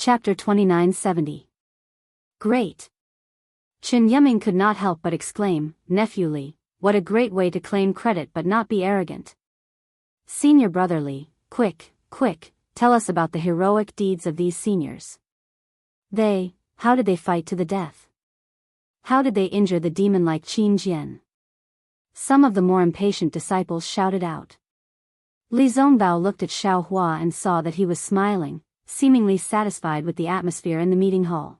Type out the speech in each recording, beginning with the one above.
Chapter 2970. Great! Chen Yiming could not help but exclaim, Nephew Li, what a great way to claim credit but not be arrogant. Senior brother Li, quick, tell us about the heroic deeds of these seniors. How did they fight to the death? How did they injure the demon-like Qin Jian? Some of the more impatient disciples shouted out. Li Zongbao looked at Xiao Hua and saw that he was smiling, seemingly satisfied with the atmosphere in the meeting hall.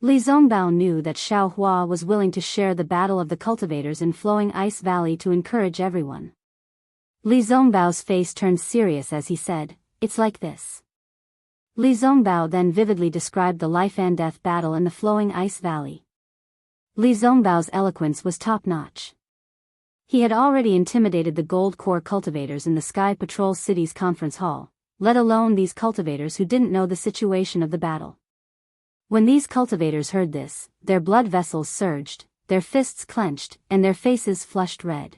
Li Zongbao knew that Xiao Hua was willing to share the battle of the cultivators in Flowing Ice Valley to encourage everyone. Li Zongbao's face turned serious as he said, It's like this. Li Zongbao then vividly described the life and death battle in the Flowing Ice Valley. Li Zongbao's eloquence was top-notch. He had already intimidated the Gold Core cultivators in the Sky Patrol City's conference hall, let alone these cultivators who didn't know the situation of the battle. When these cultivators heard this, their blood vessels surged, their fists clenched, and their faces flushed red.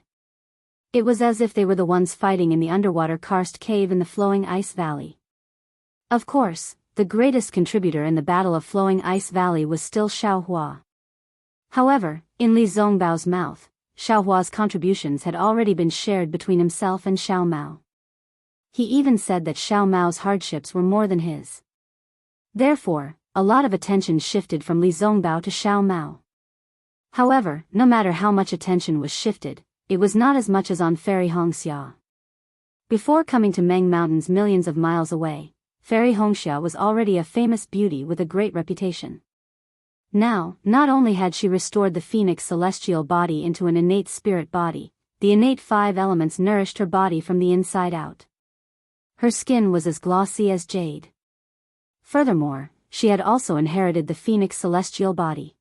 It was as if they were the ones fighting in the underwater karst cave in the Flowing Ice Valley. Of course, the greatest contributor in the Battle of Flowing Ice Valley was still Xiao Hua. However, in Li Zongbao's mouth, Xiao Hua's contributions had already been shared between himself and Xiao Mao. He even said that Xiao Mao's hardships were more than his. Therefore, a lot of attention shifted from Li Zongbao to Xiao Mao. However, no matter how much attention was shifted, it was not as much as on Fairy Hongxia. Before coming to Meng Mountains millions of miles away, Fairy Hongxia was already a famous beauty with a great reputation. Now, not only had she restored the phoenix celestial body into an innate spirit body, the innate 5 elements nourished her body from the inside out. Her skin was as glossy as jade. Furthermore, she had also inherited the phoenix celestial body.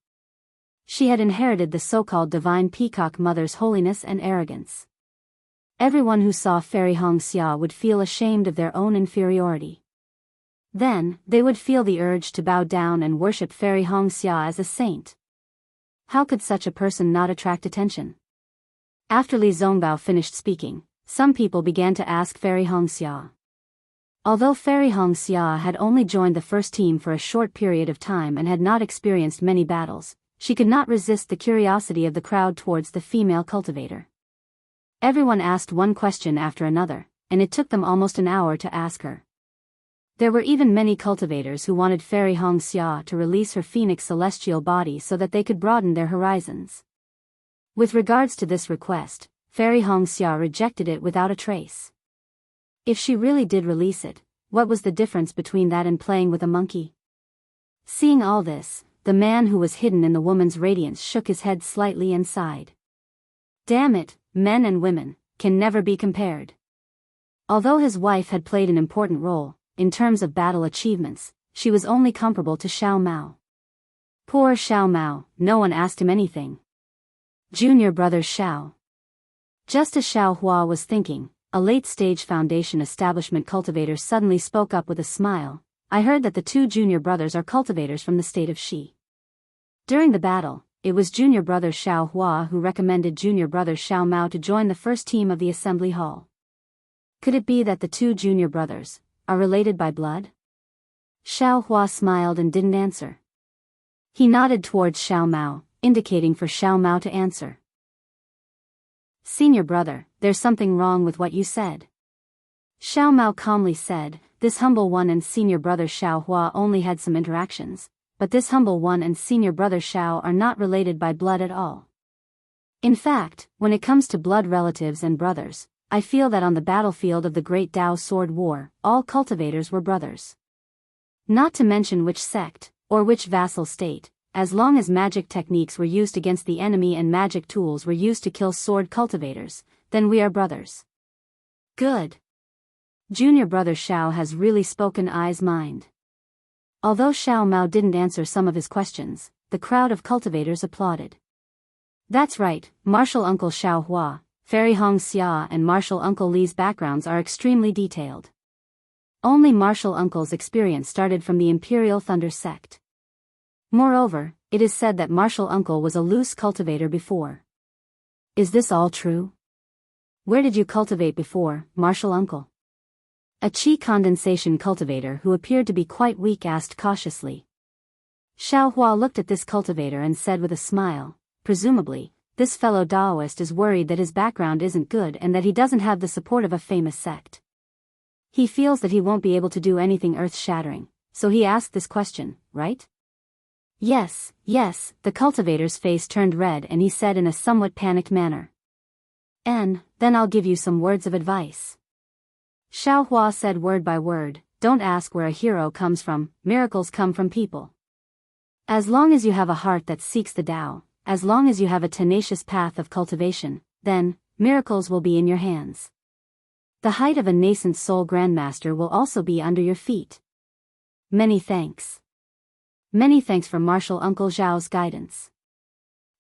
She had inherited the so-called divine peacock mother's holiness and arrogance. Everyone who saw Fairy Hongxia would feel ashamed of their own inferiority. Then, they would feel the urge to bow down and worship Fairy Hongxia as a saint. How could such a person not attract attention? After Li Zongbao finished speaking, some people began to ask Fairy Hongxia. Although Fairy Hongxia had only joined the first team for a short period of time and had not experienced many battles, she could not resist the curiosity of the crowd towards the female cultivator. Everyone asked one question after another, and it took them almost an hour to ask her. There were even many cultivators who wanted Fairy Hongxia to release her phoenix celestial body so that they could broaden their horizons. With regards to this request, Fairy Hongxia rejected it without a trace. If she really did release it, what was the difference between that and playing with a monkey? Seeing all this, the man who was hidden in the woman's radiance shook his head slightly and sighed. Damn it, men and women can never be compared. Although his wife had played an important role, in terms of battle achievements, she was only comparable to Xiao Mao. Poor Xiao Mao, no one asked him anything. Junior brother Xiao. Just as Xiao Hua was thinking, a late-stage Foundation establishment cultivator suddenly spoke up with a smile. I heard that the 2 junior brothers are cultivators from the state of Xi. During the battle, it was junior brother Xiao Hua who recommended junior brother Xiao Mao to join the first team of the assembly hall. Could it be that the 2 junior brothers are related by blood? Xiao Hua smiled and didn't answer. He nodded towards Xiao Mao, indicating for Xiao Mao to answer. Senior brother, there's something wrong with what you said. Xiao Mao calmly said, this humble one and senior brother Xiao Hua only had some interactions, but this humble one and senior brother Xiao are not related by blood at all. In fact, when it comes to blood relatives and brothers, I feel that on the battlefield of the Great Dao Sword War, all cultivators were brothers. Not to mention which sect, or which vassal state, as long as magic techniques were used against the enemy and magic tools were used to kill sword cultivators, then we are brothers. Good. Junior brother Xiao has really spoken I's mind. Although Xiao Mao didn't answer some of his questions, the crowd of cultivators applauded. That's right, Martial Uncle Xiao Hua, Fairy Hongxia and Martial Uncle Li's backgrounds are extremely detailed. Only Martial Uncle's experience started from the Imperial Thunder sect. Moreover, it is said that Martial Uncle was a loose cultivator before. Is this all true? Where did you cultivate before, Martial Uncle? A qi condensation cultivator who appeared to be quite weak asked cautiously. Xiao Hua looked at this cultivator and said with a smile, presumably, this fellow Daoist is worried that his background isn't good and that he doesn't have the support of a famous sect. He feels that he won't be able to do anything earth-shattering, so he asked this question, right? Yes, the cultivator's face turned red and he said in a somewhat panicked manner. And, then I'll give you some words of advice. Xiao Hua said word by word, don't ask where a hero comes from, miracles come from people. As long as you have a heart that seeks the Tao, as long as you have a tenacious path of cultivation, then, miracles will be in your hands. The height of a nascent soul grandmaster will also be under your feet. Many thanks. Many thanks for Martial Uncle Zhao's guidance.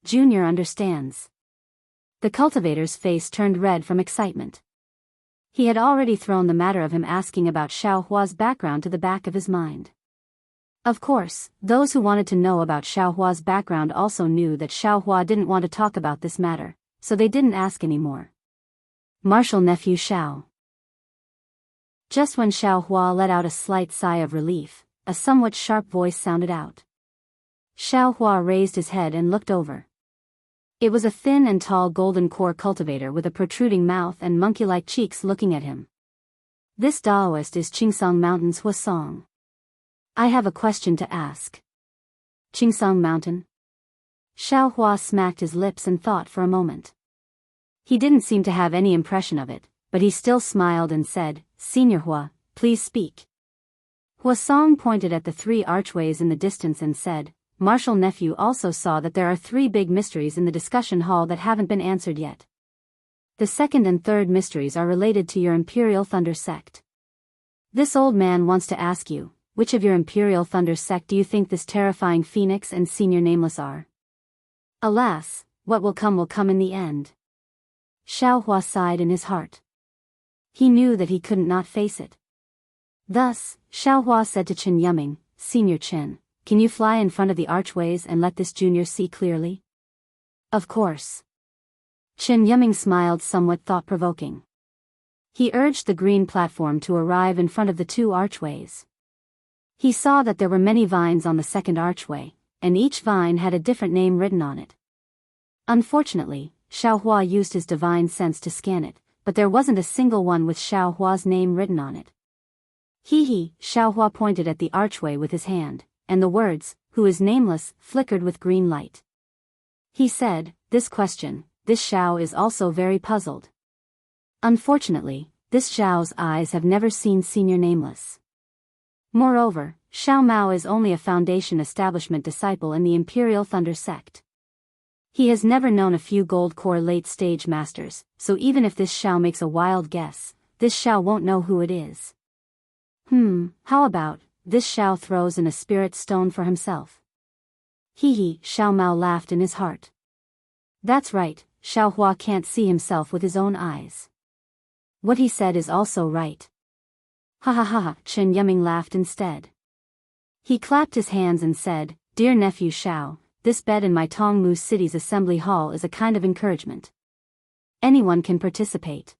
Junior understands. The cultivator's face turned red from excitement. He had already thrown the matter of him asking about Xiao Hua's background to the back of his mind. Of course, those who wanted to know about Xiao Hua's background also knew that Xiao Hua didn't want to talk about this matter, so they didn't ask anymore. Martial nephew Xiao. Just when Xiao Hua let out a slight sigh of relief, a somewhat sharp voice sounded out. Xiao Hua raised his head and looked over. It was a thin and tall golden core cultivator with a protruding mouth and monkey-like cheeks looking at him. This Daoist is Qingsong Mountain's Huasong. I have a question to ask. Qingsong Mountain? Xiao Hua smacked his lips and thought for a moment. He didn't seem to have any impression of it, but he still smiled and said, Senior Hua, please speak. Huasong pointed at the 3 archways in the distance and said, Martial nephew also saw that there are 3 big mysteries in the discussion hall that haven't been answered yet. The second and third mysteries are related to your Imperial Thunder sect. This old man wants to ask you, which of your Imperial Thunder sect do you think this terrifying Phoenix and Senior Nameless are? Alas, what will come in the end. Xiao Hua sighed in his heart. He knew that he couldn't not face it. Thus, Xiao Hua said to Chen Yuming, Senior Chen, can you fly in front of the archways and let this junior see clearly? Of course. Chen Yuming smiled somewhat thought-provoking. He urged the green platform to arrive in front of the 2 archways. He saw that there were many vines on the second archway, and each vine had a different name written on it. Unfortunately, Xiao Hua used his divine sense to scan it, but there wasn't a single one with Xiao Hua's name written on it. Xiao Hua pointed at the archway with his hand, and the words, who is nameless, flickered with green light. He said, this Xiao is also very puzzled. Unfortunately, this Xiao's eyes have never seen Senior Nameless. Moreover, Xiao Mao is only a Foundation Establishment disciple in the Imperial Thunder sect. He has never known a few gold core late-stage masters, so even if this Xiao makes a wild guess, this Xiao won't know who it is. How about, this Xiao throws in a spirit stone for himself? Xiao Mao laughed in his heart. That's right, Xiao Hua can't see himself with his own eyes. What he said is also right. Ha, Chen Yuming laughed instead. He clapped his hands and said, Dear nephew Xiao, this bed in my Tongmu city's assembly hall is a kind of encouragement. Anyone can participate.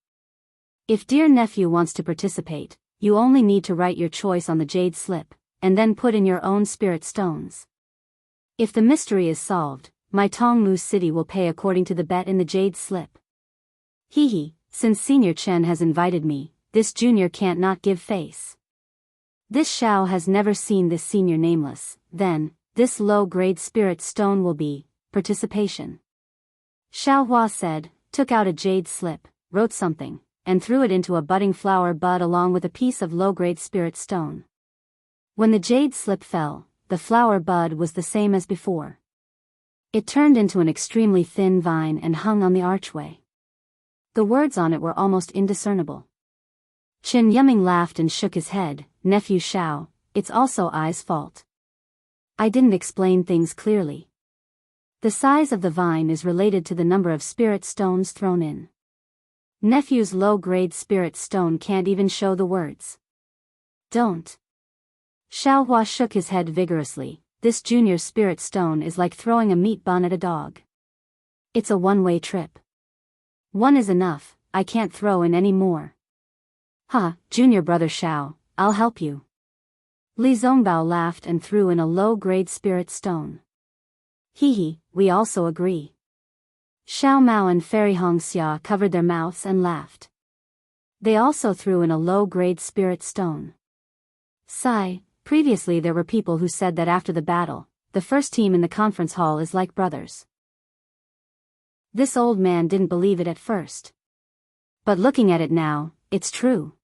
If dear nephew wants to participate, you only need to write your choice on the jade slip, and then put in your own spirit stones. If the mystery is solved, my Tongmu city will pay according to the bet in the jade slip. Since Senior Chen has invited me, this junior can't not give face. This Xiao has never seen this Senior Nameless, then, this low-grade spirit stone will be, participation. Xiao Hua said, took out a jade slip, wrote something, and threw it into a budding flower bud along with a piece of low-grade spirit stone. When the jade slip fell, the flower bud was the same as before. It turned into an extremely thin vine and hung on the archway. The words on it were almost indiscernible. Chen Yuming laughed and shook his head, Nephew Xiao, it's also I's fault. I didn't explain things clearly. The size of the vine is related to the number of spirit stones thrown in. Nephew's low-grade spirit stone can't even show the words. Don't. Xiao Hua shook his head vigorously, this junior spirit stone is like throwing a meat bun at a dog. It's a one-way trip. One is enough, I can't throw in any more. Ha, junior brother Xiao, I'll help you. Li Zongbao laughed and threw in a low-grade spirit stone. Hee, we also agree. Xiao Mao and Fairy Hongxia covered their mouths and laughed. They also threw in a low-grade spirit stone. Sigh, previously there were people who said that after the battle, the first team in the conference hall is like brothers. This old man didn't believe it at first. But looking at it now, it's true.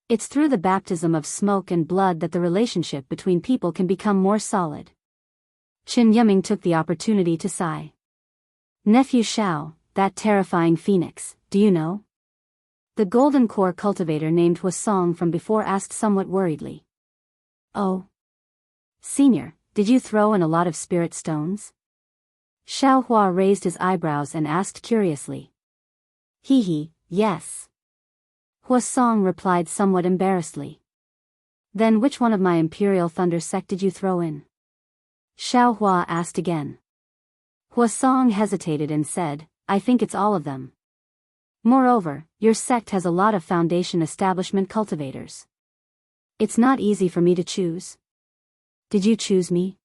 It's through the baptism of smoke and blood that the relationship between people can become more solid. Qin Yiming took the opportunity to sigh. Nephew Xiao, that terrifying phoenix, do you know? The golden core cultivator named Huasong from before asked somewhat worriedly. Oh. Senior, did you throw in a lot of spirit stones? Xiao Hua raised his eyebrows and asked curiously. Yes. Huasong replied somewhat embarrassedly. Then which one of my Imperial Thunder sect did you throw in? Xiao Hua asked again. Huasong hesitated and said, I think it's all of them. Moreover, your sect has a lot of foundation establishment cultivators. It's not easy for me to choose. Did you choose me?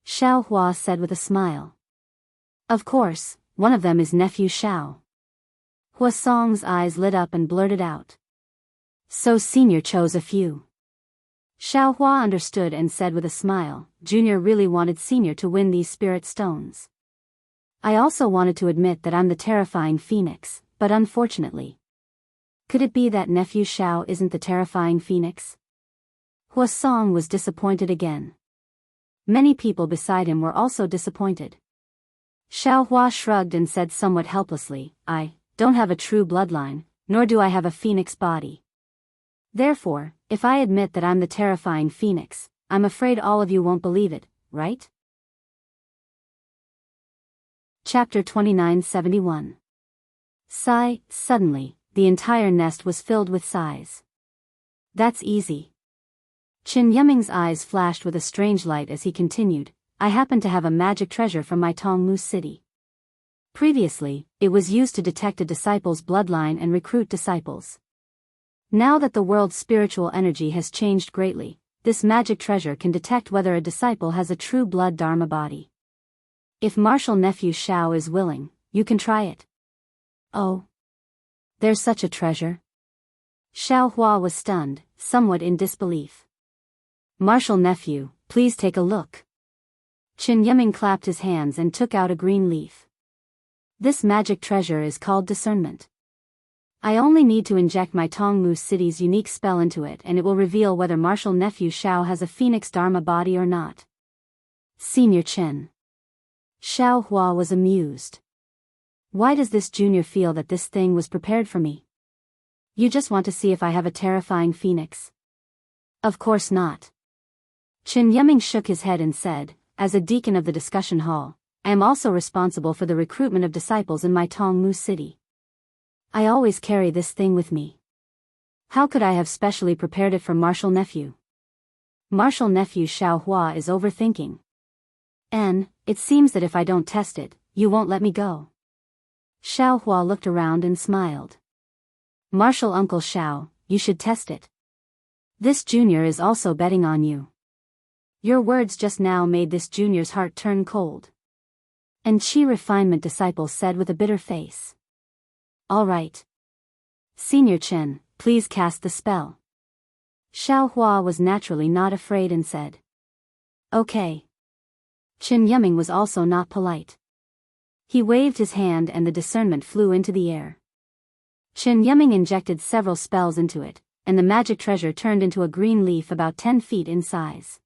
Xiao Hua said with a smile. Of course, one of them is nephew Xiao. Huasong's eyes lit up and blurted out. So senior chose a few. Xiao Hua understood and said with a smile, Junior really wanted senior to win these spirit stones. I also wanted to admit that I'm the terrifying phoenix, but unfortunately. Could it be that nephew Xiao isn't the terrifying phoenix? Huasong was disappointed again. Many people beside him were also disappointed. Xiao Hua shrugged and said somewhat helplessly, I don't have a true bloodline, nor do I have a phoenix body. Therefore, if I admit that I'm the terrifying phoenix, I'm afraid all of you won't believe it, right? Chapter 2971. Sigh, suddenly, the entire nest was filled with sighs. That's easy. Qin Yiming's eyes flashed with a strange light as he continued, I happen to have a magic treasure from my Tongmu city. Previously, it was used to detect a disciple's bloodline and recruit disciples. Now that the world's spiritual energy has changed greatly, this magic treasure can detect whether a disciple has a true blood dharma body. If martial nephew Xiao is willing, you can try it. Oh. There's such a treasure? Xiao Hua was stunned, somewhat in disbelief. Martial nephew, please take a look. Qin Yiming clapped his hands and took out a green leaf. This magic treasure is called discernment. I only need to inject my Tongmu city's unique spell into it and it will reveal whether martial nephew Xiao has a phoenix dharma body or not. Senior Chen. Xiao Hua was amused. Why does this junior feel that this thing was prepared for me? You just want to see if I have a terrifying phoenix? Of course not. Qin Yiming shook his head and said, as a deacon of the discussion hall, I am also responsible for the recruitment of disciples in my Tongmu city. I always carry this thing with me. How could I have specially prepared it for martial nephew? Martial nephew Xiao Hua is overthinking. It seems that if I don't test it, you won't let me go. Xiao Hua looked around and smiled. Martial Uncle Xiao, you should test it. This junior is also betting on you. Your words just now made this junior's heart turn cold. And Qi refinement disciple said with a bitter face. All right. Senior Chen, please cast the spell. Xiao Hua was naturally not afraid and said. Okay. Qin Yiming was also not polite. He waved his hand and the discernment flew into the air. Qin Yiming injected several spells into it, and the magic treasure turned into a green leaf about 10 feet in size.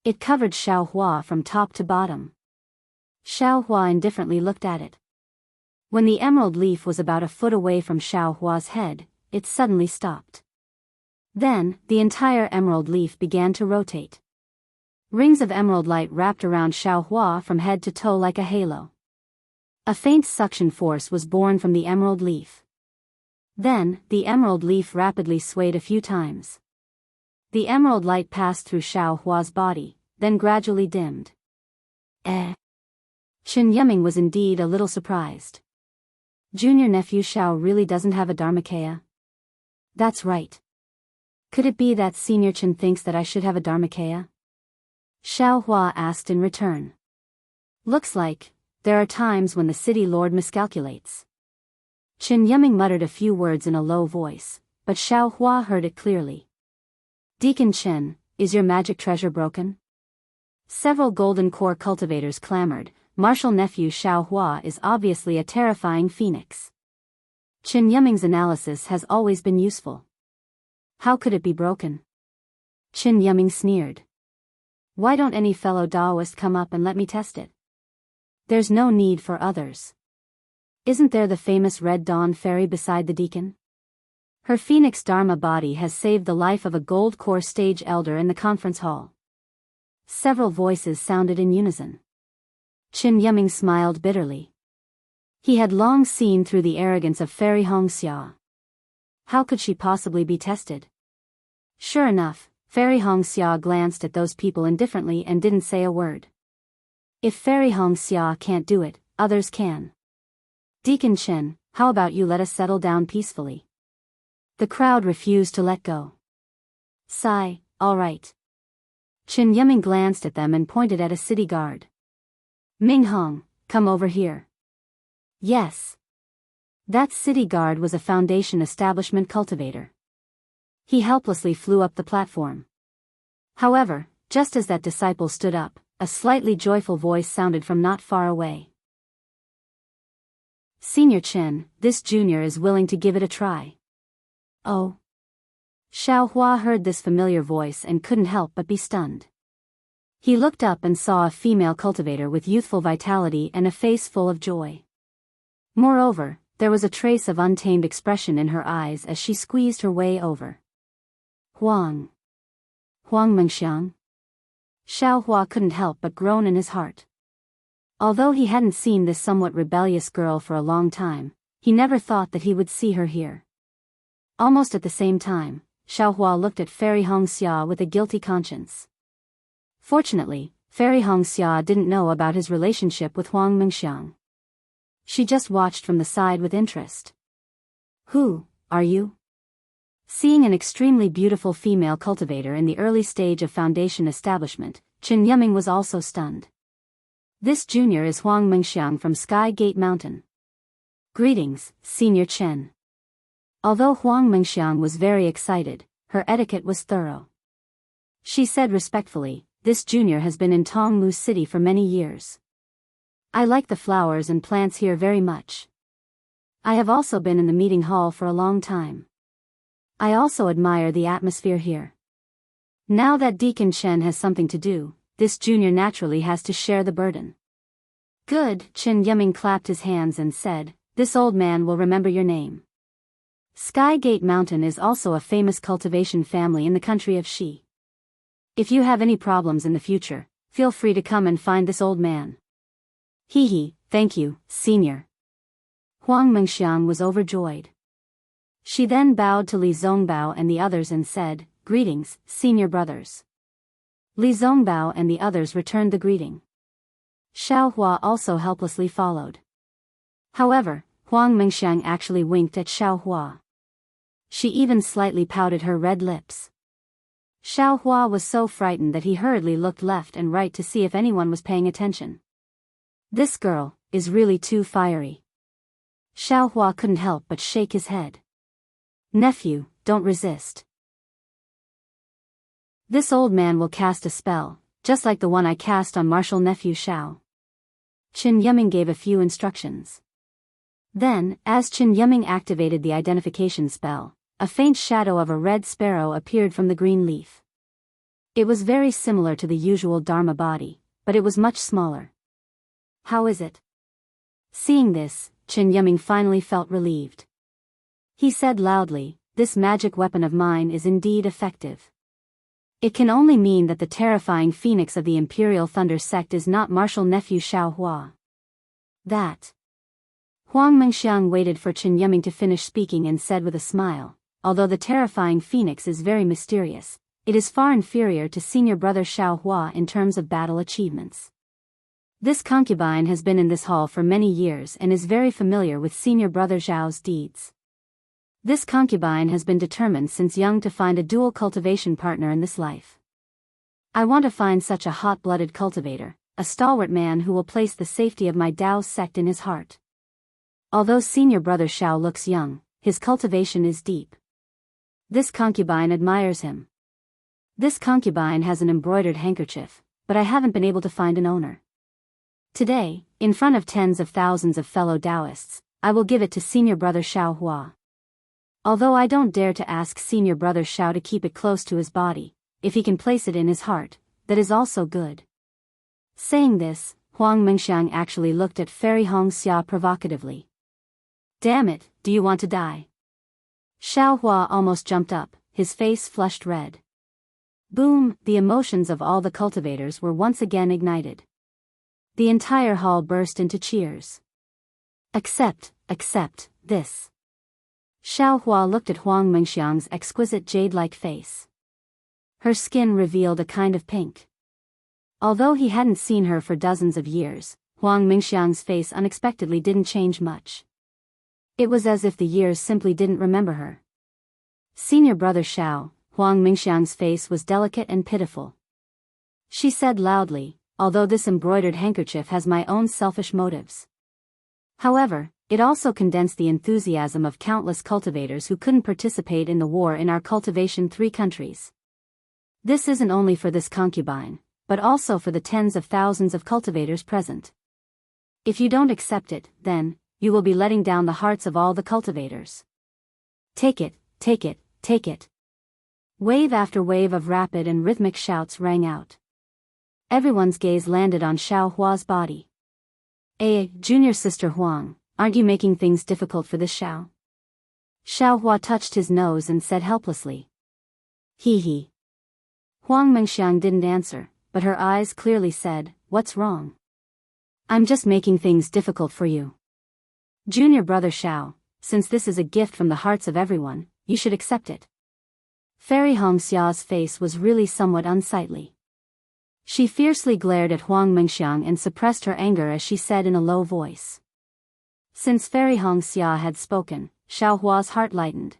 It covered Xiao Hua from top to bottom. Xiao Hua indifferently looked at it. When the emerald leaf was about a foot away from Xiao Hua's head, it suddenly stopped. Then, the entire emerald leaf began to rotate. Rings of emerald light wrapped around Xiao Hua from head to toe like a halo. A faint suction force was born from the emerald leaf. Then, the emerald leaf rapidly swayed a few times. The emerald light passed through Xiao Hua's body, then gradually dimmed. Qin Yiming was indeed a little surprised. Junior nephew Xiao really doesn't have a dharmakaya? That's right. Could it be that Senior Chen thinks that I should have a Dharmakaya? Xiao Hua asked in return. Looks like, there are times when the city lord miscalculates. Chen Yiming muttered a few words in a low voice, but Xiao Hua heard it clearly. Deacon Chen, is your magic treasure broken? Several golden core cultivators clamored. Martial nephew Xiao Hua is obviously a terrifying phoenix. Chen Yiming's analysis has always been useful. How could it be broken? Chen Yiming sneered. Why don't any fellow Daoist come up and let me test it? There's no need for others. Isn't there the famous Red Dawn fairy beside the deacon? Her phoenix Dharma body has saved the life of a gold core stage elder in the conference hall. Several voices sounded in unison. Chen Yiming smiled bitterly. He had long seen through the arrogance of Fairy Xianxia. How could she possibly be tested? Sure enough, Fairy Xianxia glanced at those people indifferently and didn't say a word. If Fairy Xianxia can't do it, others can. Deacon Chen, how about you let us settle down peacefully? The crowd refused to let go. Sigh, all right. Chen Yiming glanced at them and pointed at a city guard. Ming Hong, come over here. Yes. That city guard was a Foundation establishment cultivator. He helplessly flew up the platform. However, just as that disciple stood up, a slightly joyful voice sounded from not far away. Senior Chen, this junior is willing to give it a try. Oh. Xiao Hua heard this familiar voice and couldn't help but be stunned. He looked up and saw a female cultivator with youthful vitality and a face full of joy. Moreover, there was a trace of untamed expression in her eyes as she squeezed her way over. Huang Mengxiang. Xiao Hua couldn't help but groan in his heart. Although he hadn't seen this somewhat rebellious girl for a long time, he never thought that he would see her here. Almost at the same time, Xiao Hua looked at Fairy Xianxia with a guilty conscience. Fortunately, Fairy Xianxia didn't know about his relationship with Huang Mengxiang. She just watched from the side with interest. Who are you? Seeing an extremely beautiful female cultivator in the early stage of Foundation establishment, Chen Yiming was also stunned. This junior is Huang Mengxiang from Sky Gate Mountain. Greetings, Senior Chen. Although Huang Mengxiang was very excited, her etiquette was thorough. She said respectfully, this junior has been in Tongmu City for many years. I like the flowers and plants here very much. I have also been in the meeting hall for a long time. I also admire the atmosphere here. Now that Deacon Chen has something to do, this junior naturally has to share the burden. Good, Chen Yiming clapped his hands and said, this old man will remember your name. Sky Gate Mountain is also a famous cultivation family in the country of Xi. If you have any problems in the future, feel free to come and find this old man. Hee, thank you, senior. Huang Mengxiang was overjoyed. She then bowed to Li Zongbao and the others and said, greetings, senior brothers. Li Zongbao and the others returned the greeting. Xiao Hua also helplessly followed. However, Huang Mengxiang actually winked at Xiao Hua. She even slightly pouted her red lips. Xiao Hua was so frightened that he hurriedly looked left and right to see if anyone was paying attention. This girl is really too fiery. Xiao Hua couldn't help but shake his head. Nephew, don't resist. This old man will cast a spell, just like the one I cast on martial nephew Xiao. Chen Yiming gave a few instructions. Then, as Chen Yiming activated the identification spell, a faint shadow of a red sparrow appeared from the green leaf. It was very similar to the usual Dharma body, but it was much smaller. How is it? Seeing this, Chen Yiming finally felt relieved. He said loudly, this magic weapon of mine is indeed effective. It can only mean that the terrifying phoenix of the Imperial Thunder sect is not martial nephew Xiao Hua. That. Huang Mengxiang waited for Chen Yiming to finish speaking and said with a smile, although the terrifying phoenix is very mysterious, it is far inferior to senior brother Xiao Hua in terms of battle achievements. This concubine has been in this hall for many years and is very familiar with senior brother Zhao's deeds. This concubine has been determined since young to find a dual cultivation partner in this life. I want to find such a hot-blooded cultivator, a stalwart man who will place the safety of my Daoist sect in his heart. Although senior brother Xiao looks young, his cultivation is deep. This concubine admires him. This concubine has an embroidered handkerchief, but I haven't been able to find an owner. Today, in front of tens of thousands of fellow Daoists, I will give it to senior brother Xiao Hua. Although I don't dare to ask senior brother Xiao to keep it close to his body, if he can place it in his heart, that is also good. Saying this, Huang Mingxiang actually looked at Fairy Xianxia provocatively. Damn it, do you want to die? Xiao Hua almost jumped up, his face flushed red. Boom, the emotions of all the cultivators were once again ignited. The entire hall burst into cheers. Accept this. Xiao Hua looked at Huang Mingxiang's exquisite jade-like face. Her skin revealed a kind of pink. Although he hadn't seen her for dozens of years, Huang Mingxiang's face unexpectedly didn't change much. It was as if the years simply didn't remember her. Senior brother Xiao, Huang Mingxiang's face was delicate and pitiful. She said loudly, although this embroidered handkerchief has my own selfish motives. However, it also condensed the enthusiasm of countless cultivators who couldn't participate in the war in our cultivation 3 countries. This isn't only for this concubine, but also for the tens of thousands of cultivators present. If you don't accept it, then, you will be letting down the hearts of all the cultivators. Take it, take it, take it. Wave after wave of rapid and rhythmic shouts rang out. Everyone's gaze landed on Xiao Hua's body. Junior sister Huang, aren't you making things difficult for this Xiao? Xiao Hua touched his nose and said helplessly. He. Huang Mingxiang didn't answer, but her eyes clearly said, what's wrong? I'm just making things difficult for you. Junior brother Xiao, since this is a gift from the hearts of everyone, you should accept it. Fairy Hongxia's face was really somewhat unsightly. She fiercely glared at Huang Mingxiang and suppressed her anger as she said in a low voice. Since Fairy Hongxia had spoken, Xiao Hua's heart lightened.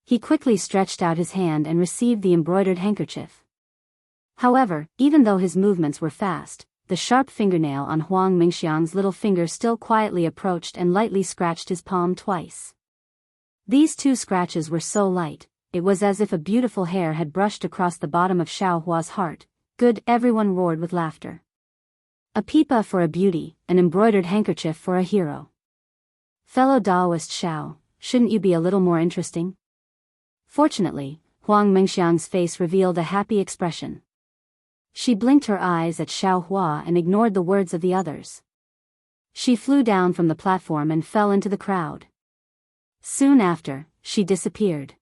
He quickly stretched out his hand and received the embroidered handkerchief. However, even though his movements were fast, the sharp fingernail on Huang Mingxiang's little finger still quietly approached and lightly scratched his palm twice. These 2 scratches were so light, it was as if a beautiful hair had brushed across the bottom of Xiao Hua's heart. Good, everyone roared with laughter. A pipa for a beauty, an embroidered handkerchief for a hero. Fellow Daoist Xiao, shouldn't you be a little more interesting? Fortunately, Huang Mingxiang's face revealed a happy expression. She blinked her eyes at Xiao Hua and ignored the words of the others. She flew down from the platform and fell into the crowd. Soon after, she disappeared.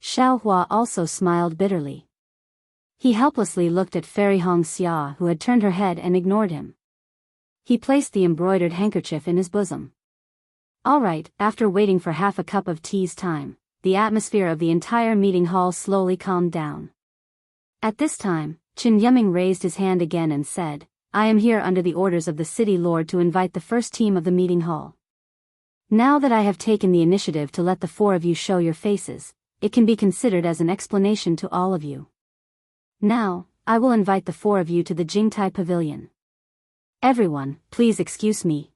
Xiao Hua also smiled bitterly. He helplessly looked at Fairy Hongxia, who had turned her head and ignored him. He placed the embroidered handkerchief in his bosom. All right, after waiting for half a cup of tea's time, the atmosphere of the entire meeting hall slowly calmed down. At this time, Qin Yiming raised his hand again and said, I am here under the orders of the city lord to invite the first team of the meeting hall. Now that I have taken the initiative to let the 4 of you show your faces, it can be considered as an explanation to all of you. Now, I will invite the 4 of you to the Jingtai Pavilion. Everyone, please excuse me.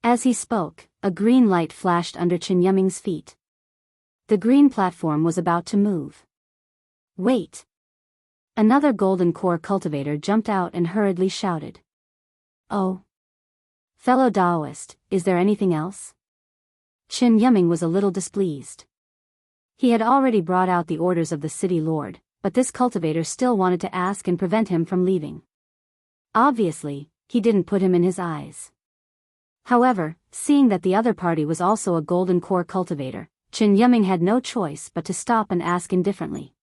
As he spoke, a green light flashed under Qin Yiming's feet. The green platform was about to move. Wait! Another golden core cultivator jumped out and hurriedly shouted. Oh! Fellow Daoist, is there anything else? Qin Yiming was a little displeased. He had already brought out the orders of the city lord, but this cultivator still wanted to ask and prevent him from leaving. Obviously, he didn't put him in his eyes. However, seeing that the other party was also a golden core cultivator, Qin Yiming had no choice but to stop and ask indifferently.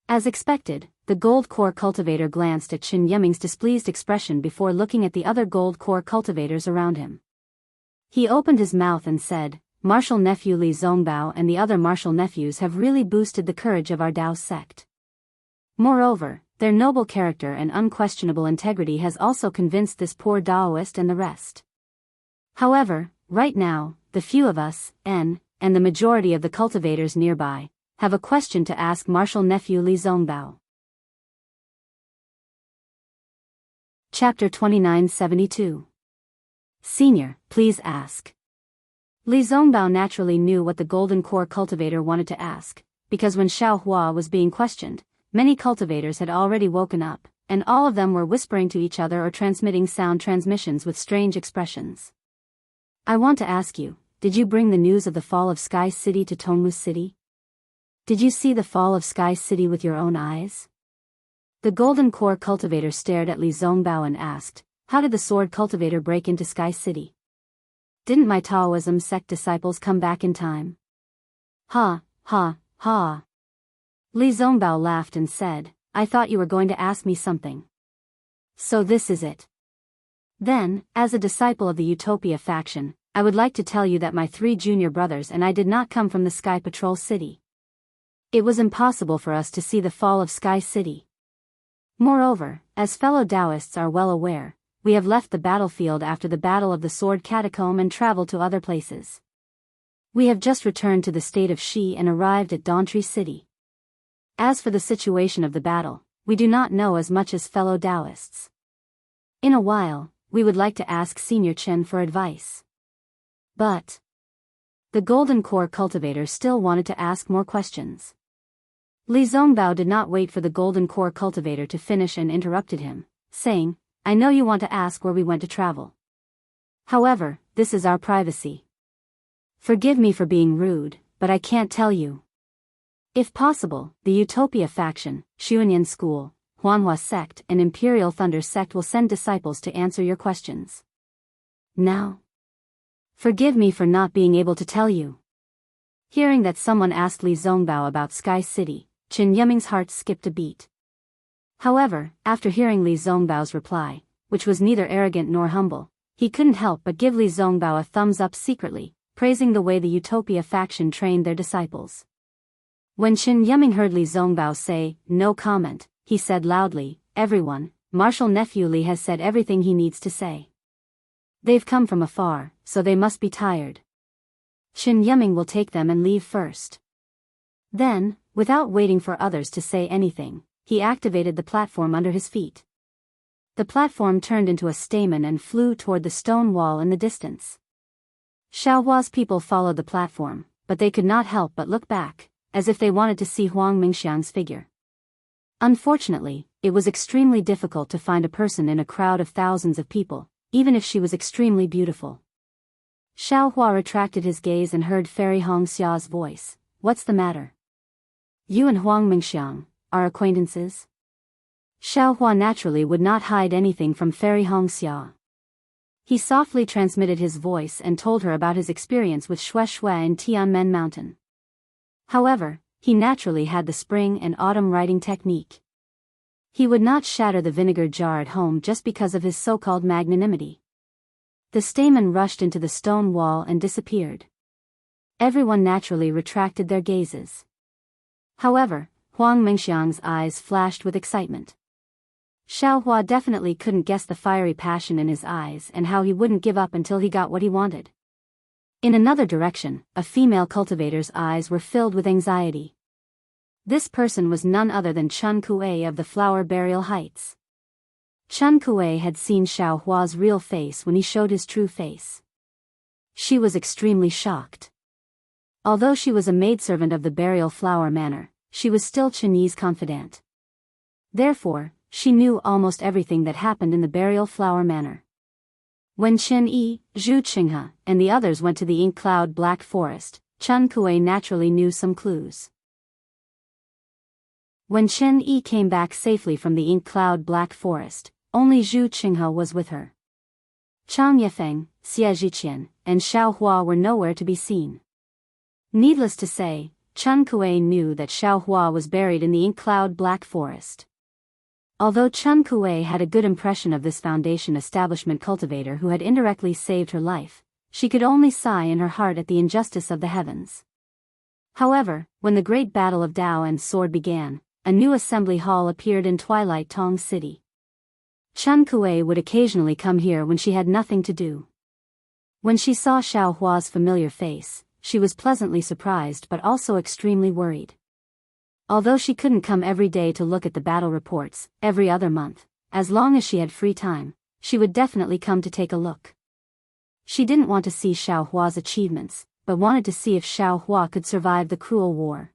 As expected, the gold core cultivator glanced at Qin Yiming's displeased expression before looking at the other gold core cultivators around him. He opened his mouth and said, Martial nephew Li Zongbao and the other martial nephews have really boosted the courage of our Dao sect. Moreover, their noble character and unquestionable integrity has also convinced this poor Daoist and the rest. However, right now, the few of us, and the majority of the cultivators nearby, have a question to ask Martial Nephew Li Zongbao. Chapter 2972. Senior, please ask. Li Zongbao naturally knew what the Golden Core cultivator wanted to ask, because when Xiao Hua was being questioned, many cultivators had already woken up, and all of them were whispering to each other or transmitting sound transmissions with strange expressions. I want to ask you, did you bring the news of the fall of Sky City to Tongmu City? Did you see the fall of Sky City with your own eyes? The Golden Core cultivator stared at Li Zongbao and asked, how did the sword cultivator break into Sky City? Didn't my Taoism sect disciples come back in time? Ha, ha, ha. Li Zongbao laughed and said, I thought you were going to ask me something. So this is it. Then, as a disciple of the Utopia faction, I would like to tell you that my 3 junior brothers and I did not come from the Sky Patrol City. It was impossible for us to see the fall of Sky City. Moreover, as fellow Daoists are well aware, we have left the battlefield after the Battle of the Sword Catacomb and traveled to other places. We have just returned to the state of Shi and arrived at Dawntree City. As for the situation of the battle, we do not know as much as fellow Daoists. In a while, we would like to ask Senior Chen for advice. But the Golden Core cultivator still wanted to ask more questions. Li Zongbao did not wait for the Golden Core cultivator to finish and interrupted him, saying, I know you want to ask where we went to travel. However, this is our privacy. Forgive me for being rude, but I can't tell you. If possible, the Utopia faction, Xuanyan School, Huanhua sect and Imperial Thunder sect will send disciples to answer your questions. Now, forgive me for not being able to tell you. Hearing that someone asked Li Zongbao about Sky City, Qin Yiming's heart skipped a beat. However, after hearing Li Zongbao's reply, which was neither arrogant nor humble, he couldn't help but give Li Zongbao a thumbs up secretly, praising the way the Utopia faction trained their disciples. When Qin Yiming heard Li Zongbao say, no comment, he said loudly, everyone, Martial Nephew Li has said everything he needs to say. They've come from afar, so they must be tired. Qin Yiming will take them and leave first. Then, without waiting for others to say anything, he activated the platform under his feet. The platform turned into a stamen and flew toward the stone wall in the distance. Xiaohua's people followed the platform, but they could not help but look back, as if they wanted to see Huang Mingxiang's figure. Unfortunately, it was extremely difficult to find a person in a crowd of thousands of people, even if she was extremely beautiful. Xiaohua retracted his gaze and heard Fairy Hongxia's voice, what's the matter? You and Huang Mingxiang are acquaintances? Xiaohua naturally would not hide anything from Fairy Hongxia. He softly transmitted his voice and told her about his experience with Xue Xue in Tianmen Mountain. However, he naturally had the spring and autumn writing technique. He would not shatter the vinegar jar at home just because of his so-called magnanimity. The stamen rushed into the stone wall and disappeared. Everyone naturally retracted their gazes. However, Huang Mingxiang's eyes flashed with excitement. Xiaohua definitely couldn't guess the fiery passion in his eyes and how he wouldn't give up until he got what he wanted. In another direction, a female cultivator's eyes were filled with anxiety. This person was none other than Chun Kuei of the Flower Burial Heights. Chun Kuei had seen Xiaohua's real face when he showed his true face. She was extremely shocked. Although she was a maidservant of the Burial Flower Manor, she was still Chinese confidant. Therefore, she knew almost everything that happened in the Burial Flower Manor. When Chen Yi, Zhu Qinghe, and the others went to the Ink Cloud Black Forest, Chun Kuei naturally knew some clues. When Chen Yi came back safely from the Ink Cloud Black Forest, only Zhu Qinghe was with her. Chang Yefeng, Xie Zhiqian, and Xiaohua were nowhere to be seen. Needless to say, Chun Kuei knew that Xiaohua was buried in the Ink Cloud Black Forest. Although Chun Kuei had a good impression of this Foundation establishment cultivator who had indirectly saved her life, she could only sigh in her heart at the injustice of the heavens. However, when the great battle of Dao and Sword began, a new assembly hall appeared in Twilight Tong City. Chun Kuei would occasionally come here when she had nothing to do. When she saw Xiao Hua's familiar face, she was pleasantly surprised but also extremely worried. Although she couldn't come every day to look at the battle reports, every other month, as long as she had free time, she would definitely come to take a look. She didn't want to see Xiao Hua's achievements, but wanted to see if Xiao Hua could survive the cruel war.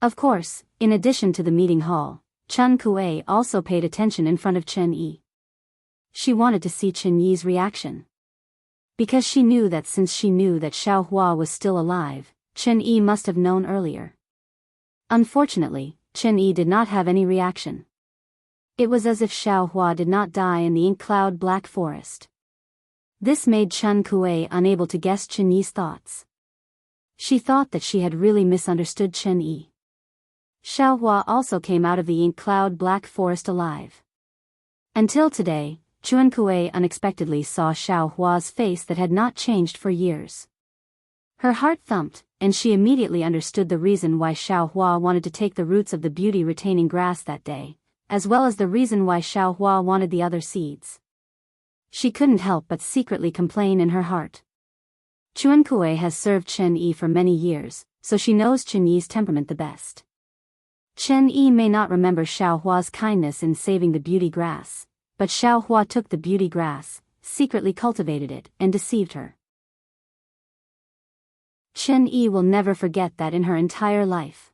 Of course, in addition to the meeting hall, Chen Kuei also paid attention in front of Chen Yi. She wanted to see Chen Yi's reaction. Because she knew that since she knew that Xiao Hua was still alive, Chen Yi must have known earlier. Unfortunately, Chen Yi did not have any reaction. It was as if Xiao Hua did not die in the ink cloud black forest. This made Chen Kuei unable to guess Chen Yi's thoughts. She thought that she had really misunderstood Chen Yi. Xiao Hua also came out of the ink cloud black forest alive. Until today, Chen Kuei unexpectedly saw Xiao Hua's face that had not changed for years. Her heart thumped, and she immediately understood the reason why Xiao Hua wanted to take the roots of the beauty-retaining grass that day, as well as the reason why Xiao Hua wanted the other seeds. She couldn't help but secretly complain in her heart. Chen Kuei has served Chen Yi for many years, so she knows Chen Yi's temperament the best. Chen Yi may not remember Xiao Hua's kindness in saving the beauty grass, but Xiao Hua took the beauty grass, secretly cultivated it, and deceived her. Chen Yi will never forget that in her entire life.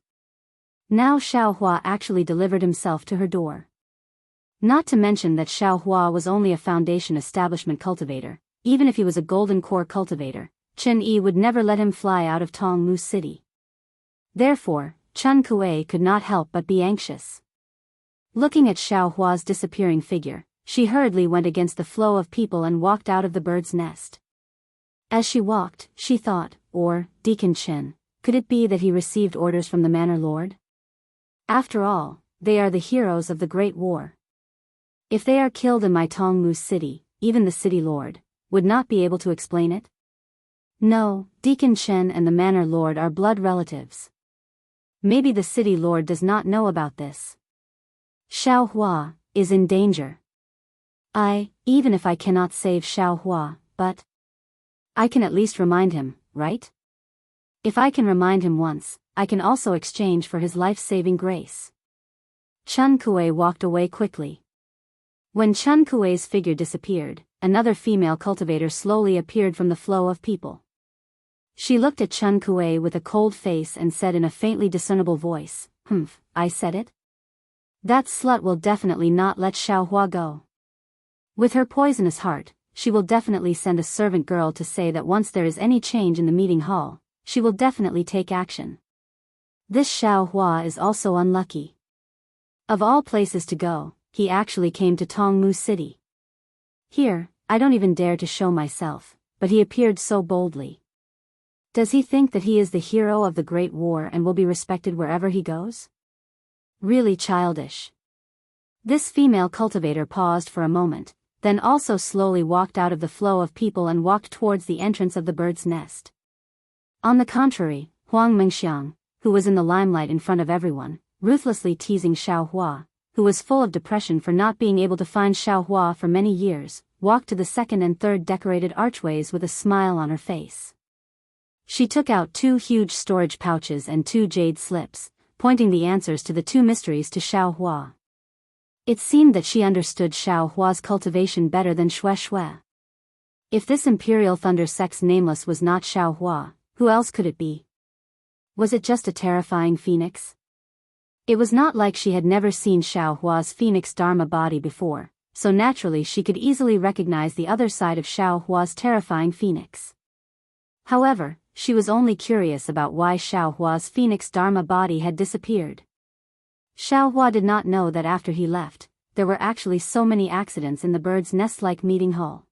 Now Xiao Hua actually delivered himself to her door. Not to mention that Xiao Hua was only a foundation establishment cultivator. Even if he was a golden core cultivator, Chen Yi would never let him fly out of Tongmu City. Therefore, Chen Kuei could not help but be anxious. Looking at Xiao Hua's disappearing figure, she hurriedly went against the flow of people and walked out of the bird's nest. As she walked, she thought, or, Deacon Chen, could it be that he received orders from the Manor Lord? After all, they are the heroes of the Great War. If they are killed in my Tongmu City, even the City Lord would not be able to explain it? No, Deacon Chen and the Manor Lord are blood relatives. Maybe the City Lord does not know about this. Xiao Hua is in danger. Even if I cannot save Xiao Hua, but I can at least remind him, right? If I can remind him once, I can also exchange for his life-saving grace. Chen Kuei walked away quickly. When Chen Kuei's figure disappeared, another female cultivator slowly appeared from the flow of people. She looked at Chen Kuei with a cold face and said in a faintly discernible voice, I said it? That slut will definitely not let Xiao Hua go. With her poisonous heart, she will definitely send a servant girl to say that once there is any change in the meeting hall, she will definitely take action. This Xiao Hua is also unlucky. Of all places to go, he actually came to Tongmu City. Here, I don't even dare to show myself, but he appeared so boldly. Does he think that he is the hero of the Great War and will be respected wherever he goes? Really childish. This female cultivator paused for a moment, then also slowly walked out of the flow of people and walked towards the entrance of the bird's nest. On the contrary, Huang Mengxiang, who was in the limelight in front of everyone, ruthlessly teasing Xiao Hua, who was full of depression for not being able to find Xiao Hua for many years, walked to the second and third decorated archways with a smile on her face. She took out 2 huge storage pouches and 2 jade slips, pointing the answers to the 2 mysteries to Xiao Hua. It seemed that she understood Xiao Hua's cultivation better than Shui. If this Imperial Thunder sex nameless was not Xiao Hua, who else could it be? Was it just a terrifying phoenix? It was not like she had never seen Xiao Hua's phoenix Dharma body before, so naturally she could easily recognize the other side of Xiao Hua's terrifying phoenix. However, she was only curious about why Xiao Hua's phoenix Dharma body had disappeared. Xiao Hua did not know that after he left, there were actually so many accidents in the bird's nest-like meeting hall.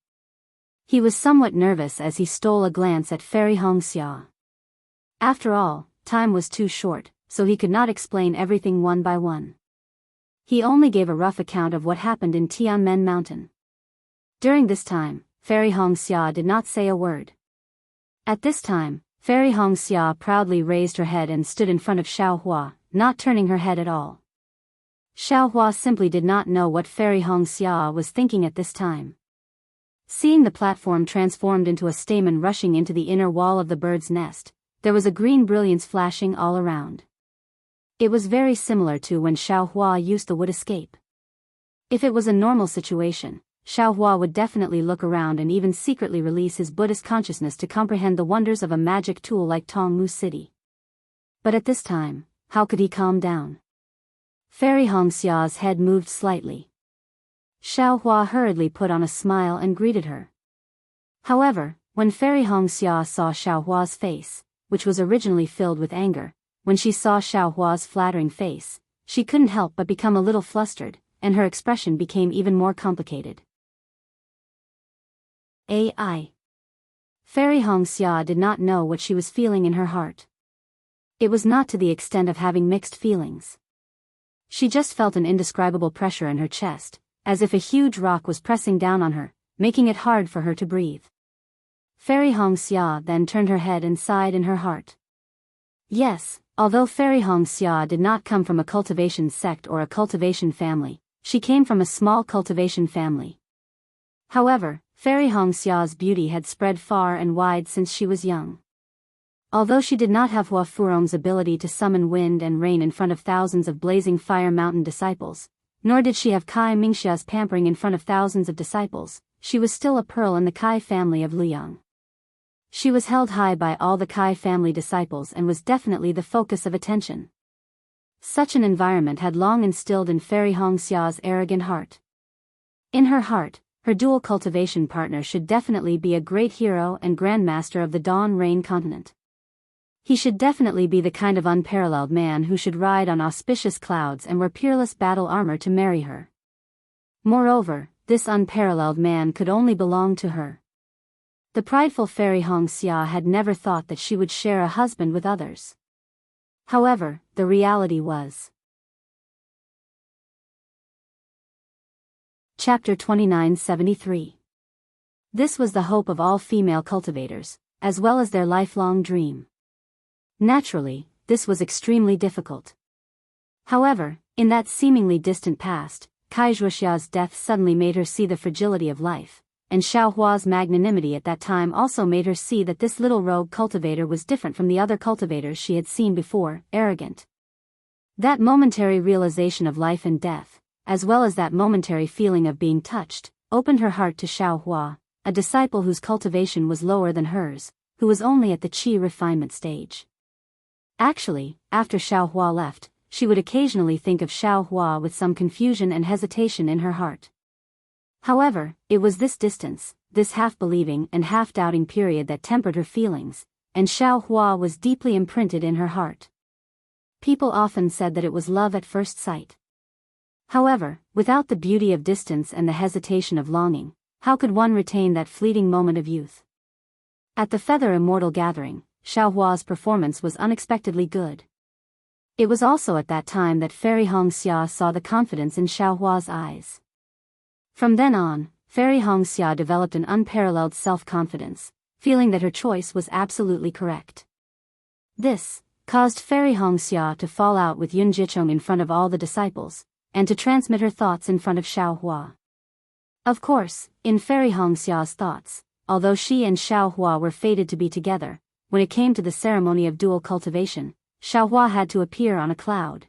He was somewhat nervous as he stole a glance at Fairy Xianxia. After all, time was too short, so he could not explain everything one by one. He only gave a rough account of what happened in Tianmen Mountain. During this time, Fairy Xianxia did not say a word. At this time, Fairy Xianxia proudly raised her head and stood in front of Xiao Hua, not turning her head at all. Xiao Hua simply did not know what Fairy Xianxia was thinking at this time. Seeing the platform transformed into a stamen rushing into the inner wall of the bird's nest, there was a green brilliance flashing all around. It was very similar to when Xiao Hua used the wood escape. If it was a normal situation, Xiao Hua would definitely look around and even secretly release his Buddhist consciousness to comprehend the wonders of a magic tool like Tongmu City. But at this time, how could he calm down? Fairy Hongxia's head moved slightly. Xiao Hua hurriedly put on a smile and greeted her. However, when Fairy Hongxia saw Xiao Hua's face, which was originally filled with anger, when she saw Xiao Hua's flattering face, she couldn't help but become a little flustered, and her expression became even more complicated. AI. Fairy Hongxia did not know what she was feeling in her heart. It was not to the extent of having mixed feelings. She just felt an indescribable pressure in her chest, as if a huge rock was pressing down on her, making it hard for her to breathe. Fairy Hongxia then turned her head and sighed in her heart. Yes, although Fairy Hongxia did not come from a cultivation sect or a cultivation family, she came from a small cultivation family. However, Fairy Hongxia's beauty had spread far and wide since she was young. Although she did not have Hua Furong's ability to summon wind and rain in front of thousands of blazing fire mountain disciples, nor did she have Kai Mingxia's pampering in front of thousands of disciples, she was still a pearl in the Kai family of Liyang. She was held high by all the Kai family disciples and was definitely the focus of attention. Such an environment had long instilled in Fairy Hongxia's arrogant heart. In her heart, her dual cultivation partner should definitely be a great hero and grandmaster of the Dawn Rain continent. He should definitely be the kind of unparalleled man who should ride on auspicious clouds and wear peerless battle armor to marry her. Moreover, this unparalleled man could only belong to her. The prideful Fairy Hongxia had never thought that she would share a husband with others. However, the reality was. Chapter 2973. This was the hope of all female cultivators, as well as their lifelong dream. Naturally, this was extremely difficult. However, in that seemingly distant past, Kai Zhuoxia's death suddenly made her see the fragility of life, and Xiao Hua's magnanimity at that time also made her see that this little rogue cultivator was different from the other cultivators she had seen before, arrogant. That momentary realization of life and death, as well as that momentary feeling of being touched, opened her heart to Xiao Hua, a disciple whose cultivation was lower than hers, who was only at the qi refinement stage. Actually, after Xiao Hua left, she would occasionally think of Xiao Hua with some confusion and hesitation in her heart. However, it was this distance, this half-believing and half-doubting period that tempered her feelings, and Xiao Hua was deeply imprinted in her heart. People often said that it was love at first sight. However, without the beauty of distance and the hesitation of longing, how could one retain that fleeting moment of youth? At the Feather Immortal Gathering, Xiao Hua's performance was unexpectedly good. It was also at that time that Fairy Hongxia saw the confidence in Xiao Hua's eyes. From then on, Fairy Hongxia developed an unparalleled self-confidence, feeling that her choice was absolutely correct. This caused Fairy Hongxia to fall out with Yun Jicheng in front of all the disciples, and to transmit her thoughts in front of Xiao Hua. Of course, in Fairy Hongxia's thoughts, although she and Xiao Hua were fated to be together, when it came to the ceremony of dual cultivation, Xiao Hua had to appear on a cloud.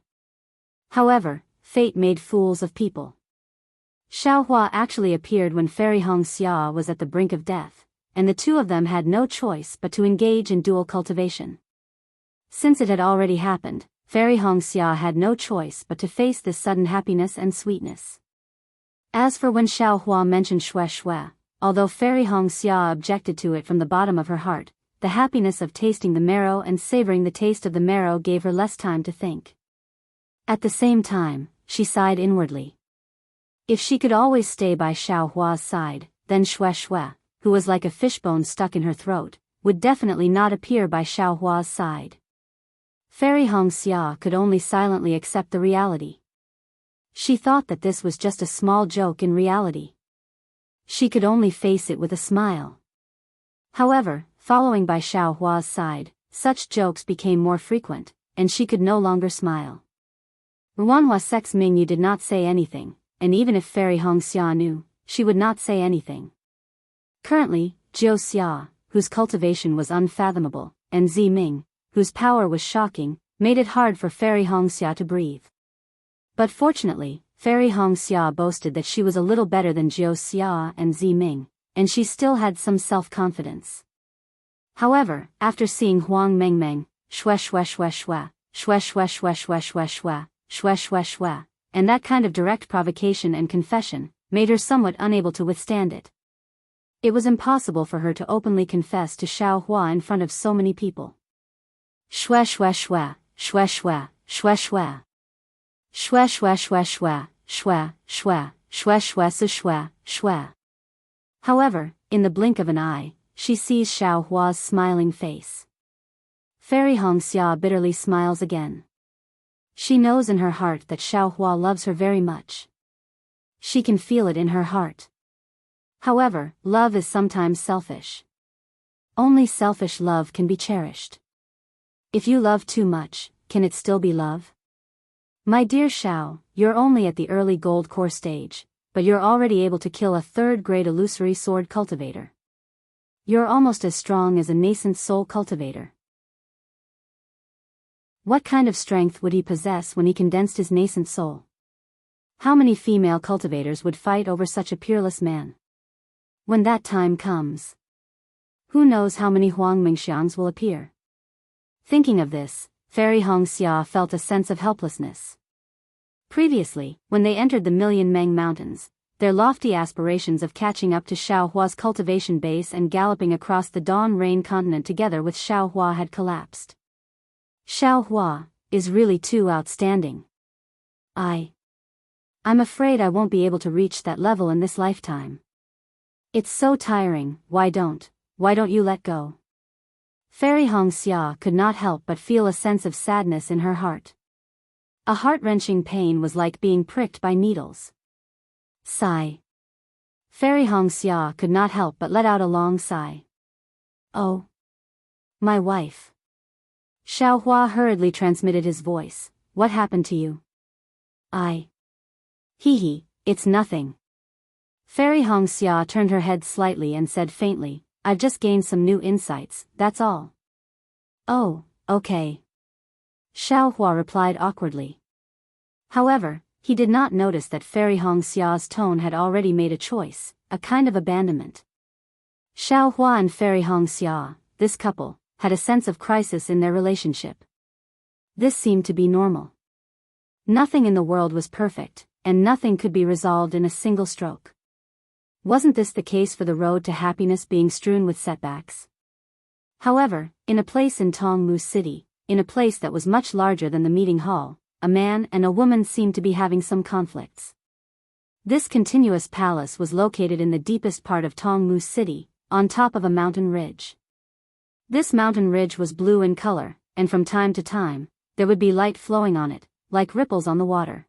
However, fate made fools of people. Xiao Hua actually appeared when Fairy Hongxia was at the brink of death, and the two of them had no choice but to engage in dual cultivation. Since it had already happened, Fairy Hongxia had no choice but to face this sudden happiness and sweetness. As for when Xiao Hua mentioned Shui Shui, although Fairy Hongxia objected to it from the bottom of her heart, the happiness of tasting the marrow and savoring the taste of the marrow gave her less time to think. At the same time, she sighed inwardly. If she could always stay by Xiao Hua's side, then Shui Shui, who was like a fishbone stuck in her throat, would definitely not appear by Xiao Hua's side. Fairy Hongxia could only silently accept the reality. She thought that this was just a small joke in reality. She could only face it with a smile. However, following by Xiao Hua's side, such jokes became more frequent, and she could no longer smile. Ruanhua Sex Mingyu did not say anything, and even if Fairy Hongxia knew, she would not say anything. Currently, Jianghu, whose cultivation was unfathomable, and Ziming, whose power was shocking, made it hard for Fairy Xianxia to breathe. But fortunately, Fairy Xianxia boasted that she was a little better than Jianghu and Ziming, and she still had some self-confidence. However, after seeing Huang Mengmeng, shue shue shue shue, shue shue shue shue shue shue, shue shue shue, and that kind of direct provocation and confession, made her somewhat unable to withstand it. It was impossible for her to openly confess to Xiaohua in front of so many people. Shue shue shue, shue shue, shue shue. Shue shue shue shue, shue, shue, shue shue su shue, shue. However, in the blink of an eye, she sees Xiaohua's smiling face. Fairy Xianxia bitterly smiles again. She knows in her heart that Xiaohua loves her very much. She can feel it in her heart. However, love is sometimes selfish. Only selfish love can be cherished. If you love too much, can it still be love? My dear Xiao, you're only at the early gold core stage, but you're already able to kill a third-grade illusory sword cultivator. You're almost as strong as a nascent soul cultivator. What kind of strength would he possess when he condensed his nascent soul? How many female cultivators would fight over such a peerless man? When that time comes, who knows how many Huang Mingxians will appear? Thinking of this, Fairy Xianxia felt a sense of helplessness. Previously, when they entered the Million Meng Mountains, their lofty aspirations of catching up to Xiaohua's cultivation base and galloping across the Dawn Rain continent together with Xiaohua had collapsed. Xiaohua is really too outstanding. I'm afraid I won't be able to reach that level in this lifetime. It's so tiring. Why don't you let go? Fairy Xianxia could not help but feel a sense of sadness in her heart. A heart-wrenching pain was like being pricked by needles. Sigh. Fairy Xianxia could not help but let out a long sigh. Oh. My wife. Xiaohua hurriedly transmitted his voice. What happened to you? Hee, it's nothing. Fairy Xianxia turned her head slightly and said faintly, I've just gained some new insights, that's all. Oh, okay. Xiaohua replied awkwardly. However, he did not notice that Fairy Xiaoxia's tone had already made a choice, a kind of abandonment. Xiaohua and Fairy Xianxia, this couple, had a sense of crisis in their relationship. This seemed to be normal. Nothing in the world was perfect, and nothing could be resolved in a single stroke. Wasn't this the case for the road to happiness being strewn with setbacks? However, in a place in Tongmu City, in a place that was much larger than the meeting hall, a man and a woman seemed to be having some conflicts. This continuous palace was located in the deepest part of Tongmu City, on top of a mountain ridge. This mountain ridge was blue in color, and from time to time, there would be light flowing on it, like ripples on the water.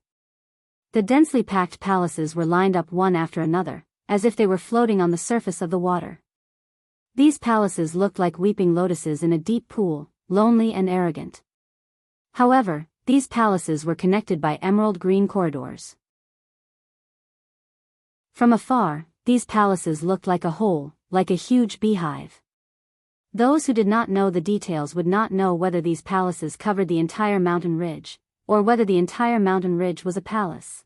The densely packed palaces were lined up one after another, as if they were floating on the surface of the water. These palaces looked like weeping lotuses in a deep pool, lonely and arrogant. However, these palaces were connected by emerald green corridors. From afar, these palaces looked like a whole, like a huge beehive. Those who did not know the details would not know whether these palaces covered the entire mountain ridge, or whether the entire mountain ridge was a palace.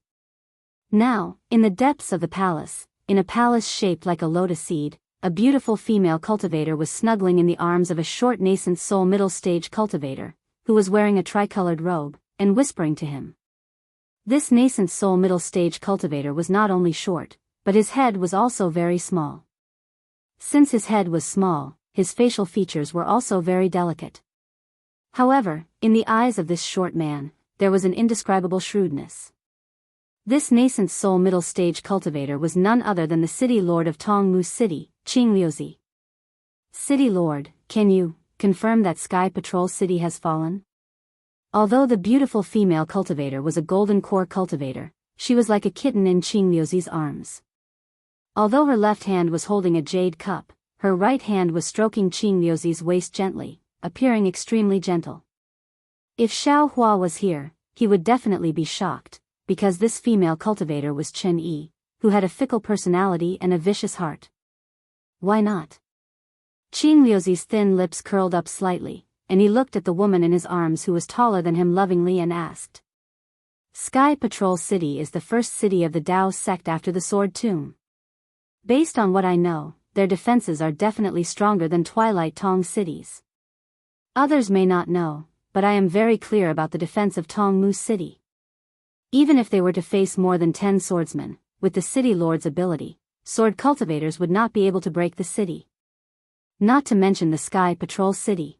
Now, in the depths of the palace, in a palace shaped like a lotus seed, a beautiful female cultivator was snuggling in the arms of a short nascent soul middle-stage cultivator, who was wearing a tricolored robe, and whispering to him. This nascent soul middle-stage cultivator was not only short, but his head was also very small. Since his head was small, his facial features were also very delicate. However, in the eyes of this short man, there was an indescribable shrewdness. This nascent soul middle-stage cultivator was none other than the city lord of Tongmu City, Qingliuzi. City lord, can you confirm that Sky Patrol City has fallen? Although the beautiful female cultivator was a golden core cultivator, she was like a kitten in Qingliuzi's arms. Although her left hand was holding a jade cup, her right hand was stroking Qingliuzi's waist gently, appearing extremely gentle. If Xiaohua was here, he would definitely be shocked, because this female cultivator was Chen Yi, who had a fickle personality and a vicious heart. Why not? Qing Liuzi's thin lips curled up slightly, and he looked at the woman in his arms who was taller than him lovingly and asked. Sky Patrol City is the first city of the Daoist sect after the Sword Tomb. Based on what I know, their defenses are definitely stronger than Twilight Tong cities. Others may not know, but I am very clear about the defense of Tongmu City. Even if they were to face more than 10 swordsmen, with the city lord's ability, sword cultivators would not be able to break the city. Not to mention the Sky Patrol City.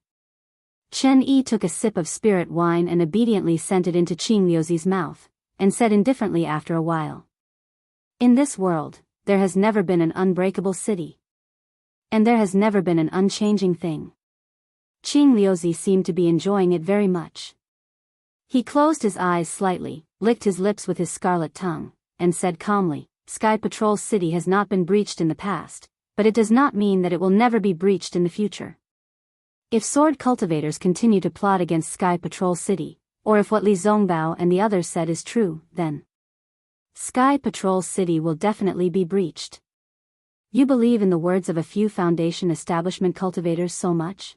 Chen Yi took a sip of spirit wine and obediently sent it into Qing Liuzi's mouth, and said indifferently after a while. In this world, there has never been an unbreakable city. And there has never been an unchanging thing. Qing Liuzi seemed to be enjoying it very much. He closed his eyes slightly, licked his lips with his scarlet tongue, and said calmly, Sky Patrol City has not been breached in the past, but it does not mean that it will never be breached in the future. If sword cultivators continue to plot against Sky Patrol City, or if what Li Zongbao and the others said is true, then Sky Patrol City will definitely be breached. You believe in the words of a few Foundation establishment cultivators so much?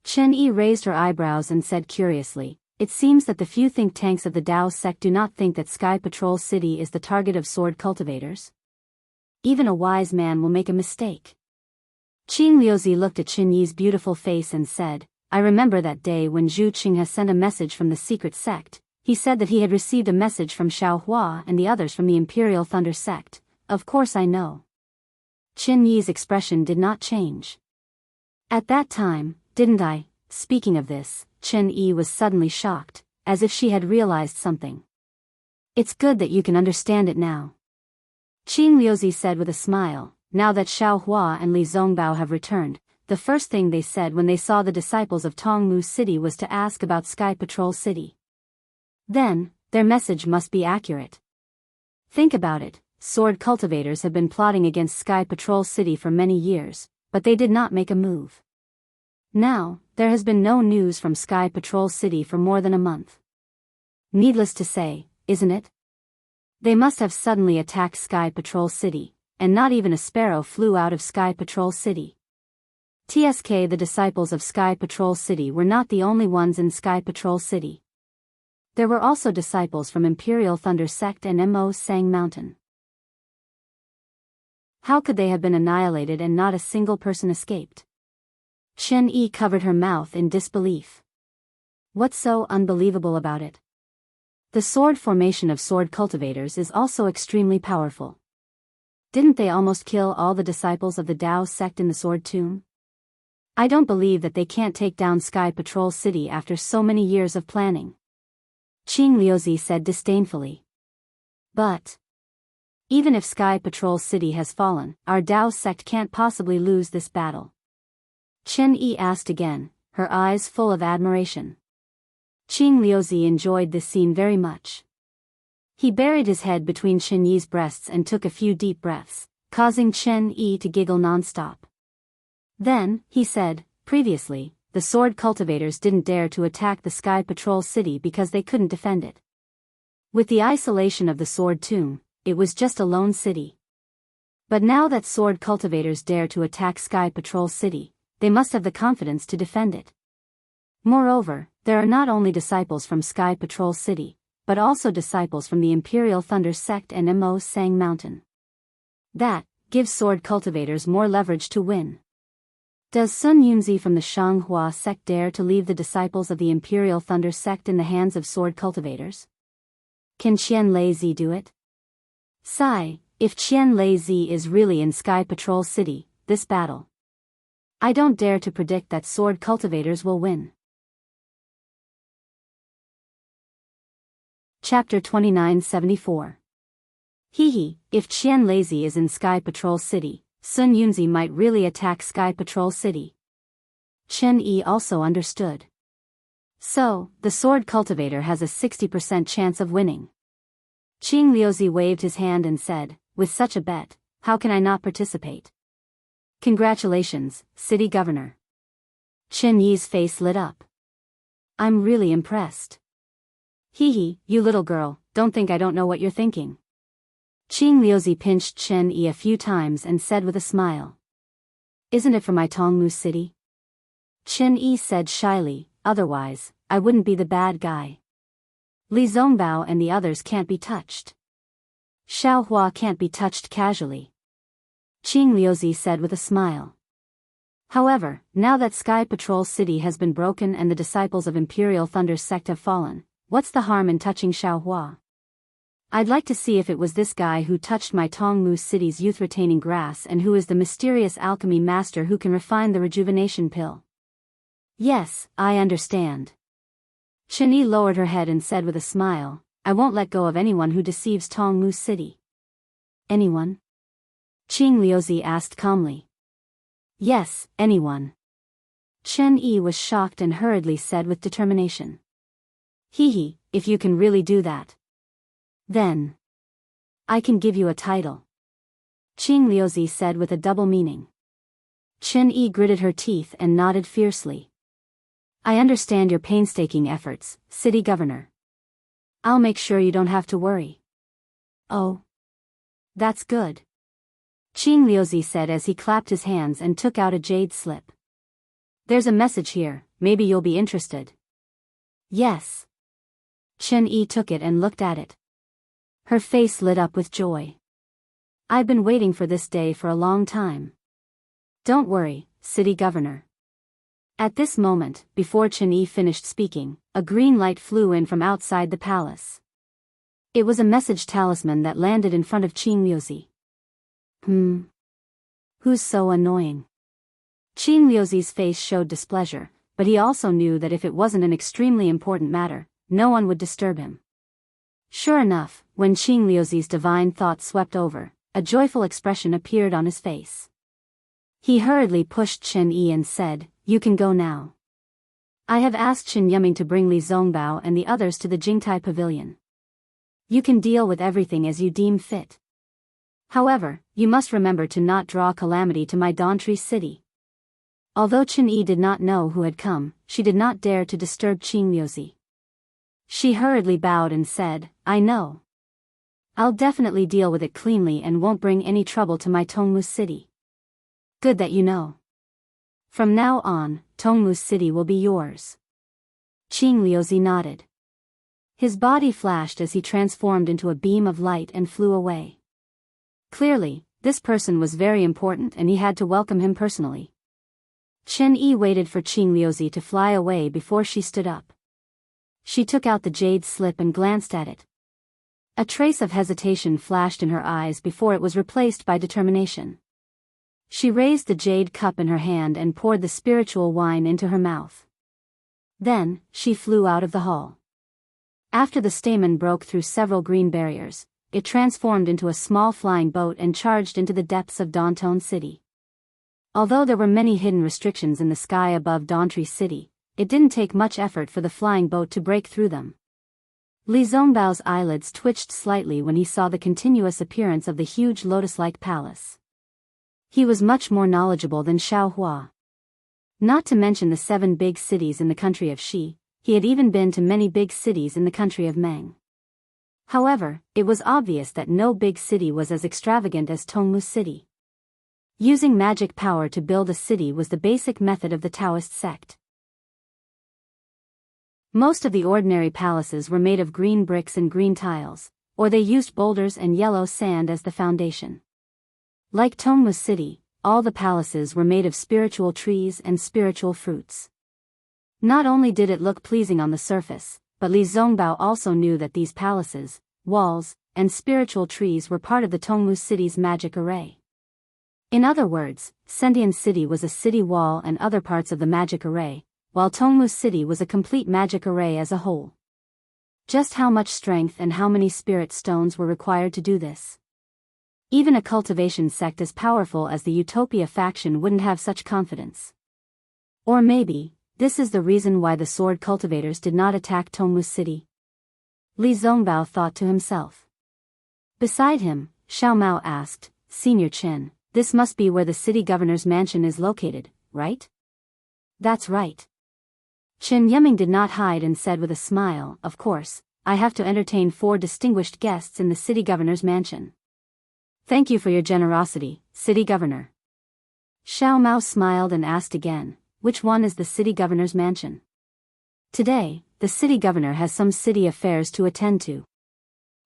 Chen Yi raised her eyebrows and said curiously, it seems that the few think tanks of the Daoist sect do not think that Sky Patrol City is the target of sword cultivators. Even a wise man will make a mistake. Qing Liuzi looked at Chen Yi's beautiful face and said, I remember that day when Zhu Qing has sent a message from the secret sect. He said that he had received a message from Xiao Hua and the others from the Imperial Thunder sect. Of course I know. Chen Yi's expression did not change. At that time, didn't I? Speaking of this, Chen Yi was suddenly shocked, as if she had realized something. It's good that you can understand it now. Qing Liuzi said with a smile, now that Xiao Hua and Li Zongbao have returned, the first thing they said when they saw the disciples of Tongmu City was to ask about Sky Patrol City. Then, their message must be accurate. Think about it, sword cultivators have been plotting against Sky Patrol City for many years, but they did not make a move. Now, there has been no news from Sky Patrol City for more than a month. Needless to say, isn't it? They must have suddenly attacked Sky Patrol City, and not even a sparrow flew out of Sky Patrol City. TSK The disciples of Sky Patrol City were not the only ones in Sky Patrol City. There were also disciples from Imperial Thunder Sect and Mo Sang Mountain. How could they have been annihilated and not a single person escaped? Chen Yi covered her mouth in disbelief. What's so unbelievable about it? The sword formation of sword cultivators is also extremely powerful. Didn't they almost kill all the disciples of the Dao sect in the Sword Tomb? I don't believe that they can't take down Sky Patrol City after so many years of planning. Qing Liuzi said disdainfully. But even if Sky Patrol City has fallen, our Dao sect can't possibly lose this battle. Chen Yi asked again, her eyes full of admiration. Qing Liuzi enjoyed this scene very much. He buried his head between Chen Yi's breasts and took a few deep breaths, causing Chen Yi to giggle non-stop. Then, he said, previously, the sword cultivators didn't dare to attack the Sky Patrol City because they couldn't defend it. With the isolation of the Sword Tomb, it was just a lone city. But now that sword cultivators dare to attack Sky Patrol City, they must have the confidence to defend it. Moreover, there are not only disciples from Sky Patrol City, but also disciples from the Imperial Thunder Sect and Mo Sang Mountain. That gives sword cultivators more leverage to win. Does Sun Yunzi from the Shanghua sect dare to leave the disciples of the Imperial Thunder sect in the hands of sword cultivators? Can Qian Leizi do it? Sigh, if Qian Leizi is really in Sky Patrol City, this battle, I don't dare to predict that sword cultivators will win. Chapter 2974. Hehe, if Qian Leizi is in Sky Patrol City, Sun Yunzi might really attack Sky Patrol City. Chen Yi also understood. So, the sword cultivator has a 60% chance of winning. Qing Liuzi waved his hand and said, with such a bet, how can I not participate? Congratulations, city governor. Chen Yi's face lit up. I'm really impressed. Hehe, you little girl, don't think I don't know what you're thinking. Qing Liuzi pinched Chen Yi a few times and said with a smile. Isn't it for my Tongmu city? Qin Yi said shyly, otherwise, I wouldn't be the bad guy. Li Zongbao and the others can't be touched. Xiao Hua can't be touched casually. Qing Liuzi said with a smile. However, now that Sky Patrol City has been broken and the disciples of Imperial Thunder's sect have fallen, what's the harm in touching Xiao Hua? I'd like to see if it was this guy who touched my Tongmu city's youth-retaining grass and who is the mysterious alchemy master who can refine the rejuvenation pill. Yes, I understand. Qin Yi lowered her head and said with a smile, I won't let go of anyone who deceives Tongmu City. Anyone? Qing Liuzi asked calmly. Yes, anyone. Qin Yi was shocked and hurriedly said with determination. Hee, if you can really do that. Then I can give you a title. Qing Liuzi said with a double meaning. Qin Yi gritted her teeth and nodded fiercely. I understand your painstaking efforts, city governor. I'll make sure you don't have to worry. Oh. That's good. Qing Liuzi said as he clapped his hands and took out a jade slip. There's a message here, maybe you'll be interested. Yes. Qin Yi took it and looked at it. Her face lit up with joy. I've been waiting for this day for a long time. Don't worry, city governor. At this moment, before Qin Yi finished speaking, a green light flew in from outside the palace. It was a message talisman that landed in front of Qing Liuzi. Who's so annoying? Qing Liuzi's face showed displeasure, but he also knew that if it wasn't an extremely important matter, no one would disturb him. Sure enough, when Qing Liuzi's divine thoughts swept over, a joyful expression appeared on his face. He hurriedly pushed Qin Yi and said, You can go now. I have asked Qin Yiming to bring Li Zongbao and the others to the Jingtai Pavilion. You can deal with everything as you deem fit. However, you must remember to not draw calamity to my Daoist city. Although Qin Yi did not know who had come, she did not dare to disturb Qing Liuzi. She hurriedly bowed and said, I know. I'll definitely deal with it cleanly and won't bring any trouble to my Tongmu city. Good that you know. From now on, Tongmu city will be yours. Qing Liuzi nodded. His body flashed as he transformed into a beam of light and flew away. Clearly, this person was very important and he had to welcome him personally. Qin Yi waited for Qing Liuzi to fly away before she stood up. She took out the jade slip and glanced at it. A trace of hesitation flashed in her eyes before it was replaced by determination. She raised the jade cup in her hand and poured the spiritual wine into her mouth. Then, she flew out of the hall. After the stamen broke through several green barriers, it transformed into a small flying boat and charged into the depths of Danton City. Although there were many hidden restrictions in the sky above Daoist City, it didn't take much effort for the flying boat to break through them. Li Zongbao's eyelids twitched slightly when he saw the continuous appearance of the huge lotus-like palace. He was much more knowledgeable than Xiao Hua. Not to mention the 7 big cities in the country of Xi, he had even been to many big cities in the country of Meng. However, it was obvious that no big city was as extravagant as Tongmu City. Using magic power to build a city was the basic method of the Daoist sect. Most of the ordinary palaces were made of green bricks and green tiles, or they used boulders and yellow sand as the foundation. Like Tongmu City, all the palaces were made of spiritual trees and spiritual fruits. Not only did it look pleasing on the surface, but Li Zongbao also knew that these palaces, walls, and spiritual trees were part of the Tongmu City's magic array. In other words, Sentian City was a city wall and other parts of the magic array, while Tongmu City was a complete magic array as a whole. Just how much strength and how many spirit stones were required to do this? Even a cultivation sect as powerful as the Utopia faction wouldn't have such confidence. Or maybe, this is the reason why the sword cultivators did not attack Tongmu City. Li Zongbao thought to himself. Beside him, Xiao Mao asked, Senior Qin, this must be where the city governor's mansion is located, right? That's right. Qin Yiming did not hide and said with a smile, Of course, I have to entertain 4 distinguished guests in the city governor's mansion. Thank you for your generosity, city governor. Xiao Mao smiled and asked again, which one is the city governor's mansion? Today, the city governor has some city affairs to attend to.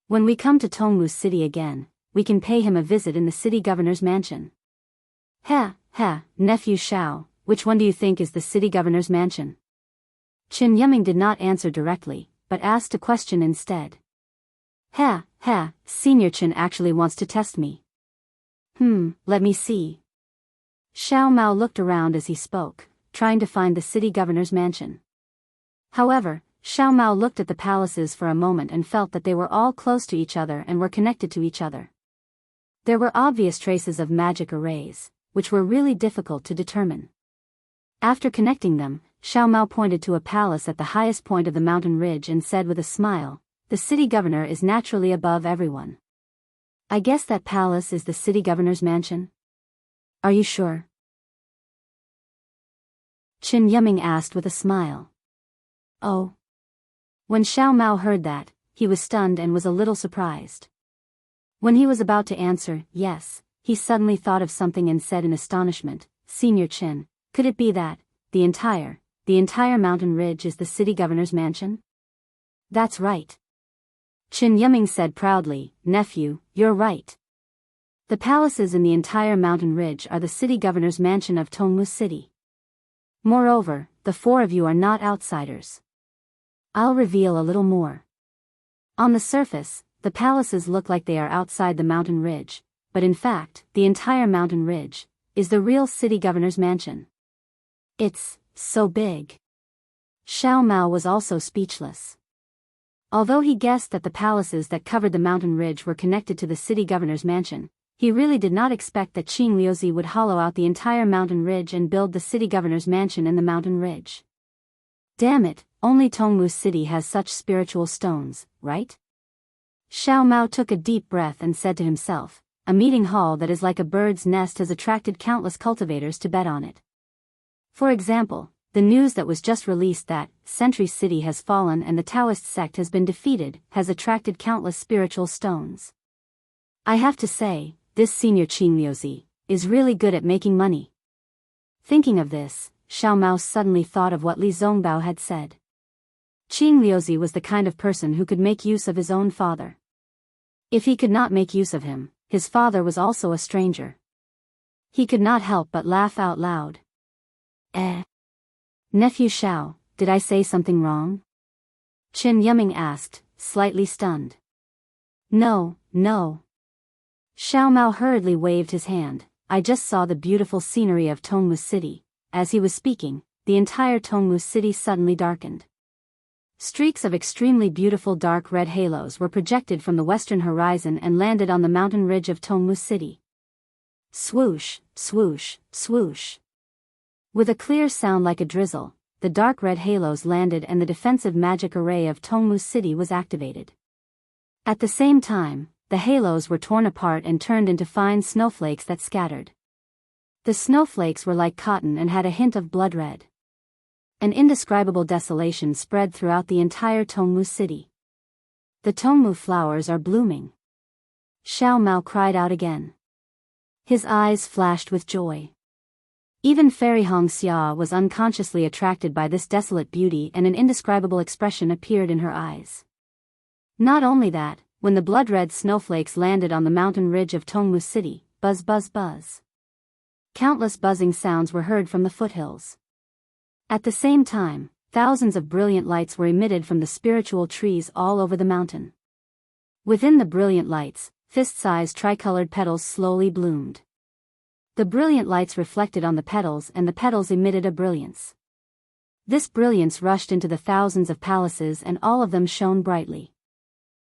When we come to Tongmu City again, we can pay him a visit in the city governor's mansion. Nephew Xiao, which one do you think is the city governor's mansion? Qin Yiming did not answer directly, but asked a question instead. Senior Qin actually wants to test me. Let me see. Xiao Mao looked around as he spoke, trying to find the city governor's mansion. However, Xiao Mao looked at the palaces for a moment and felt that they were all close to each other and were connected to each other. There were obvious traces of magic arrays, which were really difficult to determine. After connecting them, Xiao Mao pointed to a palace at the highest point of the mountain ridge and said with a smile, "The city governor is naturally above everyone. I guess that palace is the city governor's mansion? Are you sure?" Qin Yiming asked with a smile. Oh. When Xiao Mao heard that, he was stunned and was a little surprised. When he was about to answer, yes, he suddenly thought of something and said in astonishment, "Senior Qin, could it be that, the entire mountain ridge is the city governor's mansion?" "That's right." Qin Yiming said proudly, "Nephew, you're right. The palaces in the entire mountain ridge are the city governor's mansion of Tongmu City. Moreover, the four of you are not outsiders. I'll reveal a little more. On the surface, the palaces look like they are outside the mountain ridge, but in fact, the entire mountain ridge is the real city governor's mansion. It's so big." Xiao Mao was also speechless. Although he guessed that the palaces that covered the mountain ridge were connected to the city governor's mansion, he really did not expect that Qing Liuzi would hollow out the entire mountain ridge and build the city governor's mansion in the mountain ridge. Damn it, only Tongmu City has such spiritual stones, right? Xiao Mao took a deep breath and said to himself, "A meeting hall that is like a bird's nest has attracted countless cultivators to bet on it." For example, the news that was just released that Sentry City has fallen and the Daoist sect has been defeated has attracted countless spiritual stones. I have to say, this senior Qing Liuzi is really good at making money. Thinking of this, Xiao Mao suddenly thought of what Li Zongbao had said. Qing Liuzi was the kind of person who could make use of his own father. If he could not make use of him, his father was also a stranger. He could not help but laugh out loud. Nephew Xiao, did I say something wrong?" Qin Yiming asked, slightly stunned. No. Xiao Mao hurriedly waved his hand. "I just saw the beautiful scenery of Tongmu City." As he was speaking, the entire Tongmu City suddenly darkened. Streaks of extremely beautiful dark red halos were projected from the western horizon and landed on the mountain ridge of Tongmu City. Swoosh, swoosh, swoosh. With a clear sound like a drizzle, the dark red halos landed and the defensive magic array of Tongmu City was activated. At the same time, the halos were torn apart and turned into fine snowflakes that scattered. The snowflakes were like cotton and had a hint of blood red. An indescribable desolation spread throughout the entire Tongmu City. "The Tongmu flowers are blooming." Xiao Mao cried out again. His eyes flashed with joy. Even Fairy Hongxia was unconsciously attracted by this desolate beauty and an indescribable expression appeared in her eyes. Not only that, when the blood-red snowflakes landed on the mountain ridge of Tongmu City, buzz buzz buzz. Countless buzzing sounds were heard from the foothills. At the same time, thousands of brilliant lights were emitted from the spiritual trees all over the mountain. Within the brilliant lights, fist-sized tricolored petals slowly bloomed. The brilliant lights reflected on the petals and the petals emitted a brilliance. This brilliance rushed into the thousands of palaces and all of them shone brightly.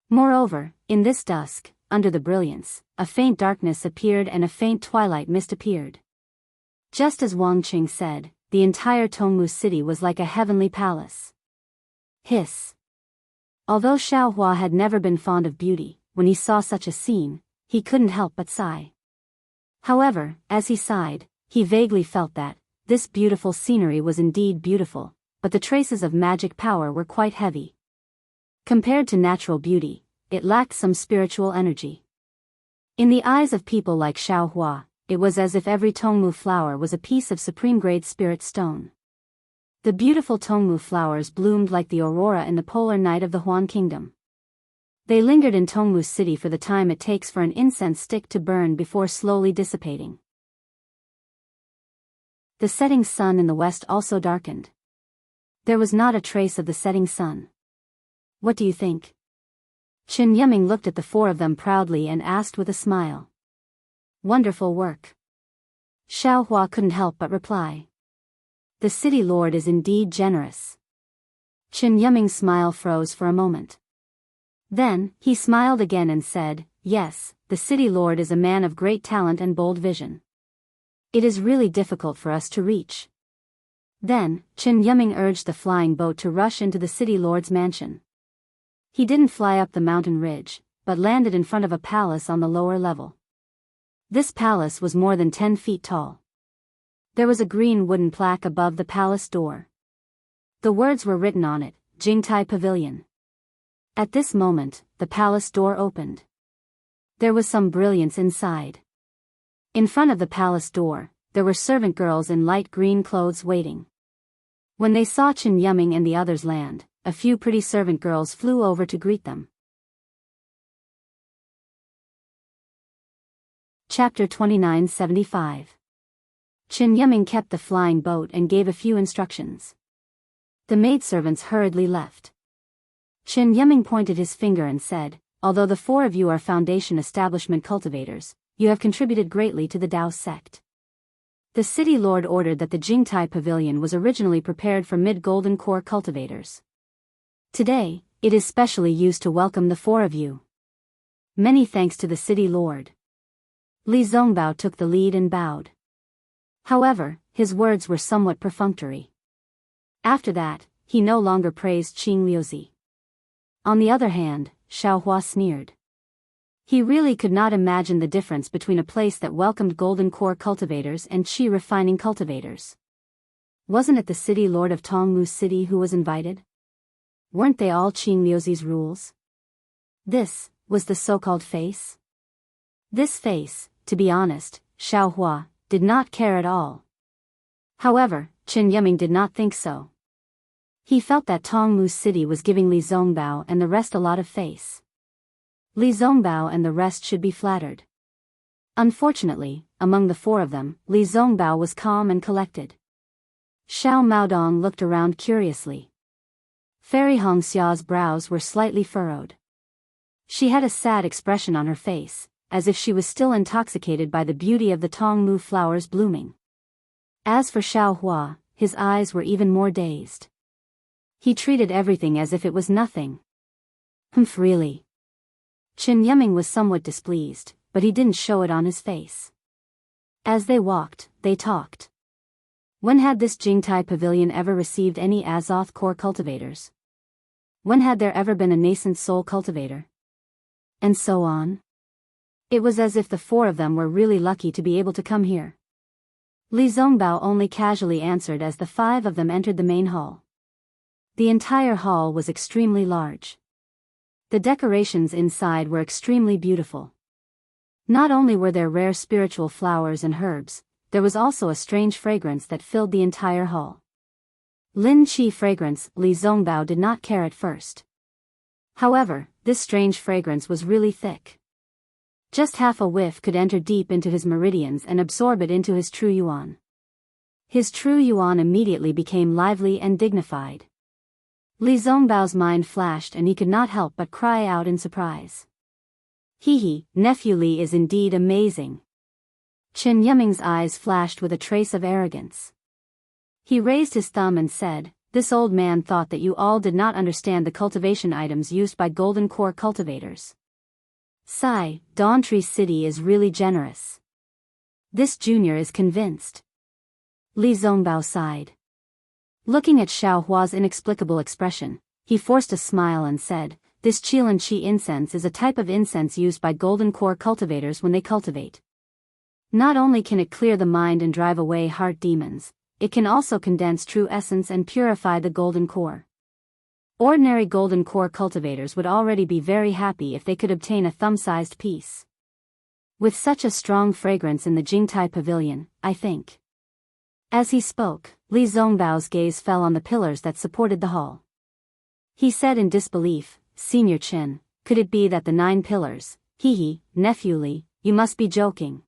Moreover, in this dusk, under the brilliance, a faint darkness appeared and a faint twilight mist appeared. Just as Wang Qing said, the entire Tongmu City was like a heavenly palace. Hiss. Although Xiao Hua had never been fond of beauty, when he saw such a scene, he couldn't help but sigh. However, as he sighed, he vaguely felt that this beautiful scenery was indeed beautiful, but the traces of magic power were quite heavy. Compared to natural beauty, it lacked some spiritual energy. In the eyes of people like Xiao Hua, it was as if every Tongmu flower was a piece of supreme-grade spirit stone. The beautiful Tongmu flowers bloomed like the aurora in the polar night of the Huan Kingdom. They lingered in Tongmu City for the time it takes for an incense stick to burn before slowly dissipating. The setting sun in the west also darkened. There was not a trace of the setting sun. What do you think? Chen Yiming looked at the four of them proudly and asked with a smile. Wonderful work. Xiao Hua couldn't help but reply. The city lord is indeed generous. Chen Yiming's smile froze for a moment. Then, he smiled again and said, yes, the city lord is a man of great talent and bold vision. It is really difficult for us to reach. Then, Chen Yiming urged the flying boat to rush into the city lord's mansion. He didn't fly up the mountain ridge, but landed in front of a palace on the lower level. This palace was more than 10 feet tall. There was a green wooden plaque above the palace door. The words were written on it, Jingtai Pavilion. At this moment, the palace door opened. There was some brilliance inside. In front of the palace door, there were servant girls in light green clothes waiting. When they saw Chen Yiming and the others land, a few pretty servant girls flew over to greet them. Chapter 2975. Chen Yiming kept the flying boat and gave a few instructions. The maidservants hurriedly left. Chen Yiming pointed his finger and said, although the four of you are foundation establishment cultivators, you have contributed greatly to the Daoist sect. The city lord ordered that the Jingtai Pavilion was originally prepared for mid-golden core cultivators. Today, it is specially used to welcome the four of you. Many thanks to the city lord. Li Zongbao took the lead and bowed. However, his words were somewhat perfunctory. After that, he no longer praised Qing Liuzi. On the other hand, Xiao Hua sneered. He really could not imagine the difference between a place that welcomed golden core cultivators and qi refining cultivators. Wasn't it the city lord of Tongmu City who was invited? Weren't they all Qing Liuzi's rules? This was the so-called face? This face, to be honest, Xiao Hua did not care at all. However, Chen Yiming did not think so. He felt that Tongmu City was giving Li Zongbao and the rest a lot of face. Li Zongbao and the rest should be flattered. Unfortunately, among the four of them, Li Zongbao was calm and collected. Xiao Maodong looked around curiously. Fairy Hongxia's brows were slightly furrowed. She had a sad expression on her face, as if she was still intoxicated by the beauty of the Tongmu flowers blooming. As for Xiao Hua, his eyes were even more dazed. He treated everything as if it was nothing. Really? Chen Yiming was somewhat displeased, but he didn't show it on his face. As they walked, they talked. When had this Jingtai Pavilion ever received any Azoth core cultivators? When had there ever been a nascent soul cultivator? And so on. It was as if the four of them were really lucky to be able to come here. Li Zongbao only casually answered as the five of them entered the main hall. The entire hall was extremely large. The decorations inside were extremely beautiful. Not only were there rare spiritual flowers and herbs, there was also a strange fragrance that filled the entire hall. Lin Qi fragrance, Li Zongbao did not care at first. However, this strange fragrance was really thick. Just half a whiff could enter deep into his meridians and absorb it into his true yuan. His true yuan immediately became lively and dignified. Li Zongbao's mind flashed and he could not help but cry out in surprise. Hee, nephew Li is indeed amazing. Chen Yiming's eyes flashed with a trace of arrogance. He raised his thumb and said, "This old man thought that you all did not understand the cultivation items used by golden core cultivators. Sigh, Dawntree City is really generous. This junior is convinced." Li Zongbao sighed. Looking at Xiao Hua's inexplicable expression, he forced a smile and said, "This Qilan Qi incense is a type of incense used by golden core cultivators when they cultivate. Not only can it clear the mind and drive away heart demons, it can also condense true essence and purify the golden core. Ordinary golden core cultivators would already be very happy if they could obtain a thumb-sized piece. With such a strong fragrance in the Jingtai pavilion, I think. As he spoke, Li Zongbao's gaze fell on the pillars that supported the hall. He said in disbelief, Senior Qin, could it be that the 9 pillars? Hee, nephew Li, you must be joking.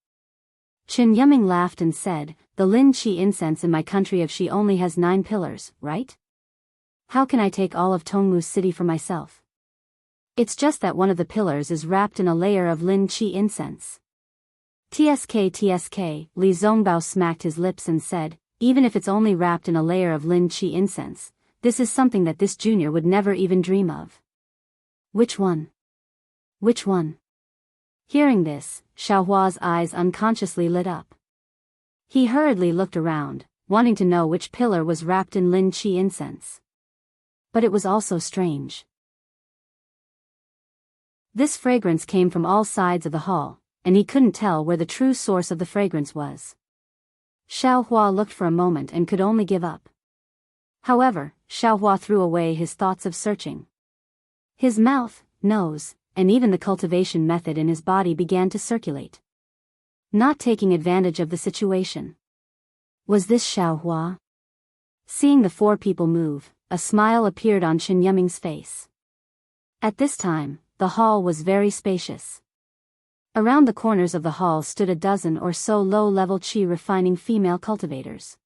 Qin Yiming laughed and said, the Lin Qi incense in my country of Xi only has 9 pillars, right? How can I take all of Tongmu's city for myself? It's just that one of the pillars is wrapped in a layer of Lin Qi incense. TSK, Li Zongbao smacked his lips and said, even if it's only wrapped in a layer of Lin Qi incense, this is something that this junior would never even dream of. Which one? Which one? Hearing this, Xiaohua's eyes unconsciously lit up. He hurriedly looked around, wanting to know which pillar was wrapped in Lin Qi incense. But it was also strange. This fragrance came from all sides of the hall, and he couldn't tell where the true source of the fragrance was. Xiaohua looked for a moment and could only give up. However, Xiaohua threw away his thoughts of searching. His mouth, nose, and even the cultivation method in his body began to circulate. Not taking advantage of the situation. Was this Xiaohua? Seeing the 4 people move, a smile appeared on Qin Yiming's face. At this time, the hall was very spacious. Around the corners of the hall stood a dozen or so low-level qi refining female cultivators.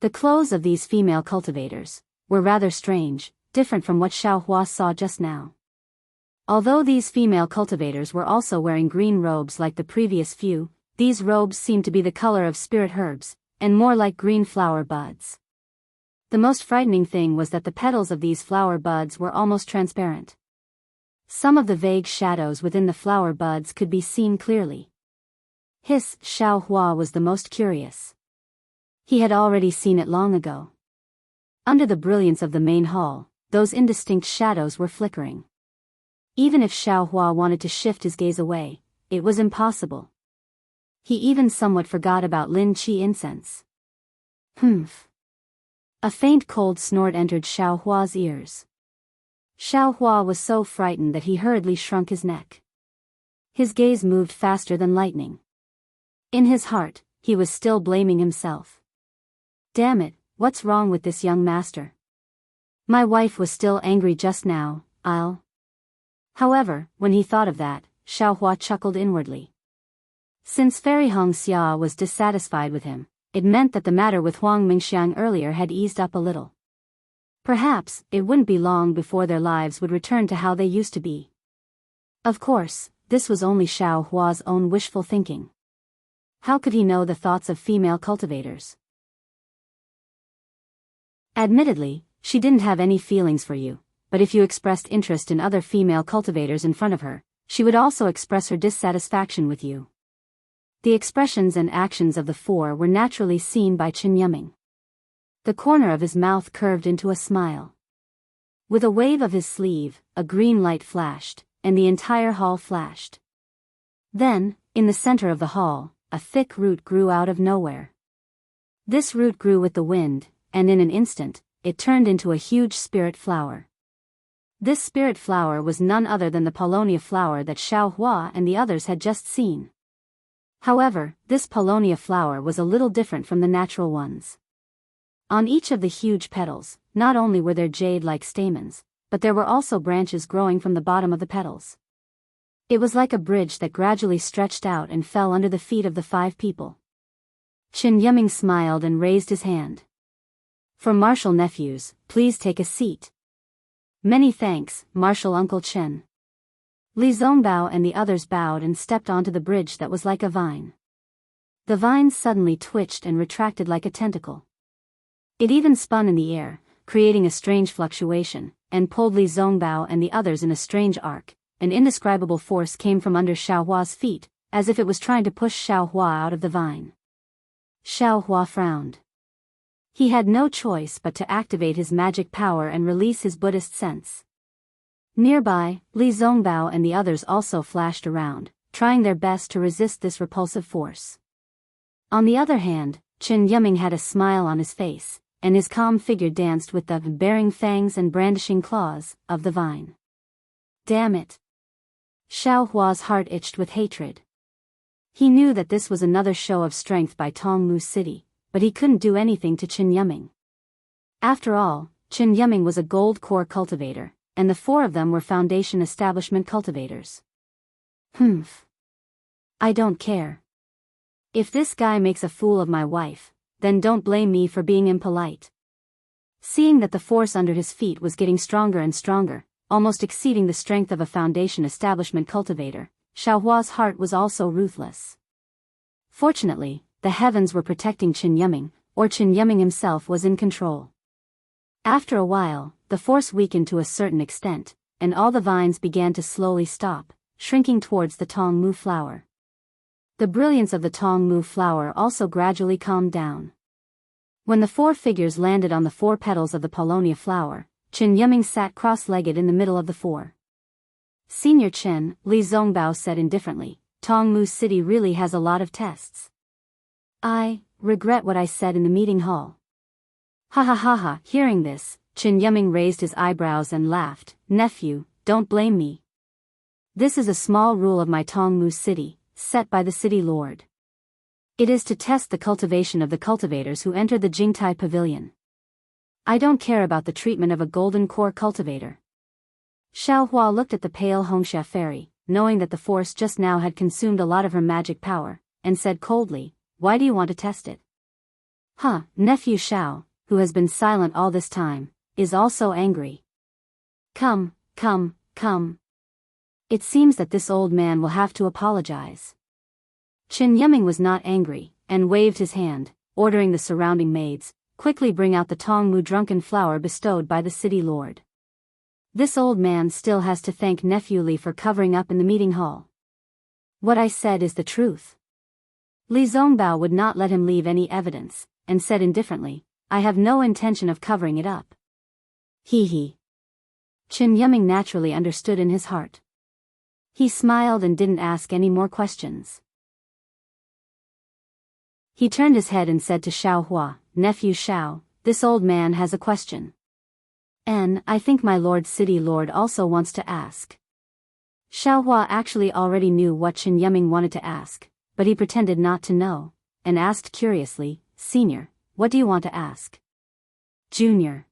The clothes of these female cultivators were rather strange, different from what Xiaohua saw just now. Although these female cultivators were also wearing green robes like the previous few, these robes seemed to be the color of spirit herbs, and more like green flower buds. The most frightening thing was that the petals of these flower buds were almost transparent. Some of the vague shadows within the flower buds could be seen clearly. Xiaohua was the most curious. He had already seen it long ago. Under the brilliance of the main hall, those indistinct shadows were flickering. Even if Xiaohua wanted to shift his gaze away, it was impossible. He even somewhat forgot about Lin Qi incense. Humph. A faint cold snort entered Xiaohua's ears. Xiaohua was so frightened that he hurriedly shrunk his neck. His gaze moved faster than lightning. In his heart, he was still blaming himself. Damn it, what's wrong with this young master? My wife was still angry just now, However, when he thought of that, Xiaohua chuckled inwardly. Since Fairy Hong Xia was dissatisfied with him, it meant that the matter with Huang Mingxiang earlier had eased up a little. Perhaps, it wouldn't be long before their lives would return to how they used to be. Of course, this was only Xiaohua's own wishful thinking. How could he know the thoughts of female cultivators? Admittedly, she didn't have any feelings for you, but if you expressed interest in other female cultivators in front of her, she would also express her dissatisfaction with you. The expressions and actions of the 4 were naturally seen by Qin Yiming. The corner of his mouth curved into a smile. With a wave of his sleeve, a green light flashed, and the entire hall flashed. Then, in the center of the hall, a thick root grew out of nowhere. This root grew with the wind, and in an instant, it turned into a huge spirit flower. This spirit flower was none other than the Paulownia flower that Xiaohua and the others had just seen. However, this Paulownia flower was a little different from the natural ones. On each of the huge petals, not only were there jade-like stamens, but there were also branches growing from the bottom of the petals. It was like a bridge that gradually stretched out and fell under the feet of the 5 people. Qin Yiming smiled and raised his hand. For Martial nephews, please take a seat. Many thanks, Martial Uncle Chen. Li Zongbao and the others bowed and stepped onto the bridge that was like a vine. The vine suddenly twitched and retracted like a tentacle. It even spun in the air, creating a strange fluctuation, and pulled Li Zongbao and the others in a strange arc. An indescribable force came from under Xiaohua's feet, as if it was trying to push Xiaohua out of the vine. Xiaohua frowned. He had no choice but to activate his magic power and release his Buddhist sense. Nearby, Li Zongbao and the others also flashed around, trying their best to resist this repulsive force. On the other hand, Qin Yiming had a smile on his face, and his calm figure danced with the bearing fangs and brandishing claws of the vine. Damn it! Xiaohua's heart itched with hatred. He knew that this was another show of strength by Tongmu City, but he couldn't do anything to Chen Yuming. After all, Chen Yuming was a gold core cultivator, and the four of them were foundation establishment cultivators. Humph. I don't care. If this guy makes a fool of my wife, then don't blame me for being impolite. Seeing that the force under his feet was getting stronger and stronger, almost exceeding the strength of a foundation establishment cultivator, Xiaohua's heart was also ruthless. Fortunately, the heavens were protecting Chen Yuming, or Chen Yuming himself was in control. After a while, the force weakened to a certain extent, and all the vines began to slowly stop, shrinking towards the Tongmu flower. The brilliance of the Tongmu flower also gradually calmed down. When the four figures landed on the four petals of the Paulownia flower, Chen Yuming sat cross-legged in the middle of the four. Senior Chen, Li Zongbao said indifferently, Tongmu City really has a lot of tests. I regret what I said in the meeting hall. Ha ha ha ha. Hearing this, Chen Yuming raised his eyebrows and laughed. Nephew, don't blame me. This is a small rule of my Tongmu City, set by the city lord. It is to test the cultivation of the cultivators who enter the Jingtai Pavilion. I don't care about the treatment of a golden core cultivator. Xiaohua looked at the pale Hongxia fairy, knowing that the force just now had consumed a lot of her magic power, and said coldly, why do you want to test it? Huh, nephew Xiao, who has been silent all this time, is also angry. Come. It seems that this old man will have to apologize. Chen Yuming was not angry, and waved his hand, ordering the surrounding maids, quickly bring out the Tongmu drunken flower bestowed by the city lord. This old man still has to thank nephew Li for covering up in the meeting hall. What I said is the truth. Li Zongbao would not let him leave any evidence, and said indifferently, I have no intention of covering it up. He. Chen Yuming naturally understood in his heart. He smiled and didn't ask any more questions. He turned his head and said to Xiaohua, Nephew Xiao, this old man has a question. And I think my lord city lord also wants to ask. Xiaohua actually already knew what Chen Yuming wanted to ask, but he pretended not to know, and asked curiously, Senior, what do you want to ask? Junior.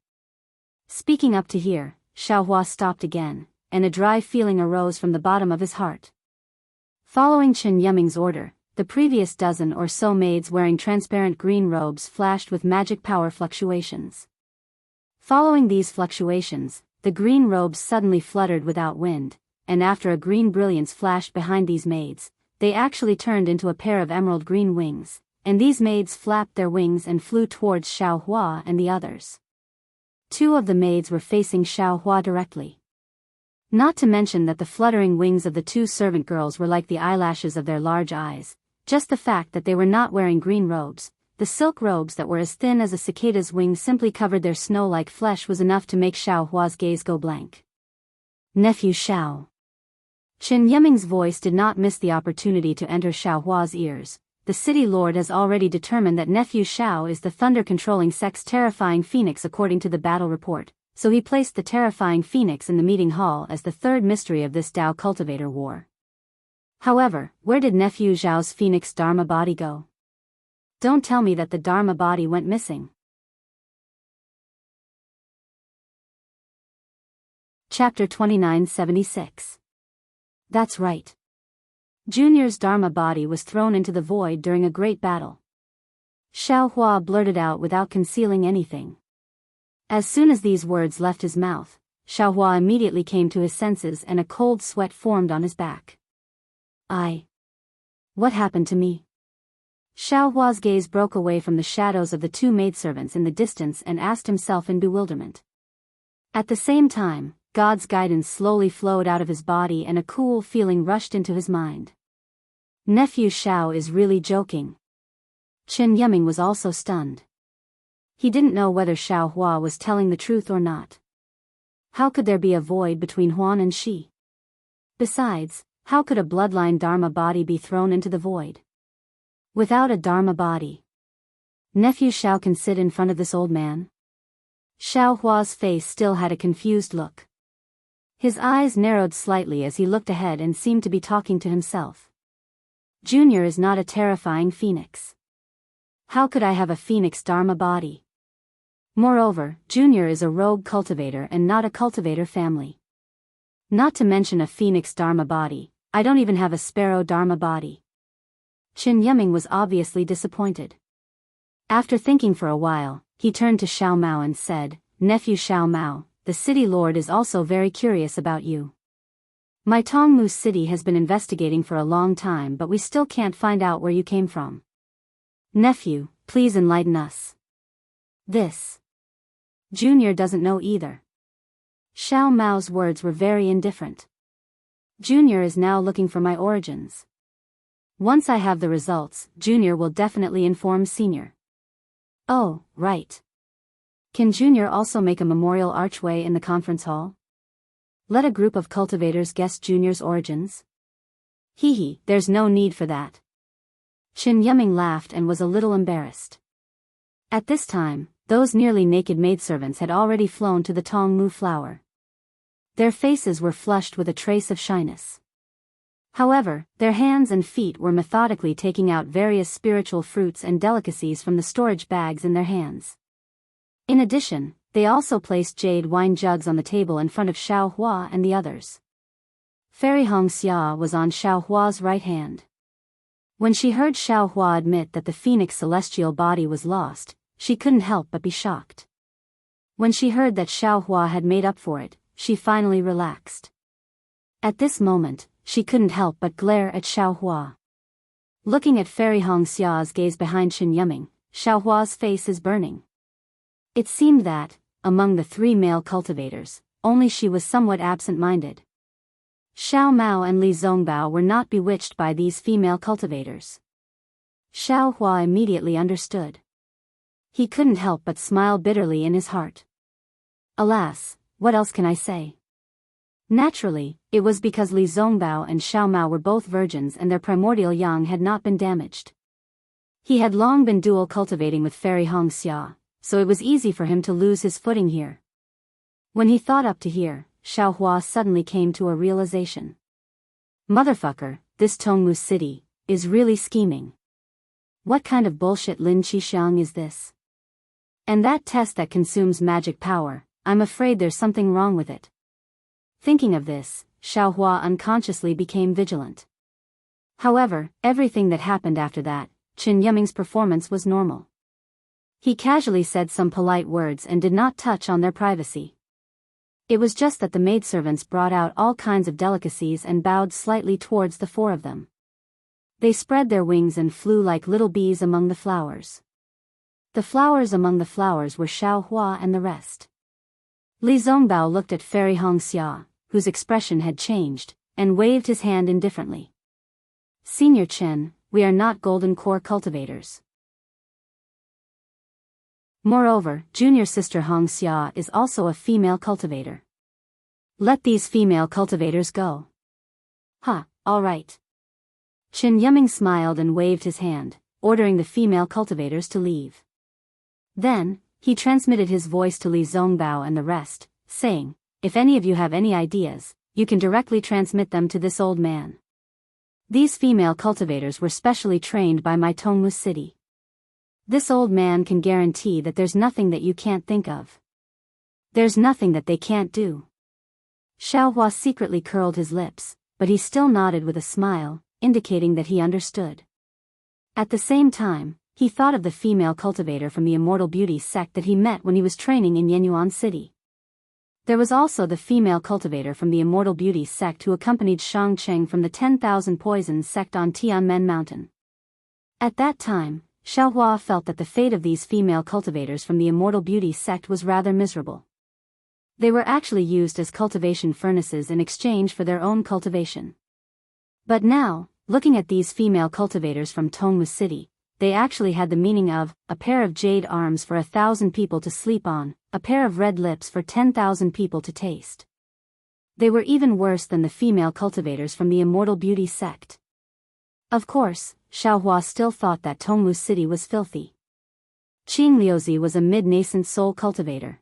Speaking up to hear, Xiaohua stopped again, and a dry feeling arose from the bottom of his heart. Following Chen Yuming's order, the previous dozen or so maids wearing transparent green robes flashed with magic power fluctuations. Following these fluctuations, the green robes suddenly fluttered without wind, and after a green brilliance flashed behind these maids, they actually turned into a pair of emerald green wings, and these maids flapped their wings and flew towards Xiaohua and the others. Two of the maids were facing Xiaohua directly. Not to mention that the fluttering wings of the two servant girls were like the eyelashes of their large eyes. Just the fact that they were not wearing green robes, the silk robes that were as thin as a cicada's wings simply covered their snow-like flesh was enough to make Xiaohua's gaze go blank. Nephew Xiao. Chen Yuming's voice did not miss the opportunity to enter Xiaohua's ears. The city lord has already determined that nephew Xiao is the thunder-controlling sex terrifying phoenix according to the battle report, so he placed the terrifying phoenix in the meeting hall as the third mystery of this Dao cultivator war. However, where did nephew Xiao's phoenix Dharma body go? Don't tell me that the Dharma body went missing. Chapter 2976. That's right. Junior's Dharma body was thrown into the void during a great battle. Xiaohua blurted out without concealing anything. As soon as these words left his mouth, Xiaohua immediately came to his senses and a cold sweat formed on his back. What happened to me? Xiaohua's gaze broke away from the shadows of the two maidservants in the distance and asked himself in bewilderment. At the same time, God's guidance slowly flowed out of his body and a cool feeling rushed into his mind. Nephew Xiao is really joking. Chen Yuming was also stunned. He didn't know whether Xiaohua was telling the truth or not. How could there be a void between Huan and Shi? Besides, how could a bloodline Dharma body be thrown into the void? Without a Dharma body, nephew Xiao can sit in front of this old man? Xiaohua's face still had a confused look. His eyes narrowed slightly as he looked ahead and seemed to be talking to himself. Junior is not a terrifying phoenix. How could I have a phoenix dharma body? Moreover, Junior is a rogue cultivator and not a cultivator family. Not to mention a phoenix dharma body, I don't even have a sparrow dharma body. Qin Yiming was obviously disappointed. After thinking for a while, he turned to Xiao Mao and said, "Nephew Xiao Mao, the city lord is also very curious about you. My Tongmu city has been investigating for a long time, but we still can't find out where you came from. Nephew, please enlighten us." This. Junior doesn't know either. Xiao Mao's words were very indifferent. Junior is now looking for my origins. Once I have the results, Junior will definitely inform Senior. Oh, right. Can Junior also make a memorial archway in the conference hall? Let a group of cultivators guess Junior's origins? Hee, there's no need for that. Qin Yiming laughed and was a little embarrassed. At this time, those nearly naked maidservants had already flown to the Tongmu flower. Their faces were flushed with a trace of shyness. However, their hands and feet were methodically taking out various spiritual fruits and delicacies from the storage bags in their hands. In addition, they also placed jade wine jugs on the table in front of Xiao Hua and the others. Fairy Xianxia was on Xiao Hua's right hand. When she heard Xiao Hua admit that the phoenix celestial body was lost, she couldn't help but be shocked. When she heard that Xiao Hua had made up for it, she finally relaxed. At this moment, she couldn't help but glare at Xiao Hua. Looking at Fairy Xia's gaze behind Qin Yiming, Xiao Hua's face is burning. It seemed that, among the three male cultivators, only she was somewhat absent-minded. Xiao Mao and Li Zongbao were not bewitched by these female cultivators. Xiao Hua immediately understood. He couldn't help but smile bitterly in his heart. Alas, what else can I say? Naturally, it was because Li Zongbao and Xiao Mao were both virgins and their primordial yang had not been damaged. He had long been dual cultivating with Fairy Xianxia, so it was easy for him to lose his footing here. When he thought up to here, Xiao Hua suddenly came to a realization. Motherfucker, this Tongmu city is really scheming. What kind of bullshit Lin Qixiang is this? And that test that consumes magic power, I'm afraid there's something wrong with it. Thinking of this, Xiao Hua unconsciously became vigilant. However, everything that happened after that, Qin Yiming's performance was normal. He casually said some polite words and did not touch on their privacy. It was just that the maidservants brought out all kinds of delicacies and bowed slightly towards the four of them. They spread their wings and flew like little bees among the flowers. The flowers among the flowers were Xiao Hua and the rest. Li Zongbao looked at Fairy Xianxia, whose expression had changed, and waved his hand indifferently. Senior Chen, we are not golden core cultivators. Moreover, junior sister Xianxia is also a female cultivator. Let these female cultivators go. All right. Qin Yiming smiled and waved his hand, ordering the female cultivators to leave. Then, he transmitted his voice to Li Zongbao and the rest, saying, if any of you have any ideas, you can directly transmit them to this old man. These female cultivators were specially trained by my Tongmu city. This old man can guarantee that there's nothing that you can't think of. There's nothing that they can't do. Xiao Hua secretly curled his lips, but he still nodded with a smile, indicating that he understood. At the same time, he thought of the female cultivator from the Immortal Beauty sect that he met when he was training in Yenyuan City. There was also the female cultivator from the Immortal Beauty sect who accompanied Shang Cheng from the 10,000 Poisons sect on Tianmen Mountain. At that time, Xiao Hua felt that the fate of these female cultivators from the Immortal Beauty sect was rather miserable. They were actually used as cultivation furnaces in exchange for their own cultivation. But now, looking at these female cultivators from Tongmu City, they actually had the meaning of, a pair of jade arms for 1,000 people to sleep on, a pair of red lips for 10,000 people to taste. They were even worse than the female cultivators from the Immortal Beauty sect. Of course, Xiao Hua still thought that Tongmu City was filthy. Qing Liuzi was a mid-nascent soul cultivator.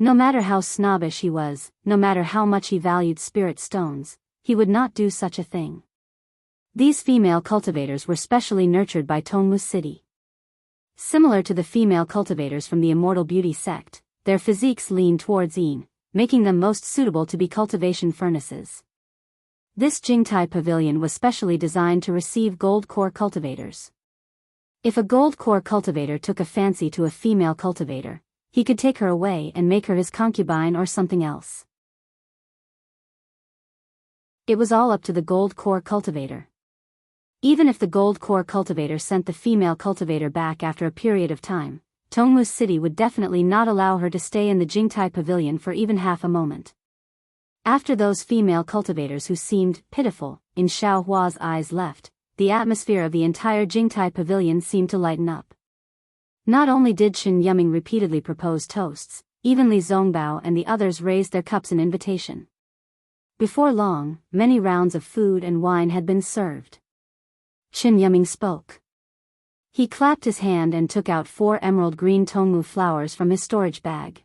No matter how snobbish he was, no matter how much he valued spirit stones, he would not do such a thing. These female cultivators were specially nurtured by Tongmu City. Similar to the female cultivators from the Immortal Beauty sect, their physiques leaned towards Yin, making them most suitable to be cultivation furnaces. This Jingtai pavilion was specially designed to receive gold core cultivators. If a gold core cultivator took a fancy to a female cultivator, he could take her away and make her his concubine or something else. It was all up to the gold core cultivator. Even if the gold core cultivator sent the female cultivator back after a period of time, Tongmu City would definitely not allow her to stay in the Jingtai pavilion for even half a moment. After those female cultivators who seemed pitiful in Xiao Hua's eyes left, the atmosphere of the entire Jingtai pavilion seemed to lighten up. Not only did Chen Yuming repeatedly propose toasts, even Li Zongbao and the others raised their cups in invitation. Before long, many rounds of food and wine had been served. Chen Yuming spoke. He clapped his hand and took out 4 emerald green Tongmu flowers from his storage bag.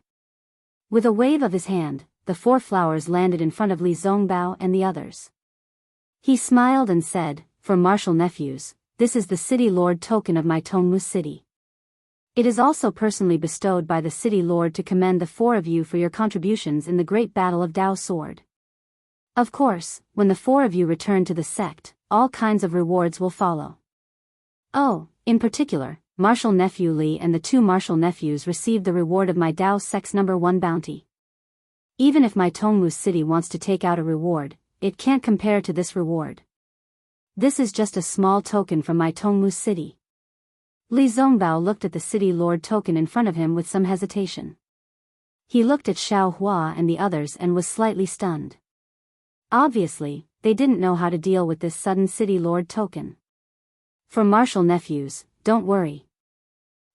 With a wave of his hand, the 4 flowers landed in front of Li Zongbao and the others. He smiled and said, "For martial nephews, this is the city lord token of my Tongmu city. It is also personally bestowed by the city lord to commend the 4 of you for your contributions in the great battle of Dao Sword. Of course, when the 4 of you return to the sect, all kinds of rewards will follow. Oh, in particular, martial nephew Li and the 2 martial nephews received the reward of my Dao sect's number 1 bounty. Even if my Tongmu city wants to take out a reward, it can't compare to this reward. This is just a small token from my Tongmu city." Li Zongbao looked at the city lord token in front of him with some hesitation. He looked at Xiao Hua and the others and was slightly stunned. Obviously, they didn't know how to deal with this sudden city lord token. "For martial nephews, don't worry."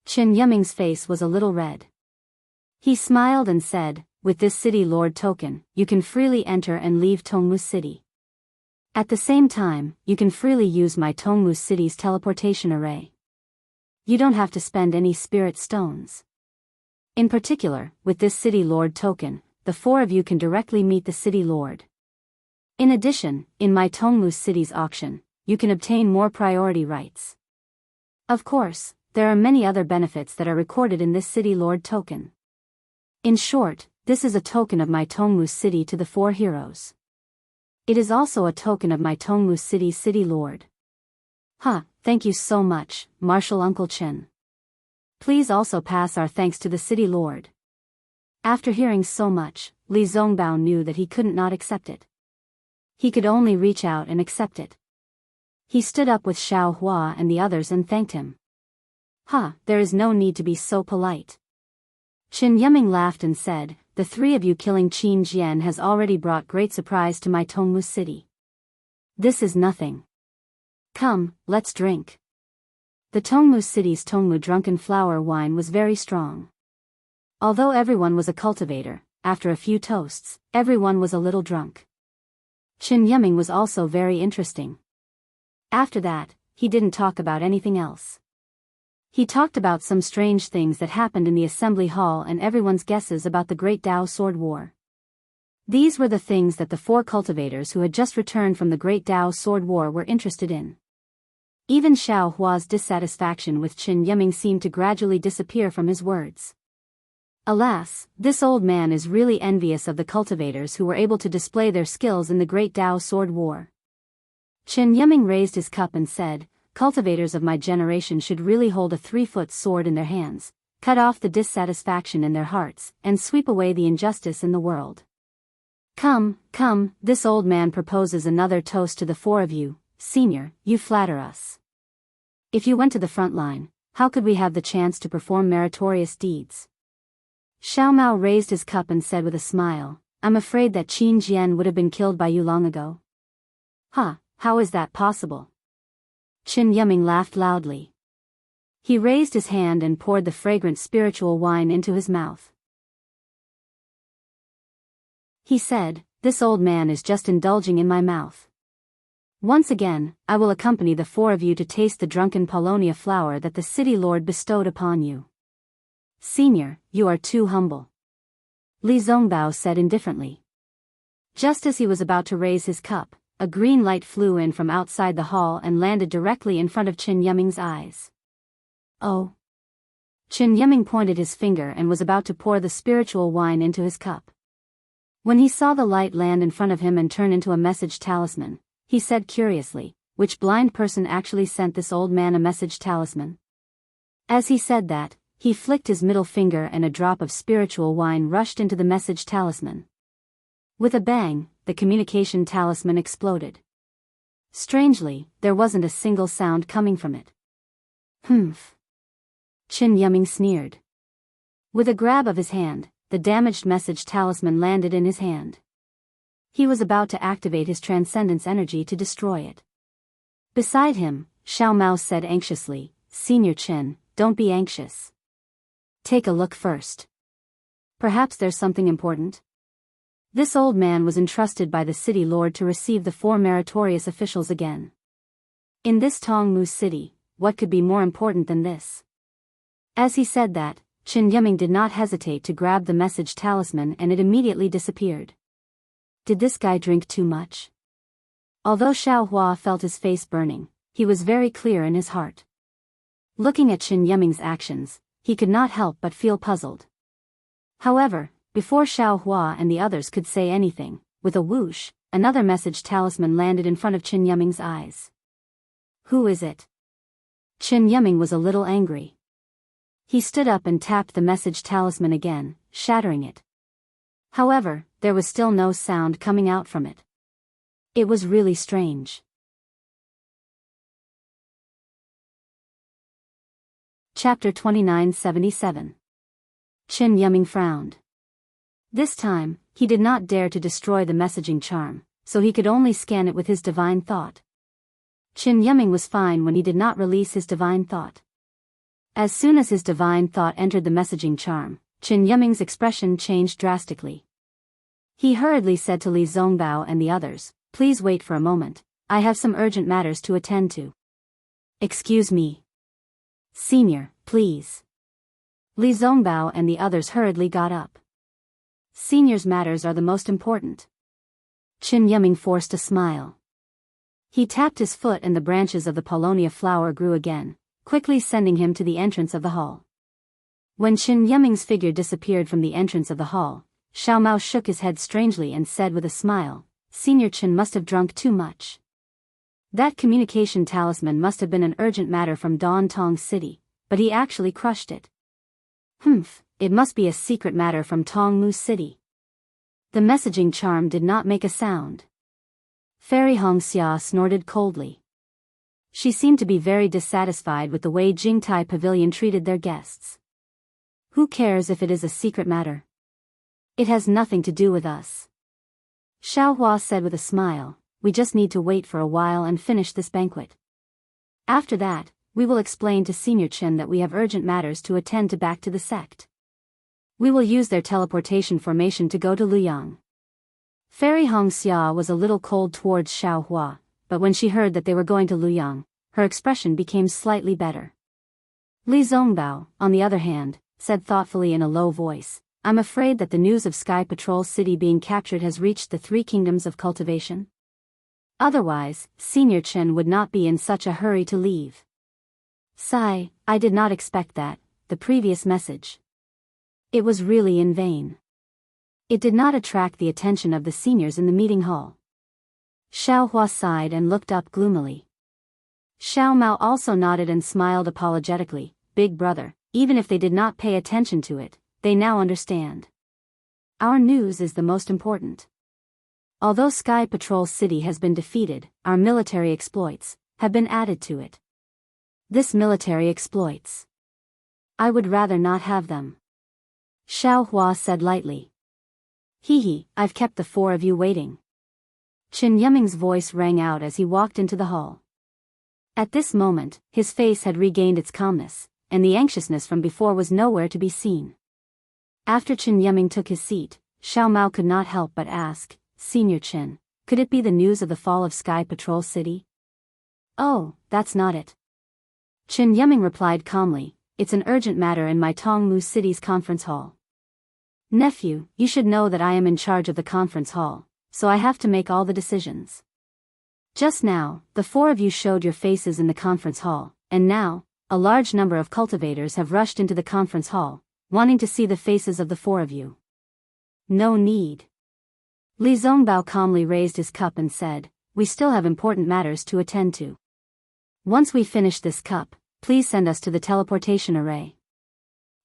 Chen Yuming's face was a little red. He smiled and said, "With this city lord token, you can freely enter and leave Tongmu City. At the same time, you can freely use my Tongmu City's teleportation array. You don't have to spend any spirit stones. In particular, with this city lord token, the 4 of you can directly meet the city lord. In addition, in my Tongmu City's auction, you can obtain more priority rights. Of course, there are many other benefits that are recorded in this city lord token. In short, this is a token of my Tongmu City to the 4 heroes. It is also a token of my Tongmu City's city lord." Thank you so much, Martial Uncle Chen. Please also pass our thanks to the city lord." After hearing so much, Li Zongbao knew that he couldn't not accept it. He could only reach out and accept it. He stood up with Xiao Hua and the others and thanked him. There is no need to be so polite." Chen Yuming laughed and said, "The 3 of you killing Qin Jian has already brought great surprise to my Tongmu City. This is nothing. Come, let's drink." The Tongmu City's Tongmu drunken flower wine was very strong. Although everyone was a cultivator, after a few toasts, everyone was a little drunk. Chen Yuming was also very interesting. After that, he didn't talk about anything else. He talked about some strange things that happened in the assembly hall and everyone's guesses about the Great Dao Sword War. These were the things that the 4 cultivators who had just returned from the Great Dao Sword War were interested in. Even Xiao Hua's dissatisfaction with Chen Yuming seemed to gradually disappear from his words. Alas, this old man is really envious of the cultivators who were able to display their skills in the Great Dao Sword War. Chen Yuming raised his cup and said, "Cultivators of my generation should really hold a 3-foot sword in their hands, cut off the dissatisfaction in their hearts, and sweep away the injustice in the world. Come, this old man proposes another toast to the 4 of you. Senior, you flatter us. If you went to the front line, how could we have the chance to perform meritorious deeds?" Xiao Mao raised his cup and said with a smile, "I'm afraid that Qin Jian would have been killed by you long ago." How is that possible?" Chen Yuming laughed loudly. He raised his hand and poured the fragrant spiritual wine into his mouth. He said, "This old man is just indulging in my mouth. Once again, I will accompany the 4 of you to taste the drunken Paulownia flower that the city lord bestowed upon you." "Senior, you are too humble," Li Zongbao said indifferently. Just as he was about to raise his cup, a green light flew in from outside the hall and landed directly in front of Qin Yiming's eyes. Oh. Qin Yiming pointed his finger and was about to pour the spiritual wine into his cup. When he saw the light land in front of him and turn into a message talisman, he said curiously, "Which blind person actually sent this old man a message talisman?" As he said that, he flicked his middle finger and a drop of spiritual wine rushed into the message talisman. With a bang, the communication talisman exploded. Strangely, there wasn't a single sound coming from it. Humph. Qin Yiming sneered. With a grab of his hand, the damaged message talisman landed in his hand. He was about to activate his transcendence energy to destroy it. Beside him, Xiao Mao said anxiously, "Senior Qin, don't be anxious. Take a look first. Perhaps there's something important." This old man was entrusted by the city lord to receive the 4 meritorious officials again. In this Tongmu city, what could be more important than this? As he said that, Qin Yiming did not hesitate to grab the message talisman and it immediately disappeared. Did this guy drink too much? Although Xiao Hua felt his face burning, he was very clear in his heart. Looking at Qin Yiming's actions, he could not help but feel puzzled. However, before Xiao Hua and the others could say anything, with a whoosh, another message talisman landed in front of Qin Yiming's eyes. Who is it? Qin Yiming was a little angry. He stood up and tapped the message talisman again, shattering it. However, there was still no sound coming out from it. It was really strange. Chapter 2977. Qin Yiming frowned. This time, he did not dare to destroy the messaging charm, so he could only scan it with his divine thought. Qin Yiming was fine when he did not release his divine thought. As soon as his divine thought entered the messaging charm, Qin Yiming's expression changed drastically. He hurriedly said to Li Zongbao and the others, "Please wait for a moment, I have some urgent matters to attend to." "Excuse me. Senior, please." Li Zongbao and the others hurriedly got up. Senior's matters are the most important. Qin Yiming forced a smile. He tapped his foot and the branches of the Paulownia flower grew again, quickly sending him to the entrance of the hall. When Qin Yiming's figure disappeared from the entrance of the hall, Xiao Mao shook his head strangely and said with a smile, "Senior Qin must have drunk too much. That communication talisman must have been an urgent matter from Dan Tong City, but he actually crushed it. Humph, it must be a secret matter from Tongmu City." The messaging charm did not make a sound. Fairy Xianxia snorted coldly. She seemed to be very dissatisfied with the way Jingtai Pavilion treated their guests. "Who cares if it is a secret matter? It has nothing to do with us." Xiao Hua said with a smile, "We just need to wait for a while and finish this banquet. After that, we will explain to Senior Qin that we have urgent matters to attend to back to the sect. We will use their teleportation formation to go to Luyang." Fairy Xianxia was a little cold towards Xiao Hua, but when she heard that they were going to Luyang, her expression became slightly better. Li Zongbao, on the other hand, said thoughtfully in a low voice, "I'm afraid that the news of Sky Patrol City being captured has reached the 3 kingdoms of cultivation. Otherwise, Senior Qin would not be in such a hurry to leave." Sigh, I did not expect that, the previous message. It was really in vain. It did not attract the attention of the seniors in the meeting hall. Xiao Hua sighed and looked up gloomily. Xiao Mao also nodded and smiled apologetically, "Big brother, even if they did not pay attention to it, they now understand. Our news is the most important. Although Sky Patrol City has been defeated, our military exploits have been added to it. This military exploits. I would rather not have them." Xiao Hua said lightly. "Hee, I've kept the 4 of you waiting." Qin Yiming's voice rang out as he walked into the hall. At this moment, his face had regained its calmness, and the anxiousness from before was nowhere to be seen. After Qin Yiming took his seat, Xiao Mao could not help but ask, "Senior Qin, could it be the news of the fall of Sky Patrol City?" "Oh, that's not it." Qin Yiming replied calmly, "It's an urgent matter in my Tongmu City's conference hall. Nephew, you should know that I am in charge of the conference hall, so I have to make all the decisions. Just now, the four of you showed your faces in the conference hall, and now, a large number of cultivators have rushed into the conference hall, wanting to see the faces of the four of you. No need. Li Zongbao calmly raised his cup and said, we still have important matters to attend to. Once we finish this cup, please send us to the teleportation array.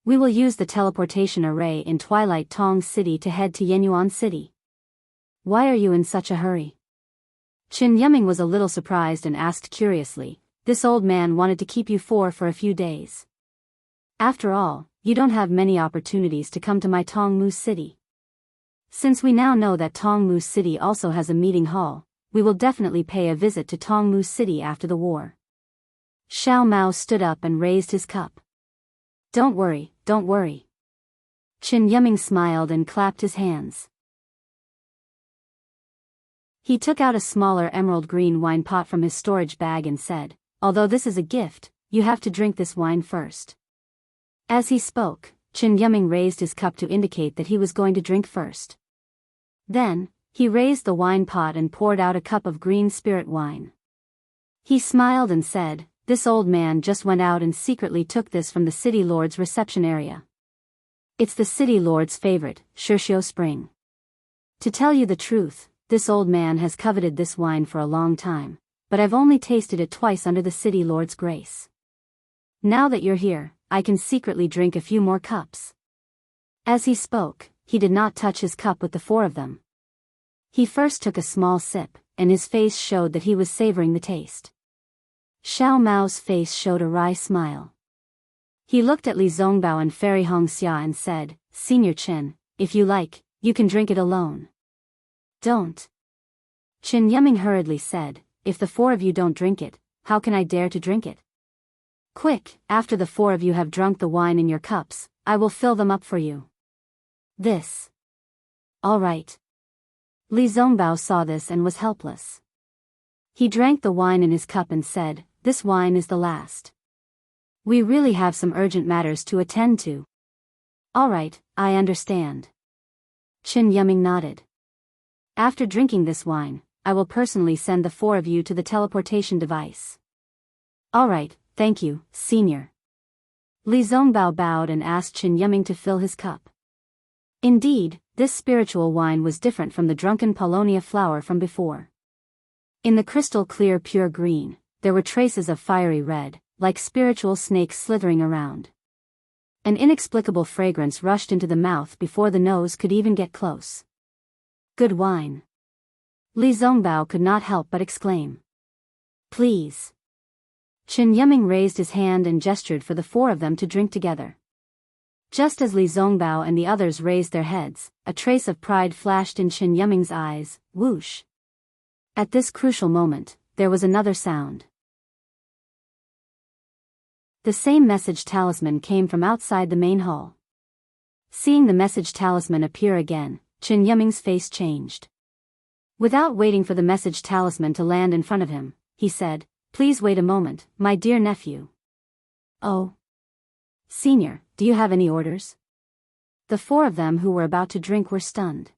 We will use the teleportation array in Twilight Tong City to head to Yenyuan City. Why are you in such a hurry? Qin Yiming was a little surprised and asked curiously, this old man wanted to keep you for a few days. After all, you don't have many opportunities to come to my Tongmu City. Since we now know that Tongmu City also has a meeting hall, we will definitely pay a visit to Tongmu City after the war. Xiao Mao stood up and raised his cup. Don't worry, don't worry. Qin Yiming smiled and clapped his hands. He took out a smaller emerald green wine pot from his storage bag and said, although this is a gift, you have to drink this wine first. As he spoke, Qin Yiming raised his cup to indicate that he was going to drink first. Then, he raised the wine pot and poured out a cup of green spirit wine. He smiled and said, this old man just went out and secretly took this from the city lord's reception area. It's the city lord's favorite, Shirxiu Spring. To tell you the truth, this old man has coveted this wine for a long time, but I've only tasted it twice under the city lord's grace. Now that you're here, I can secretly drink a few more cups. As he spoke, he did not touch his cup with the four of them. He first took a small sip, and his face showed that he was savoring the taste. Xiao Mao's face showed a wry smile. He looked at Li Zongbao and Fairy Hongxia and said, Senior Qin, if you like, you can drink it alone. Don't. Qin Yiming hurriedly said, if the four of you don't drink it, how can I dare to drink it? Quick, after the four of you have drunk the wine in your cups, I will fill them up for you. This. All right. Li Zongbao saw this and was helpless. He drank the wine in his cup and said, this wine is the last. We really have some urgent matters to attend to. All right, I understand. Qin Yiming nodded. After drinking this wine, I will personally send the four of you to the teleportation device. All right, thank you, Senior. Li Zongbao bowed and asked Qin Yiming to fill his cup. Indeed, this spiritual wine was different from the drunken Paulownia flower from before. In the crystal clear pure green, there were traces of fiery red, like spiritual snakes slithering around. An inexplicable fragrance rushed into the mouth before the nose could even get close. Good wine. Li Zongbao could not help but exclaim. Please. Qin Yiming raised his hand and gestured for the four of them to drink together. Just as Li Zongbao and the others raised their heads, a trace of pride flashed in Qin Yiming's eyes, whoosh. At this crucial moment, there was another sound. The same message talisman came from outside the main hall. Seeing the message talisman appear again, Qin Yiming's face changed. Without waiting for the message talisman to land in front of him, he said, Please wait a moment, my dear nephew. Oh. Senior, do you have any orders? The four of them who were about to drink were stunned.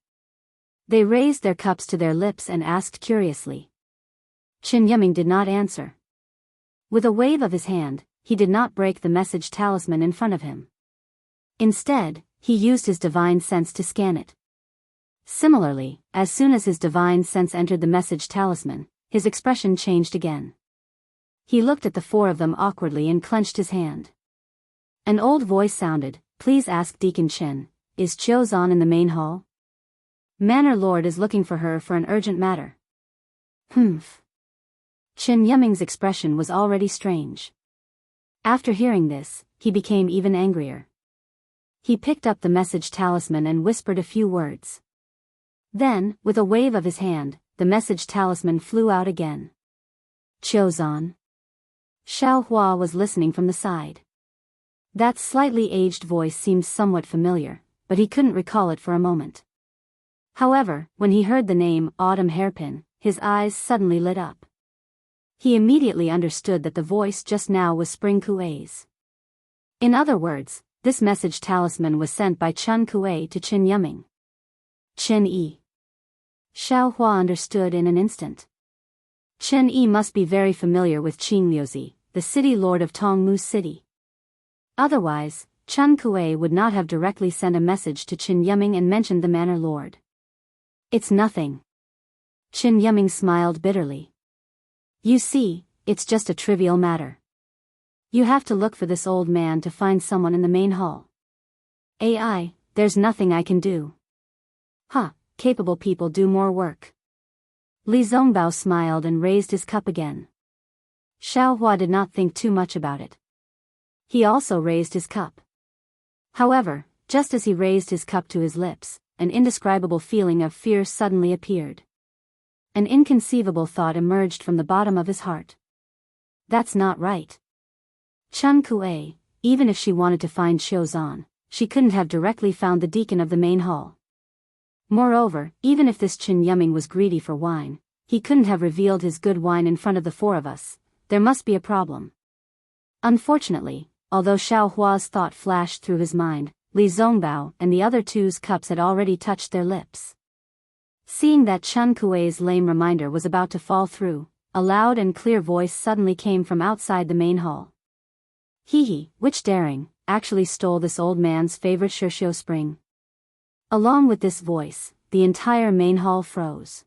They raised their cups to their lips and asked curiously. Qin Yiming did not answer. With a wave of his hand, he did not break the message talisman in front of him. Instead, he used his divine sense to scan it. Similarly, as soon as his divine sense entered the message talisman, his expression changed again. He looked at the four of them awkwardly and clenched his hand. An old voice sounded, Please ask Deacon Chen, is Qiuzan in the main hall? Manor Lord is looking for her for an urgent matter. Humph. Qin Yiming's expression was already strange. After hearing this, he became even angrier. He picked up the message talisman and whispered a few words. Then, with a wave of his hand, the message talisman flew out again. Qiuzan. Xiao Hua was listening from the side. That slightly aged voice seemed somewhat familiar, but he couldn't recall it for a moment. However, when he heard the name Autumn Hairpin, his eyes suddenly lit up. He immediately understood that the voice just now was Spring Kuei's. In other words, this message talisman was sent by Chun Kuei to Qin Yiming. Qin Yi. Xiao Hua understood in an instant. Chen Yi must be very familiar with Qing Liuzi, the city lord of Tongmu City. Otherwise, Chen Kuei would not have directly sent a message to Qin Yiming and mentioned the manor lord. It's nothing. Qin Yiming smiled bitterly. You see, it's just a trivial matter. You have to look for this old man to find someone in the main hall. AI, there's nothing I can do. Capable people do more work. Li Zongbao smiled and raised his cup again. Xiao Hua did not think too much about it. He also raised his cup. However, just as he raised his cup to his lips, an indescribable feeling of fear suddenly appeared. An inconceivable thought emerged from the bottom of his heart. That's not right. Chen Kuei, even if she wanted to find Xiuzan, she couldn't have directly found the deacon of the main hall. Moreover, even if this Qin Yiming was greedy for wine, he couldn't have revealed his good wine in front of the four of us. There must be a problem. Unfortunately, although Xiao Hua's thought flashed through his mind, Li Zongbao and the other two's cups had already touched their lips. Seeing that Chen Kuei's lame reminder was about to fall through, a loud and clear voice suddenly came from outside the main hall. Which daring, actually stole this old man's favorite Shirshio spring. Along with this voice, the entire main hall froze.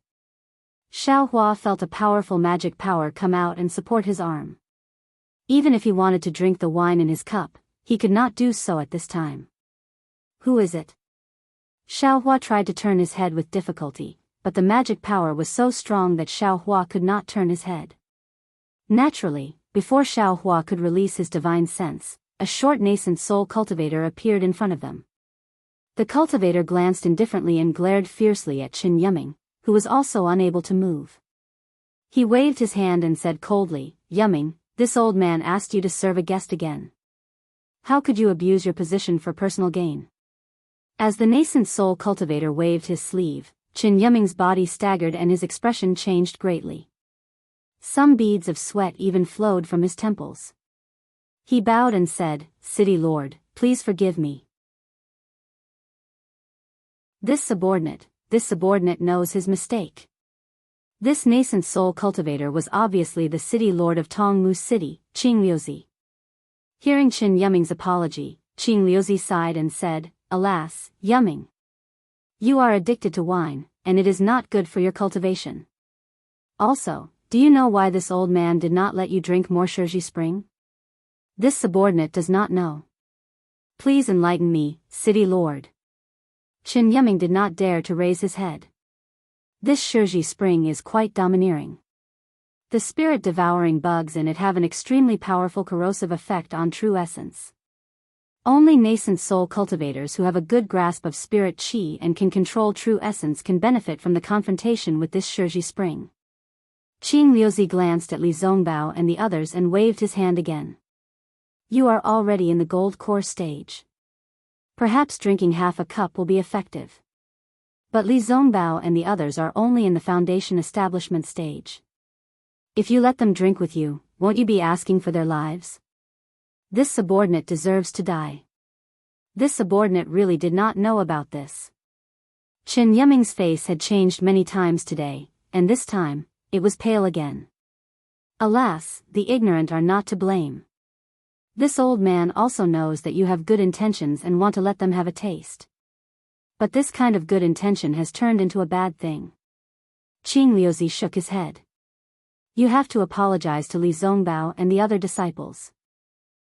Xiao Hua felt a powerful magic power come out and support his arm. Even if he wanted to drink the wine in his cup, he could not do so at this time. Who is it? Xiao Hua tried to turn his head with difficulty, but the magic power was so strong that Xiao Hua could not turn his head. Naturally, before Xiao Hua could release his divine sense, a short nascent soul cultivator appeared in front of them. The cultivator glanced indifferently and glared fiercely at Qin Yiming, who was also unable to move. He waved his hand and said coldly, Yiming, this old man asked you to serve a guest again. How could you abuse your position for personal gain? As the nascent soul cultivator waved his sleeve, Qin Yiming's body staggered and his expression changed greatly. Some beads of sweat even flowed from his temples. He bowed and said, City Lord, please forgive me. This subordinate knows his mistake. This nascent soul cultivator was obviously the city lord of Tongmu City, Qing Liuzi. Hearing Qin Yiming's apology, Qing Liuzi sighed and said, Alas, Yiming. You are addicted to wine, and it is not good for your cultivation. Also, do you know why this old man did not let you drink more Shirji spring? This subordinate does not know. Please enlighten me, city lord. Qin Yiming did not dare to raise his head. This Shirji spring is quite domineering. The spirit-devouring bugs in it have an extremely powerful corrosive effect on true essence. Only nascent soul cultivators who have a good grasp of spirit qi and can control true essence can benefit from the confrontation with this Shirji spring. Qing Liuzi glanced at Li Zongbao and the others and waved his hand again. You are already in the gold core stage. Perhaps drinking half a cup will be effective. But Li Zongbao and the others are only in the foundation establishment stage. If you let them drink with you, won't you be asking for their lives? This subordinate deserves to die. This subordinate really did not know about this. Qin Yiming's face had changed many times today, and this time, it was pale again. Alas, the ignorant are not to blame. This old man also knows that you have good intentions and want to let them have a taste. But this kind of good intention has turned into a bad thing. Qing Liuzi shook his head. You have to apologize to Li Zongbao and the other disciples.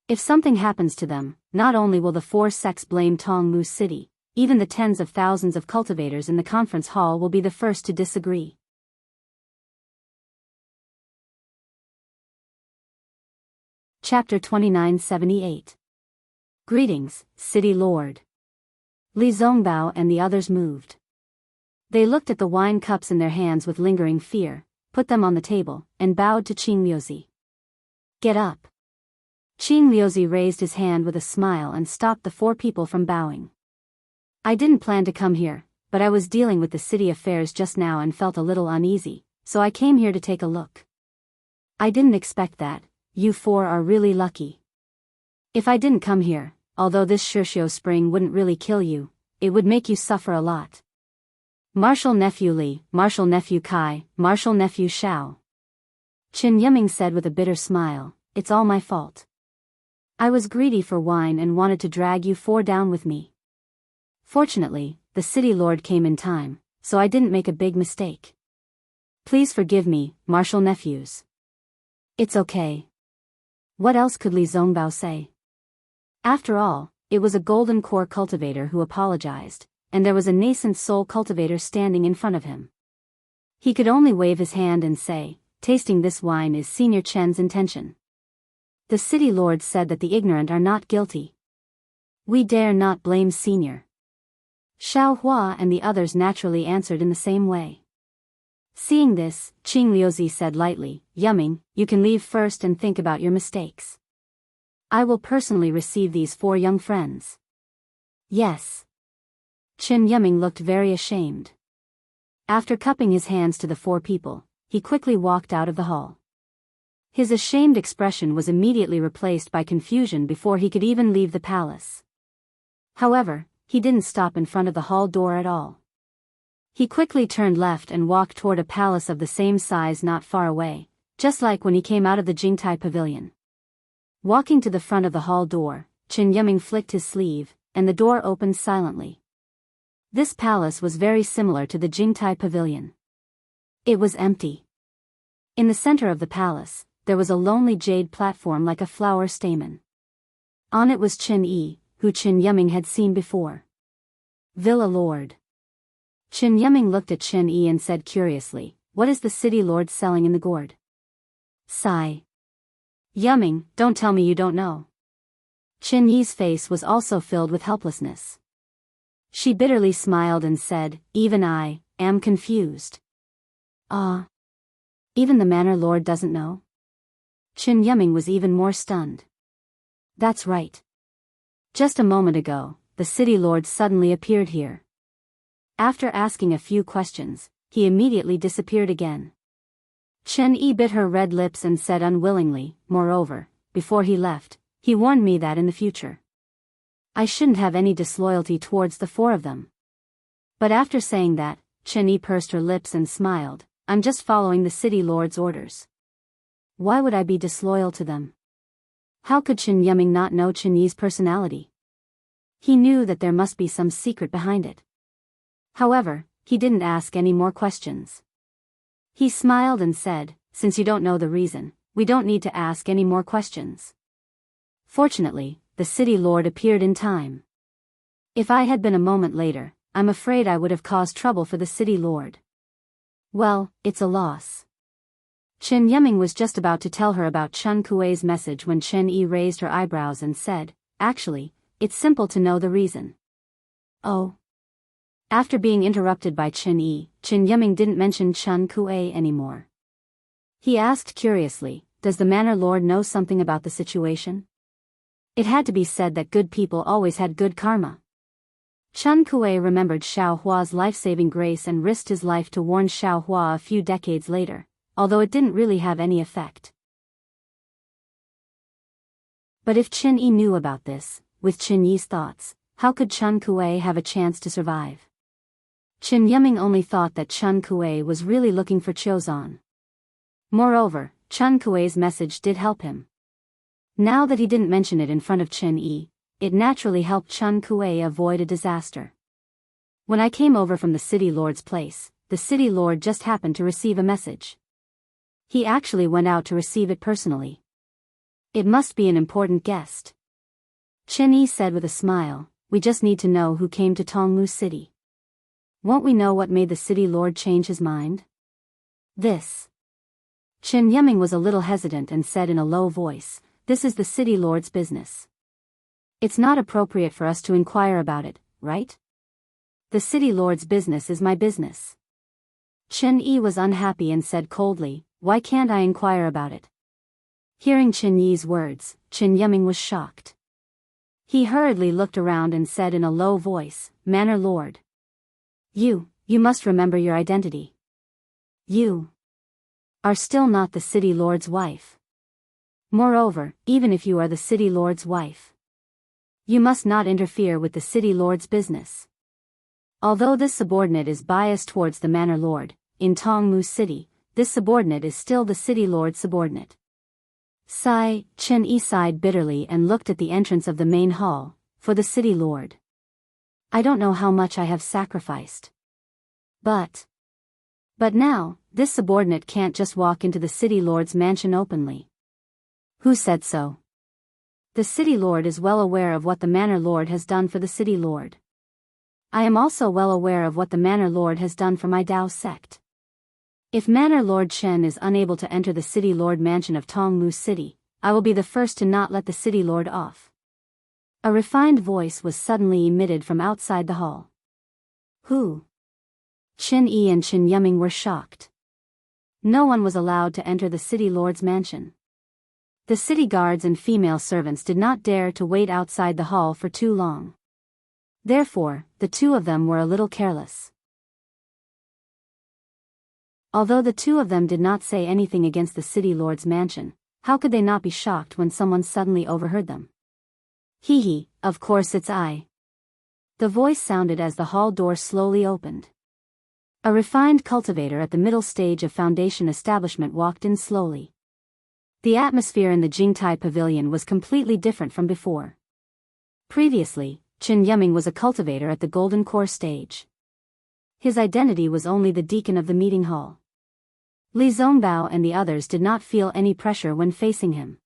If something happens to them, not only will the four sects blame Tongmu City, even the tens of thousands of cultivators in the conference hall will be the first to disagree. Chapter 2978. Greetings, City Lord. Li Zongbao and the others moved. They looked at the wine cups in their hands with lingering fear, put them on the table, and bowed to Qing Liuzi. Get up. Qing Liuzi raised his hand with a smile and stopped the four people from bowing. I didn't plan to come here, but I was dealing with the city affairs just now and felt a little uneasy, so I came here to take a look. I didn't expect that. You four are really lucky. If I didn't come here, although this Shirshio spring wouldn't really kill you, it would make you suffer a lot. Martial Nephew Li, Martial Nephew Kai, Martial Nephew Xiao. Qin Yiming said with a bitter smile, "It's all my fault. I was greedy for wine and wanted to drag you four down with me. Fortunately, the city lord came in time, so I didn't make a big mistake. Please forgive me, martial nephews." "It's okay." What else could Li Zongbao say? After all, it was a golden core cultivator who apologized, and there was a nascent soul cultivator standing in front of him. He could only wave his hand and say, "Tasting this wine is Senior Chen's intention." The city lord said that the ignorant are not guilty. "We dare not blame Senior." Xiao Hua and the others naturally answered in the same way. Seeing this, Qing Liuzi said lightly, "Yiming, you can leave first and think about your mistakes. I will personally receive these four young friends." "Yes." Qin Yiming looked very ashamed. After cupping his hands to the four people, he quickly walked out of the hall. His ashamed expression was immediately replaced by confusion before he could even leave the palace. However, he didn't stop in front of the hall door at all. He quickly turned left and walked toward a palace of the same size not far away, just like when he came out of the Jingtai pavilion. Walking to the front of the hall door, Qin Yiming flicked his sleeve, and the door opened silently. This palace was very similar to the Jingtai pavilion. It was empty. In the center of the palace, there was a lonely jade platform like a flower stamen. On it was Qin Yi, who Qin Yiming had seen before. "Villa Lord." Qin Yiming looked at Qin Yi and said curiously, "What is the city lord selling in the gourd?" Sigh. "Yiming, don't tell me you don't know." Qin Yi's face was also filled with helplessness. She bitterly smiled and said, "Even I am confused." "Ah. Even the manor lord doesn't know?" Qin Yiming was even more stunned. "That's right. Just a moment ago, the city lord suddenly appeared here. After asking a few questions, he immediately disappeared again." Chen Yi bit her red lips and said unwillingly, "Moreover, before he left, he warned me that in the future I shouldn't have any disloyalty towards the four of them." But after saying that, Chen Yi pursed her lips and smiled, "I'm just following the city lord's orders. Why would I be disloyal to them?" How could Qin Yiming not know Chen Yi's personality? He knew that there must be some secret behind it. However, he didn't ask any more questions. He smiled and said, "Since you don't know the reason, we don't need to ask any more questions." Fortunately, the city lord appeared in time. If I had been a moment later, I'm afraid I would have caused trouble for the city lord. Well, it's a loss. Qin Yiming was just about to tell her about Chen Kuei's message when Chen Yi raised her eyebrows and said, "Actually, it's simple to know the reason." "Oh." After being interrupted by Qin Yi, Qin Yiming didn't mention Chen Kuei anymore. He asked curiously, "Does the manor lord know something about the situation?" It had to be said that good people always had good karma. Chen Kuei remembered Xiao Hua's life-saving grace and risked his life to warn Xiao Hua a few decades later, although it didn't really have any effect. But if Qin Yi knew about this, with Qin Yi's thoughts, how could Chen Kuei have a chance to survive? Qin Yiming only thought that Chen Kuei was really looking for Qiuzhan. Moreover, Chen Kuei's message did help him. Now that he didn't mention it in front of Qin Yi, it naturally helped Chen Kuei avoid a disaster. "When I came over from the city lord's place, the city lord just happened to receive a message. He actually went out to receive it personally. It must be an important guest." Qin Yi said with a smile, "We just need to know who came to Tongmu City. Won't we know what made the city lord change his mind?" "This." Qin Yiming was a little hesitant and said in a low voice, "This is the city lord's business. It's not appropriate for us to inquire about it, right? The city lord's business is my business." Qin Yi was unhappy and said coldly, "Why can't I inquire about it?" Hearing Qin Yi's words, Qin Yiming was shocked. He hurriedly looked around and said in a low voice, "Manor lord. You must remember your identity. You are still not the city lord's wife. Moreover, even if you are the city lord's wife, you must not interfere with the city lord's business. Although this subordinate is biased towards the manor lord, in Tongmu City, this subordinate is still the city lord's subordinate. Sigh, Chen Yi sighed bitterly and looked at the entrance of the main hall, for the city lord. I don't know how much I have sacrificed. But now, this subordinate can't just walk into the city lord's mansion openly. Who said so? The city lord is well aware of what the manor lord has done for the city lord. I am also well aware of what the manor lord has done for my Dao sect. If Manor Lord Chen is unable to enter the city lord mansion of Tongmu City, I will be the first to not let the city lord off. A refined voice was suddenly emitted from outside the hall. Who? Qin Yi and Qin Yuming were shocked. No one was allowed to enter the city lord's mansion. The city guards and female servants did not dare to wait outside the hall for too long. Therefore, the two of them were a little careless. Although the two of them did not say anything against the city lord's mansion, how could they not be shocked when someone suddenly overheard them? Hee, of course it's I. The voice sounded as the hall door slowly opened. A refined cultivator at the middle stage of foundation establishment walked in slowly. The atmosphere in the Jingtai pavilion was completely different from before. Previously, Qin Yuming was a cultivator at the Golden Core stage. His identity was only the deacon of the meeting hall. Li Zongbao and the others did not feel any pressure when facing him.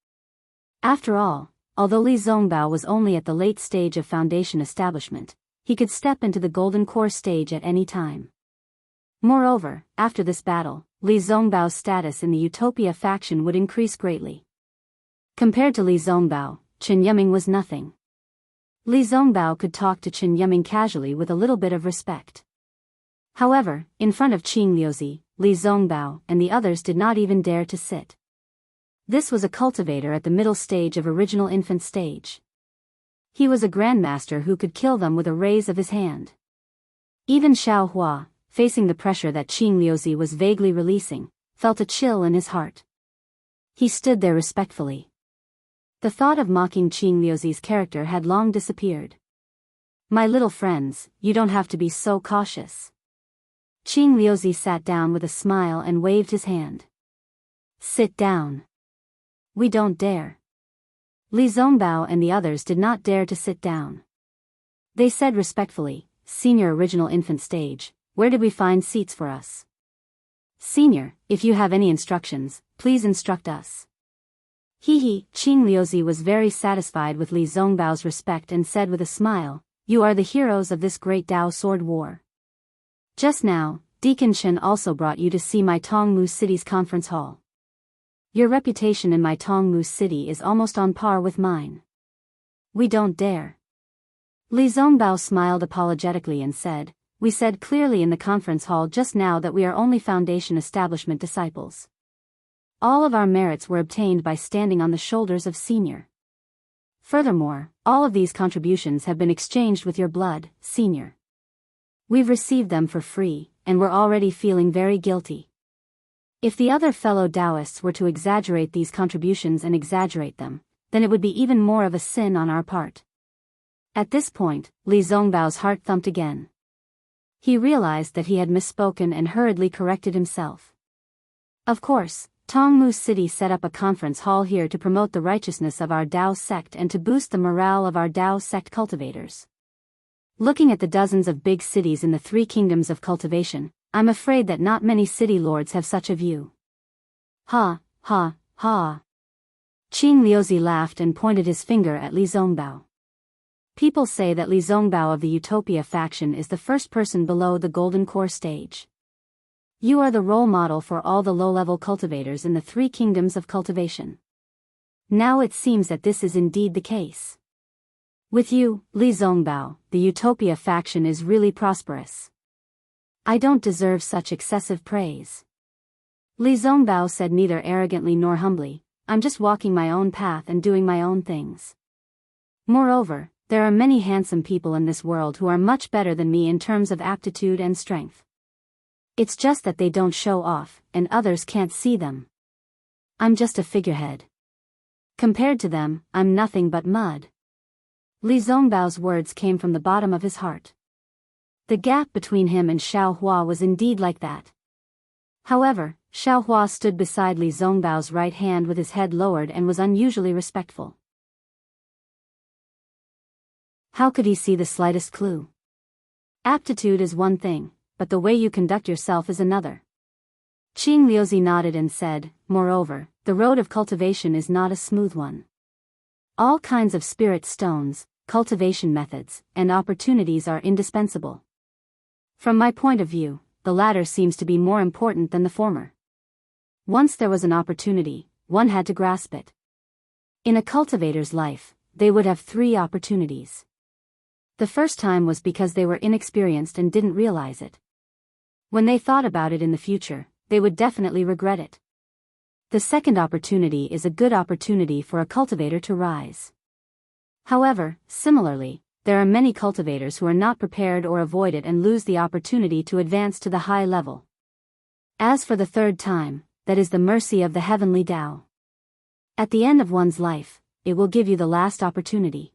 After all, although Li Zongbao was only at the late stage of foundation establishment, he could step into the Golden Core stage at any time. Moreover, after this battle, Li Zongbao's status in the Utopia faction would increase greatly. Compared to Li Zongbao, Qin Yuming was nothing. Li Zongbao could talk to Qin Yuming casually with a little bit of respect. However, in front of Qing Liuzi, Li Zongbao and the others did not even dare to sit. This was a cultivator at the middle stage of original infant stage. He was a grandmaster who could kill them with a raise of his hand. Even Xiao Hua, facing the pressure that Qing Liuzi was vaguely releasing, felt a chill in his heart. He stood there respectfully. The thought of mocking Qing Liuzi's character had long disappeared. My little friends, you don't have to be so cautious. Qing Liuzi sat down with a smile and waved his hand. Sit down. We don't dare. Li Zongbao and the others did not dare to sit down. They said respectfully, Senior Original Infant Stage, where did we find seats for us? Senior, if you have any instructions, please instruct us. Qing Liuzi was very satisfied with Li Zongbao's respect and said with a smile, you are the heroes of this great Dao sword war. Just now, Deacon Chen also brought you to see my Tongmu City's conference hall. Your reputation in my Tongmu City is almost on par with mine. We don't dare. Li Zongbao smiled apologetically and said, we said clearly in the conference hall just now that we are only foundation establishment disciples. All of our merits were obtained by standing on the shoulders of Senior. Furthermore, all of these contributions have been exchanged with your blood, Senior. We've received them for free, and we're already feeling very guilty. If the other fellow Daoists were to exaggerate these contributions and exaggerate them, then it would be even more of a sin on our part. At this point, Li Zongbao's heart thumped again. He realized that he had misspoken and hurriedly corrected himself. Of course, Tongmu City set up a conference hall here to promote the righteousness of our Dao sect and to boost the morale of our Dao sect cultivators. Looking at the dozens of big cities in the three kingdoms of cultivation, I'm afraid that not many city lords have such a view. Ha, ha, ha. Qing Liuzi laughed and pointed his finger at Li Zongbao. People say that Li Zongbao of the Utopia faction is the first person below the Golden Core stage. You are the role model for all the low-level cultivators in the three kingdoms of cultivation. Now it seems that this is indeed the case. With you, Li Zongbao, the Utopia faction is really prosperous. I don't deserve such excessive praise. Li Zongbao said neither arrogantly nor humbly, I'm just walking my own path and doing my own things. Moreover, there are many handsome people in this world who are much better than me in terms of aptitude and strength. It's just that they don't show off, and others can't see them. I'm just a figurehead. Compared to them, I'm nothing but mud. Li Zongbao's words came from the bottom of his heart. The gap between him and Xiao Hua was indeed like that. However, Xiaohua stood beside Li Zongbao's right hand with his head lowered and was unusually respectful. How could he see the slightest clue? Aptitude is one thing, but the way you conduct yourself is another. Qing Liuzi nodded and said, moreover, the road of cultivation is not a smooth one. All kinds of spirit stones, cultivation methods, and opportunities are indispensable. From my point of view, the latter seems to be more important than the former. Once there was an opportunity, one had to grasp it. In a cultivator's life, they would have 3 opportunities. The first time was because they were inexperienced and didn't realize it. When they thought about it in the future, they would definitely regret it. The second opportunity is a good opportunity for a cultivator to rise. However, similarly, there are many cultivators who are not prepared or avoid it and lose the opportunity to advance to the high level. As for the third time, that is the mercy of the heavenly Tao. At the end of one's life, it will give you the last opportunity.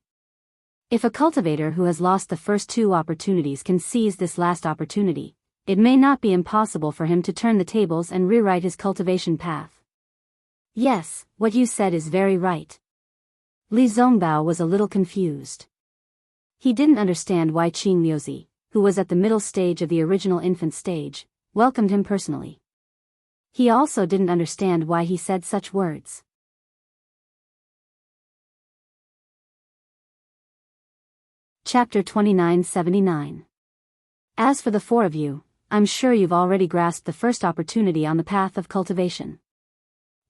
If a cultivator who has lost the first 2 opportunities can seize this last opportunity, it may not be impossible for him to turn the tables and rewrite his cultivation path. Yes, what you said is very right. Li Zongbao was a little confused. He didn't understand why Qing Liuzi, who was at the middle stage of the original infant stage, welcomed him personally. He also didn't understand why he said such words. Chapter 2979. As for the 4 of you, I'm sure you've already grasped the first opportunity on the path of cultivation.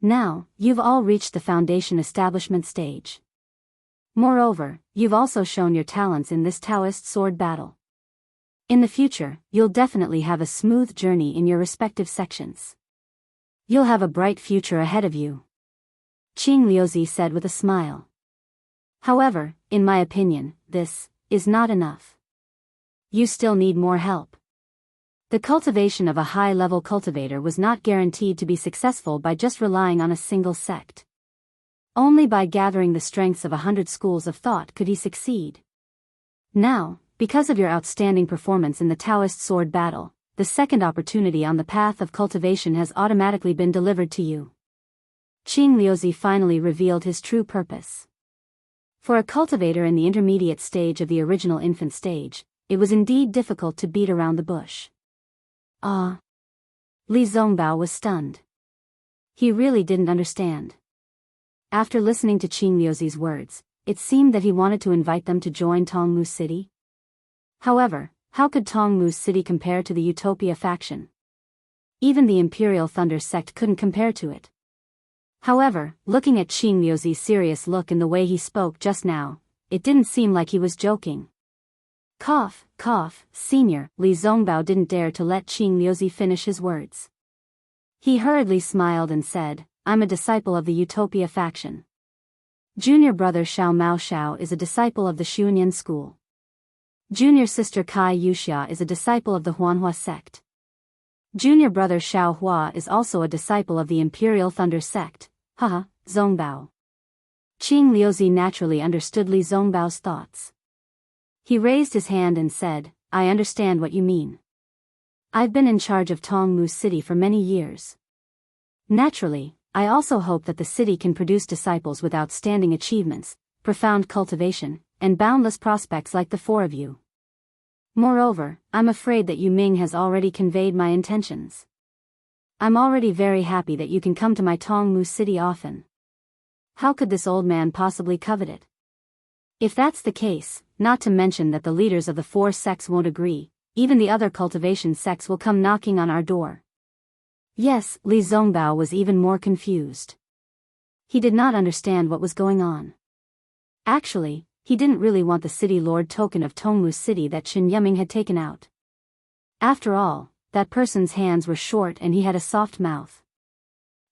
Now, you've all reached the foundation establishment stage. Moreover, you've also shown your talents in this Daoist sword battle. In the future, you'll definitely have a smooth journey in your respective sections. You'll have a bright future ahead of you. Qing Liuzi said with a smile. However, in my opinion, this is not enough. You still need more help. The cultivation of a high-level cultivator was not guaranteed to be successful by just relying on a single sect. Only by gathering the strengths of 100 schools of thought could he succeed. Now, because of your outstanding performance in the Daoist sword battle, the second opportunity on the path of cultivation has automatically been delivered to you. Qing Liuzi finally revealed his true purpose. For a cultivator in the intermediate stage of the original infant stage, it was indeed difficult to beat around the bush. Ah! Li Zongbao was stunned. He really didn't understand. After listening to Qing Liuzi's words, it seemed that he wanted to invite them to join Tongmu City. However, how could Tongmu City compare to the Utopia faction? Even the Imperial Thunder sect couldn't compare to it. However, looking at Qing Liuzi's serious look in the way he spoke just now, it didn't seem like he was joking. Cough, cough, senior, Li Zongbao didn't dare to let Qing Liuzi finish his words. He hurriedly smiled and said, I'm a disciple of the Utopia faction. Junior brother Xiao Mao Xiao is a disciple of the Xuanyan school. Junior sister Kai Yuxia is a disciple of the Huanhua sect. Junior brother Xiao Hua is also a disciple of the Imperial Thunder sect. Haha, Zongbao. Qing Liuzi naturally understood Li Zongbao's thoughts. He raised his hand and said, I understand what you mean. I've been in charge of Tongmu City for many years. Naturally, I also hope that the city can produce disciples with outstanding achievements, profound cultivation, and boundless prospects like the 4 of you. Moreover, I'm afraid that Yu Ming has already conveyed my intentions. I'm already very happy that you can come to my Tongmu City often. How could this old man possibly covet it? If that's the case, not to mention that the leaders of the 4 sects won't agree, even the other cultivation sects will come knocking on our door. Yes, Li Zongbao was even more confused. He did not understand what was going on. Actually, he didn't really want the city lord token of Tongmu City that Chen Yiming had taken out. After all, that person's hands were short and he had a soft mouth.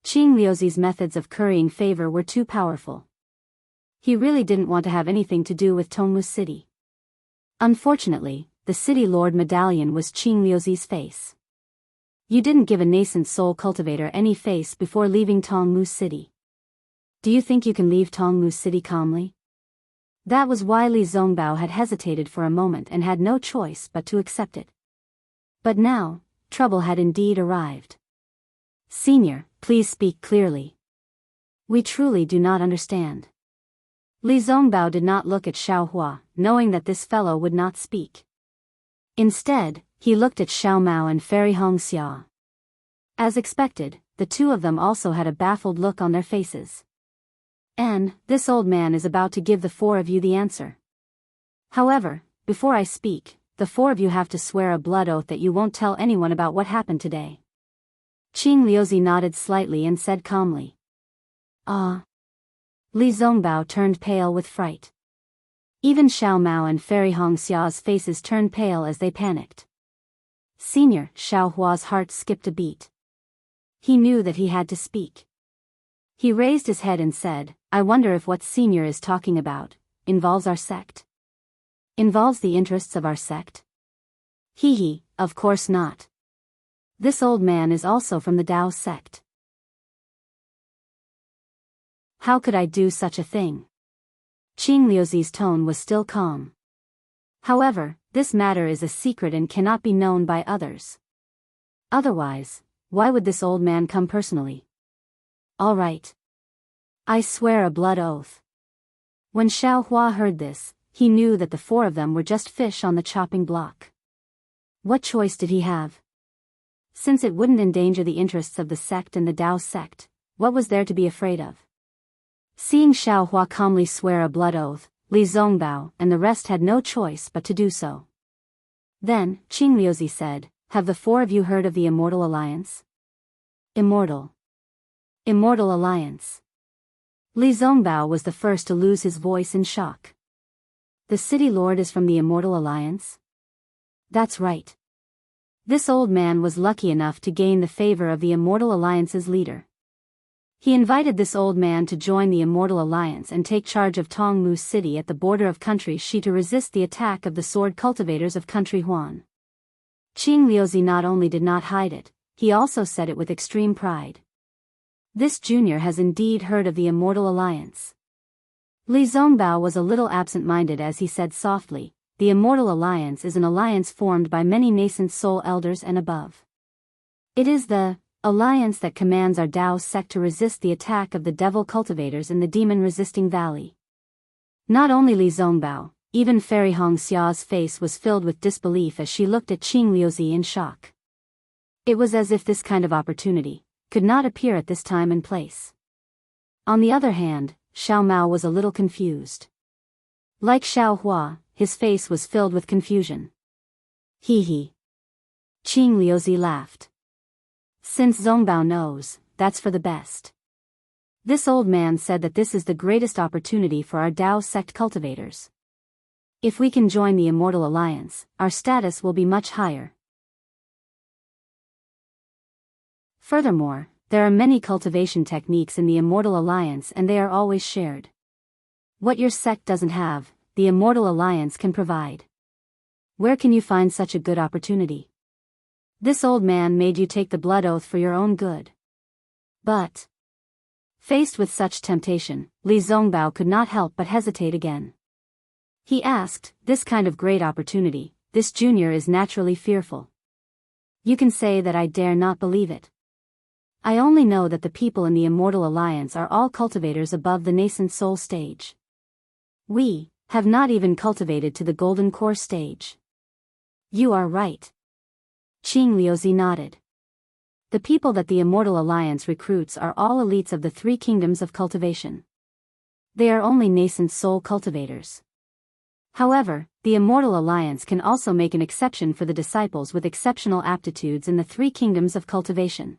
Qing Liuzi's methods of currying favor were too powerful. He really didn't want to have anything to do with Tongmu City. Unfortunately, the city lord medallion was Qing Liuzi's face. You didn't give a nascent soul cultivator any face before leaving Tongmu City. Do you think you can leave Tongmu City calmly? That was why Li Zongbao had hesitated for a moment and had no choice but to accept it. But now, trouble had indeed arrived. Senior, please speak clearly. We truly do not understand. Li Zongbao did not look at Xiaohua, knowing that this fellow would not speak. Instead, he looked at Xiao Mao and Fairy Hongxia. As expected, the two of them also had a baffled look on their faces. And, this old man is about to give the four of you the answer. However, before I speak, the four of you have to swear a blood oath that you won't tell anyone about what happened today. Qing Liuzi nodded slightly and said calmly. Ah. Li Zongbao turned pale with fright. Even Xiao Mao and Fairy Hongxia's faces turned pale as they panicked. Senior, Xiaohua's heart skipped a beat. He knew that he had to speak. He raised his head and said, I wonder if what Senior is talking about involves our sect. Involves the interests of our sect? Hee, of course not. This old man is also from the Dao sect. How could I do such a thing? Qing Liuzi's tone was still calm. However, this matter is a secret and cannot be known by others. Otherwise, why would this old man come personally? All right. I swear a blood oath. When Xiaohua heard this, he knew that the four of them were just fish on the chopping block. What choice did he have? Since it wouldn't endanger the interests of the sect and the Dao sect, what was there to be afraid of? Seeing Xiaohua calmly swear a blood oath, Li Zongbao and the rest had no choice but to do so. Then, Qing Liuzi said, have the four of you heard of the Immortal Alliance? Immortal Alliance. Li Zongbao was the first to lose his voice in shock. The city lord is from the Immortal Alliance? That's right. This old man was lucky enough to gain the favor of the Immortal Alliance's leader. He invited this old man to join the Immortal Alliance and take charge of Tongmu City at the border of country Shi to resist the attack of the sword cultivators of country Huan. Qing Liuzi not only did not hide it, he also said it with extreme pride. This junior has indeed heard of the Immortal Alliance. Li Zongbao was a little absent-minded as he said softly, the Immortal Alliance is an alliance formed by many nascent soul elders and above. It is the alliance that commands our Dao sect to resist the attack of the devil cultivators in the demon-resisting valley. Not only Li Zongbao, even Fairy Hongxia's face was filled with disbelief as she looked at Qing Liuzi in shock. It was as if this kind of opportunity could not appear at this time and place. On the other hand, Xiao Mao was a little confused. Like Xiaohua, his face was filled with confusion. Hee. Qing Liuzi laughed. Since Zongbao knows, that's for the best. This old man said that this is the greatest opportunity for our Dao sect cultivators. If we can join the Immortal Alliance, our status will be much higher. Furthermore, there are many cultivation techniques in the Immortal Alliance and they are always shared. What your sect doesn't have, the Immortal Alliance can provide. Where can you find such a good opportunity? This old man made you take the blood oath for your own good. But, faced with such temptation, Li Zongbao could not help but hesitate again. He asked, this kind of great opportunity, this junior is naturally fearful. You can say that I dare not believe it. I only know that the people in the Immortal Alliance are all cultivators above the nascent soul stage. We have not even cultivated to the golden core stage. You are right. Qing Liuzi nodded. The people that the Immortal Alliance recruits are all elites of the three kingdoms of cultivation. They are only nascent soul cultivators. However, the Immortal Alliance can also make an exception for the disciples with exceptional aptitudes in the three kingdoms of cultivation.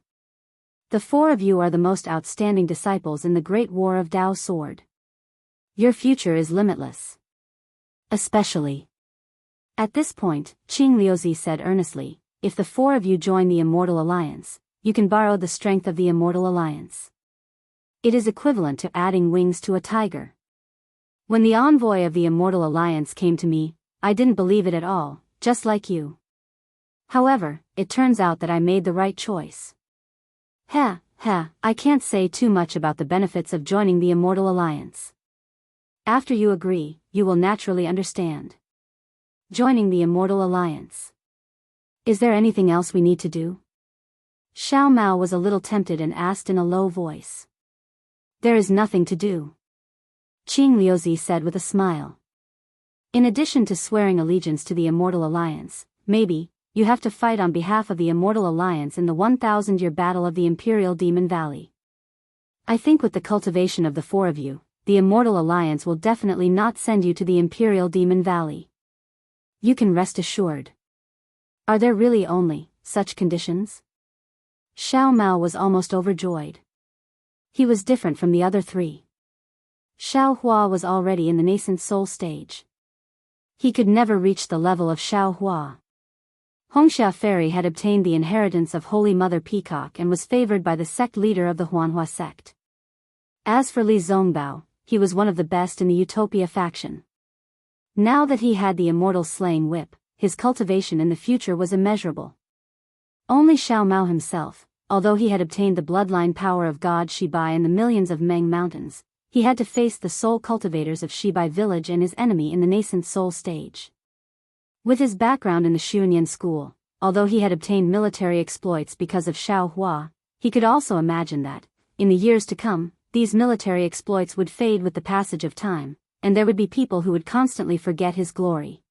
The four of you are the most outstanding disciples in the Great War of Dao Sword. Your future is limitless. Especially. At this point, Qing Liuzi said earnestly, if the four of you join the Immortal Alliance, you can borrow the strength of the Immortal Alliance. It is equivalent to adding wings to a tiger. When the envoy of the Immortal Alliance came to me, I didn't believe it at all, just like you. However, it turns out that I made the right choice. I can't say too much about the benefits of joining the Immortal Alliance. After you agree, you will naturally understand. Joining the Immortal Alliance. Is there anything else we need to do? Xiao Mao was a little tempted and asked in a low voice. There is nothing to do. Qing Liuzi said with a smile. In addition to swearing allegiance to the Immortal Alliance, maybe, you have to fight on behalf of the Immortal Alliance in the 1,000-year battle of the Imperial Demon Valley. I think with the cultivation of the four of you, the Immortal Alliance will definitely not send you to the Imperial Demon Valley. You can rest assured. Are there really only such conditions? Xiao Mao was almost overjoyed. He was different from the other three. Xiao Hua was already in the nascent soul stage. He could never reach the level of Xiao Hua. Hongxia Fairy had obtained the inheritance of Holy Mother Peacock and was favored by the sect leader of the Huanhua sect. As for Li Zongbao, he was one of the best in the Utopia faction. Now that he had the immortal slaying whip, his cultivation in the future was immeasurable. Only Xiao Mao himself, although he had obtained the bloodline power of God Shibai in the millions of Meng Mountains, he had to face the soul cultivators of Shibai village and his enemy in the nascent soul stage. With his background in the Xuanyan school, although he had obtained military exploits because of Xiao Hua, he could also imagine that, in the years to come, these military exploits would fade with the passage of time, and there would be people who would constantly forget his glory.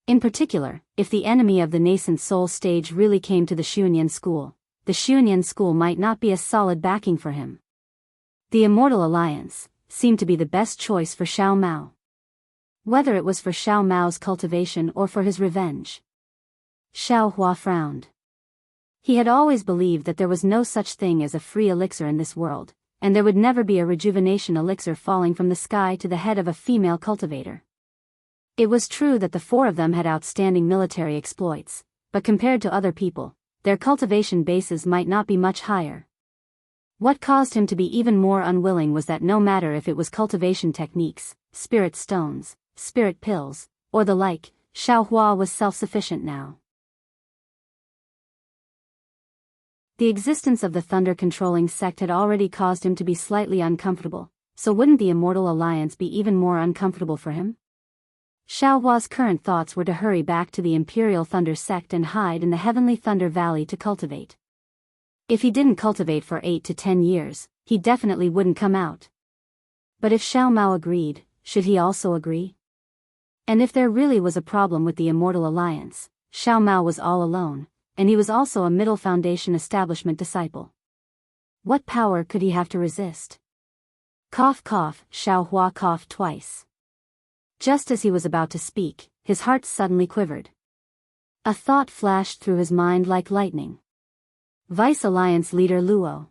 In particular, if the enemy of the nascent soul stage really came to the Xuanyan school, the Xuanyan school might not be a solid backing for him. The Immortal Alliance seemed to be the best choice for Xiao Mao. Whether it was for Xiao Mao's cultivation or for his revenge. Xiao Hua frowned. He had always believed that there was no such thing as a free elixir in this world, and there would never be a rejuvenation elixir falling from the sky to the head of a female cultivator. It was true that the four of them had outstanding military exploits, but compared to other people, their cultivation bases might not be much higher. What caused him to be even more unwilling was that no matter if it was cultivation techniques, spirit stones, spirit pills, or the like, Xiao Hua was self-sufficient now. The existence of the thunder-controlling sect had already caused him to be slightly uncomfortable, so wouldn't the Immortal Alliance be even more uncomfortable for him? Xiao Hua's current thoughts were to hurry back to the Imperial Thunder sect and hide in the Heavenly Thunder Valley to cultivate. If he didn't cultivate for 8 to 10 years, he definitely wouldn't come out. But if Xiao Mao agreed, should he also agree? And if there really was a problem with the Immortal Alliance, Xiao Mao was all alone, and he was also a Middle Foundation establishment disciple. What power could he have to resist? Cough cough, Xiao Hua coughed twice. Just as he was about to speak, his heart suddenly quivered. A thought flashed through his mind like lightning. Vice Alliance leader Luo.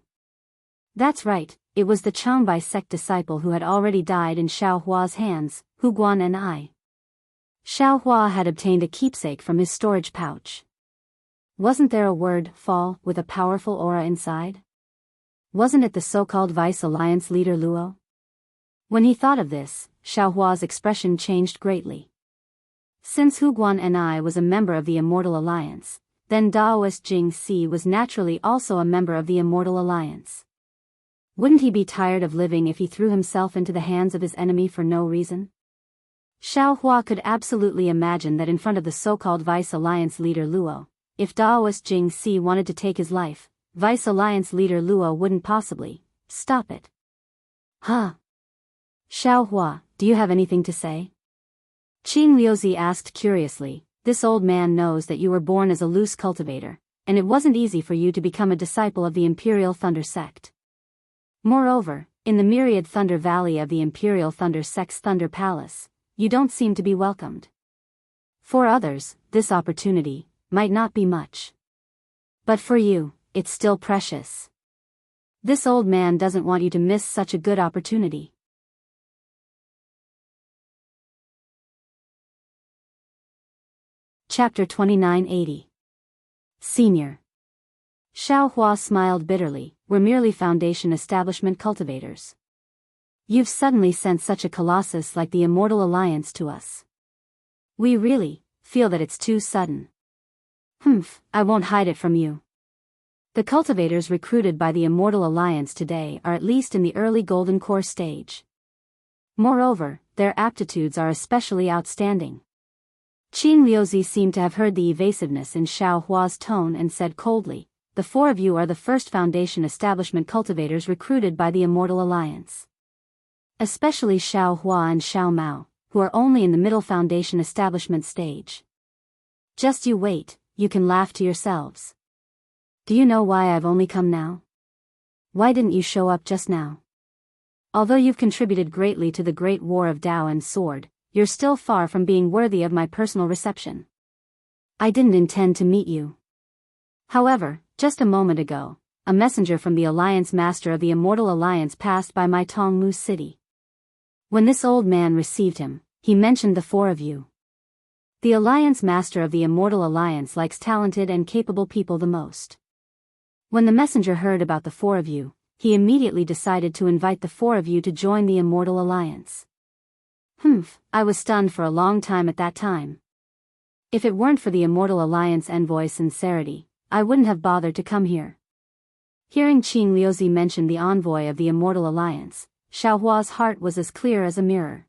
That's right, it was the Changbai sect disciple who had already died in Xiao Hua's hands, Hu Guan and I. Xiao Hua had obtained a keepsake from his storage pouch. Wasn't there a word, fall, with a powerful aura inside? Wasn't it the so-called Vice Alliance leader Luo? When he thought of this, Xiao Hua's expression changed greatly. Since Hu Guan and I was a member of the Immortal Alliance, then Daoist Jing was naturally also a member of the Immortal Alliance. Wouldn't he be tired of living if he threw himself into the hands of his enemy for no reason? Xiao Hua could absolutely imagine that in front of the so-called Vice Alliance leader Luo, if Daoist Jing wanted to take his life, Vice Alliance leader Luo wouldn't possibly stop it. Huh? Xiao Hua, do you have anything to say? Qing Liuzi asked curiously. This old man knows that you were born as a loose cultivator, and it wasn't easy for you to become a disciple of the Imperial Thunder sect. Moreover, in the myriad Thunder Valley of the Imperial Thunder sect's Thunder Palace, you don't seem to be welcomed. For others, this opportunity might not be much. But for you, it's still precious. This old man doesn't want you to miss such a good opportunity. Chapter 2980. Senior. Xiao Hua smiled bitterly. We're merely Foundation establishment cultivators. You've suddenly sent such a colossus like the Immortal Alliance to us. We really feel that it's too sudden. I won't hide it from you. The cultivators recruited by the Immortal Alliance today are at least in the early Golden Core stage. Moreover, their aptitudes are especially outstanding. Qing Liuzi seemed to have heard the evasiveness in Xiao Hua's tone and said coldly, the four of you are the first Foundation establishment cultivators recruited by the Immortal Alliance. Especially Xiao Hua and Xiao Mao, who are only in the middle Foundation establishment stage. Just you wait, you can laugh to yourselves. Do you know why I've only come now? Why didn't you show up just now? Although you've contributed greatly to the great war of Dao and sword, you're still far from being worthy of my personal reception. I didn't intend to meet you. However, just a moment ago, a messenger from the Alliance Master of the Immortal Alliance passed by my Tongmu city. When this old man received him, he mentioned the four of you. The Alliance Master of the Immortal Alliance likes talented and capable people the most. When the messenger heard about the four of you, he immediately decided to invite the four of you to join the Immortal Alliance. I was stunned for a long time at that time. If it weren't for the Immortal Alliance envoy's sincerity, I wouldn't have bothered to come here. Hearing Qing Liuzi mention the envoy of the Immortal Alliance, Xiao Hua's heart was as clear as a mirror.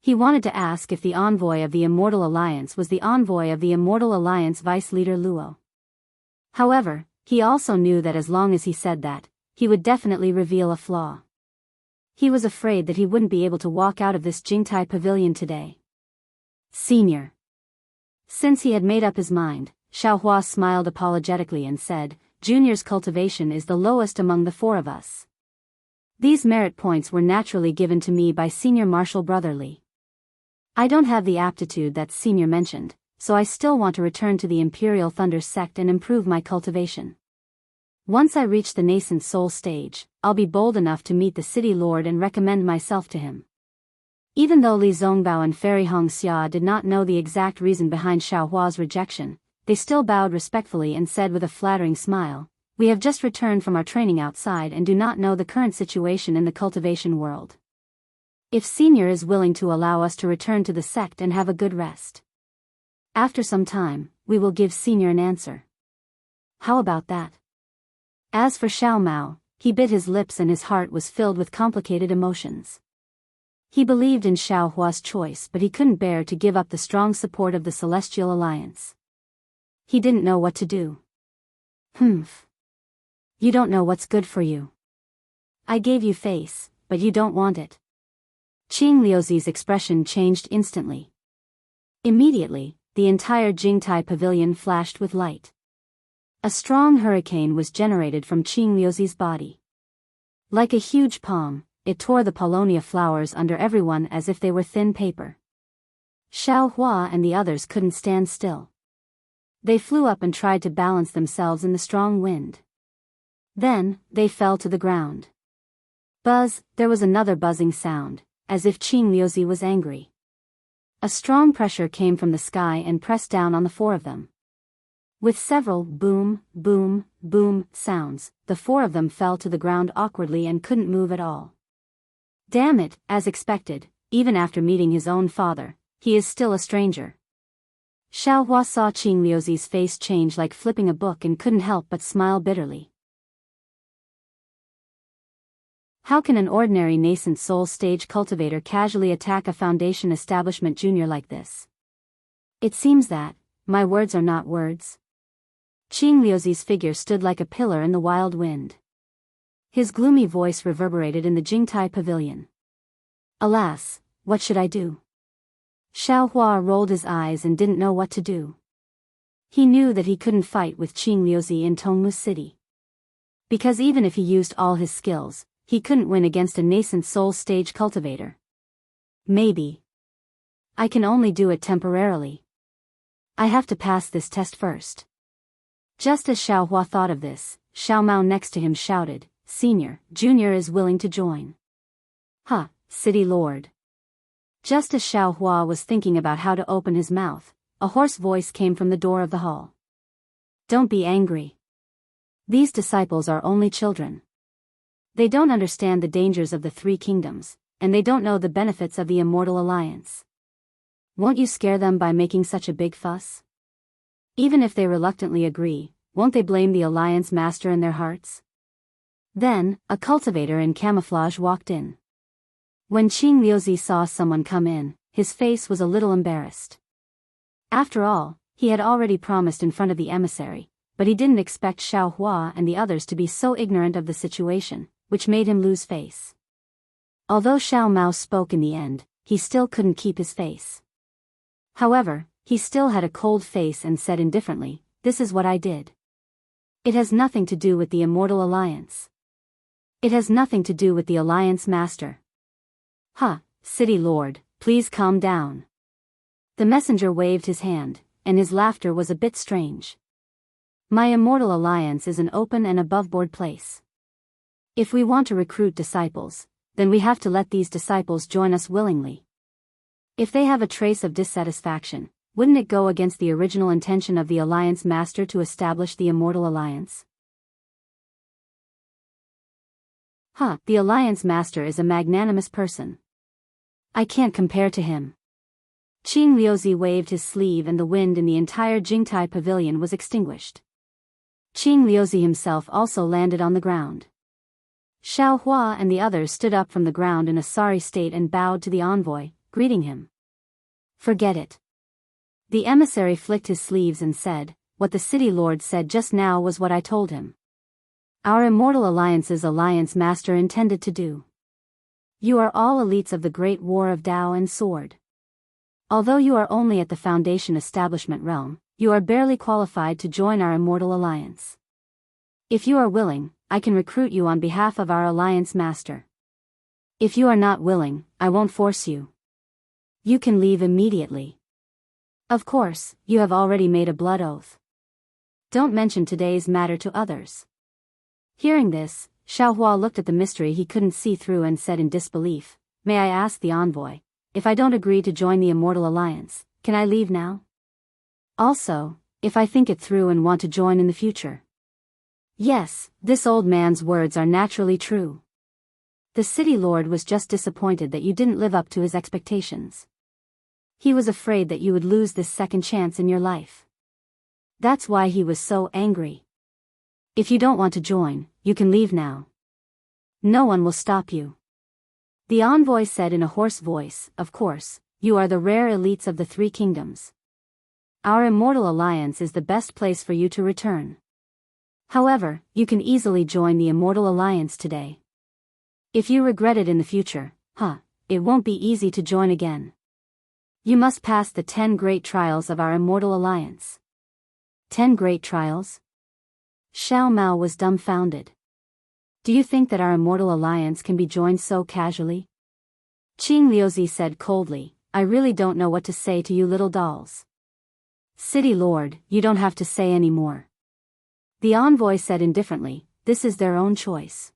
He wanted to ask if the envoy of the Immortal Alliance was the envoy of the Immortal Alliance vice leader Luo. However, he also knew that as long as he said that, he would definitely reveal a flaw. He was afraid that he wouldn't be able to walk out of this Jingtai pavilion today. Senior. Since he had made up his mind, Xiao Hua smiled apologetically and said, Junior's cultivation is the lowest among the four of us. These merit points were naturally given to me by Senior Marshal Brotherly. I don't have the aptitude that Senior mentioned, so I still want to return to the Imperial Thunder sect and improve my cultivation. Once I reach the nascent soul stage, I'll be bold enough to meet the city lord and recommend myself to him. Even though Li Zongbao and Fairy Hongxia did not know the exact reason behind Xiao Hua's rejection, they still bowed respectfully and said with a flattering smile, We have just returned from our training outside and do not know the current situation in the cultivation world. If Senior is willing to allow us to return to the sect and have a good rest. After some time, we will give Senior an answer. How about that? As for Xiao Mao, he bit his lips and his heart was filled with complicated emotions. He believed in Xiao Hua's choice, but he couldn't bear to give up the strong support of the Celestial Alliance. He didn't know what to do. You don't know what's good for you. I gave you face, but you don't want it. Qing Liuzi's expression changed instantly. Immediately, the entire Jingtai pavilion flashed with light. A strong hurricane was generated from Qing Liuzi's body. Like a huge palm, it tore the paulownia flowers under everyone as if they were thin paper. Xiao Hua and the others couldn't stand still. They flew up and tried to balance themselves in the strong wind. Then, they fell to the ground. Buzz, there was another buzzing sound, as if Qing Liuzi was angry. A strong pressure came from the sky and pressed down on the four of them. With several boom, boom, boom sounds, the four of them fell to the ground awkwardly and couldn't move at all. Damn it, as expected, even after meeting his own father, he is still a stranger. Xiao Hua saw Qing Liuzi's face change like flipping a book and couldn't help but smile bitterly. How can an ordinary nascent soul stage cultivator casually attack a Foundation establishment junior like this? It seems that, my words are not words. Qing Liuzi's figure stood like a pillar in the wild wind. His gloomy voice reverberated in the Jingtai pavilion. Alas, what should I do? Xiao Hua rolled his eyes and didn't know what to do. He knew that he couldn't fight with Qing Liuzi in Tongmu City. Because even if he used all his skills, he couldn't win against a nascent soul stage cultivator. Maybe. I can only do it temporarily. I have to pass this test first. Just as Xiao Hua thought of this, Xiao Mao next to him shouted, Senior, Junior is willing to join. City Lord. Just as Xiao Hua was thinking about how to open his mouth, a hoarse voice came from the door of the hall. Don't be angry. These disciples are only children. They don't understand the dangers of the three kingdoms, and they don't know the benefits of the Immortal Alliance. Won't you scare them by making such a big fuss? Even if they reluctantly agree, won't they blame the Alliance Master in their hearts? Then, a cultivator in camouflage walked in. When Qing Liuzi saw someone come in, his face was a little embarrassed. After all, he had already promised in front of the emissary, but he didn't expect Xiao Hua and the others to be so ignorant of the situation, which made him lose face. Although Xiao Mao spoke in the end, he still couldn't keep his face. However, he still had a cold face and said indifferently, "This is what I did. It has nothing to do with the Immortal Alliance. It has nothing to do with the Alliance Master." "Huh, City Lord, please calm down." The messenger waved his hand, and his laughter was a bit strange. "My Immortal Alliance is an open and above-board place. If we want to recruit disciples, then we have to let these disciples join us willingly. If they have a trace of dissatisfaction, wouldn't it go against the original intention of the Alliance Master to establish the Immortal Alliance?" "Huh, the Alliance Master is a magnanimous person. I can't compare to him." Qing Liuzi waved his sleeve and the wind in the entire Jingtai pavilion was extinguished. Qing Liuzi himself also landed on the ground. Xiao Hua and the others stood up from the ground in a sorry state and bowed to the envoy, greeting him. "Forget it." The emissary flicked his sleeves and said, "What the city lord said just now was what I told him. Our Immortal Alliance's Alliance Master intended to do. You are all elites of the Great War of Dao and Sword. Although you are only at the Foundation Establishment realm, you are barely qualified to join our Immortal Alliance. If you are willing, I can recruit you on behalf of our Alliance Master. If you are not willing, I won't force you. You can leave immediately. Of course, you have already made a blood oath. Don't mention today's matter to others." Hearing this, Xiao Hua looked at the mystery he couldn't see through and said in disbelief, "May I ask the envoy, if I don't agree to join the Immortal Alliance, can I leave now? Also, if I think it through and want to join in the future?" Yes, this old man's words are naturally true. The city lord was just disappointed that you didn't live up to his expectations. He was afraid that you would lose this second chance in your life. That's why he was so angry. If you don't want to join, you can leave now. No one will stop you. The envoy said in a hoarse voice, "Of course, you are the rare elites of the three kingdoms. Our Immortal Alliance is the best place for you to return. However, you can easily join the Immortal Alliance today. If you regret it in the future, it won't be easy to join again. You must pass the 10 great trials of our Immortal Alliance." 10 great trials? Xiao Mao was dumbfounded. "Do you think that our Immortal Alliance can be joined so casually?" Qing Liuzi said coldly, "I really don't know what to say to you little dolls." "City Lord, you don't have to say any more." The envoy said indifferently, "This is their own choice.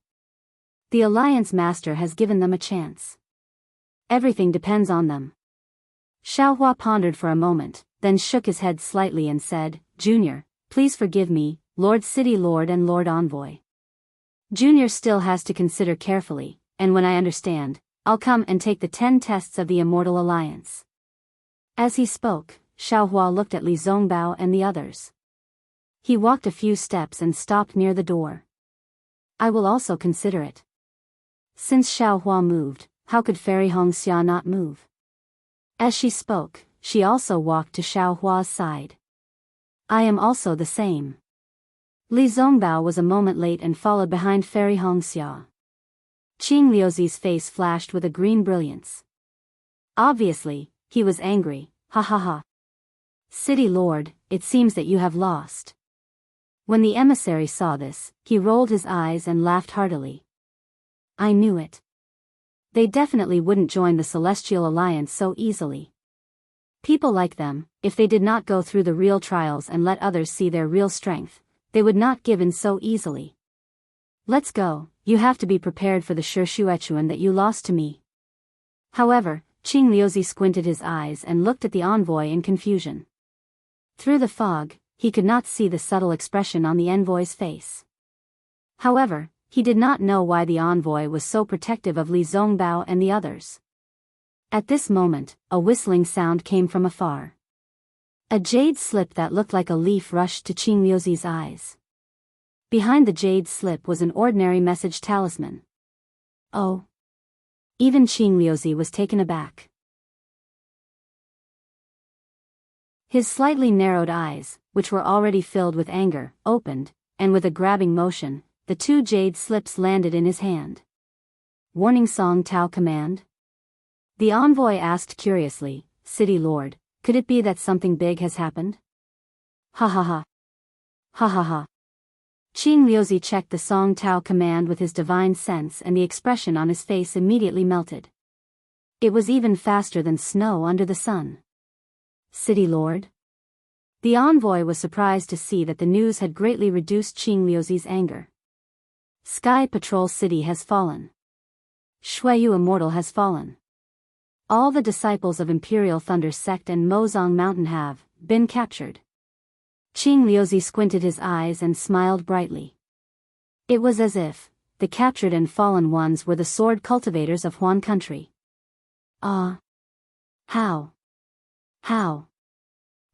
The Alliance Master has given them a chance. Everything depends on them." Xiao Hua pondered for a moment, then shook his head slightly and said, "Junior, please forgive me, Lord City Lord and Lord Envoy. Junior still has to consider carefully, and when I understand, I'll come and take the 10 tests of the Immortal Alliance." As he spoke, Xiao Hua looked at Li Zongbao and the others. He walked a few steps and stopped near the door. "I will also consider it." Since Xiao Hua moved, how could Fairy Hongxia not move? As she spoke, she also walked to Xiao Hua's side. "I am also the same." Li Zongbao was a moment late and followed behind Fairy Hongxia. Qing Liuzi's face flashed with a green brilliance. Obviously, he was angry, "Ha ha ha. City Lord, it seems that you have lost." When the emissary saw this, he rolled his eyes and laughed heartily. "I knew it. They definitely wouldn't join the Celestial Alliance so easily. People like them, if they did not go through the real trials and let others see their real strength, they would not give in so easily. Let's go, you have to be prepared for the Shuechuan that you lost to me." However, Qing Liuzi squinted his eyes and looked at the envoy in confusion. Through the fog, he could not see the subtle expression on the envoy's face. However, he did not know why the envoy was so protective of Li Zongbao and the others. At this moment, a whistling sound came from afar. A jade slip that looked like a leaf rushed to Qing Liuzi's eyes. Behind the jade slip was an ordinary message talisman. Oh! Even Qing Liuzi was taken aback. His slightly narrowed eyes, which were already filled with anger, opened, and with a grabbing motion, the 2 jade slips landed in his hand. Warning Song Tao command? The envoy asked curiously, City Lord, could it be that something big has happened? Ha ha ha. Ha ha ha. Qing Liuzi checked the Song Tao command with his divine sense, and the expression on his face immediately melted. It was even faster than snow under the sun. City Lord? The envoy was surprised to see that the news had greatly reduced Qing Liuzi's anger. Sky Patrol City has fallen. Shuiyu Immortal has fallen. All the disciples of Imperial Thunder Sect and Mozong Mountain have been captured. Qing Liuzi squinted his eyes and smiled brightly. It was as if the captured and fallen ones were the sword cultivators of Huan country. Ah. How? How?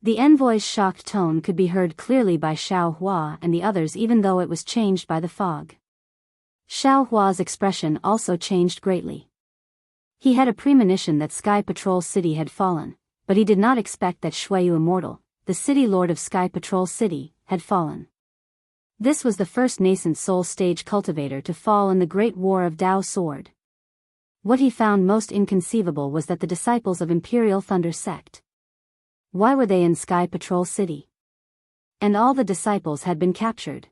The envoy's shocked tone could be heard clearly by Xiao Hua and the others, even though it was changed by the fog. Xiao Hua's expression also changed greatly. He had a premonition that Sky Patrol City had fallen, but he did not expect that Shuiyu Immortal, the City Lord of Sky Patrol City, had fallen. This was the first nascent soul stage cultivator to fall in the Great War of Dao Sword. What he found most inconceivable was that the disciples of Imperial Thunder Sect. Why were they in Sky Patrol City? And all the disciples had been captured.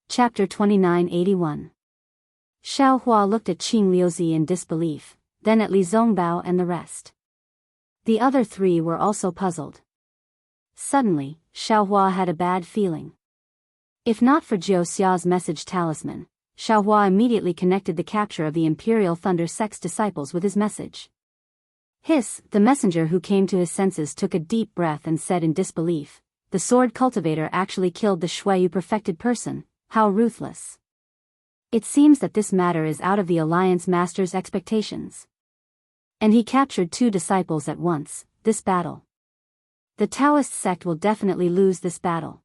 Chapter 2981. Xiao Hua looked at Qing Liuzi in disbelief, then at Li Zongbao and the rest. The other 3 were also puzzled. Suddenly, Xiao Hua had a bad feeling. If not for Jiao Xia's message talisman, Xiao Hua immediately connected the capture of the Imperial Thunder Sect's disciples with his message. Hiss, the messenger who came to his senses took a deep breath and said in disbelief, the sword cultivator actually killed the Shuiyu perfected person, how ruthless. It seems that this matter is out of the Alliance Master's expectations. And he captured 2 disciples at once, this battle. The Daoist sect will definitely lose this battle.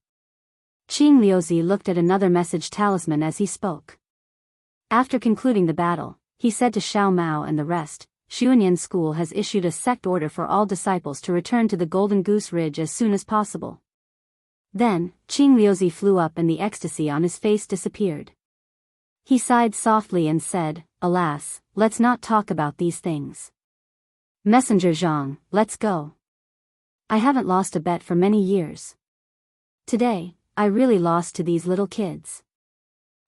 Qing Liuzi looked at another message talisman as he spoke. After concluding the battle, he said to Xiao Mao and the rest, Xuanyan School has issued a sect order for all disciples to return to the Golden Goose Ridge as soon as possible. Then, Qing Liuzi flew up and the ecstasy on his face disappeared. He sighed softly and said, alas, let's not talk about these things. Messenger Zhang, let's go. I haven't lost a bet for many years. Today, I really lost to these little kids.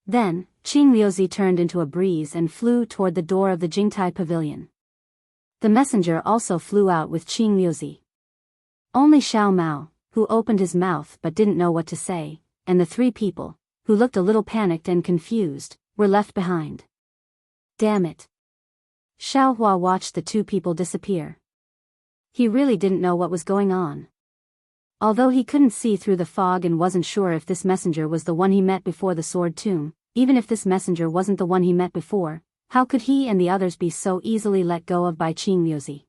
Then, Qing Liuzi turned into a breeze and flew toward the door of the Jingtai Pavilion. The messenger also flew out with Qing Liuzi. Only Xiao Mao, who opened his mouth but didn't know what to say, and the 3 people, who looked a little panicked and confused, were left behind. Damn it. Xiao Hua watched the 2 people disappear. He really didn't know what was going on. Although he couldn't see through the fog and wasn't sure if this messenger was the one he met before the sword tomb, even if this messenger wasn't the one he met before, how could he and the others be so easily let go of by Qing Liuzi?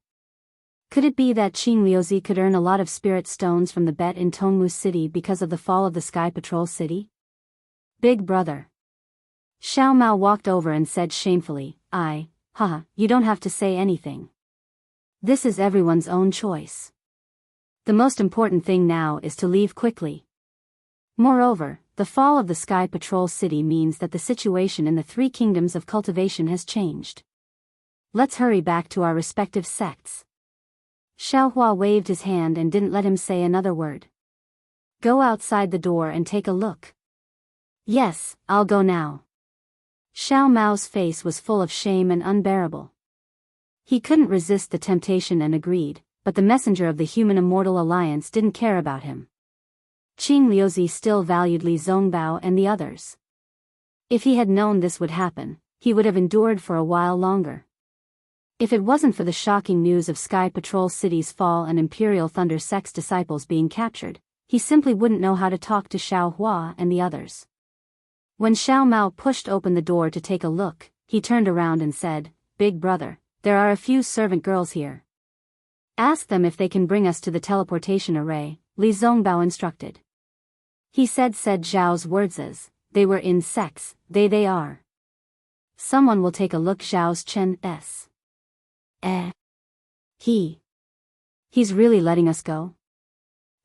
Could it be that Qing Liuzi could earn a lot of spirit stones from the bet in Tongmu City because of the fall of the Sky Patrol City? Big brother. Xiao Mao walked over and said shamefully, haha, you don't have to say anything. This is everyone's own choice. The most important thing now is to leave quickly. Moreover, the fall of the Sky Patrol City means that the situation in the 3 kingdoms of cultivation has changed. Let's hurry back to our respective sects. Xiao Hua waved his hand and didn't let him say another word. Go outside the door and take a look. Yes, I'll go now. Xiao Mao's face was full of shame and unbearable. He couldn't resist the temptation and agreed, but the messenger of the Human Immortal Alliance didn't care about him. Qing Liuzi still valued Li Zongbao and the others. If he had known this would happen, he would have endured for a while longer. If it wasn't for the shocking news of Sky Patrol City's fall and Imperial Thunder Sect's disciples being captured, he simply wouldn't know how to talk to Xiao Hua and the others. When Xiao Mao pushed open the door to take a look, he turned around and said, Big brother, there are a few servant girls here. Ask them if they can bring us to the teleportation array, Li Zongbao instructed. He said Zhao's words as, they were in sects, they are. Someone will take a look. Zhao's Chen s. He's really letting us go?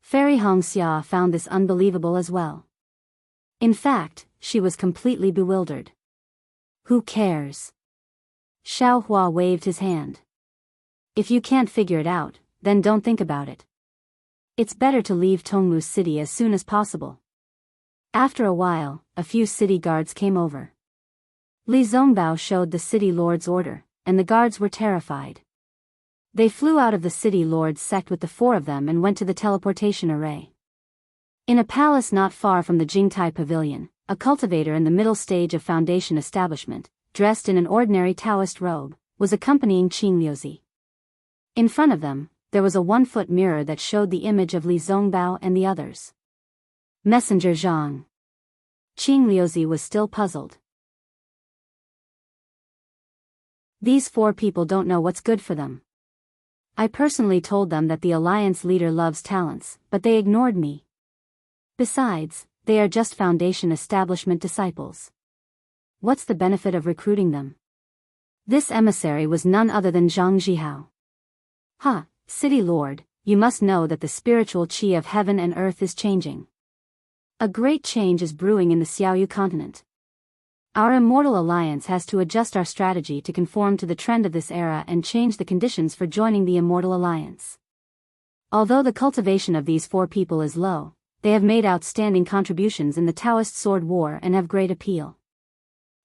Fairy Hongxia found this unbelievable as well. In fact, she was completely bewildered. Who cares? Xiao Hua waved his hand. If you can't figure it out, then don't think about it. It's better to leave Tongmu City as soon as possible. After a while, a few city guards came over. Li Zongbao showed the city lord's order, and the guards were terrified. They flew out of the city lord's sect with the four of them and went to the teleportation array. In a palace not far from the Jingtai Pavilion, a cultivator in the middle stage of foundation establishment, dressed in an ordinary Taoist robe, was accompanying Qing Liuzi. In front of them, there was a 1-foot mirror that showed the image of Li Zongbao and the others. Messenger Zhang. Qing Liuzi was still puzzled. These 4 people don't know what's good for them. I personally told them that the alliance leader loves talents, but they ignored me. Besides, they are just foundation establishment disciples. What's the benefit of recruiting them? This emissary was none other than Zhang Zhihao. Ha, city lord, you must know that the spiritual qi of heaven and earth is changing. A great change is brewing in the Xiaoyu continent. Our immortal alliance has to adjust our strategy to conform to the trend of this era and change the conditions for joining the immortal alliance. Although the cultivation of these 4 people is low, they have made outstanding contributions in the Taoist sword war and have great appeal.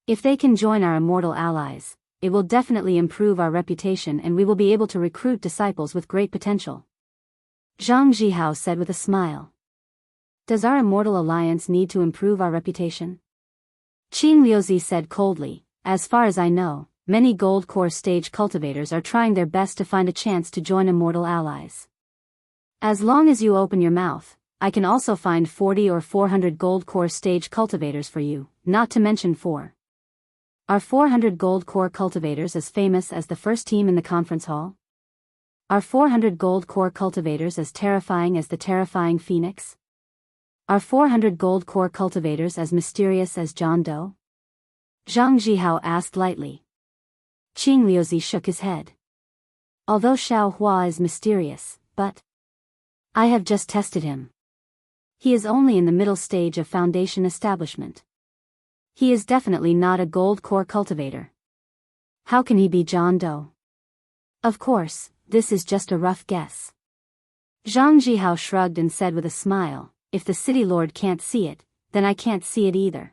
If they can join our immortal allies, it will definitely improve our reputation and we will be able to recruit disciples with great potential. Zhang Zhihao said with a smile. Does our immortal alliance need to improve our reputation? Qing Liuzi said coldly, as far as I know, many gold core stage cultivators are trying their best to find a chance to join immortal allies. As long as you open your mouth, I can also find 40 or 400 gold core stage cultivators for you, not to mention 4. Are 400 gold core cultivators as famous as the first team in the conference hall? Are 400 gold core cultivators as terrifying as the terrifying phoenix? Are 400 gold core cultivators as mysterious as John Doe? Zhang Zhihao asked lightly. Qing Liuzi shook his head. Although Xiao Hua is mysterious, but I have just tested him. He is only in the middle stage of foundation establishment. He is definitely not a gold core cultivator. How can he be John Doe? Of course, this is just a rough guess. Zhang Zhihao shrugged and said with a smile, if the city lord can't see it, then I can't see it either.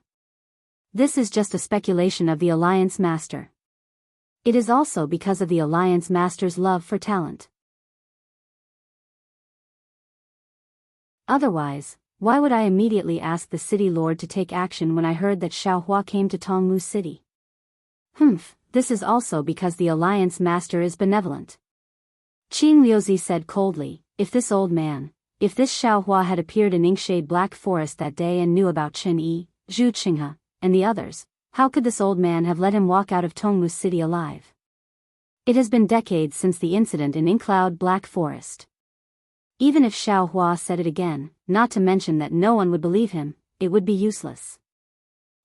This is just a speculation of the alliance master. It is also because of the alliance master's love for talent. Otherwise, why would I immediately ask the city lord to take action when I heard that Xiaohua came to Tongmu City? This is also because the alliance master is benevolent. Qing Liuzi said coldly, if this Xiaohua had appeared in Inkshade Black Forest that day and knew about Chen Yi, Zhu Qinghe, and the others, how could this old man have let him walk out of Tongmu City alive? It has been decades since the incident in Inkcloud Black Forest. Even if Xiaohua said it again, not to mention that no one would believe him, it would be useless.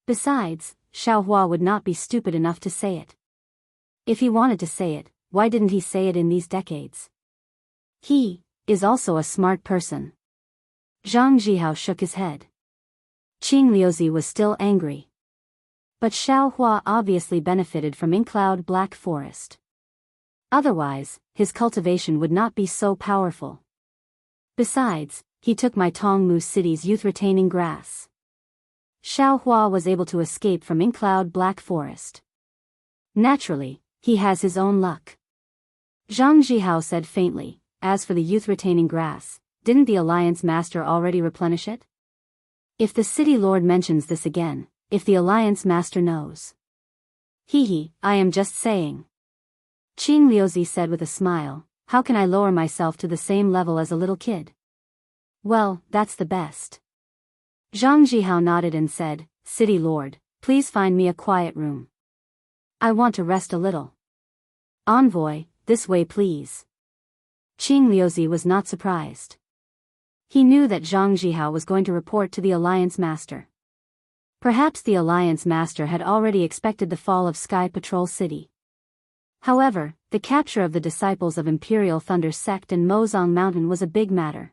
Besides, Xiaohua would not be stupid enough to say it. If he wanted to say it, why didn't he say it in these decades? He is also a smart person. Zhang Zhihao shook his head. Qing Liuzi was still angry. But Xiaohua obviously benefited from Inkcloud Black Forest. Otherwise, his cultivation would not be so powerful. Besides, he took my Tongmu City's youth-retaining grass. Xiaohua was able to escape from Inkcloud Black Forest. Naturally, he has his own luck. Zhang Zhihao said faintly, as for the youth-retaining grass, didn't the alliance master already replenish it? If the city lord mentions this again, if the alliance master knows. I am just saying. Qing Liuzi said with a smile, how can I lower myself to the same level as a little kid? Well, that's the best. Zhang Zhihao nodded and said, City Lord, please find me a quiet room. I want to rest a little. Envoy, this way please. Qing Liuzi was not surprised. He knew that Zhang Zhihao was going to report to the alliance master. Perhaps the Alliance Master had already expected the fall of Sky Patrol City. However, the capture of the disciples of Imperial Thunder Sect in Mozong Mountain was a big matter.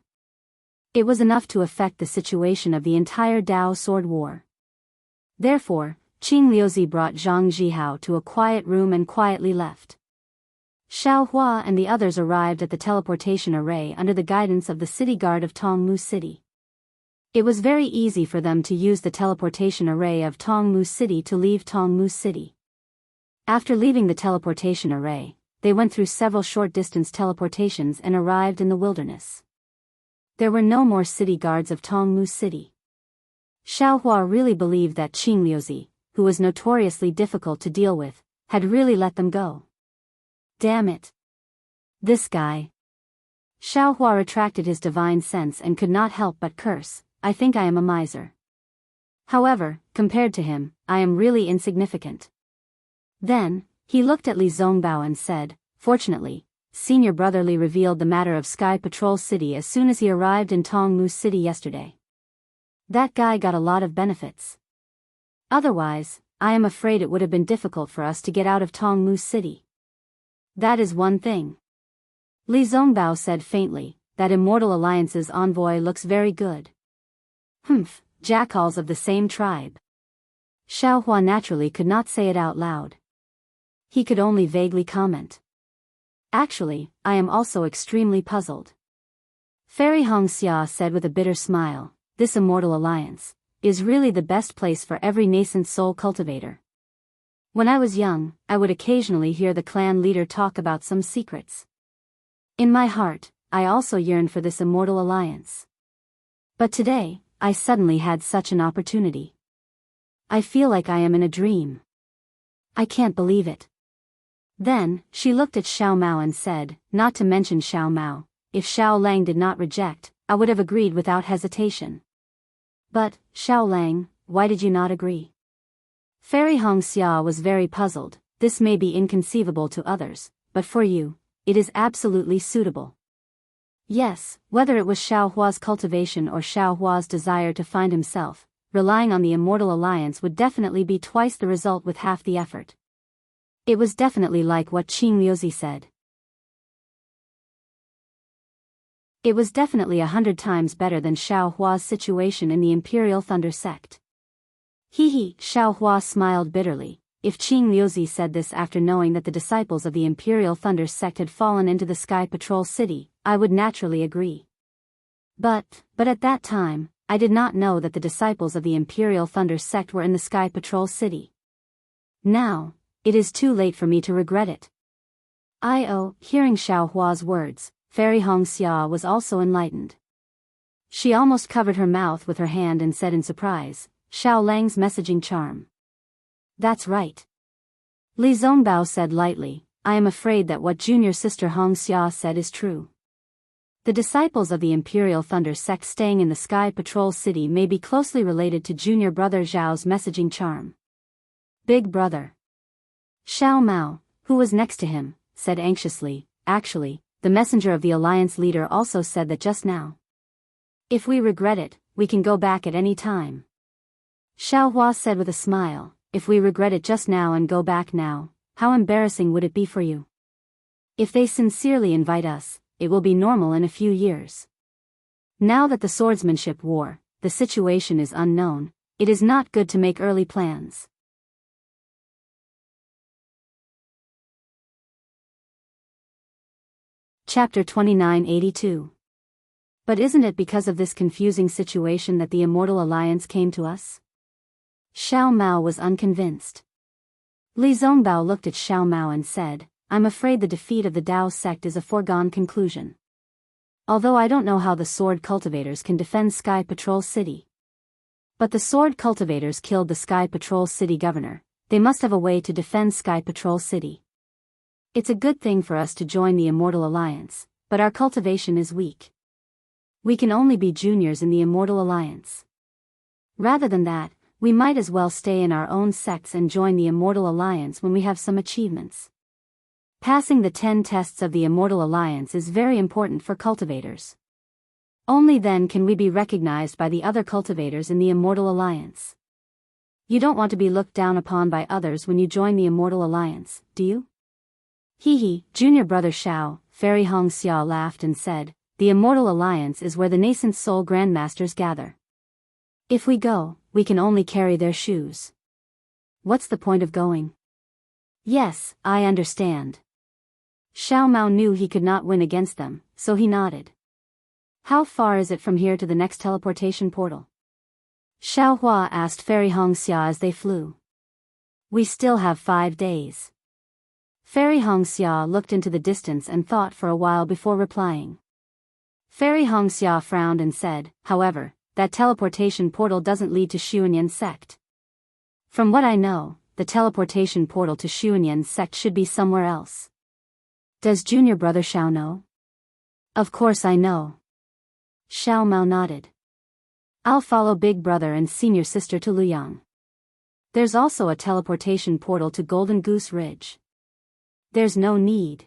It was enough to affect the situation of the entire Dao Sword War. Therefore, Qing Liuzi brought Zhang Zhihao to a quiet room and quietly left. Xiao Hua and the others arrived at the teleportation array under the guidance of the city guard of Tongmu City. It was very easy for them to use the teleportation array of Tongmu City to leave Tongmu City. After leaving the teleportation array, they went through several short-distance teleportations and arrived in the wilderness. There were no more city guards of Tongmu City. Xiao Hua really believed that Qing Liuzi, who was notoriously difficult to deal with, had really let them go. Damn it. This guy. Xiao Hua retracted his divine sense and could not help but curse, I think I am a miser. However, compared to him, I am really insignificant. Then, he looked at Li Zongbao and said, fortunately, Senior Brother Li revealed the matter of Sky Patrol City as soon as he arrived in Tongmu City yesterday. That guy got a lot of benefits. Otherwise, I am afraid it would have been difficult for us to get out of Tongmu City. That is one thing. Li Zongbao said faintly, that Immortal Alliance's envoy looks very good. Humph, jackals of the same tribe. Xiao Hua naturally could not say it out loud. He could only vaguely comment. Actually, I am also extremely puzzled. Fairy Hongxia said with a bitter smile, this Immortal Alliance is really the best place for every nascent soul cultivator. When I was young, I would occasionally hear the clan leader talk about some secrets. In my heart, I also yearned for this Immortal Alliance. But today, I suddenly had such an opportunity. I feel like I am in a dream. I can't believe it. Then, she looked at Xiao Mao and said, not to mention Xiao Mao, if Xiao Lang did not reject, I would have agreed without hesitation. But, Xiao Lang, why did you not agree? Fairy Hongxia was very puzzled. This may be inconceivable to others, but for you, it is absolutely suitable. Yes, whether it was Xiao Hua's cultivation or Xiao Hua's desire to find himself, relying on the Immortal Alliance would definitely be twice the result with half the effort. It was definitely like what Qing Liuzi said. It was definitely 100 times better than Xiao Hua's situation in the Imperial Thunder Sect. Hee, Xiao Hua smiled bitterly. If Qing Liuzi said this after knowing that the disciples of the Imperial Thunder Sect had fallen into the Sky Patrol City, I would naturally agree. But at that time, I did not know that the disciples of the Imperial Thunder Sect were in the Sky Patrol City. Now, it is too late for me to regret it. Hearing Xiao Hua's words, Fairy Hongxia was also enlightened. She almost covered her mouth with her hand and said in surprise, Xiao Lang's messaging charm. That's right. Li Zongbao said lightly, I am afraid that what junior sister Hongxia said is true. The disciples of the Imperial Thunder Sect staying in the Sky Patrol City may be closely related to junior brother Zhao's messaging charm. Big brother. Xiao Mao, who was next to him, said anxiously, actually, the messenger of the Alliance leader also said that just now. If we regret it, we can go back at any time. Xiao Hua said with a smile, if we regret it just now and go back now, how embarrassing would it be for you? If they sincerely invite us, it will be normal in a few years. Now that the swordsmanship war, the situation is unknown, it is not good to make early plans. Chapter 2982. But isn't it because of this confusing situation that the Immortal Alliance came to us? Xiao Mao was unconvinced. Li Zongbao looked at Xiao Mao and said, I'm afraid the defeat of the Dao sect is a foregone conclusion. Although I don't know how the sword cultivators can defend Sky Patrol City. But the sword cultivators killed the Sky Patrol City governor, they must have a way to defend Sky Patrol City. It's a good thing for us to join the Immortal Alliance, but our cultivation is weak. We can only be juniors in the Immortal Alliance. Rather than that, we might as well stay in our own sects and join the Immortal Alliance when we have some achievements. Passing the 10 tests of the Immortal Alliance is very important for cultivators. Only then can we be recognized by the other cultivators in the Immortal Alliance. You don't want to be looked down upon by others when you join the Immortal Alliance, do you? Hee hee, junior brother Xiao, Fairy Xianxia laughed and said, the Immortal Alliance is where the nascent soul grandmasters gather. If we go, we can only carry their shoes. What's the point of going? Yes, I understand. Xiao Mao knew he could not win against them, so he nodded. How far is it from here to the next teleportation portal? Xiao Hua asked Fairy Xianxia as they flew. We still have 5 days. Fairy Xianxia looked into the distance and thought for a while before replying. Fairy Xianxia frowned and said, however, that teleportation portal doesn't lead to Xuanyan's sect. From what I know, the teleportation portal to Xuanyan's sect should be somewhere else. Does junior brother Xiao know? Of course I know. Xiao Mao nodded. I'll follow big brother and senior sister to Luoyang. There's also a teleportation portal to Golden Goose Ridge. There's no need.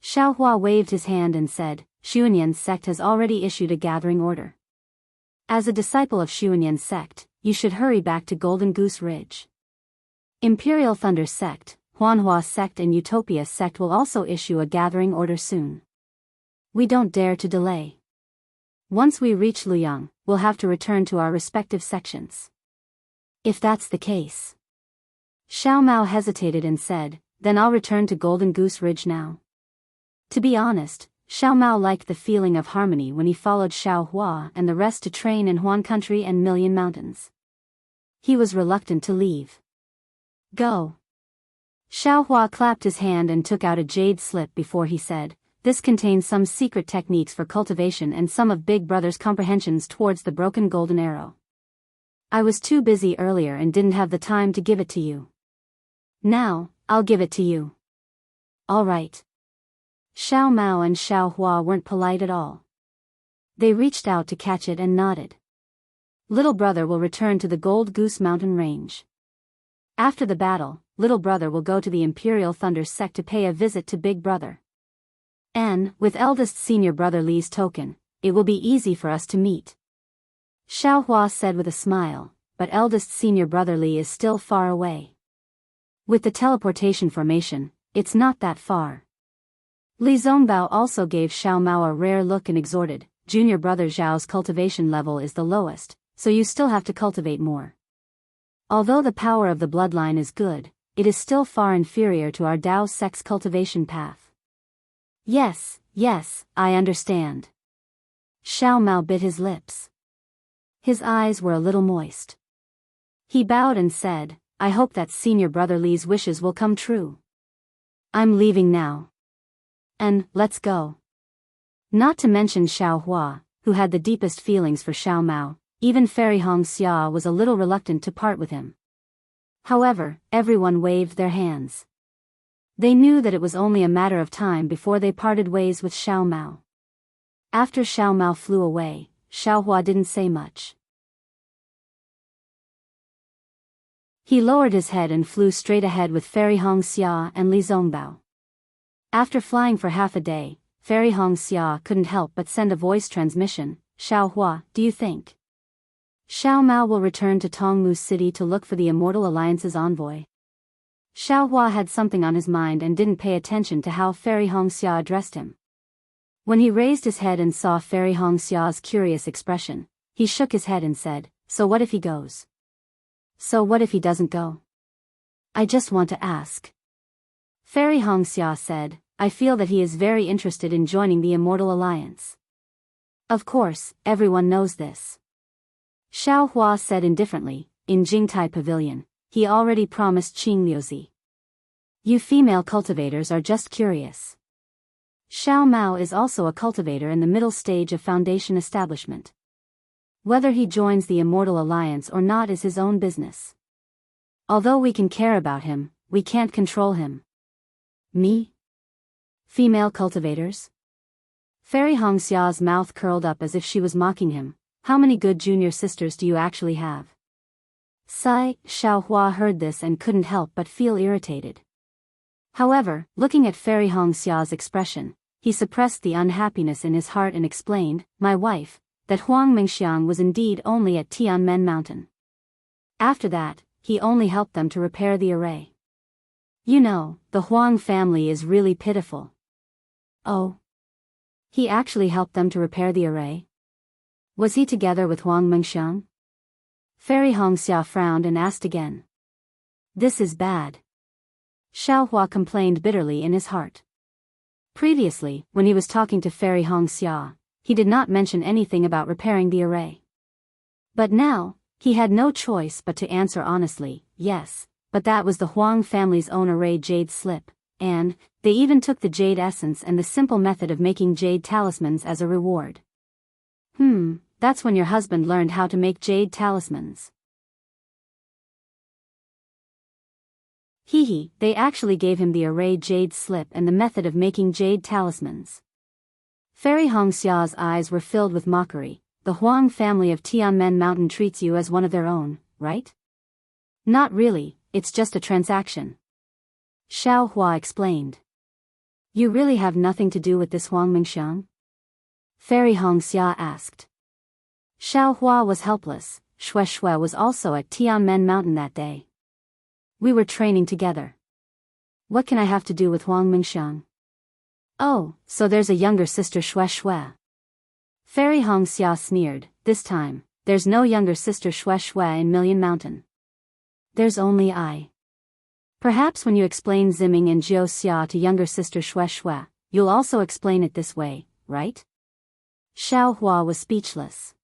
Xiao Hua waved his hand and said, Xuanyan's sect has already issued a gathering order. As a disciple of Xuanyan's sect, you should hurry back to Golden Goose Ridge. Imperial Thunder sect, Huanhua sect and Utopia sect will also issue a gathering order soon. We don't dare to delay. Once we reach Luoyang, we'll have to return to our respective sections. If that's the case. Xiao Mao hesitated and said, then I'll return to Golden Goose Ridge now. To be honest, Xiao Mao liked the feeling of harmony when he followed Xiao Hua and the rest to train in Huan Country and Million Mountains. He was reluctant to leave. Go. Xiao Hua clapped his hand and took out a jade slip before he said, this contains some secret techniques for cultivation and some of Big Brother's comprehensions towards the broken golden arrow. I was too busy earlier and didn't have the time to give it to you. Now, I'll give it to you. All right. Xiao Mao and Xiao Hua weren't polite at all. They reached out to catch it and nodded. Little brother will return to the Gold Goose Mountain Range. After the battle, little brother will go to the Imperial Thunder sect to pay a visit to big brother. And, with eldest senior brother Li's token, it will be easy for us to meet. Xiao Hua said with a smile, but eldest senior brother Li is still far away. With the teleportation formation, it's not that far. Li Zongbao also gave Xiao Mao a rare look and exhorted, junior brother Zhao's cultivation level is the lowest, so you still have to cultivate more. Although the power of the bloodline is good, it is still far inferior to our Dao sect's cultivation path. Yes, I understand. Xiao Mao bit his lips. His eyes were a little moist. He bowed and said, I hope that senior brother Li's wishes will come true. I'm leaving now. And, let's go. Not to mention Xiao Hua, who had the deepest feelings for Xiao Mao, even Fairy Xianxia was a little reluctant to part with him. However, everyone waved their hands. They knew that it was only a matter of time before they parted ways with Xiao Mao. After Xiao Mao flew away, Xiao Hua didn't say much. He lowered his head and flew straight ahead with Fairy Xianxia and Li Zongbao. After flying for half a day, Fairy Xianxia couldn't help but send a voice transmission, Xiao Hua, do you think Xiao Mao will return to Tongmu City to look for the Immortal Alliance's envoy? Xiao Hua had something on his mind and didn't pay attention to how Fairy Xianxia addressed him. When he raised his head and saw Fairy Xianxia's curious expression, he shook his head and said, so what if he goes? So what if he doesn't go? I just want to ask. Fairy Xianxia said, I feel that he is very interested in joining the Immortal Alliance. Of course, everyone knows this. Xiao Hua said indifferently, in Jingtai Pavilion, he already promised Qing Liuzi. You female cultivators are just curious. Xiao Mao is also a cultivator in the middle stage of foundation establishment. Whether he joins the Immortal Alliance or not is his own business. Although we can care about him, we can't control him. Me? Female cultivators? Fairy Xia's mouth curled up as if she was mocking him. How many good junior sisters do you actually have? Sigh, Xiao Hua heard this and couldn't help but feel irritated. However, looking at Fairy Xia's expression, he suppressed the unhappiness in his heart and explained, my wife, that Huang Mingxiang was indeed only at Tianmen Mountain. After that, he only helped them to repair the array. You know, the Huang family is really pitiful. Oh. He actually helped them to repair the array? Was he together with Huang Mengxiang? Fairy Xianxia frowned and asked again. This is bad. Xiaohua complained bitterly in his heart. Previously, when he was talking to Fairy Xianxia, he did not mention anything about repairing the array. But now, he had no choice but to answer honestly, yes, but that was the Huang family's own array jade slip, and they even took the jade essence and the simple method of making jade talismans as a reward. That's when your husband learned how to make jade talismans. They actually gave him the array jade slip and the method of making jade talismans. Fairy Xia's eyes were filled with mockery. The Huang family of Tianmen Mountain treats you as one of their own, right? Not really, it's just a transaction. Xiaohua explained. You really have nothing to do with this Huang Mengxiang? Fairy Xianxia asked. Xiaohua was helpless. Shui was also at Tianmen Mountain that day. We were training together. What can I have to do with Huang Mengxiang? Oh, so there's a younger sister Shui. Fairy Xianxia sneered. This time, there's no younger sister Shui in Million Mountain. There's only I. Perhaps when you explain Ziming and Jiao Xia to younger sister Shui, you'll also explain it this way, right? Xiaohua was speechless.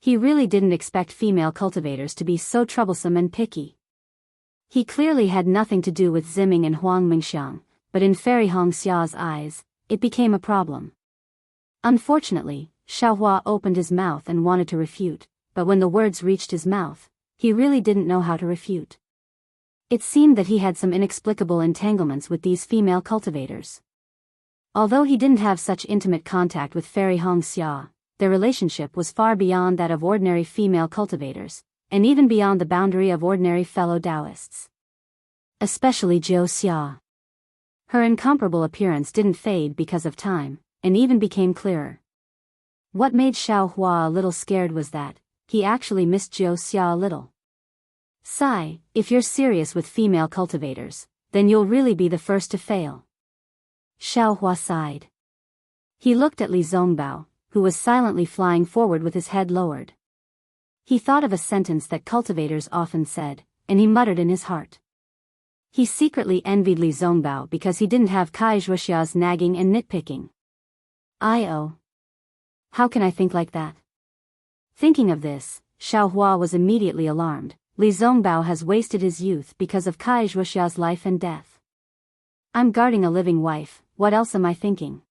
He really didn't expect female cultivators to be so troublesome and picky. He clearly had nothing to do with Ziming and Huang Mengxiang, but in Fairy Xia's eyes, it became a problem. Unfortunately, Xiaohua opened his mouth and wanted to refute, but when the words reached his mouth, he really didn't know how to refute. It seemed that he had some inexplicable entanglements with these female cultivators. Although he didn't have such intimate contact with Fairy Xianxia, their relationship was far beyond that of ordinary female cultivators, and even beyond the boundary of ordinary fellow Daoists. Especially Jiao Xia. Her incomparable appearance didn't fade because of time, and even became clearer. What made Xiaohua a little scared was that he actually missed Jiao Xia a little. Sigh, if you're serious with female cultivators, then you'll really be the first to fail. Xiaohua sighed. He looked at Li Zongbao, who was silently flying forward with his head lowered. He thought of a sentence that cultivators often said, and he muttered in his heart. He secretly envied Li Zongbao because he didn't have Kai Zhuoxia's nagging and nitpicking. How can I think like that? Thinking of this, Xiaohua was immediately alarmed. Li Zongbao has wasted his youth because of Kai Zhuoxia's life and death. I'm guarding a living wife, what else am I thinking?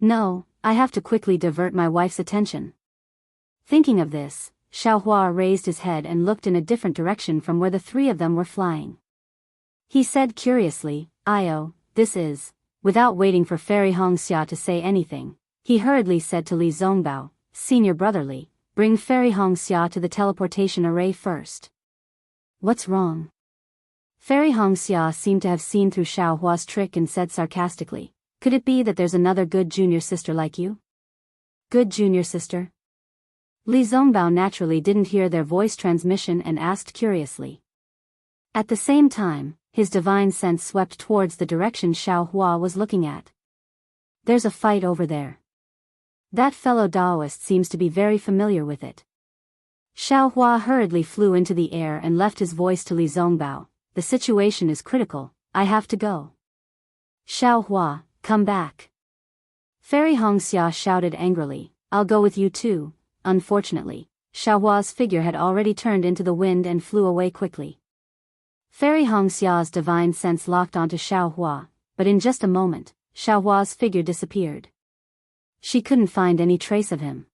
No, I have to quickly divert my wife's attention. Thinking of this, Xiaohua raised his head and looked in a different direction from where the three of them were flying. He said curiously, this is. Without waiting for Fairy Xianxia to say anything, he hurriedly said to Li Zongbao, Senior Brotherly, bring Fairy Xianxia to the teleportation array first. What's wrong? Fairy Xianxia seemed to have seen through Xiaohua's trick and said sarcastically, could it be that there's another good junior sister like you? Good junior sister? Li Zongbao naturally didn't hear their voice transmission and asked curiously. At the same time, his divine sense swept towards the direction Xiaohua was looking at. There's a fight over there. That fellow Daoist seems to be very familiar with it. Xiaohua hurriedly flew into the air and left his voice to Li Zongbao. The situation is critical, I have to go. Xiaohua, come back. Fairy Xianxia shouted angrily, I'll go with you too. Unfortunately, Xiaohua's figure had already turned into the wind and flew away quickly. Fairy Xia's divine sense locked onto Xiaohua, but in just a moment, Xiaohua's figure disappeared. She couldn't find any trace of him.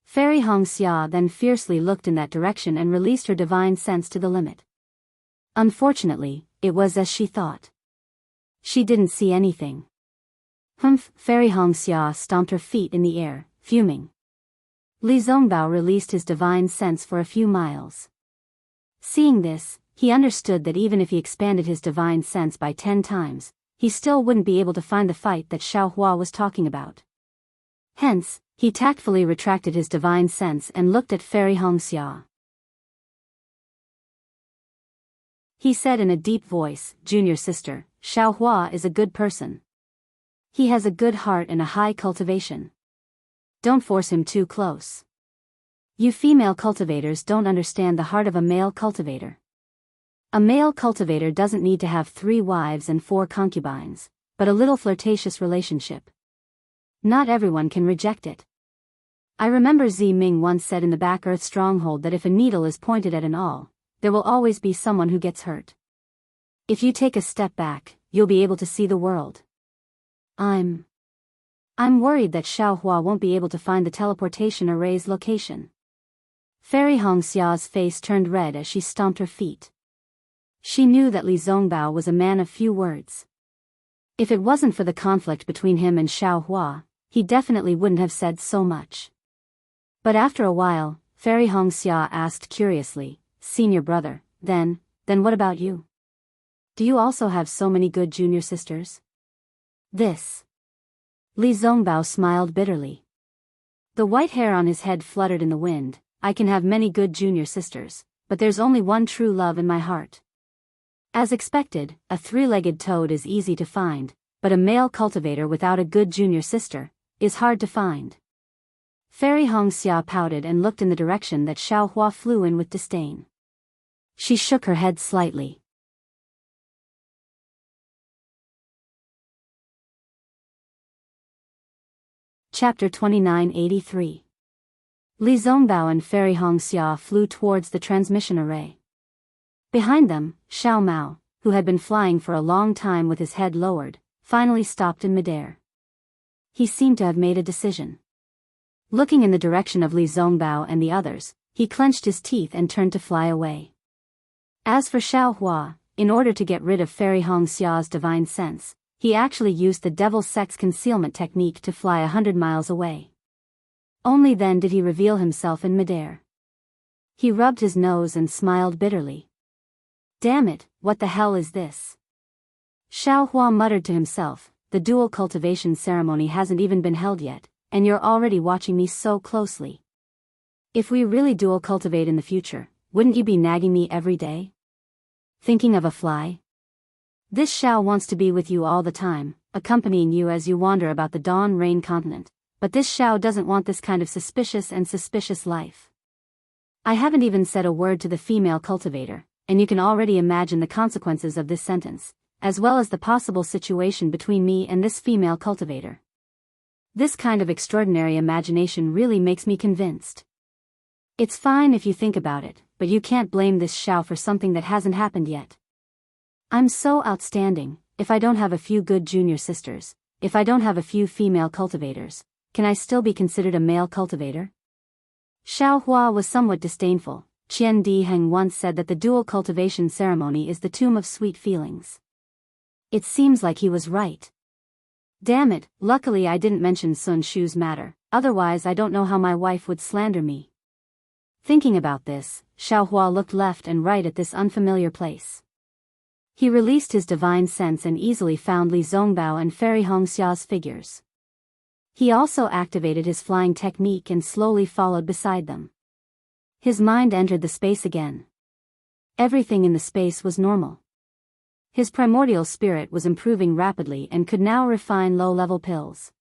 Fairy Xianxia then fiercely looked in that direction and released her divine sense to the limit. Unfortunately, it was as she thought. She didn't see anything. Fairy Xianxia stomped her feet in the air, fuming. Li Zongbao released his divine sense for a few miles. Seeing this, he understood that even if he expanded his divine sense by 10 times, he still wouldn't be able to find the fight that Xiaohua was talking about. Hence, he tactfully retracted his divine sense and looked at Fairy Xianxia. He said in a deep voice, "Junior sister, Xiaohua is a good person. He has a good heart and a high cultivation. Don't force him too close. You female cultivators don't understand the heart of a male cultivator. A male cultivator doesn't need to have 3 wives and 4 concubines, but a little flirtatious relationship. Not everyone can reject it." I remember Zi Ming once said in the Back Earth stronghold that if a needle is pointed at an awl, there will always be someone who gets hurt. If you take a step back, you'll be able to see the world. I'm worried that Xiaohua won't be able to find the teleportation array's location. Fairy Hongxia's face turned red as she stomped her feet. She knew that Li Zongbao was a man of few words. If it wasn't for the conflict between him and Xiaohua, he definitely wouldn't have said so much. But after a while, Fairy Hongxia asked curiously, "Senior brother, then what about you? Do you also have so many good junior sisters?" This. Li Zongbao smiled bitterly. The white hair on his head fluttered in the wind. "I can have many good junior sisters, but there's only one true love in my heart." As expected, a 3-legged toad is easy to find, but a male cultivator without a good junior sister is hard to find. Fairy Hongxia pouted and looked in the direction that Xiaohua flew in with disdain. She shook her head slightly. Chapter 2983. Li Zongbao and Fairy Hongxia flew towards the transmission array. Behind them, Xiao Mao, who had been flying for a long time with his head lowered, finally stopped in midair. He seemed to have made a decision. Looking in the direction of Li Zongbao and the others, he clenched his teeth and turned to fly away. As for Xiaohua, in order to get rid of Fairy Hongxia's divine sense, he actually used the devil's sex concealment technique to fly 100 miles away. Only then did he reveal himself in midair. He rubbed his nose and smiled bitterly. "Damn it, what the hell is this?" Xiaohua muttered to himself, "The dual cultivation ceremony hasn't even been held yet, and you're already watching me so closely. If we really dual cultivate in the future, wouldn't you be nagging me every day? Thinking of a fly? This Xiao wants to be with you all the time, accompanying you as you wander about the Dawn Rain continent, but this Xiao doesn't want this kind of suspicious life." I haven't even said a word to the female cultivator, and you can already imagine the consequences of this sentence, as well as the possible situation between me and this female cultivator. This kind of extraordinary imagination really makes me convinced. It's fine if you think about it, but you can't blame this Xiao for something that hasn't happened yet. I'm so outstanding. If I don't have a few good junior sisters, if I don't have a few female cultivators, can I still be considered a male cultivator? Xiaohua was somewhat disdainful. Qian Diheng once said that the dual cultivation ceremony is the tomb of sweet feelings. It seems like he was right. Damn it, luckily I didn't mention Sun Shu's matter, otherwise I don't know how my wife would slander me. Thinking about this, Xiaohua looked left and right at this unfamiliar place. He released his divine sense and easily found Li Zongbao and Fairy Hongxia's figures. He also activated his flying technique and slowly followed beside them. His mind entered the space again. Everything in the space was normal. His primordial spirit was improving rapidly and could now refine low-level pills.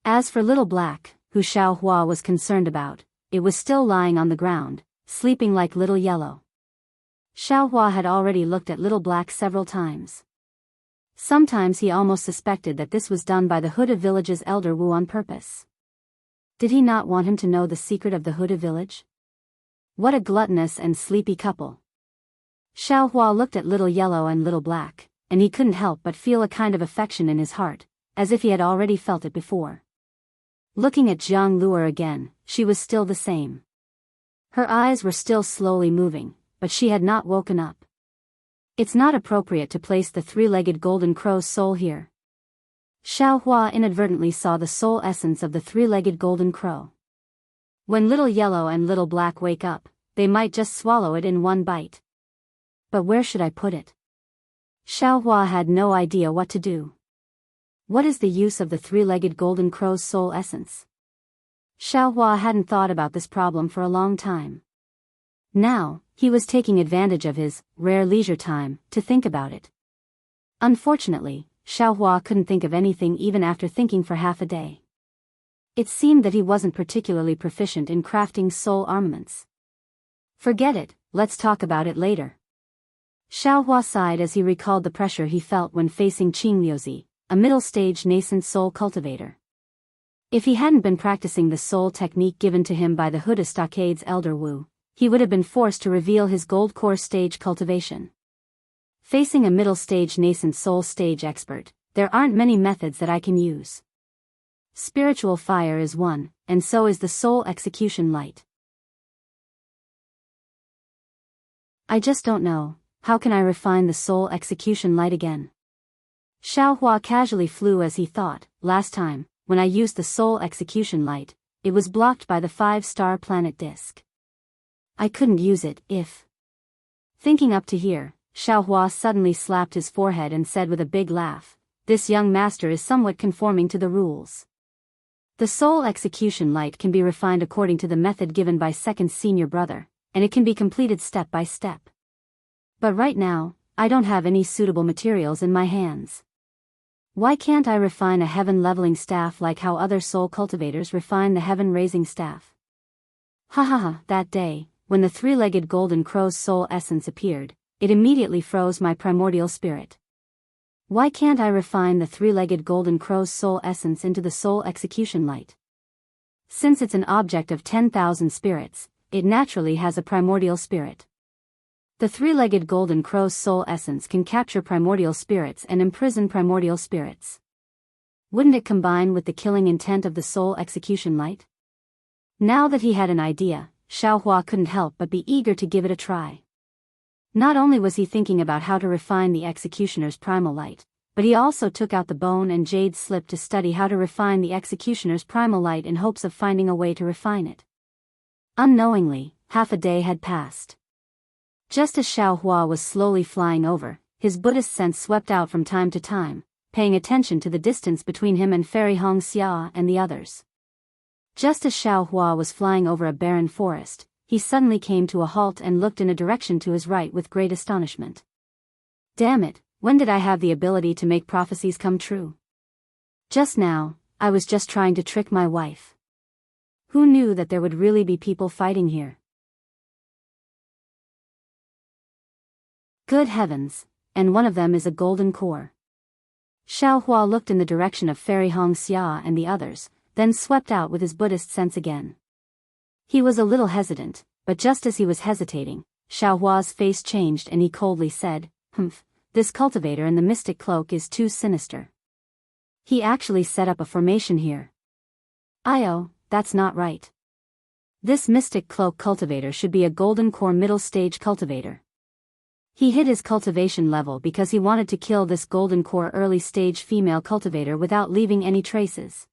As for Little Black, who Xiaohua was concerned about, it was still lying on the ground, sleeping like Little Yellow. Xiaohua had already looked at Little Black several times. Sometimes he almost suspected that this was done by the Huda village's elder Wu on purpose. Did he not want him to know the secret of the Huda village? What a gluttonous and sleepy couple. Xiaohua looked at Little Yellow and Little Black, and he couldn't help but feel a kind of affection in his heart, as if he had already felt it before. Looking at Jianghu again, she was still the same. Her eyes were still slowly moving, but she had not woken up. It's not appropriate to place the 3-legged golden crow's soul here. Xiaohua inadvertently saw the soul essence of the 3-legged golden crow. When Little Yellow and Little Black wake up, they might just swallow it in one bite. But where should I put it? Xiaohua had no idea what to do. What is the use of the 3-legged golden crow's soul essence? Xiaohua hadn't thought about this problem for a long time. Now, he was taking advantage of his rare leisure time to think about it. Unfortunately, Xiaohua couldn't think of anything even after thinking for half a day. It seemed that he wasn't particularly proficient in crafting soul armaments. Forget it, let's talk about it later. Xiaohua sighed as he recalled the pressure he felt when facing Qing Liuzi, a middle-stage nascent soul cultivator. If he hadn't been practicing the soul technique given to him by the Huda Stockade's elder Wu, he would have been forced to reveal his gold core stage cultivation. Facing a middle-stage nascent soul stage expert, there aren't many methods that I can use. Spiritual fire is one, and so is the soul execution light. I just don't know, how can I refine the soul execution light again? Xiaohua casually flew as he thought, last time, when I used the soul execution light, it was blocked by the 5-star planet disk. I couldn't use it if... Thinking up to here, Xiaohua suddenly slapped his forehead and said with a big laugh, this young master is somewhat conforming to the rules. The soul execution light can be refined according to the method given by second senior brother, and it can be completed step by step. But right now, I don't have any suitable materials in my hands. Why can't I refine a heaven-leveling staff like how other soul cultivators refine the heaven-raising staff? Ha ha ha, that day, when the three-legged golden crow's soul essence appeared, it immediately froze my primordial spirit. Why can't I refine the three-legged golden crow's soul essence into the soul execution light? Since it's an object of 10,000 spirits, it naturally has a primordial spirit. The three-legged golden crow's soul essence can capture primordial spirits and imprison primordial spirits. Wouldn't it combine with the killing intent of the soul execution light? Now that he had an idea, Xiaohua couldn't help but be eager to give it a try. Not only was he thinking about how to refine the executioner's primal light, but he also took out the bone and jade slip to study how to refine the executioner's primal light in hopes of finding a way to refine it. Unknowingly, half a day had passed. Just as Xiaohua was slowly flying over, his Buddhist sense swept out from time to time, paying attention to the distance between him and Fairy Xianxia and the others. Just as Xiaohua was flying over a barren forest, he suddenly came to a halt and looked in a direction to his right with great astonishment. Damn it, when did I have the ability to make prophecies come true? Just now, I was just trying to trick my wife. Who knew that there would really be people fighting here? Good heavens, and one of them is a golden core. Xiaohua looked in the direction of Fairy Xianxia and the others, then swept out with his Buddhist sense again. He was a little hesitant, but just as he was hesitating, Xiaohua's face changed and he coldly said, "Humph, this cultivator in the mystic cloak is too sinister. He actually set up a formation here. Io, that's not right. This mystic cloak cultivator should be a golden core middle stage cultivator. He hid his cultivation level because he wanted to kill this golden core early stage female cultivator without leaving any traces.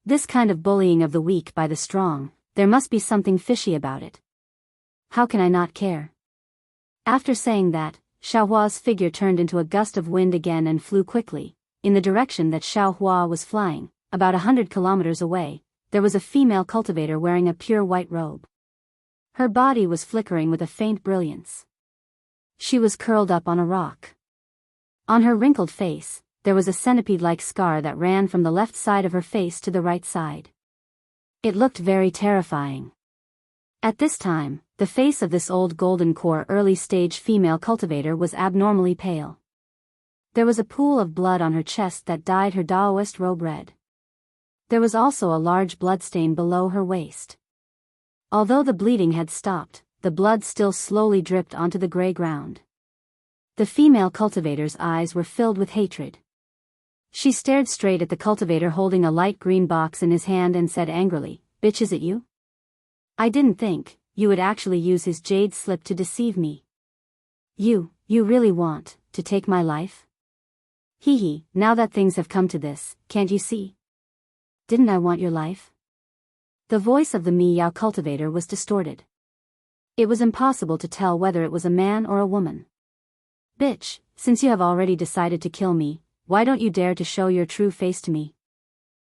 This kind of bullying of the weak by the strong, there must be something fishy about it. How can I not care?" After saying that, Xiaohua's figure turned into a gust of wind again and flew quickly. In the direction that Xiaohua was flying, about 100 kilometers away, there was a female cultivator wearing a pure white robe. Her body was flickering with a faint brilliance. She was curled up on a rock. On her wrinkled face, there was a centipede-like scar that ran from the left side of her face to the right side. It looked very terrifying. At this time, the face of this old golden core early-stage female cultivator was abnormally pale. There was a pool of blood on her chest that dyed her Daoist robe red. There was also a large bloodstain below her waist. Although the bleeding had stopped, the blood still slowly dripped onto the gray ground. The female cultivator's eyes were filled with hatred. She stared straight at the cultivator holding a light green box in his hand and said angrily, "Bitch, is it you? I didn't think you would actually use his jade slip to deceive me. You really want to take my life? Hee hee, now that things have come to this, can't you see? Didn't I want your life?" The voice of the Miyao cultivator was distorted. It was impossible to tell whether it was a man or a woman. "Bitch, since you have already decided to kill me, why don't you dare to show your true face to me?"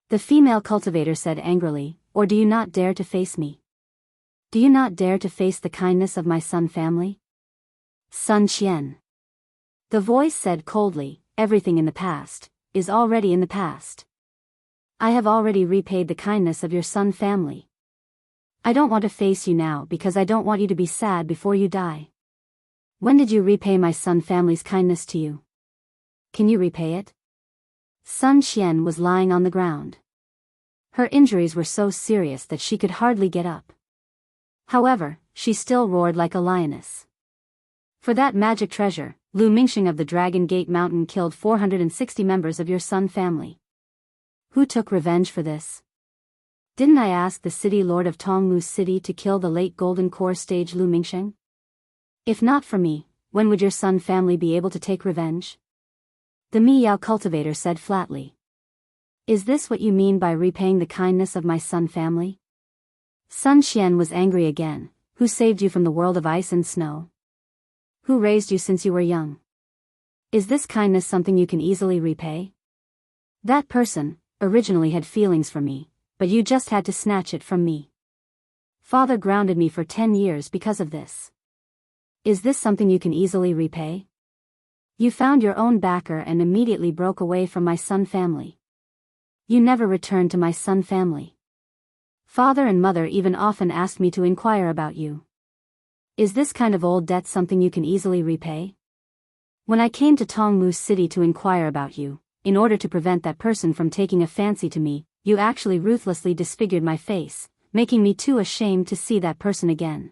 The female cultivator said angrily, "Or do you not dare to face me? Do you not dare to face the kindness of my Sun family? Sun Qian. The voice said coldly, everything in the past is already in the past. I have already repaid the kindness of your Sun family. I don't want to face you now because I don't want you to be sad before you die. When did you repay my Sun family's kindness to you? Can you repay it? Sun Qian was lying on the ground. Her injuries were so serious that she could hardly get up. However, she still roared like a lioness. For that magic treasure, Lu Mingxing of the Dragon Gate Mountain killed 460 members of your Sun family. Who took revenge for this? Didn't I ask the city lord of Tongmu City to kill the late Golden Core stage Lu Mingxing? If not for me, when would your Sun family be able to take revenge? The Miyao cultivator said flatly. Is this what you mean by repaying the kindness of my Sun family? Sun Qian was angry again. Who saved you from the world of ice and snow? Who raised you since you were young? Is this kindness something you can easily repay? That person originally had feelings for me, but you just had to snatch it from me. Father grounded me for 10 years because of this. Is this something you can easily repay? You found your own backer and immediately broke away from my Sun family. You never returned to my Sun family. Father and mother even often asked me to inquire about you. Is this kind of old debt something you can easily repay? When I came to Tongmu City to inquire about you, in order to prevent that person from taking a fancy to me, you actually ruthlessly disfigured my face, making me too ashamed to see that person again.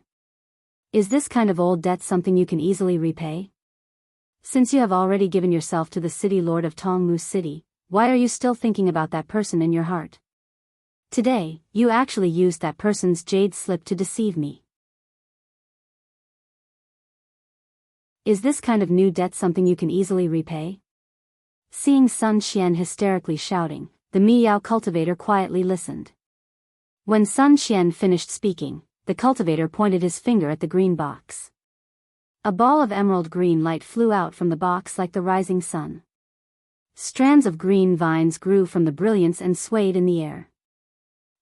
Is this kind of old debt something you can easily repay? Since you have already given yourself to the city lord of Tongmu City, why are you still thinking about that person in your heart? Today, you actually used that person's jade slip to deceive me. Is this kind of new debt something you can easily repay? Seeing Sun Qian hysterically shouting, the Miyao cultivator quietly listened. When Sun Qian finished speaking, the cultivator pointed his finger at the green box. A ball of emerald green light flew out from the box like the rising sun. Strands of green vines grew from the brilliance and swayed in the air.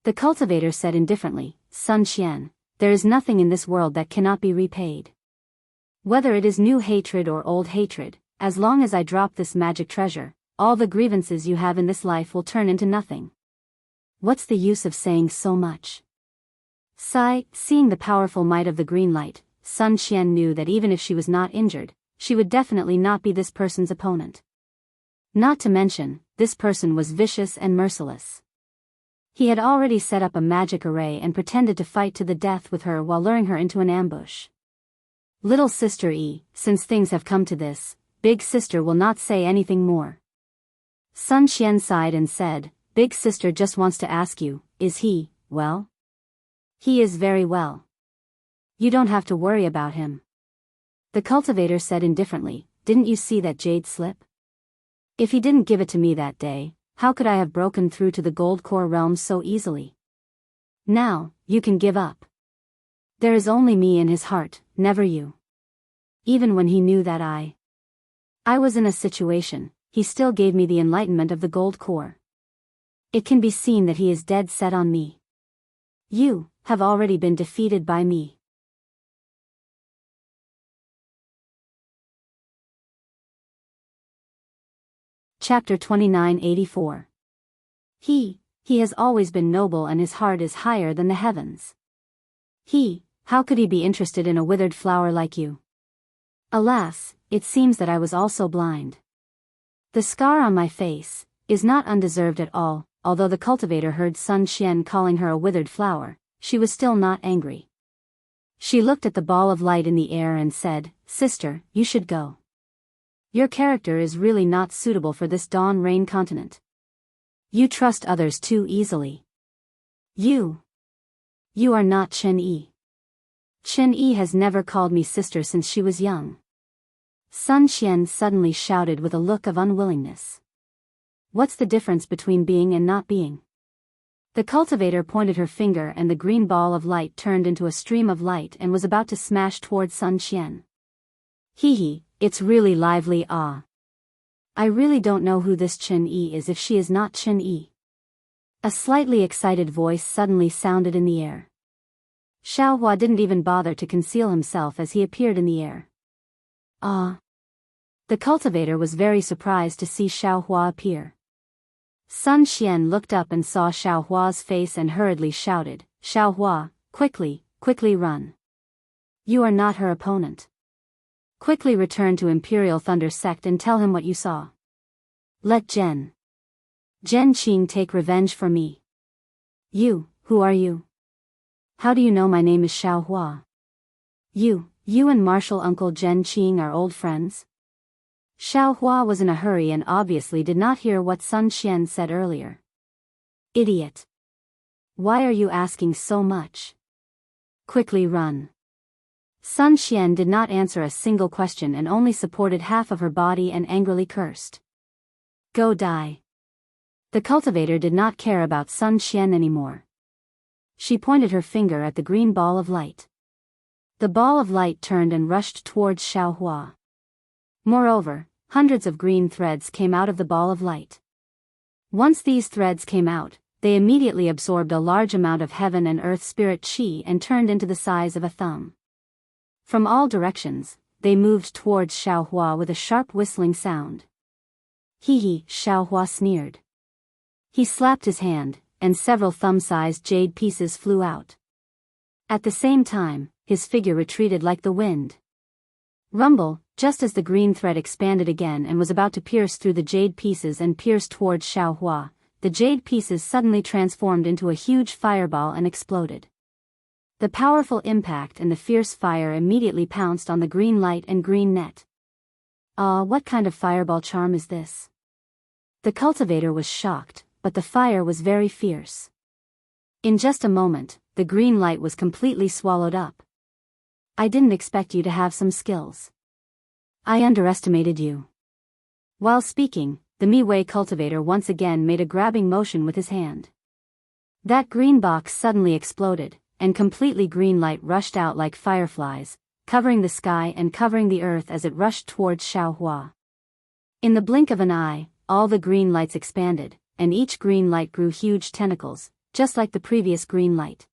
The cultivator said indifferently, Sun Qian, there is nothing in this world that cannot be repaid. Whether it is new hatred or old hatred, as long as I drop this magic treasure, all the grievances you have in this life will turn into nothing. What's the use of saying so much? Seeing the powerful might of the green light, Sun Qian knew that even if she was not injured, she would definitely not be this person's opponent. Not to mention, this person was vicious and merciless. He had already set up a magic array and pretended to fight to the death with her while luring her into an ambush. Little sister since things have come to this, big sister will not say anything more. Sun Qian sighed and said, Big sister just wants to ask you, is he, well? He is very well. You don't have to worry about him. The cultivator said indifferently, didn't you see that jade slip? If he didn't give it to me that day, how could I have broken through to the gold core realm so easily? Now, you can give up. There is only me in his heart, never you. Even when he knew that I was in a situation, he still gave me the enlightenment of the gold core. It can be seen that he is dead set on me. You have already been defeated by me. Chapter 2984. He has always been noble and his heart is higher than the heavens. How could he be interested in a withered flower like you? Alas, it seems that I was also blind. The scar on my face is not undeserved at all. Although the cultivator heard Sun Qian calling her a withered flower, she was still not angry. She looked at the ball of light in the air and said, Sister, you should go. Your character is really not suitable for this dawn rain continent. You trust others too easily. You are not Chen Yi. Chen Yi has never called me sister since she was young. Sun Qian suddenly shouted with a look of unwillingness. What's the difference between being and not being? The cultivator pointed her finger and the green ball of light turned into a stream of light and was about to smash toward Sun Qian. It's really lively. I really don't know who this Chen Yi is if she is not Chen Yi. A slightly excited voice suddenly sounded in the air. Xiaohua didn't even bother to conceal himself as he appeared in the air. Ah! The cultivator was very surprised to see Xiaohua appear. Sun Xian looked up and saw Xiaohua's face and hurriedly shouted, "Xiaohua, quickly, quickly run. You are not her opponent. Quickly return to Imperial Thunder Sect and tell him what you saw. Let Zhen Qing take revenge for me." "You, who are you? How do you know my name is Xiaohua? You and Martial Uncle Zhen Qing are old friends?" Xiaohua was in a hurry and obviously did not hear what Sun Xian said earlier. "Idiot! Why are you asking so much? Quickly run." Sun Xian did not answer a single question and only supported half of her body and angrily cursed. "Go die." The cultivator did not care about Sun Xian anymore. She pointed her finger at the green ball of light. The ball of light turned and rushed towards Xiaohua. Moreover, hundreds of green threads came out of the ball of light. Once these threads came out, they immediately absorbed a large amount of heaven and earth spirit qi and turned into the size of a thumb. From all directions, they moved towards Xiaohua with a sharp whistling sound. "Hee," Xiaohua sneered. He slapped his hand, and several thumb-sized jade pieces flew out. At the same time, his figure retreated like the wind. Rumble, just as the green thread expanded again and was about to pierce through the jade pieces and pierce towards Xiaohua, the jade pieces suddenly transformed into a huge fireball and exploded. The powerful impact and the fierce fire immediately pounced on the green light and green net. What kind of fireball charm is this?" The cultivator was shocked, but the fire was very fierce. In just a moment, the green light was completely swallowed up. "I didn't expect you to have some skills. I underestimated you." While speaking, the Mi-Wei cultivator once again made a grabbing motion with his hand. That green box suddenly exploded, and completely green light rushed out like fireflies, covering the sky and covering the earth as it rushed towards Xiaohua. In the blink of an eye, all the green lights expanded, and each green light grew huge tentacles, just like the previous green light.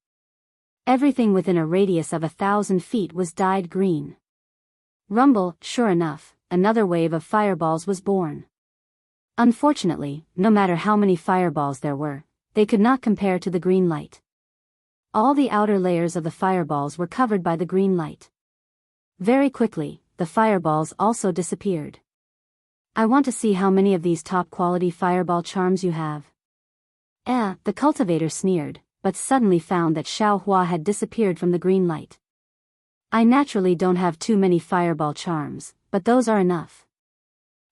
Everything within a radius of 1,000 feet was dyed green. Rumble, sure enough, another wave of fireballs was born. Unfortunately, no matter how many fireballs there were, they could not compare to the green light. All the outer layers of the fireballs were covered by the green light. Very quickly, the fireballs also disappeared. "I want to see how many of these top-quality fireball charms you have." The cultivator sneered, but suddenly found that Xiaohua had disappeared from the green light. "I naturally don't have too many fireball charms, but those are enough."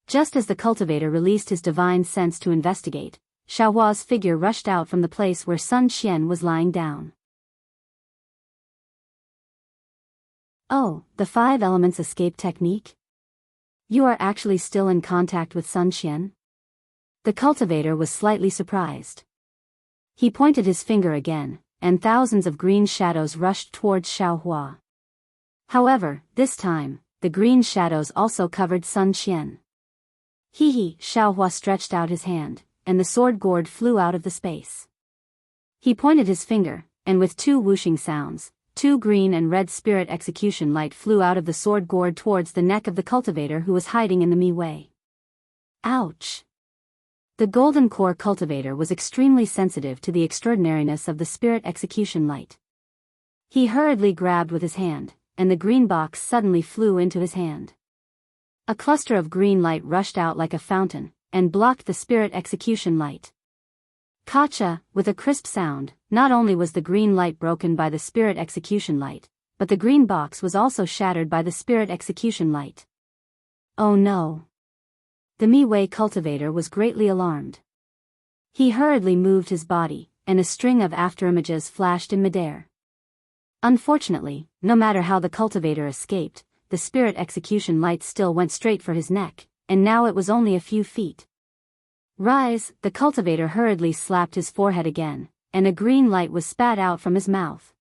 Just as the cultivator released his divine sense to investigate, Xiaohua's figure rushed out from the place where Sun Xian was lying down. "Oh, the 5 elements escape technique? You are actually still in contact with Sun Xian?" The cultivator was slightly surprised. He pointed his finger again, and thousands of green shadows rushed towards Xiaohua. However, this time, the green shadows also covered Sun Xian. "Hee," Xiaohua stretched out his hand, and the sword gourd flew out of the space. He pointed his finger, and with 2 whooshing sounds, 2 green and red spirit execution light flew out of the sword gourd towards the neck of the cultivator who was hiding in the Mi-Wei. Ouch! The golden core cultivator was extremely sensitive to the extraordinariness of the spirit execution light. He hurriedly grabbed with his hand, and the green box suddenly flew into his hand. A cluster of green light rushed out like a fountain, and blocked the spirit execution light. Kacha, with a crisp sound, not only was the green light broken by the spirit execution light, but the green box was also shattered by the spirit execution light. Oh no! The Mi-Wei cultivator was greatly alarmed. He hurriedly moved his body, and a string of afterimages flashed in midair. Unfortunately, no matter how the cultivator escaped, the spirit execution light still went straight for his neck, and now it was only a few feet. "Rise!" The cultivator hurriedly slapped his forehead again, and a green light was spat out from his mouth.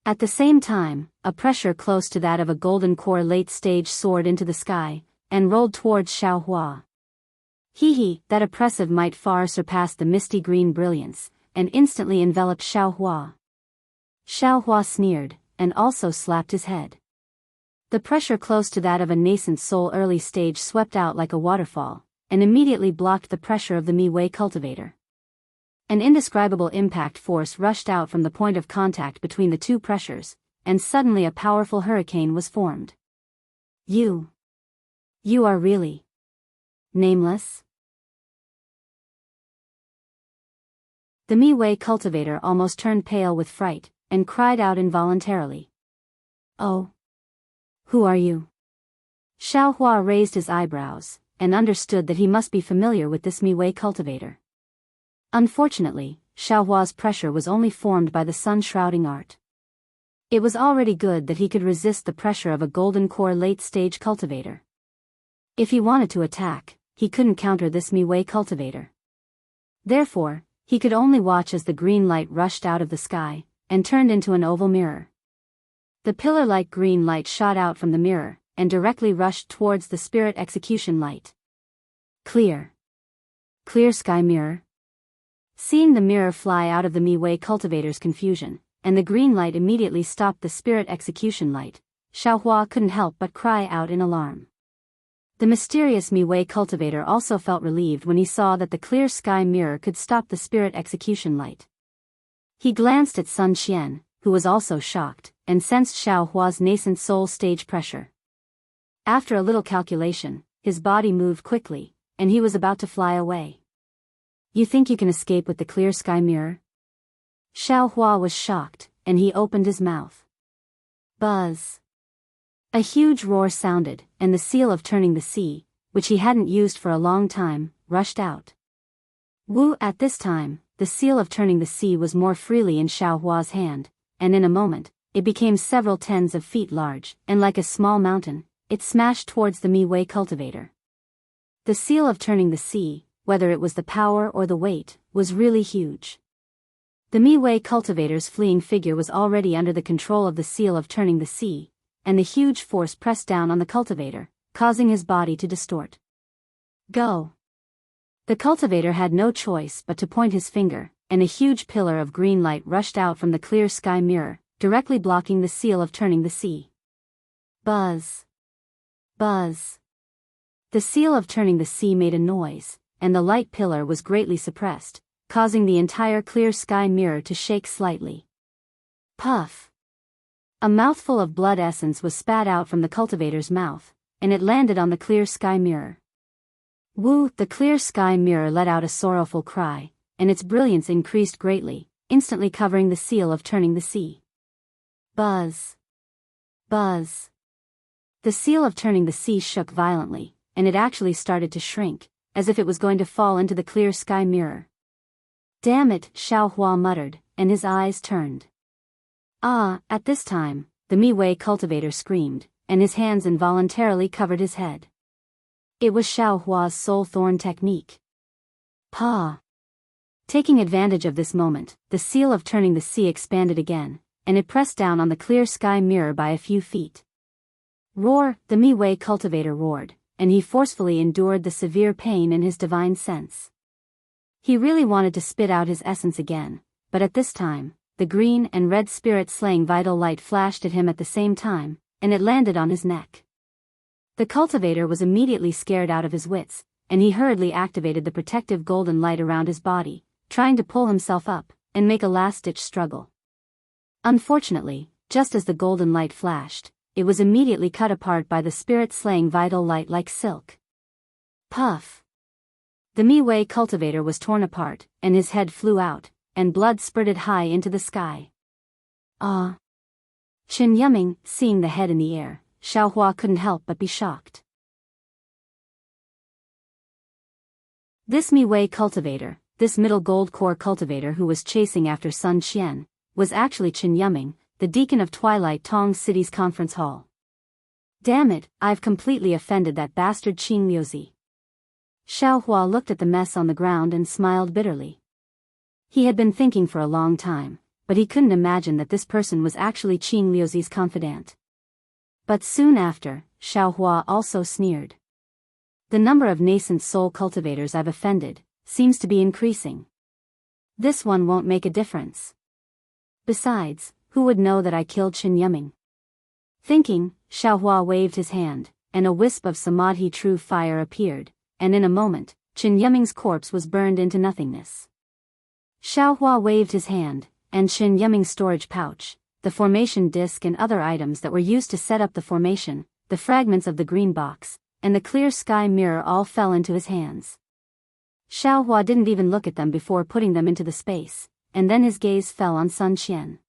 At the same time, a pressure close to that of a golden core late-stage soared into the sky, and rolled towards Xiaohua. Hee, that oppressive might far surpassed the misty green brilliance, and instantly enveloped Xiaohua. Xiaohua sneered, and also slapped his head. The pressure close to that of a nascent soul early stage swept out like a waterfall, and immediately blocked the pressure of the Mi-Wei cultivator. An indescribable impact force rushed out from the point of contact between the two pressures, and suddenly a powerful hurricane was formed. You are really nameless? The Mi-Wei cultivator almost turned pale with fright, and cried out involuntarily. Oh. Who are you? Xiaohua raised his eyebrows, and understood that he must be familiar with this Mi-Wei cultivator. Unfortunately, Xiaohua's pressure was only formed by the sun-shrouding art. It was already good that he could resist the pressure of a golden core late-stage cultivator. If he wanted to attack, he couldn't counter this Mi-Wei cultivator. Therefore, he could only watch as the green light rushed out of the sky, and turned into an oval mirror. The pillar-like green light shot out from the mirror, and directly rushed towards the spirit execution light. Clear sky mirror. Seeing the mirror fly out of the Mi-Wei cultivator's confusion, and the green light immediately stopped the spirit execution light, Xiaohua couldn't help but cry out in alarm. The mysterious Mi-Wei cultivator also felt relieved when he saw that the clear sky mirror could stop the spirit execution light. He glanced at Sun Qian, who was also shocked, and sensed Xiaohua's nascent soul stage pressure. After a little calculation, his body moved quickly, and he was about to fly away. You think you can escape with the clear sky mirror? Xiaohua was shocked, and he opened his mouth. Buzz. A huge roar sounded, and the seal of turning the sea, which he hadn't used for a long time, rushed out. At this time, the seal of turning the sea was more freely in Xiaohua's hand, and in a moment, it became several tens of feet large, and like a small mountain, it smashed towards the Mi-Wei cultivator. The seal of turning the sea, whether it was the power or the weight, was really huge. The Mi-Wei cultivator's fleeing figure was already under the control of the seal of turning the sea, and the huge force pressed down on the cultivator, causing his body to distort. Go! The cultivator had no choice but to point his finger, and a huge pillar of green light rushed out from the clear sky mirror, directly blocking the seal of turning the sea. Buzz! Buzz! The seal of turning the sea made a noise, and the light pillar was greatly suppressed, causing the entire clear sky mirror to shake slightly. Puff! A mouthful of blood essence was spat out from the cultivator's mouth, and it landed on the clear sky mirror. The clear sky mirror let out a sorrowful cry, and its brilliance increased greatly, instantly covering the seal of turning the sea. Buzz! Buzz! The seal of turning the sea shook violently, and it actually started to shrink, as if it was going to fall into the clear sky mirror. Damn it, Xiaohua muttered, and his eyes turned. At this time, the Mi-Wei cultivator screamed, and his hands involuntarily covered his head. It was Xiaohua's soul thorn technique. Pa! Taking advantage of this moment, the seal of turning the sea expanded again, and it pressed down on the clear sky mirror by a few feet. Roar! The Mi-Wei cultivator roared, and he forcefully endured the severe pain in his divine sense. He really wanted to spit out his essence again, but at this time, the green and red spirit-slaying vital light flashed at him at the same time, and it landed on his neck. The cultivator was immediately scared out of his wits, and he hurriedly activated the protective golden light around his body, trying to pull himself up, and make a last-ditch struggle. Unfortunately, just as the golden light flashed, it was immediately cut apart by the spirit-slaying vital light like silk. Puff! The Mi-Wei cultivator was torn apart, and his head flew out, and blood spurted high into the sky. Qin Yuming, seeing the head in the air, Xiaohua couldn't help but be shocked. This Mi-Wei cultivator, this middle gold core cultivator who was chasing after Sun Qian, was actually Qin Yuming, the deacon of Twilight Tong City's conference hall. Damn it, I've completely offended that bastard Qing Liuzi. Xiaohua looked at the mess on the ground and smiled bitterly. He had been thinking for a long time, but he couldn't imagine that this person was actually Qing Liuzi's confidant. But soon after, Xiaohua also sneered. The number of nascent soul cultivators I've offended seems to be increasing. This one won't make a difference. Besides, who would know that I killed Chen Yiming? Thinking, Xiaohua waved his hand, and a wisp of samadhi true fire appeared, and in a moment, Chen Yiming's corpse was burned into nothingness. Xiaohua waved his hand, and Chen Yiming's storage pouch, the formation disc and other items that were used to set up the formation, the fragments of the green box, and the clear sky mirror all fell into his hands. Xiaohua didn't even look at them before putting them into the space, and then his gaze fell on Sun Qian.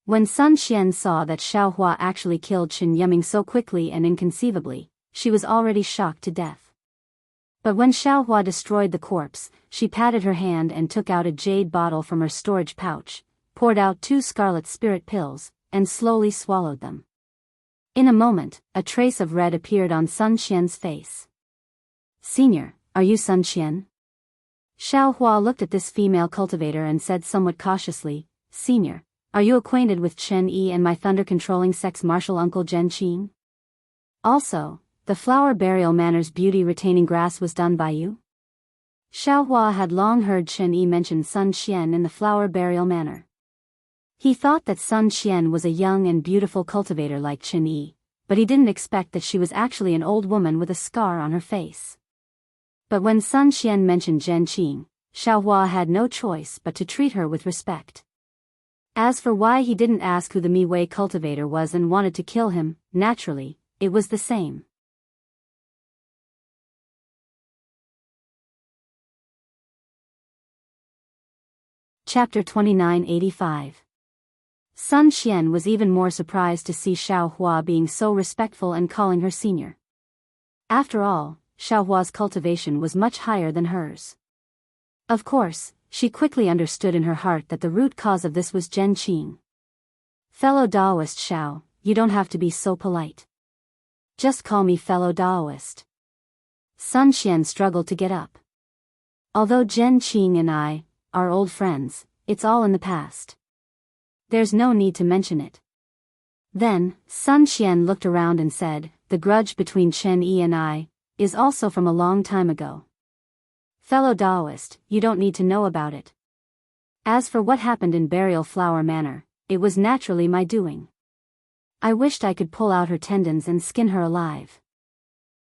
When Sun Qian saw that Xiaohua actually killed Chen Yiming so quickly and inconceivably, she was already shocked to death. But when Xiaohua destroyed the corpse, she patted her hand and took out a jade bottle from her storage pouch, poured out 2 scarlet spirit pills, and slowly swallowed them. In a moment, a trace of red appeared on Sun Qian's face. "Senior, are you Sun Qian?" Xiaohua looked at this female cultivator and said somewhat cautiously, "Senior, are you acquainted with Chen Yi and my thunder-controlling sex martial uncle Zhen Qing? Also, the flower burial manor's beauty-retaining grass was done by you?" Xiaohua had long heard Chen Yi mention Sun Qian in the flower burial manor. He thought that Sun Qian was a young and beautiful cultivator like Chen Yi, but he didn't expect that she was actually an old woman with a scar on her face. But when Sun Qian mentioned Zhen Qing, Xiaohua had no choice but to treat her with respect. As for why he didn't ask who the Mi-Wei cultivator was and wanted to kill him, naturally, it was the same. Chapter 2985. Sun Qian was even more surprised to see Xiaohua being so respectful and calling her senior. After all, Xiaohua's cultivation was much higher than hers. Of course, she quickly understood in her heart that the root cause of this was Zhen Qing. "Fellow Daoist Xiao, you don't have to be so polite. Just call me fellow Daoist." Sun Qian struggled to get up. "Although Zhen Qing and I are old friends, it's all in the past. There's no need to mention it." Then, Sun Qian looked around and said, "The grudge between Chen Yi and I is also from a long time ago. Fellow Daoist, you don't need to know about it. As for what happened in Burial Flower Manor, it was naturally my doing. I wished I could pull out her tendons and skin her alive.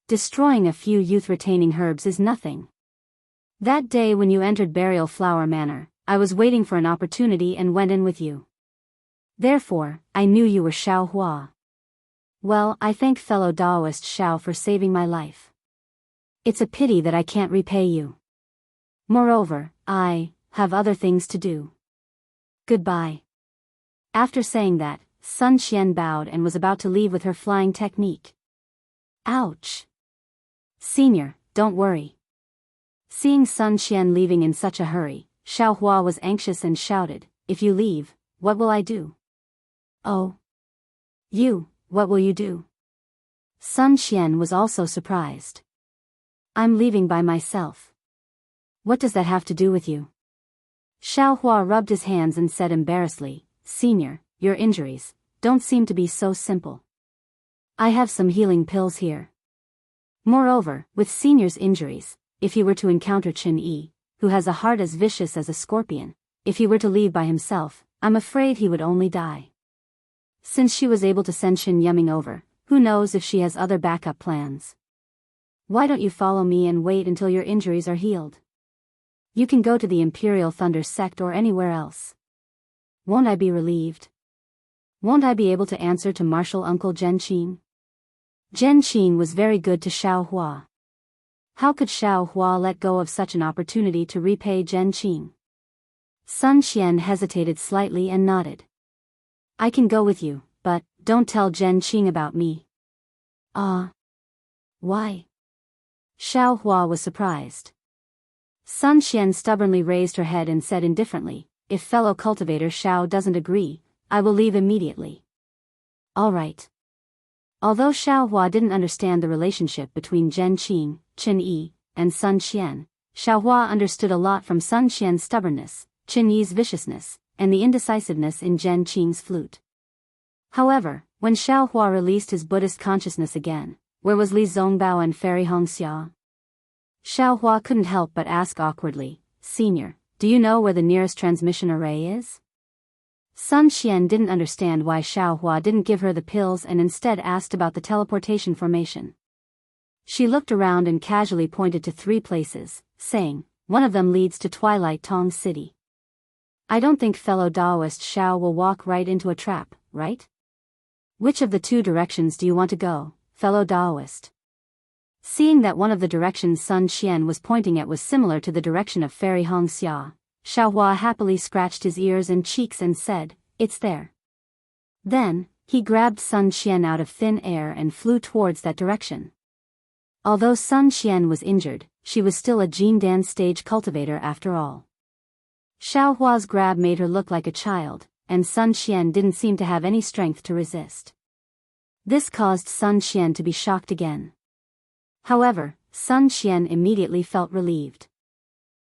Destroying a few youth-retaining herbs is nothing. That day when you entered Burial Flower Manor, I was waiting for an opportunity and went in with you. Therefore, I knew you were Xiaohua. Well, I thank fellow Daoist Xiao for saving my life. It's a pity that I can't repay you. Moreover, I have other things to do. Goodbye." After saying that, Sun Qian bowed and was about to leave with her flying technique. "Ouch. Senior, don't worry." Seeing Sun Qian leaving in such a hurry, Xiaohua was anxious and shouted, "If you leave, what will I do?" "Oh. You, what will you do?" Sun Qian was also surprised. "I'm leaving by myself." "What does that have to do with you?" Xiaohua rubbed his hands and said embarrassedly, "Senior, your injuries don't seem to be so simple. I have some healing pills here. Moreover, with Senior's injuries, if he were to encounter Chen Yi, who has a heart as vicious as a scorpion, if he were to leave by himself, I'm afraid he would only die. Since she was able to send Chen Yiming over, who knows if she has other backup plans. Why don't you follow me and wait until your injuries are healed? You can go to the Imperial Thunder sect or anywhere else. Won't I be relieved? Won't I be able to answer to Martial Uncle Zhen Qing?" Zhen Qing was very good to Xiaohua. How could Xiaohua let go of such an opportunity to repay Zhen Qing? Sun Qian hesitated slightly and nodded. "I can go with you, but don't tell Zhen Qing about me." Why?" Xiaohua was surprised. Sun Qian stubbornly raised her head and said indifferently, "If fellow cultivator Xiao doesn't agree, I will leave immediately." "All right." Although Xiaohua didn't understand the relationship between Zhen Qing, Chen Yi, and Sun Qian, Xiaohua understood a lot from Sun Qian's stubbornness, Chen Yi's viciousness, and the indecisiveness in Zhen Qing's flute. However, when Xiaohua released his Buddhist consciousness again, where was Li Zongbao and Fairy Hongxia? Xiaohua couldn't help but ask awkwardly, "Senior, do you know where the nearest transmission array is?" Sun Xian didn't understand why Xiao Hua didn't give her the pills and instead asked about the teleportation formation. She looked around and casually pointed to 3 places, saying, "One of them leads to Twilight Tong City. I don't think fellow Daoist Xiao will walk right into a trap, right? Which of the 2 directions do you want to go, fellow Daoist?" Seeing that one of the directions Sun Xian was pointing at was similar to the direction of Fairy Xianxia, Xiao Hua happily scratched his ears and cheeks and said, "It's there." Then, he grabbed Sun Xian out of thin air and flew towards that direction. Although Sun Xian was injured, she was still a Jindan stage cultivator after all. Xiao Hua's grab made her look like a child, and Sun Xian didn't seem to have any strength to resist. This caused Sun Xian to be shocked again. However, Sun Xian immediately felt relieved.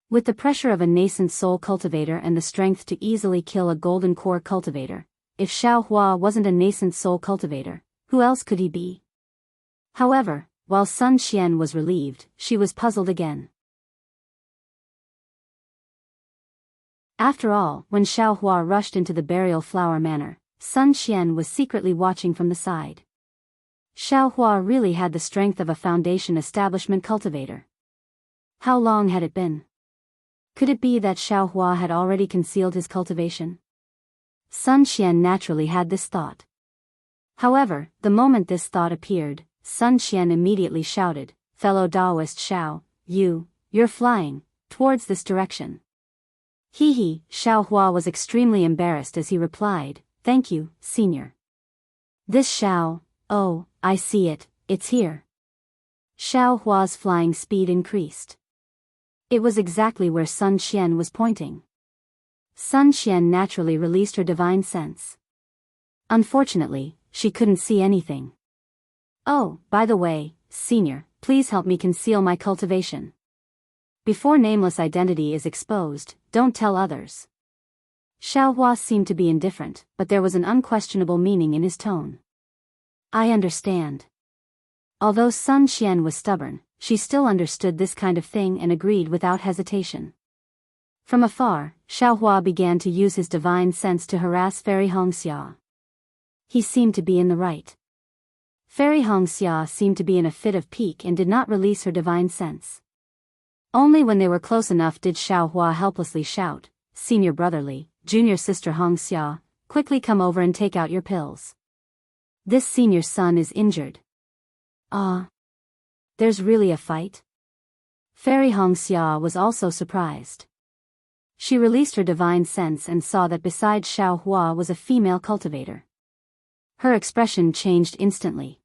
With the pressure of a nascent soul cultivator and the strength to easily kill a golden core cultivator, if Xiao Hua wasn't a nascent soul cultivator, who else could he be? However, while Sun Xian was relieved, she was puzzled again. After all, when Xiao Hua rushed into the burial flower manor, Sun Xian was secretly watching from the side. Xiao Hua really had the strength of a foundation establishment cultivator. How long had it been? Could it be that Xiao Hua had already concealed his cultivation? Sun Xian naturally had this thought. However, the moment this thought appeared, Sun Xian immediately shouted, "Fellow Daoist Xiao, you're flying towards this direction." He, Xiao Hua was extremely embarrassed as he replied, "Thank you, senior." This Xiao, oh, I see it, it's here. Xiao Hua's flying speed increased. It was exactly where Sun Xian was pointing. Sun Xian naturally released her divine sense. Unfortunately, she couldn't see anything. "Oh, by the way, senior, please help me conceal my cultivation. Before nameless identity is exposed, don't tell others." Xiao Hua seemed to be indifferent, but there was an unquestionable meaning in his tone. "I understand." Although Sun Xian was stubborn, she still understood this kind of thing and agreed without hesitation. From afar, Xiao Hua began to use his divine sense to harass Fairy Xianxia. He seemed to be in the right. Fairy Xianxia seemed to be in a fit of pique and did not release her divine sense. Only when they were close enough did Xiao Hua helplessly shout, "Senior brotherly, junior sister Xianxia, quickly come over and take out your pills. This senior son is injured." "Ah. There's really a fight?" Fairy Xianxia was also surprised. She released her divine sense and saw that beside Xiao Hua was a female cultivator. Her expression changed instantly.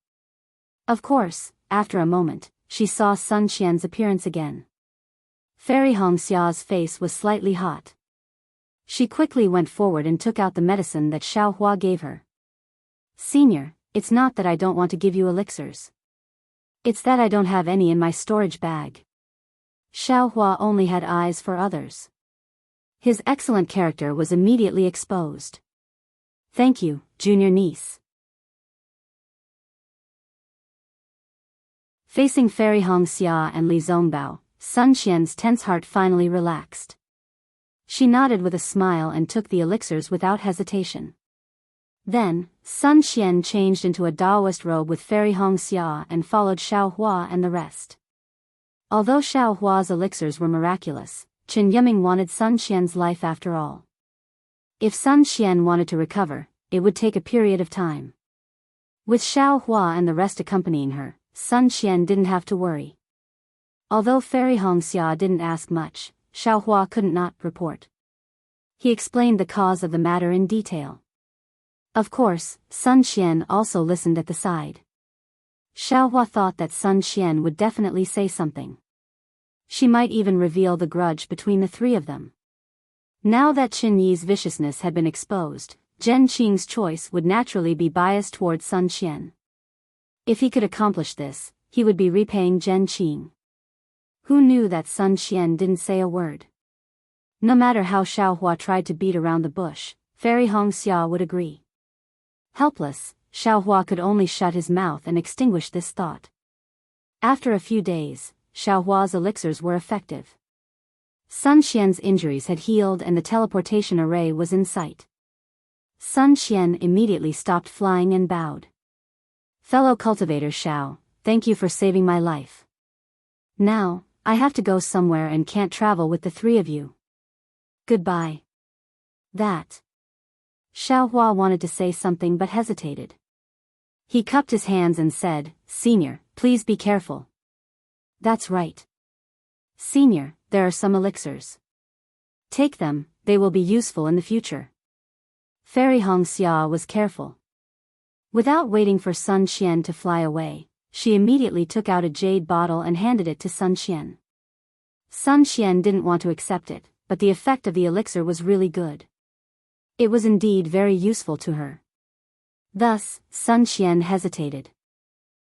Of course, after a moment, she saw Sun Xian's appearance again. Fairy Xia's face was slightly hot. She quickly went forward and took out the medicine that Xiao Hua gave her. "Senior, it's not that I don't want to give you elixirs. It's that I don't have any in my storage bag." Xiao Hua only had eyes for others. His excellent character was immediately exposed. "Thank you, junior niece." Facing Fairy Xianxia and Li Zongbao, Sun Xian's tense heart finally relaxed. She nodded with a smile and took the elixirs without hesitation. Then, Sun Xian changed into a Daoist robe with Fairy Xianxia and followed Xiao Hua and the rest. Although Xiao Hua's elixirs were miraculous, Chen Yiming wanted Sun Xian's life after all. If Sun Xian wanted to recover, it would take a period of time. With Xiao Hua and the rest accompanying her, Sun Xian didn't have to worry. Although Fairy Xianxia didn't ask much, Xiao Hua couldn't not report. He explained the cause of the matter in detail. Of course, Sun Xian also listened at the side. Xiao Hua thought that Sun Xian would definitely say something. She might even reveal the grudge between the 3 of them. Now that Qin Yi's viciousness had been exposed, Zhen Qing's choice would naturally be biased towards Sun Xian. If he could accomplish this, he would be repaying Zhen Qing. Who knew that Sun Xian didn't say a word? No matter how Xiao Hua tried to beat around the bush, Fairy Xianxia would agree. Helpless, Xiao Hua could only shut his mouth and extinguish this thought. After a few days, Xiao Hua's elixirs were effective. Sun Xian's injuries had healed and the teleportation array was in sight. Sun Qian immediately stopped flying and bowed. Fellow cultivator Xiao, thank you for saving my life. Now, I have to go somewhere and can't travel with the three of you. Goodbye. That. Xiao Hua wanted to say something but hesitated. He cupped his hands and said, Senior, please be careful. That's right. Senior, there are some elixirs. Take them, they will be useful in the future. Fairy Xianxia was careful. Without waiting for Sun Qian to fly away, she immediately took out a jade bottle and handed it to Sun Qian. Sun Qian didn't want to accept it, but the effect of the elixir was really good. It was indeed very useful to her. Thus, Sun Qian hesitated.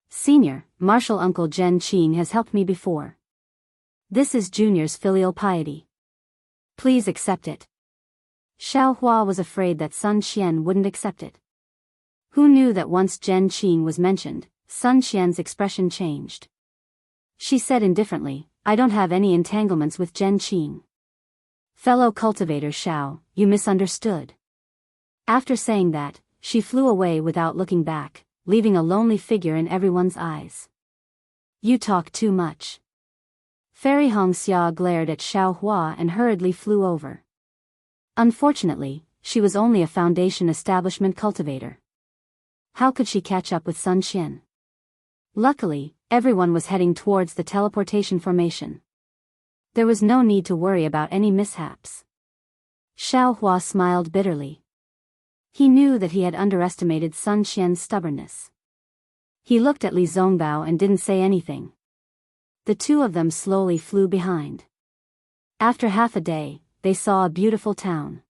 Senior, Martial Uncle Zhen Qing has helped me before. This is Junior's filial piety. Please accept it. Xiao Hua was afraid that Sun Qian wouldn't accept it. Who knew that once Zhen Qing was mentioned, Sun Qian's expression changed. She said indifferently, I don't have any entanglements with Zhen Qing. Fellow cultivator Xiao, you misunderstood. After saying that, she flew away without looking back, leaving a lonely figure in everyone's eyes. You talk too much. Fairy Xianxia glared at Xiao Hua and hurriedly flew over. Unfortunately, she was only a foundation establishment cultivator. How could she catch up with Sun Qian? Luckily, everyone was heading towards the teleportation formation. There was no need to worry about any mishaps. Xiao Hua smiled bitterly. He knew that he had underestimated Sun Qian's stubbornness. He looked at Li Zongbao and didn't say anything. The two of them slowly flew behind. After half a day, they saw a beautiful town.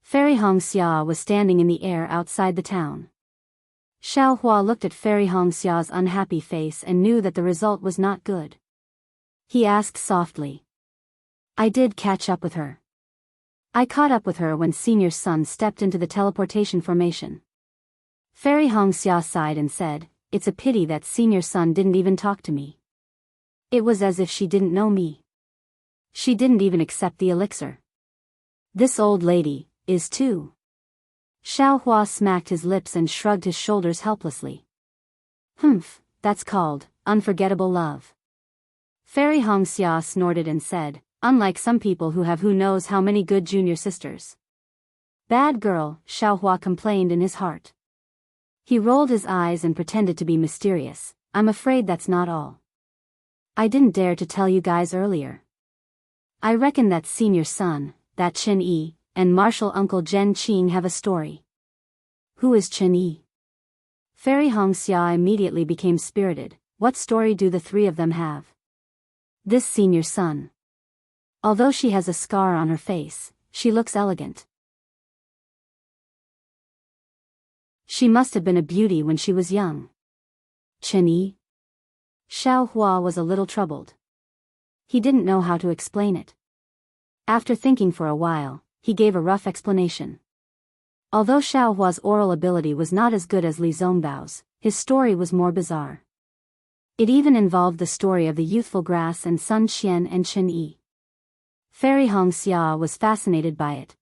Fairy Xianxia was standing in the air outside the town. Xiao Hua looked at Fairy Xia's unhappy face and knew that the result was not good. He asked softly. I did catch up with her. I caught up with her when Senior's son stepped into the teleportation formation. Fairy Xianxia sighed and said, It's a pity that Senior's son didn't even talk to me. It was as if she didn't know me. She didn't even accept the elixir. This old lady is too. Xiao Hua smacked his lips and shrugged his shoulders helplessly. Humph, that's called unforgettable love. Fairy Xianxia snorted and said, unlike some people who have who knows how many good junior sisters. Bad girl, Xiao Hua complained in his heart. He rolled his eyes and pretended to be mysterious. I'm afraid that's not all. I didn't dare to tell you guys earlier. I reckon that Senior's son, that Chen Yi, and Martial Uncle Zhen Qing have a story. Who is Chen Yi? Fairy Xianxia immediately became spirited. What story do the three of them have? This Senior's son. Although she has a scar on her face, she looks elegant. She must have been a beauty when she was young. Chen Yi? Xiao Hua was a little troubled. He didn't know how to explain it. After thinking for a while, he gave a rough explanation. Although Xiao Hua's oral ability was not as good as Li Zongbao's, his story was more bizarre. It even involved the story of the youthful grass and Sun Qian and Chen Yi. Fairy Xianxia was fascinated by it.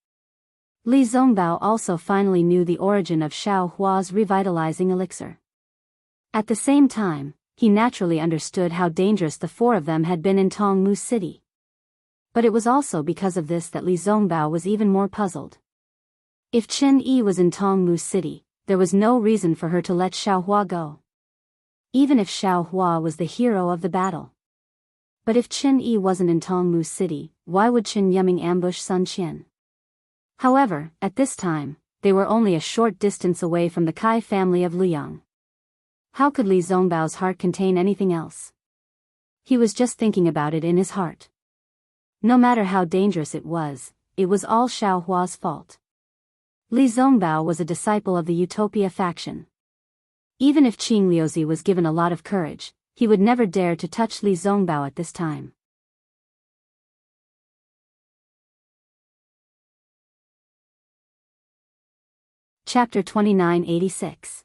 Li Zongbao also finally knew the origin of Xiao Hua's revitalizing elixir. At the same time, he naturally understood how dangerous the four of them had been in Tongmu City. But it was also because of this that Li Zongbao was even more puzzled. If Chen Yi was in Tongmu City, there was no reason for her to let Xiao Hua go. Even if Xiao Hua was the hero of the battle. But if Chen Yi wasn't in Tongmu City, why would Chen Yuming ambush Sun Qian? However, at this time, they were only a short distance away from the Kai family of Luyang. How could Li Zongbao's heart contain anything else? He was just thinking about it in his heart. No matter how dangerous it was all Xiao Hua's fault. Li Zongbao was a disciple of the Utopia faction. Even if Qing Liuzi was given a lot of courage, he would never dare to touch Li Zongbao at this time. Chapter 2986.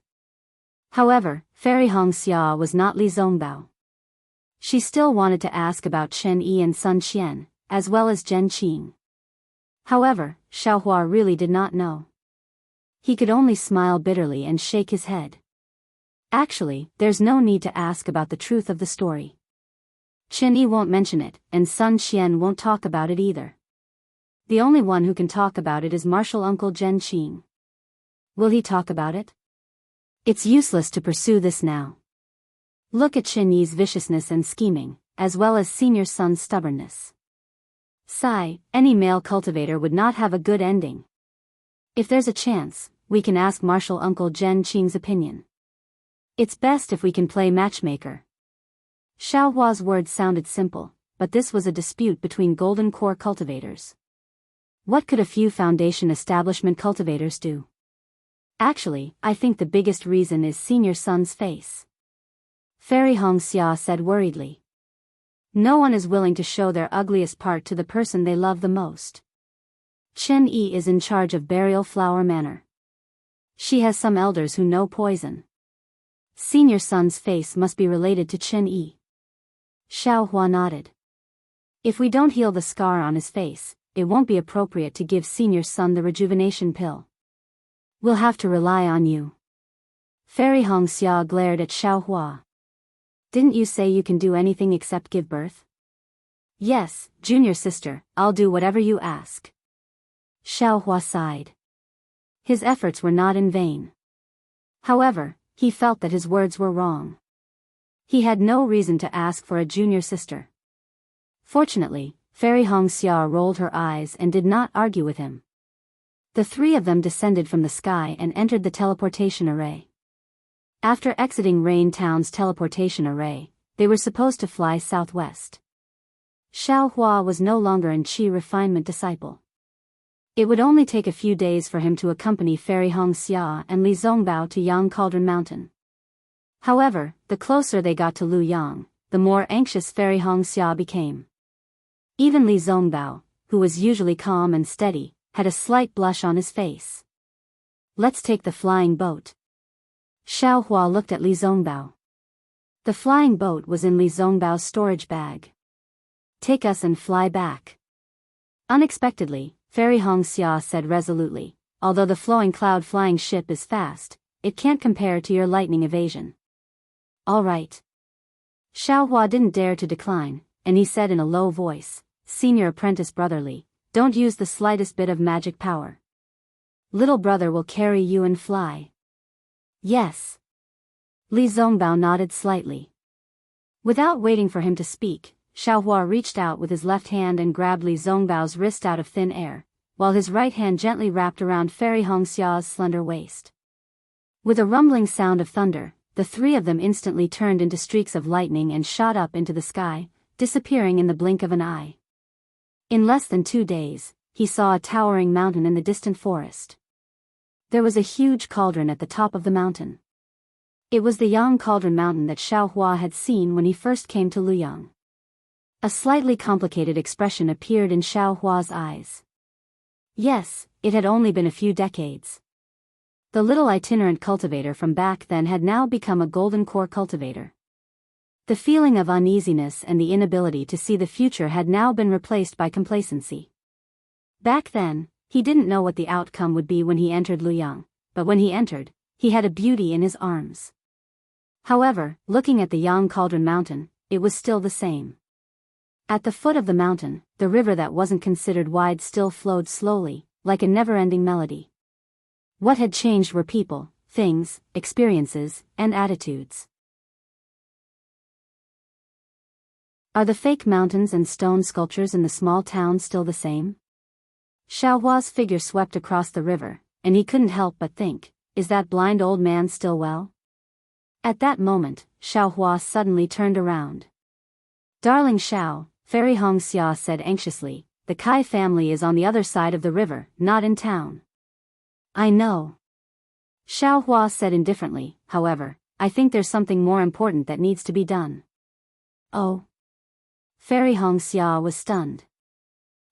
However, Fairy Xianxia was not Li Zongbao. She still wanted to ask about Chen Yi and Sun Qian, as well as Zhen Qing. However, Xiao Hua really did not know. He could only smile bitterly and shake his head. Actually, there's no need to ask about the truth of the story. Qin Yi won't mention it, and Sun Qian won't talk about it either. The only one who can talk about it is martial uncle Zhen Qing. Will he talk about it? It's useless to pursue this now. Look at Qin Yi's viciousness and scheming, as well as senior son's stubbornness. Sigh, any male cultivator would not have a good ending. If there's a chance, we can ask martial uncle Zhen Qing's opinion. It's best if we can play matchmaker. Xiao Hua's words sounded simple, but this was a dispute between Golden Core cultivators. What could a few foundation establishment cultivators do? Actually, I think the biggest reason is senior son's face. Fairy Xianxia said worriedly. No one is willing to show their ugliest part to the person they love the most. Chen Yi is in charge of Burial Flower Manor. She has some elders who know poison. Senior son's face must be related to Chen Yi. Xiao Hua nodded. If we don't heal the scar on his face, it won't be appropriate to give senior son the rejuvenation pill. We'll have to rely on you. Fairy Xianxia glared at Xiao Hua. Didn't you say you can do anything except give birth? Yes, junior sister, I'll do whatever you ask. Xiao Hua sighed. His efforts were not in vain. However, he felt that his words were wrong. He had no reason to ask for a junior sister. Fortunately, Fairy Xianxia rolled her eyes and did not argue with him. The three of them descended from the sky and entered the teleportation array. After exiting Rain Town's teleportation array, they were supposed to fly southwest. Xiao Hua was no longer an Qi refinement disciple. It would only take a few days for him to accompany Fairy Xianxia and Li Zongbao to Yang Cauldron Mountain. However, the closer they got to Luyang, the more anxious Fairy Xianxia became. Even Li Zongbao, who was usually calm and steady, had a slight blush on his face. Let's take the flying boat. Xiao Hua looked at Li Zongbao. The flying boat was in Li Zongbao's storage bag. Take us and fly back. Unexpectedly, Fairy Xianxia said resolutely, although the flowing cloud flying ship is fast, it can't compare to your lightning evasion. All right. Xiao Hua didn't dare to decline, and he said in a low voice, Senior apprentice brotherly, don't use the slightest bit of magic power. Little brother will carry you and fly. Yes. Li Zongbao nodded slightly. Without waiting for him to speak, Xiao Hua reached out with his left hand and grabbed Li Zongbao's wrist out of thin air, while his right hand gently wrapped around Fairy Xianxia's slender waist. With a rumbling sound of thunder, the three of them instantly turned into streaks of lightning and shot up into the sky, disappearing in the blink of an eye. In less than 2 days, he saw a towering mountain in the distant forest. There was a huge cauldron at the top of the mountain. It was the Yang Cauldron Mountain that Xiao Hua had seen when he first came to Luyang. A slightly complicated expression appeared in Xiao Hua's eyes. Yes, it had only been a few decades. The little itinerant cultivator from back then had now become a golden core cultivator. The feeling of uneasiness and the inability to see the future had now been replaced by complacency. Back then, he didn't know what the outcome would be when he entered Luyang, but when he entered, he had a beauty in his arms. However, looking at the Yang Cauldron Mountain, it was still the same. At the foot of the mountain, the river that wasn't considered wide still flowed slowly, like a never-ending melody. What had changed were people, things, experiences, and attitudes. Are the fake mountains and stone sculptures in the small town still the same? Xiao Hua's figure swept across the river, and he couldn't help but think, is that blind old man still well? At that moment, Xiao Hua suddenly turned around. Darling Xiao, Fairy Xianxia said anxiously, the Kai family is on the other side of the river, not in town. I know. Xiao Hua said indifferently, however, I think there's something more important that needs to be done. Oh. Fairy Xianxia was stunned.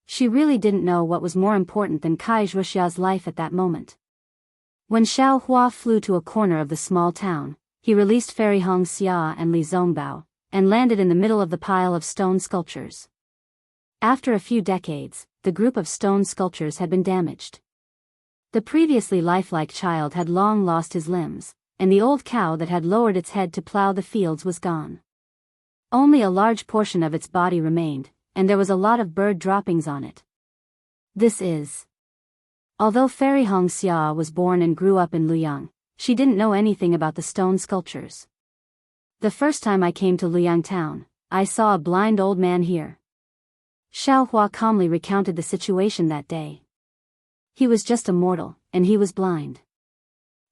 She really didn't know what was more important than Kai Zhuxia's life at that moment. When Xiao Hua flew to a corner of the small town, he released Fairy Xianxia and Li Zongbao, and landed in the middle of the pile of stone sculptures. After a few decades, the group of stone sculptures had been damaged. The previously lifelike child had long lost his limbs, and the old cow that had lowered its head to plow the fields was gone. Only a large portion of its body remained, and there was a lot of bird droppings on it. This is. Although Fairy Xianxia was born and grew up in Luoyang, she didn't know anything about the stone sculptures. The first time I came to Luoyang town, I saw a blind old man here. Xiao Hua calmly recounted the situation that day. He was just a mortal, and he was blind.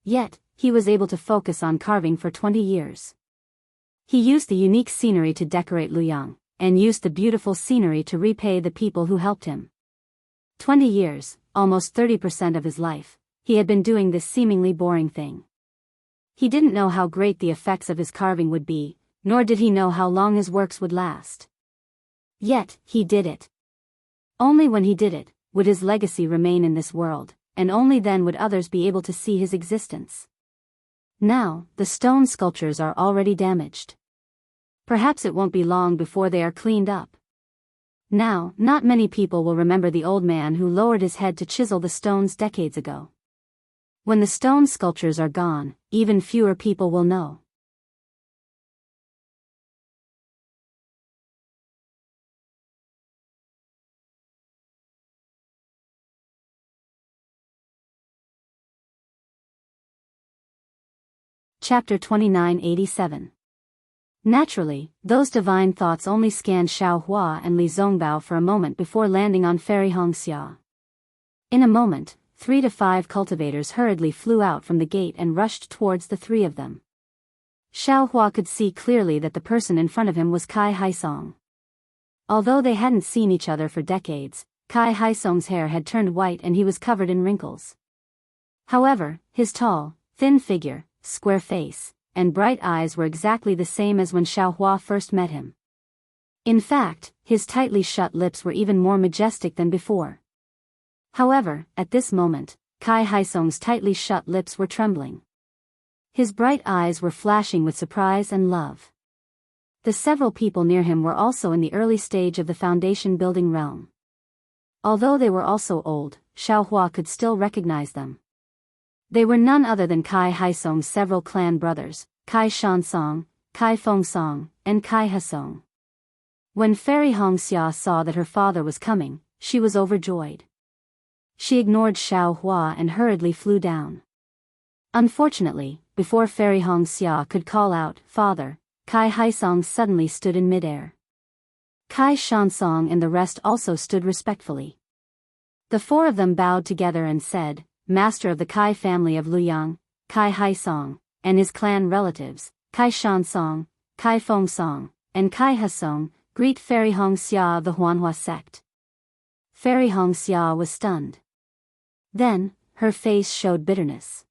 Yet, he was able to focus on carving for 20 years. He used the unique scenery to decorate Luoyang, and used the beautiful scenery to repay the people who helped him. 20 years, almost 30% of his life, he had been doing this seemingly boring thing. He didn't know how great the effects of his carving would be, nor did he know how long his works would last. Yet, he did it. Only when he did it, would his legacy remain in this world, and only then would others be able to see his existence. Now, the stone sculptures are already damaged. Perhaps it won't be long before they are cleaned up. Now, not many people will remember the old man who lowered his head to chisel the stones decades ago. When the stone sculptures are gone, even fewer people will know. Chapter 2987. Naturally, those divine thoughts only scanned Xiao Hua and Li Zongbao for a moment before landing on Fairy Xianxia. In a moment, 3 to 5 cultivators hurriedly flew out from the gate and rushed towards the three of them. Xiao Hua could see clearly that the person in front of him was Kai Haisong. Although they hadn't seen each other for decades, Kai Haisong's hair had turned white and he was covered in wrinkles. However, his tall, thin figure, square face, and bright eyes were exactly the same as when Xiao Hua first met him. In fact, his tightly shut lips were even more majestic than before. However, at this moment, Kai Haisong's tightly shut lips were trembling. His bright eyes were flashing with surprise and love. The several people near him were also in the early stage of the foundation building realm. Although they were also old, Xiao Hua could still recognize them. They were none other than Kai Haisong's several clan brothers, Kai Shansong, Kai Fengsong, and Kai Hasong. When Fairy Xianxia saw that her father was coming, she was overjoyed. She ignored Xiao Hua and hurriedly flew down. Unfortunately, before Fairy Xianxia could call out, "Father," Kai Haisong suddenly stood in midair. Kai Shansong and the rest also stood respectfully. The four of them bowed together and said, "Master of the Kai family of Luoyang, Kai Haisong, and his clan relatives, Kai Shansong, Kai Fengsong, and Kai Hasong, greet Fairy Xianxia of the Huanhua sect." Fairy Xianxia was stunned. Then, her face showed bitterness.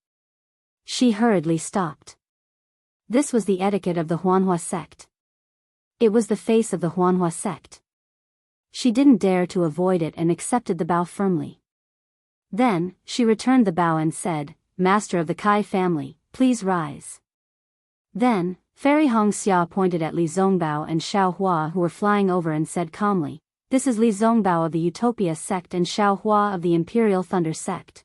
She hurriedly stopped. This was the etiquette of the Huanhua sect. It was the face of the Huanhua sect. She didn't dare to avoid it and accepted the bow firmly. Then, she returned the bow and said, "Master of the Kai family, please rise." Then, Fairy Xianxia pointed at Li Zongbao and Xiao Hua who were flying over and said calmly, "This is Li Zongbao of the Utopia sect and Xiao Hua of the Imperial Thunder sect."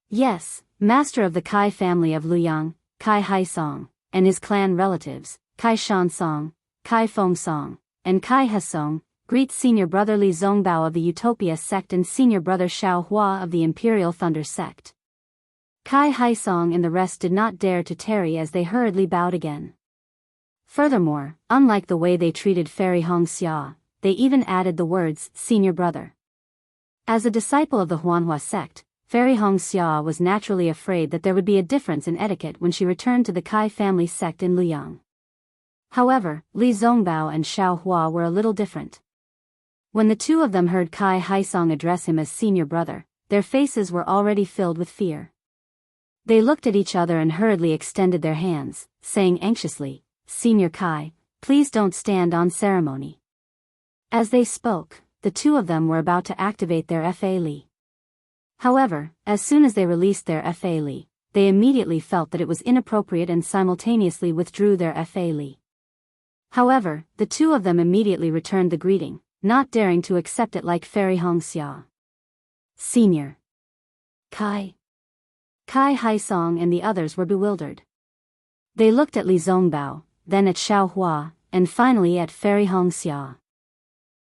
Yes, Master of the Kai family of Luoyang, Kai Haisong, and his clan relatives, Kai Shansong, Kai Fengsong, and Kai Hasong, greet Senior Brother Li Zongbao of the Utopia sect and Senior Brother Xiao Hua of the Imperial Thunder sect. Kai Haisong and the rest did not dare to tarry as they hurriedly bowed again. Furthermore, unlike the way they treated Fairy Xianxia, they even added the words, "Senior Brother." As a disciple of the Huanhua sect, Fairy Xianxia was naturally afraid that there would be a difference in etiquette when she returned to the Kai family sect in Luoyang. However, Li Zongbao and Xiao Hua were a little different. When the two of them heard Kai Haisong address him as Senior Brother, their faces were already filled with fear. They looked at each other and hurriedly extended their hands, saying anxiously, "Senior Kai, please don't stand on ceremony." As they spoke, the two of them were about to activate their Fa Li. However, as soon as they released their Fa Li, they immediately felt that it was inappropriate and simultaneously withdrew their Fa Li. However, the two of them immediately returned the greeting, not daring to accept it like Fairy Xianxia. "Senior." Kai Haisong and the others were bewildered. They looked at Li Zongbao, then at Xiao Hua, and finally at Fairy Hongxia.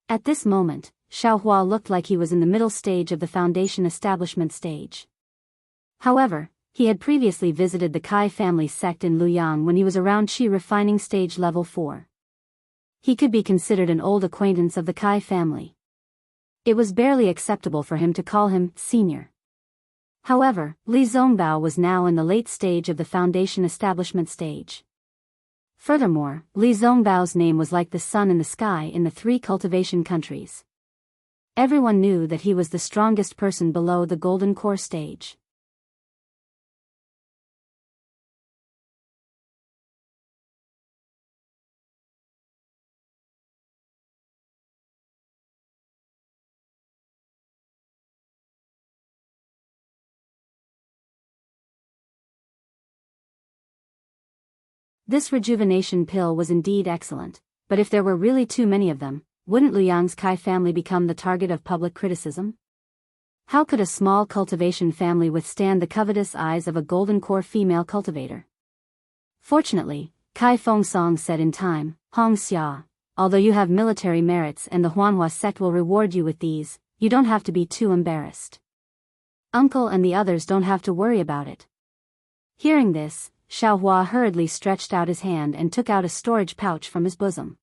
At this moment, Xiao Hua looked like he was in the middle stage of the foundation establishment stage. However, he had previously visited the Kai family sect in Luoyang when he was around Qi refining stage level 4. He could be considered an old acquaintance of the Kai family. It was barely acceptable for him to call him senior. However, Li Zongbao was now in the late stage of the foundation establishment stage. Furthermore, Li Zongbao's name was like the sun in the sky in the 3 cultivation countries. Everyone knew that he was the strongest person below the golden core stage. This rejuvenation pill was indeed excellent, but if there were really too many of them, wouldn't Luoyang's Kai family become the target of public criticism? How could a small cultivation family withstand the covetous eyes of a golden core female cultivator? Fortunately, Kai Fengsong said in time, Hongxia, although you have military merits and the Huanhua sect will reward you with these, you don't have to be too embarrassed. Uncle and the others don't have to worry about it. Hearing this, Xiao Hua hurriedly stretched out his hand and took out a storage pouch from his bosom.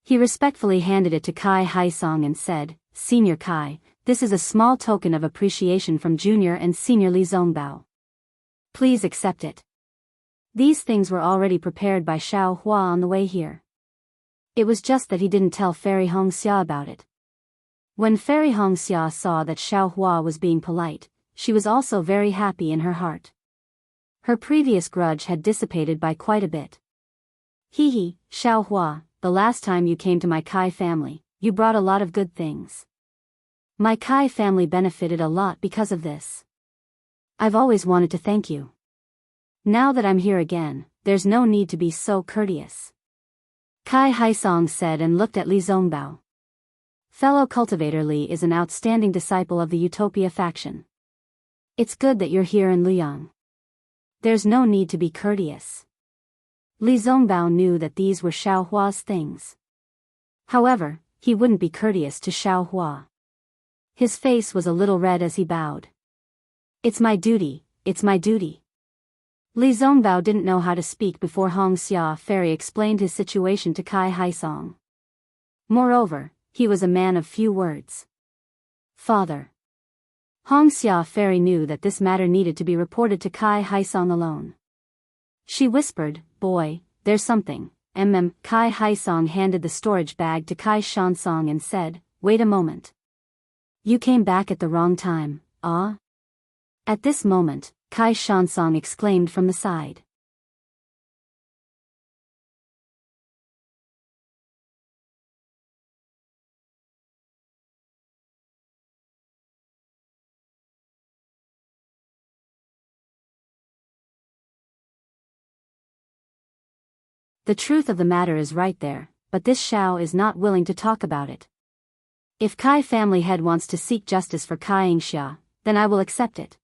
He respectfully handed it to Kai Haisong and said, Senior Kai, this is a small token of appreciation from Junior and Senior Li Zongbao. Please accept it. These things were already prepared by Xiao Hua on the way here. It was just that he didn't tell Fairy Hongxia about it. When Fairy Hongxia saw that Xiao Hua was being polite, she was also very happy in her heart. Her previous grudge had dissipated by quite a bit. Hee, Xiao Hua, the last time you came to my Kai family, you brought a lot of good things. My Kai family benefited a lot because of this. I've always wanted to thank you. Now that I'm here again, there's no need to be so courteous. Kai Haisong said and looked at Li Zongbao. Fellow cultivator Li is an outstanding disciple of the Utopia faction. It's good that you're here in Luoyang. There's no need to be courteous. Li Zongbao knew that these were Xiao Hua's things. However, he wouldn't be courteous to Xiao Hua. His face was a little red as he bowed. It's my duty, it's my duty. Li Zongbao didn't know how to speak before Hongxia Fairy explained his situation to Kai Haisong. Moreover, he was a man of few words. Father. Hongxia Fairy knew that this matter needed to be reported to Kai Haisong alone. She whispered, Boy, there's something. Kai Haisong handed the storage bag to Kai Shansong and said, Wait a moment. You came back at the wrong time, ah? At this moment, Kai Shansong exclaimed from the side. The truth of the matter is right there, but this Xiao is not willing to talk about it. If Kai family head wants to seek justice for Kai Xianxia, then I will accept it.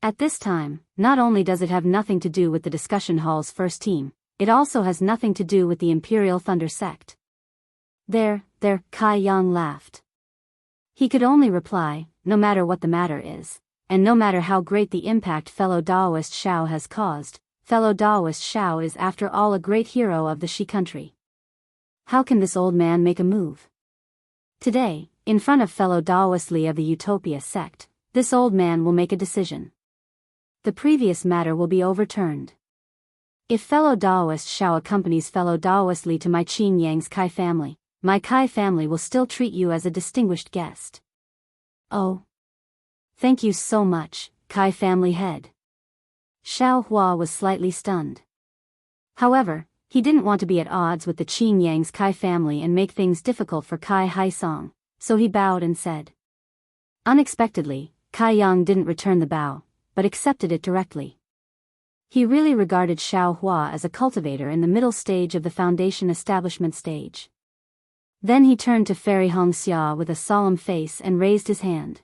At this time, not only does it have nothing to do with the discussion hall's first team, it also has nothing to do with the Imperial Thunder sect. There, Kai Yang laughed. He could only reply, no matter what the matter is, and no matter how great the impact fellow Daoist Xiao has caused, fellow Daoist Xiao is after all a great hero of the Shi country. How can this old man make a move? Today, in front of fellow Daoist Li of the Utopia sect, this old man will make a decision. The previous matter will be overturned. If fellow Daoist Xiao accompanies fellow Daoist Li to my Qin Yang's Kai family, my Kai family will still treat you as a distinguished guest. Oh. Thank you so much, Kai family head. Xiao Hua was slightly stunned. However, he didn't want to be at odds with the Qin Yang's Kai family and make things difficult for Kai Haisong, so he bowed and said. Unexpectedly, Kai Yang didn't return the bow, but accepted it directly. He really regarded Xiao Hua as a cultivator in the middle stage of the foundation establishment stage. Then he turned to Fairy Hongxia with a solemn face and raised his hand.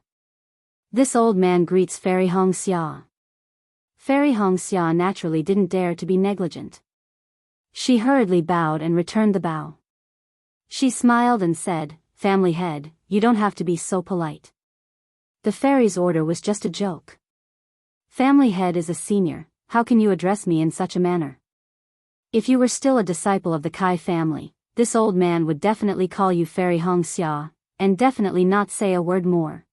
This old man greets Fairy Xianxia. Fairy Xianxia naturally didn't dare to be negligent. She hurriedly bowed and returned the bow. She smiled and said, "Family head, you don't have to be so polite. The fairy's order was just a joke. Family head is a senior, how can you address me in such a manner? If you were still a disciple of the Kai family, this old man would definitely call you Fairy Xianxia, and definitely not say a word more."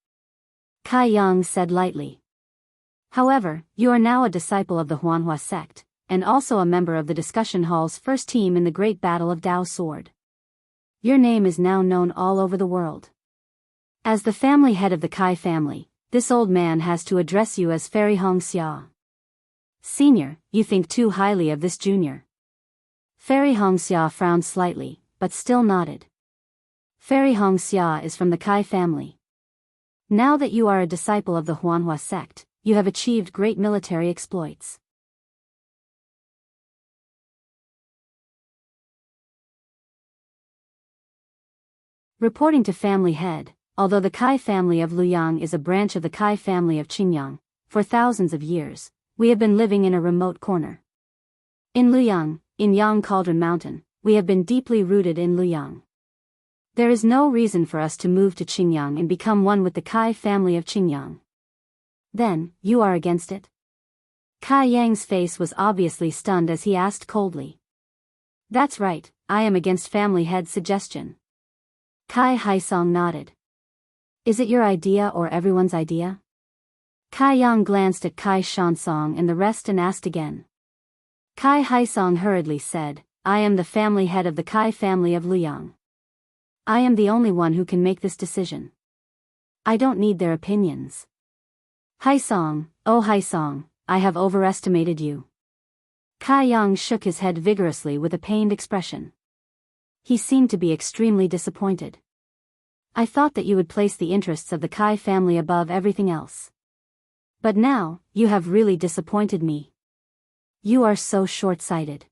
Kai Yang said lightly. "However, you are now a disciple of the Huanhua sect, and also a member of the discussion hall's first team in the Great Battle of Dao Sword. Your name is now known all over the world. As the family head of the Kai family, this old man has to address you as Fairy Xianxia. Senior, you think too highly of this junior." Fairy Xianxia frowned slightly, but still nodded. Fairy Xianxia is from the Kai family. Now that you are a disciple of the Huanhua sect, you have achieved great military exploits. Reporting to family head, although the Kai family of Luyang is a branch of the Kai family of Qingyang, for thousands of years, we have been living in a remote corner. In Luyang, in Yang Cauldron Mountain, we have been deeply rooted in Luyang. There is no reason for us to move to Qingyang and become one with the Kai family of Qingyang. Then, you are against it? Kai Yang's face was obviously stunned as he asked coldly. That's right, I am against family head's suggestion. Kai Haisong nodded. Is it your idea or everyone's idea? Kai Yang glanced at Kai Shansong and the rest and asked again. Kai Haisong hurriedly said, I am the family head of the Kai family of Luyang. I am the only one who can make this decision. I don't need their opinions. Haisong, oh Haisong, I have overestimated you. Kai Yang shook his head vigorously with a pained expression. He seemed to be extremely disappointed. I thought that you would place the interests of the Kai family above everything else. But now, you have really disappointed me. You are so short-sighted.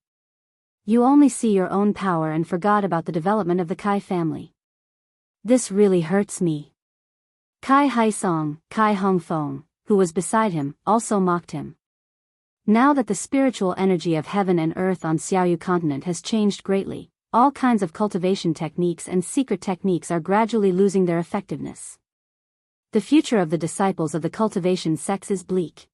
You only see your own power and forgot about the development of the Kai family. This really hurts me. Kai Haisong, Kai Hongfeng, who was beside him, also mocked him. Now that the spiritual energy of heaven and earth on Xiaoyu continent has changed greatly, all kinds of cultivation techniques and secret techniques are gradually losing their effectiveness. The future of the disciples of the cultivation sects is bleak.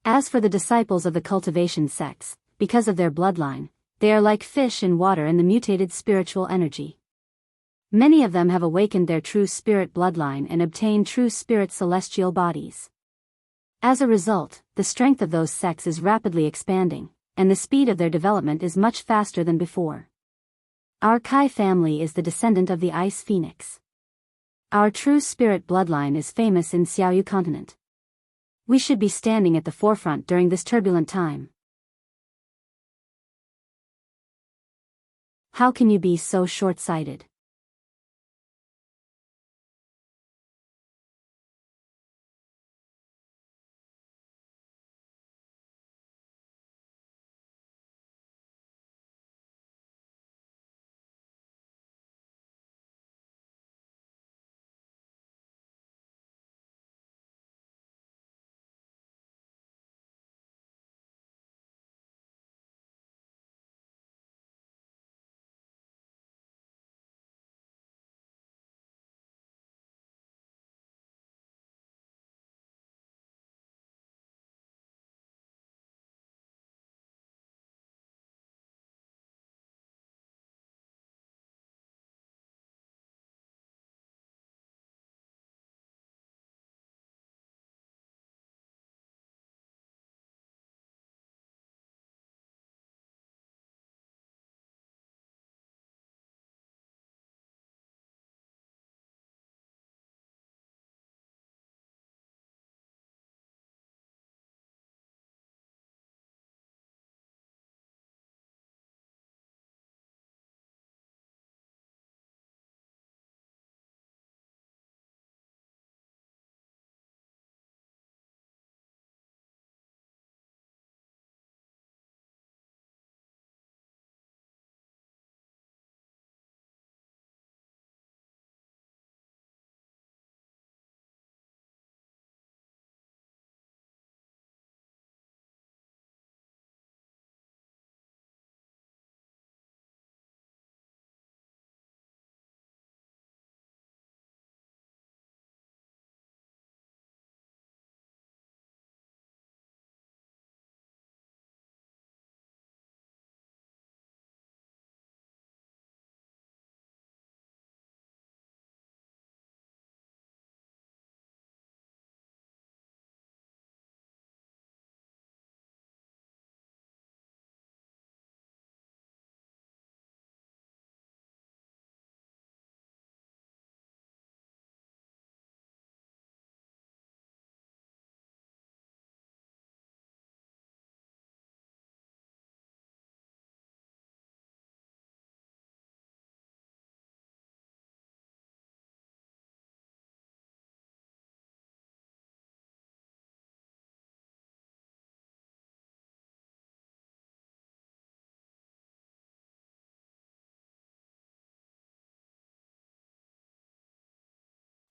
As for the disciples of the cultivation sects, because of their bloodline, they are like fish in water in the mutated spiritual energy. Many of them have awakened their true spirit bloodline and obtained true spirit celestial bodies. As a result, the strength of those sects is rapidly expanding, and the speed of their development is much faster than before. Our Kai family is the descendant of the Ice Phoenix. Our true spirit bloodline is famous in Xiaoyu continent. We should be standing at the forefront during this turbulent time. How can you be so short-sighted?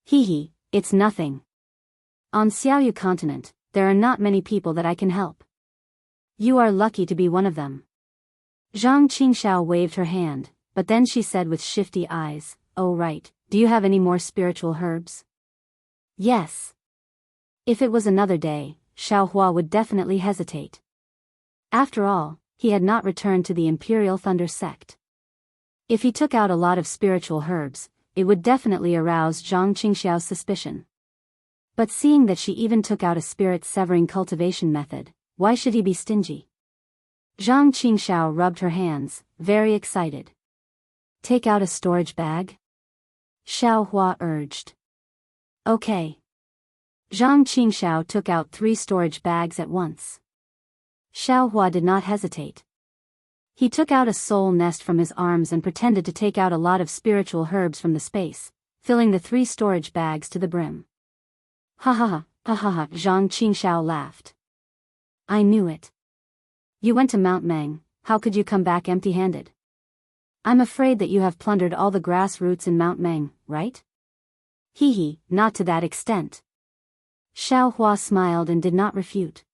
Hee, it's nothing. On Xiaoyu continent, there are not many people that I can help. You are lucky to be one of them. Zhang Qingxiao waved her hand, but then she said with shifty eyes, oh right, do you have any more spiritual herbs? Yes. If it was another day, Xiaohua would definitely hesitate. After all, he had not returned to the Imperial Thunder sect. If he took out a lot of spiritual herbs, it would definitely arouse Zhang Qingxiao's suspicion. But seeing that she even took out a spirit-severing cultivation method, why should he be stingy? Zhang Qingxiao rubbed her hands, very excited. Take out a storage bag? Xiaohua urged. Okay. Zhang Qingxiao took out 3 storage bags at once. Xiaohua did not hesitate. He took out a soul nest from his arms and pretended to take out a lot of spiritual herbs from the space, filling the 3 storage bags to the brim. Ha ha ha, ha ha ha, Zhang Qingxiao laughed. I knew it. You went to Mount Meng, how could you come back empty-handed? I'm afraid that you have plundered all the grass roots in Mount Meng, right? Hee, not to that extent. Xiaohua smiled and did not refute.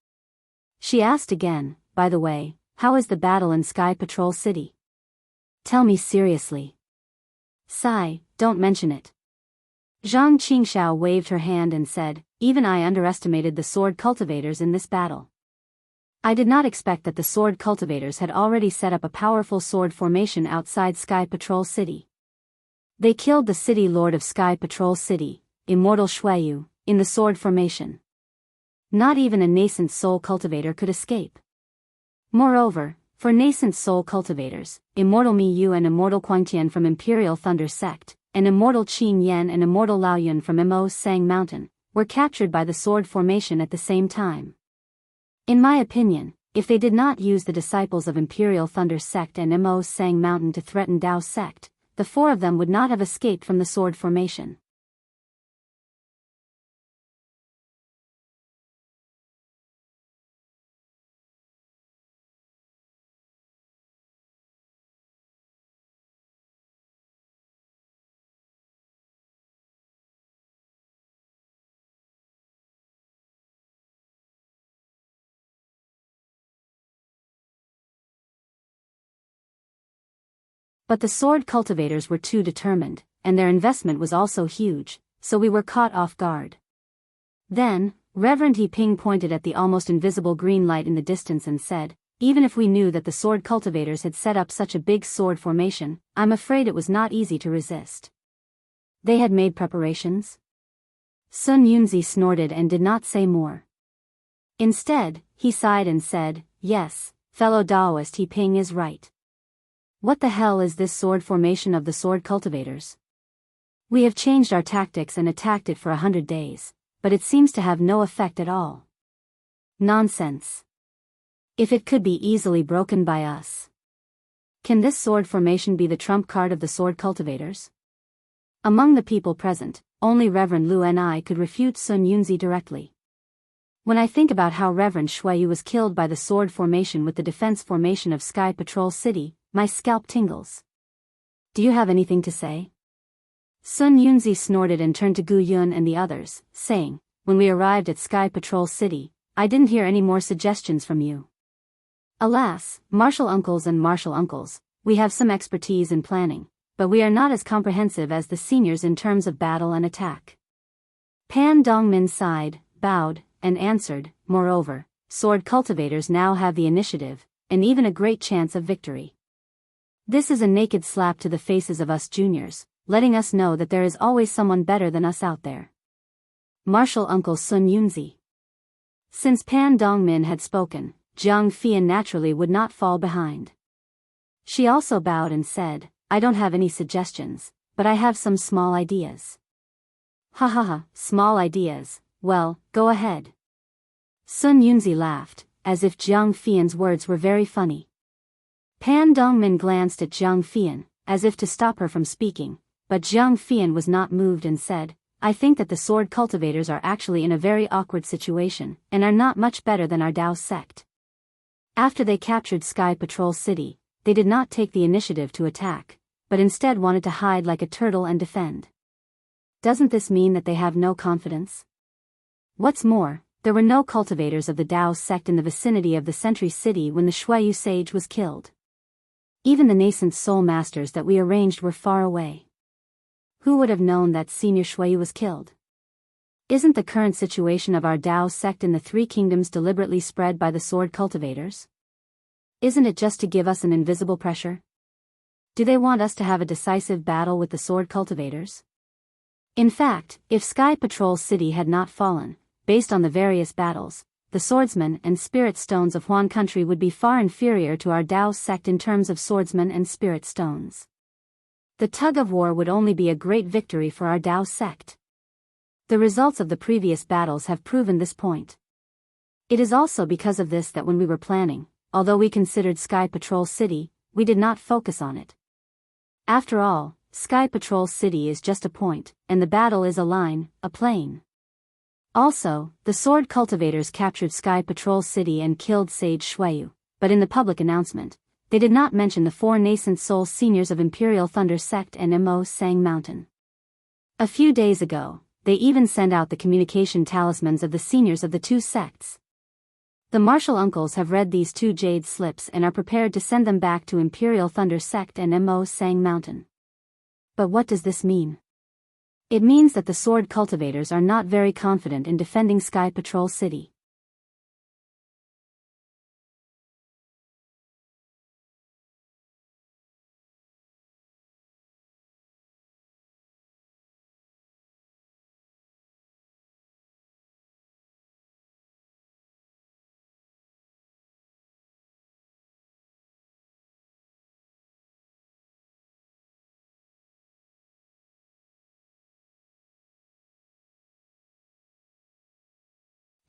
She asked again, by the way, how is the battle in Sky Patrol City? Tell me seriously. Sigh, don't mention it. Zhang Qingxiao waved her hand and said, even I underestimated the sword cultivators in this battle. I did not expect that the sword cultivators had already set up a powerful sword formation outside Sky Patrol City. They killed the city lord of Sky Patrol City, Immortal Shuiyu, in the sword formation. Not even a nascent soul cultivator could escape. Moreover, for nascent soul cultivators, Immortal Mi Yu and Immortal Guangtian from Imperial Thunder Sect, and Immortal Qin Yan and Immortal Lao Yun from Mo Sang Mountain, were captured by the sword formation at the same time. In my opinion, if they did not use the disciples of Imperial Thunder Sect and Mo Sang Mountain to threaten Daoist sect, the 4 of them would not have escaped from the sword formation. But the sword cultivators were too determined, and their investment was also huge, so we were caught off guard. Then, Reverend He Ping pointed at the almost invisible green light in the distance and said, even if we knew that the sword cultivators had set up such a big sword formation, I'm afraid it was not easy to resist. They had made preparations? Sun Yunzi snorted and did not say more. Instead, he sighed and said, yes, fellow Daoist He Ping is right. What the hell is this sword formation of the sword cultivators? We have changed our tactics and attacked it for 100 days, but it seems to have no effect at all. Nonsense. If it could be easily broken by us. Can this sword formation be the trump card of the sword cultivators? Among the people present, only Reverend Lu and I could refute Sun Yunzi directly. When I think about how Reverend Shuiyu was killed by the sword formation with the defense formation of Sky Patrol City, my scalp tingles. Do you have anything to say? Sun Yunzi snorted and turned to Gu Yun and the others, saying, when we arrived at Sky Patrol City, I didn't hear any more suggestions from you. Alas, martial uncles and martial uncles, we have some expertise in planning, but we are not as comprehensive as the seniors in terms of battle and attack. Pan Dongmin sighed, bowed, and answered, moreover, sword cultivators now have the initiative, and even a great chance of victory. This is a naked slap to the faces of us juniors, letting us know that there is always someone better than us out there. Martial Uncle Sun Yunzi. Since Pan Dongmin had spoken, Jiang Fian naturally would not fall behind. She also bowed and said, I don't have any suggestions, but I have some small ideas. Ha ha ha, small ideas, well, go ahead. Sun Yunzi laughed, as if Jiang Fian's words were very funny. Pan Dongmin glanced at Jiang Fian, as if to stop her from speaking, but Jiang Fian was not moved and said, I think that the sword cultivators are actually in a very awkward situation, and are not much better than our Daoist sect. After they captured Sky Patrol City, they did not take the initiative to attack, but instead wanted to hide like a turtle and defend. Doesn't this mean that they have no confidence? What's more, there were no cultivators of the Daoist sect in the vicinity of the Sentry City when the Shuayu sage was killed. Even the nascent soul masters that we arranged were far away. Who would have known that Senior Shuayu was killed? Isn't the current situation of our Daoist sect in the Three Kingdoms deliberately spread by the sword cultivators? Isn't it just to give us an invisible pressure? Do they want us to have a decisive battle with the sword cultivators? In fact, if Sky Patrol City had not fallen, based on the various battles, the swordsmen and spirit stones of Huan country would be far inferior to our Daoist sect in terms of swordsmen and spirit stones. The tug of war would only be a great victory for our Daoist sect. The results of the previous battles have proven this point. It is also because of this that when we were planning, although we considered Sky Patrol City, we did not focus on it. After all, Sky Patrol City is just a point, and the battle is a line, a plane. Also, the sword cultivators captured Sky Patrol City and killed Sage Shuayu, but in the public announcement, they did not mention the 4 nascent soul seniors of Imperial Thunder Sect and Mo Sang Mountain. A few days ago, they even sent out the communication talismans of the seniors of the 2 sects. The martial uncles have read these 2 jade slips and are prepared to send them back to Imperial Thunder Sect and Mo Sang Mountain. But what does this mean? It means that the sword cultivators are not very confident in defending Sky Patrol City.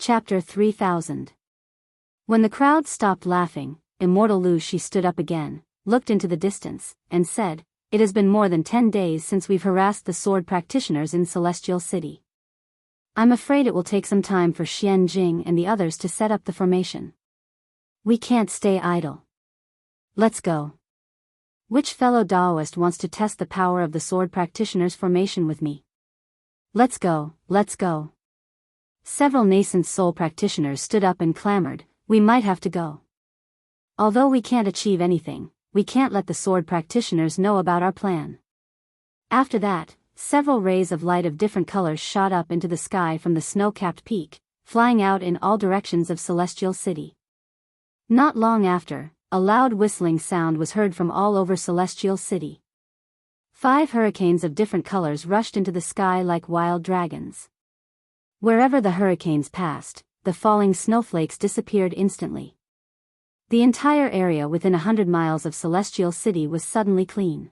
Chapter 3000. When the crowd stopped laughing, Immortal Lu Shi stood up again, looked into the distance, and said, "It has been more than 10 days since we've harassed the sword practitioners in Celestial City. I'm afraid it will take some time for Xian Jing and the others to set up the formation. We can't stay idle. Let's go. Which fellow Daoist wants to test the power of the sword practitioners' formation with me? Let's go, let's go." Several nascent soul practitioners stood up and clamored, "We might have to go. Although we can't achieve anything, we can't let the sword practitioners know about our plan." After that, several rays of light of different colors shot up into the sky from the snow-capped peak, flying out in all directions of Celestial City. Not long after, a loud whistling sound was heard from all over Celestial City. 5 hurricanes of different colors rushed into the sky like wild dragons. Wherever the hurricanes passed, the falling snowflakes disappeared instantly. The entire area within 100 miles of Celestial City was suddenly clean.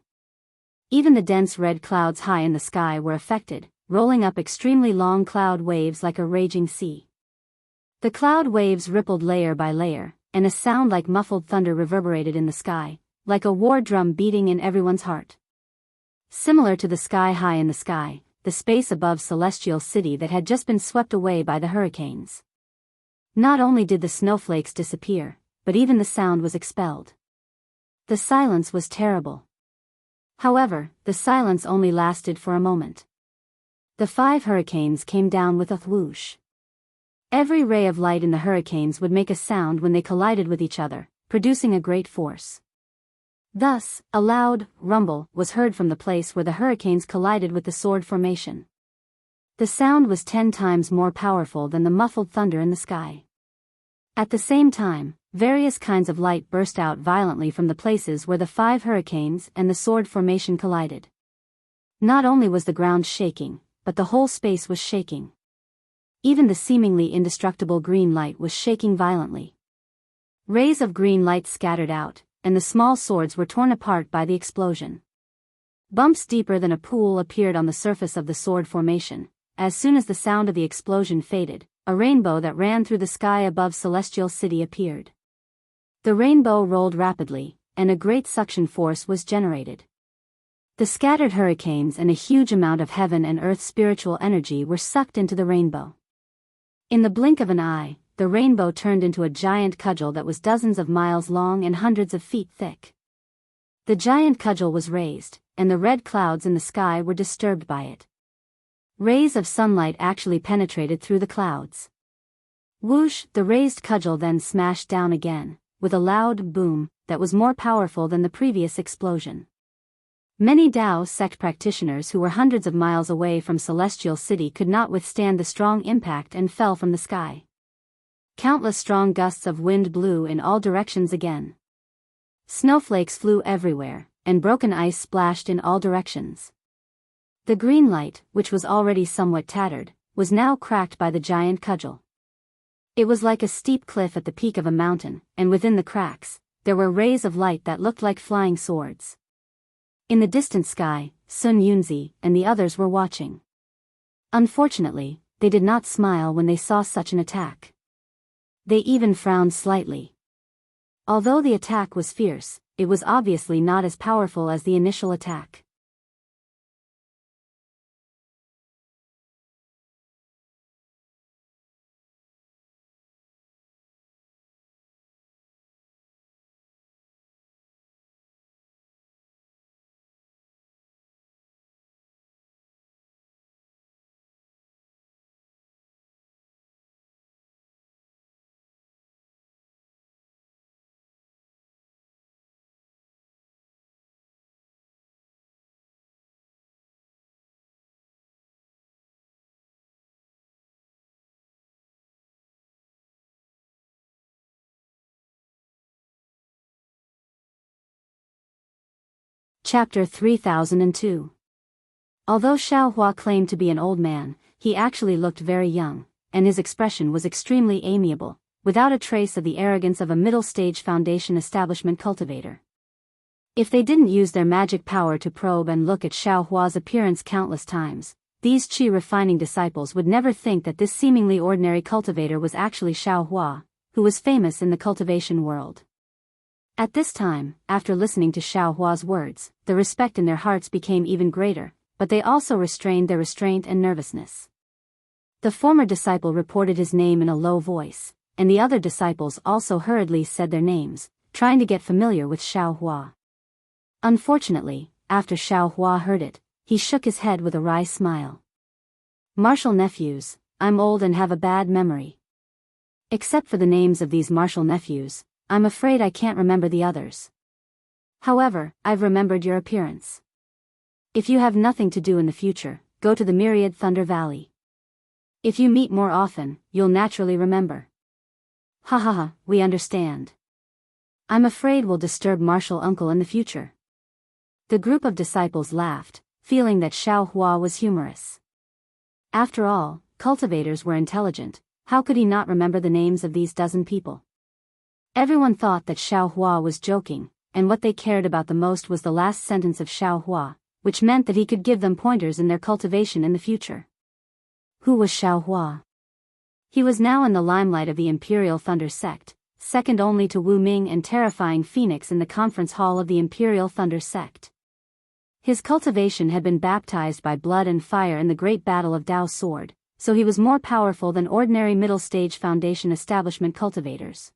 Even the dense red clouds high in the sky were affected, rolling up extremely long cloud waves like a raging sea. The cloud waves rippled layer by layer, and a sound like muffled thunder reverberated in the sky, like a war drum beating in everyone's heart. Similar to the sky high in the sky, the space above Celestial City that had just been swept away by the hurricanes. Not only did the snowflakes disappear, but even the sound was expelled. The silence was terrible. However, the silence only lasted for a moment. The 5 hurricanes came down with a whoosh. Every ray of light in the hurricanes would make a sound when they collided with each other, producing a great force. Thus, a loud rumble was heard from the place where the hurricanes collided with the sword formation. The sound was 10 times more powerful than the muffled thunder in the sky. At the same time, various kinds of light burst out violently from the places where the 5 hurricanes and the sword formation collided. Not only was the ground shaking, but the whole space was shaking. Even the seemingly indestructible green light was shaking violently. Rays of green light scattered out, and the small swords were torn apart by the explosion. Bumps deeper than a pool appeared on the surface of the sword formation. As soon as the sound of the explosion faded, a rainbow that ran through the sky above Celestial City appeared. The rainbow rolled rapidly, and a great suction force was generated. The scattered hurricanes and a huge amount of heaven and earth spiritual energy were sucked into the rainbow. In the blink of an eye, the rainbow turned into a giant cudgel that was dozens of miles long and hundreds of feet thick. The giant cudgel was raised, and the red clouds in the sky were disturbed by it. Rays of sunlight actually penetrated through the clouds. Whoosh! The raised cudgel then smashed down again, with a loud boom that was more powerful than the previous explosion. Many Dao sect practitioners who were hundreds of miles away from Celestial City could not withstand the strong impact and fell from the sky. Countless strong gusts of wind blew in all directions again. Snowflakes flew everywhere, and broken ice splashed in all directions. The green light, which was already somewhat tattered, was now cracked by the giant cudgel. It was like a steep cliff at the peak of a mountain, and within the cracks, there were rays of light that looked like flying swords. In the distant sky, Sun Yunzi and the others were watching. Unfortunately, they did not smile when they saw such an attack. They even frowned slightly. Although the attack was fierce, it was obviously not as powerful as the initial attack. Chapter 3002. Although Xiaohua claimed to be an old man, he actually looked very young, and his expression was extremely amiable, without a trace of the arrogance of a middle-stage Foundation establishment cultivator. If they didn't use their magic power to probe and look at Xiaohua's appearance countless times, these qi-refining disciples would never think that this seemingly ordinary cultivator was actually Xiaohua, who was famous in the cultivation world. At this time, after listening to Xiaohua's words, the respect in their hearts became even greater, but they also restrained their restraint and nervousness. The former disciple reported his name in a low voice, and the other disciples also hurriedly said their names, trying to get familiar with Xiaohua. Unfortunately, after Xiaohua heard it, he shook his head with a wry smile. Martial nephews, I'm old and have a bad memory. Except for the names of these martial nephews, I'm afraid I can't remember the others. However, I've remembered your appearance. If you have nothing to do in the future, go to the Myriad Thunder Valley. If you meet more often, you'll naturally remember. Ha ha ha, we understand. I'm afraid we'll disturb Martial Uncle in the future. The group of disciples laughed, feeling that Xiaohua was humorous. After all, cultivators were intelligent, how could he not remember the names of these dozen people? Everyone thought that Xiaohua was joking, and what they cared about the most was the last sentence of Xiaohua, which meant that he could give them pointers in their cultivation in the future. Who was Xiaohua? He was now in the limelight of the Imperial Thunder Sect, second only to Wu Ming and terrifying Phoenix in the conference hall of the Imperial Thunder Sect. His cultivation had been baptized by blood and fire in the great battle of Dao Sword, so he was more powerful than ordinary middle-stage Foundation establishment cultivators.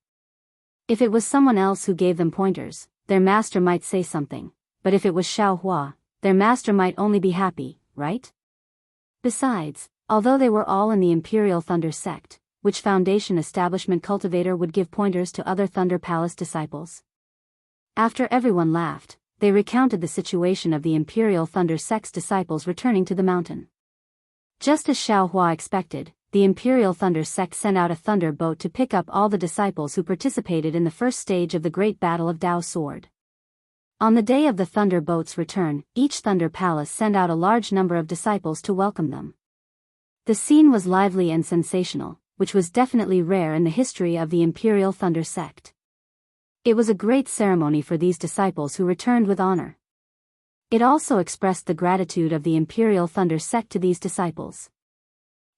If it was someone else who gave them pointers, their master might say something, but if it was Xiaohua, their master might only be happy, right? Besides, although they were all in the Imperial Thunder Sect, which Foundation establishment cultivator would give pointers to other Thunder Palace disciples? After everyone laughed, they recounted the situation of the Imperial Thunder Sect's disciples returning to the mountain. Just as Xiaohua expected, the Imperial Thunder Sect sent out a thunder boat to pick up all the disciples who participated in the first stage of the Great Battle of Dao Sword. On the day of the thunder boat's return, each Thunder Palace sent out a large number of disciples to welcome them. The scene was lively and sensational, which was definitely rare in the history of the Imperial Thunder Sect. It was a great ceremony for these disciples who returned with honor. It also expressed the gratitude of the Imperial Thunder Sect to these disciples.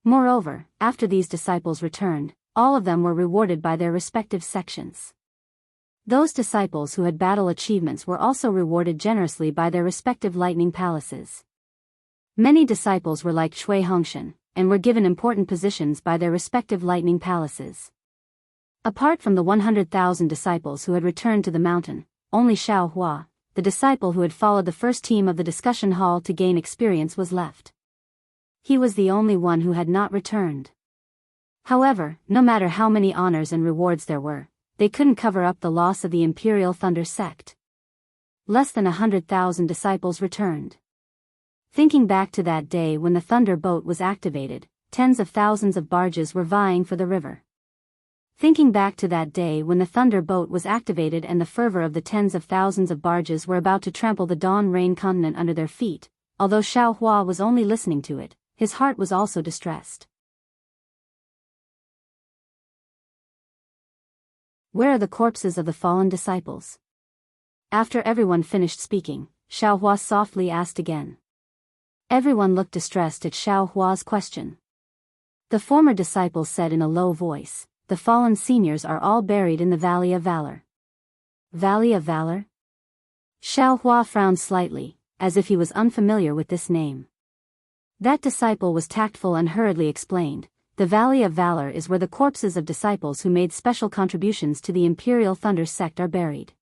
Moreover, after these disciples returned, all of them were rewarded by their respective sections. Those disciples who had battle achievements were also rewarded generously by their respective lightning palaces. Many disciples were like Shui Hongshan, and were given important positions by their respective lightning palaces. Apart from the 100,000 disciples who had returned to the mountain, only Xiaohua, the disciple who had followed the first team of the discussion hall to gain experience, was left. he was the only one who had not returned. However, no matter how many honors and rewards there were, they couldn't cover up the loss of the Imperial Thunder sect. Less than 100,000 disciples returned. Thinking back to that day when the Thunder Boat was activated, tens of thousands of barges were vying for the river. Thinking back to that day when the Thunder Boat was activated and the fervor of the tens of thousands of barges were about to trample the Dawn Rain continent under their feet, although Xiao Hua was only listening to it, his heart was also distressed. Where are the corpses of the fallen disciples? After everyone finished speaking, Xiao Hua softly asked again. Everyone looked distressed at Xiao Hua's question. The former disciples said in a low voice, "The fallen seniors are all buried in the Valley of Valor." Valley of Valor? Xiao Hua frowned slightly, as if he was unfamiliar with this name. That disciple was tactful and hurriedly explained, "The Valley of Valor is where the corpses of disciples who made special contributions to the Imperial Thunder sect are buried.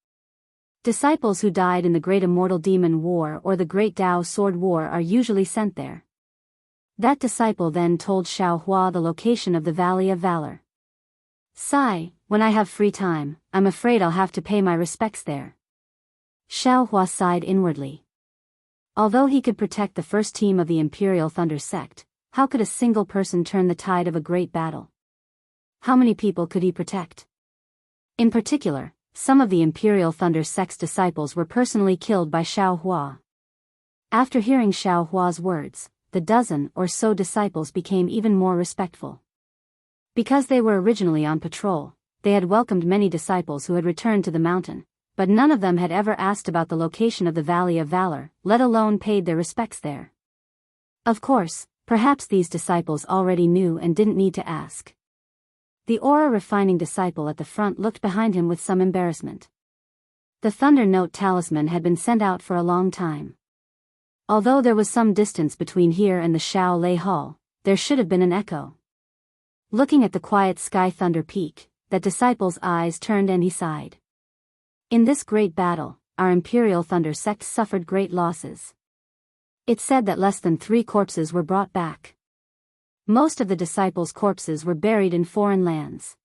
Disciples who died in the Great Immortal Demon War or the Great Dao Sword War are usually sent there." That disciple then told Xiao Hua the location of the Valley of Valor. "Sigh, when I have free time, I'm afraid I'll have to pay my respects there." Xiao Hua sighed inwardly. Although he could protect the first team of the Imperial Thunder sect, how could a single person turn the tide of a great battle? How many people could he protect? In particular, some of the Imperial Thunder sect's disciples were personally killed by Xiao Hua. After hearing Xiao Hua's words, the dozen or so disciples became even more respectful. Because they were originally on patrol, they had welcomed many disciples who had returned to the mountain, but none of them had ever asked about the location of the Valley of Valor, let alone paid their respects there. Of course, perhaps these disciples already knew and didn't need to ask. The aura-refining disciple at the front looked behind him with some embarrassment. The Thunder Note talisman had been sent out for a long time. Although there was some distance between here and the Shao Lei Hall, there should have been an echo. Looking at the quiet sky Thunder Peak, that disciple's eyes turned and he sighed. In this great battle, our Imperial Thunder sect suffered great losses. It said that less than 3 corpses were brought back. Most of the disciples' corpses were buried in foreign lands.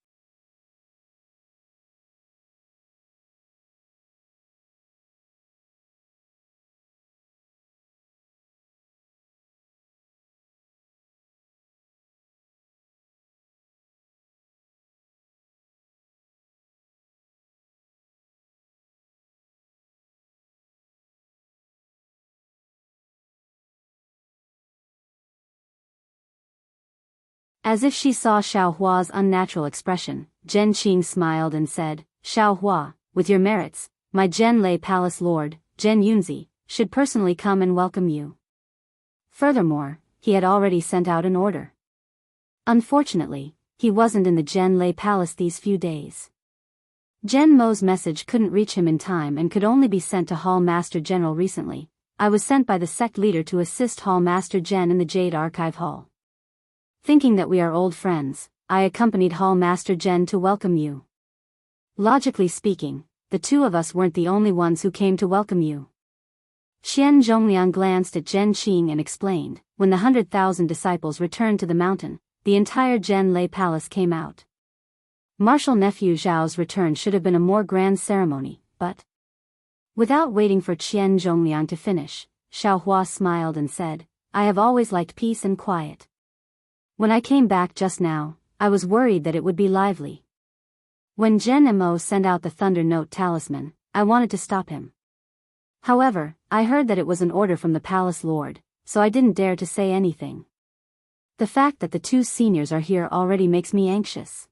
As if she saw Xiao Hua's unnatural expression, Zhen Qing smiled and said, "Xiao Hua, with your merits, my Zhen Lei Palace Lord, Zhen Yunzi, should personally come and welcome you." Furthermore, he had already sent out an order. Unfortunately, he wasn't in the Zhen Lei Palace these few days. Zhen Mo's message couldn't reach him in time and could only be sent to Hall Master General recently. "I was sent by the sect leader to assist Hall Master Zhen in the Jade Archive Hall. Thinking that we are old friends, I accompanied Hall Master Zhen to welcome you. Logically speaking, the two of us weren't the only ones who came to welcome you." Qian Zhongliang glanced at Zhen Qing and explained, "When the 100,000 disciples returned to the mountain, the entire Zhen Lei Palace came out. Martial nephew Zhao's return should have been a more grand ceremony, but..." Without waiting for Qian Zhongliang to finish, Xiao Hua smiled and said, "I have always liked peace and quiet. When I came back just now, I was worried that it would be lively. When Zhen Mo sent out the Thunder Note talisman, I wanted to stop him. However, I heard that it was an order from the Palace Lord, so I didn't dare to say anything. The fact that the 2 seniors are here already makes me anxious.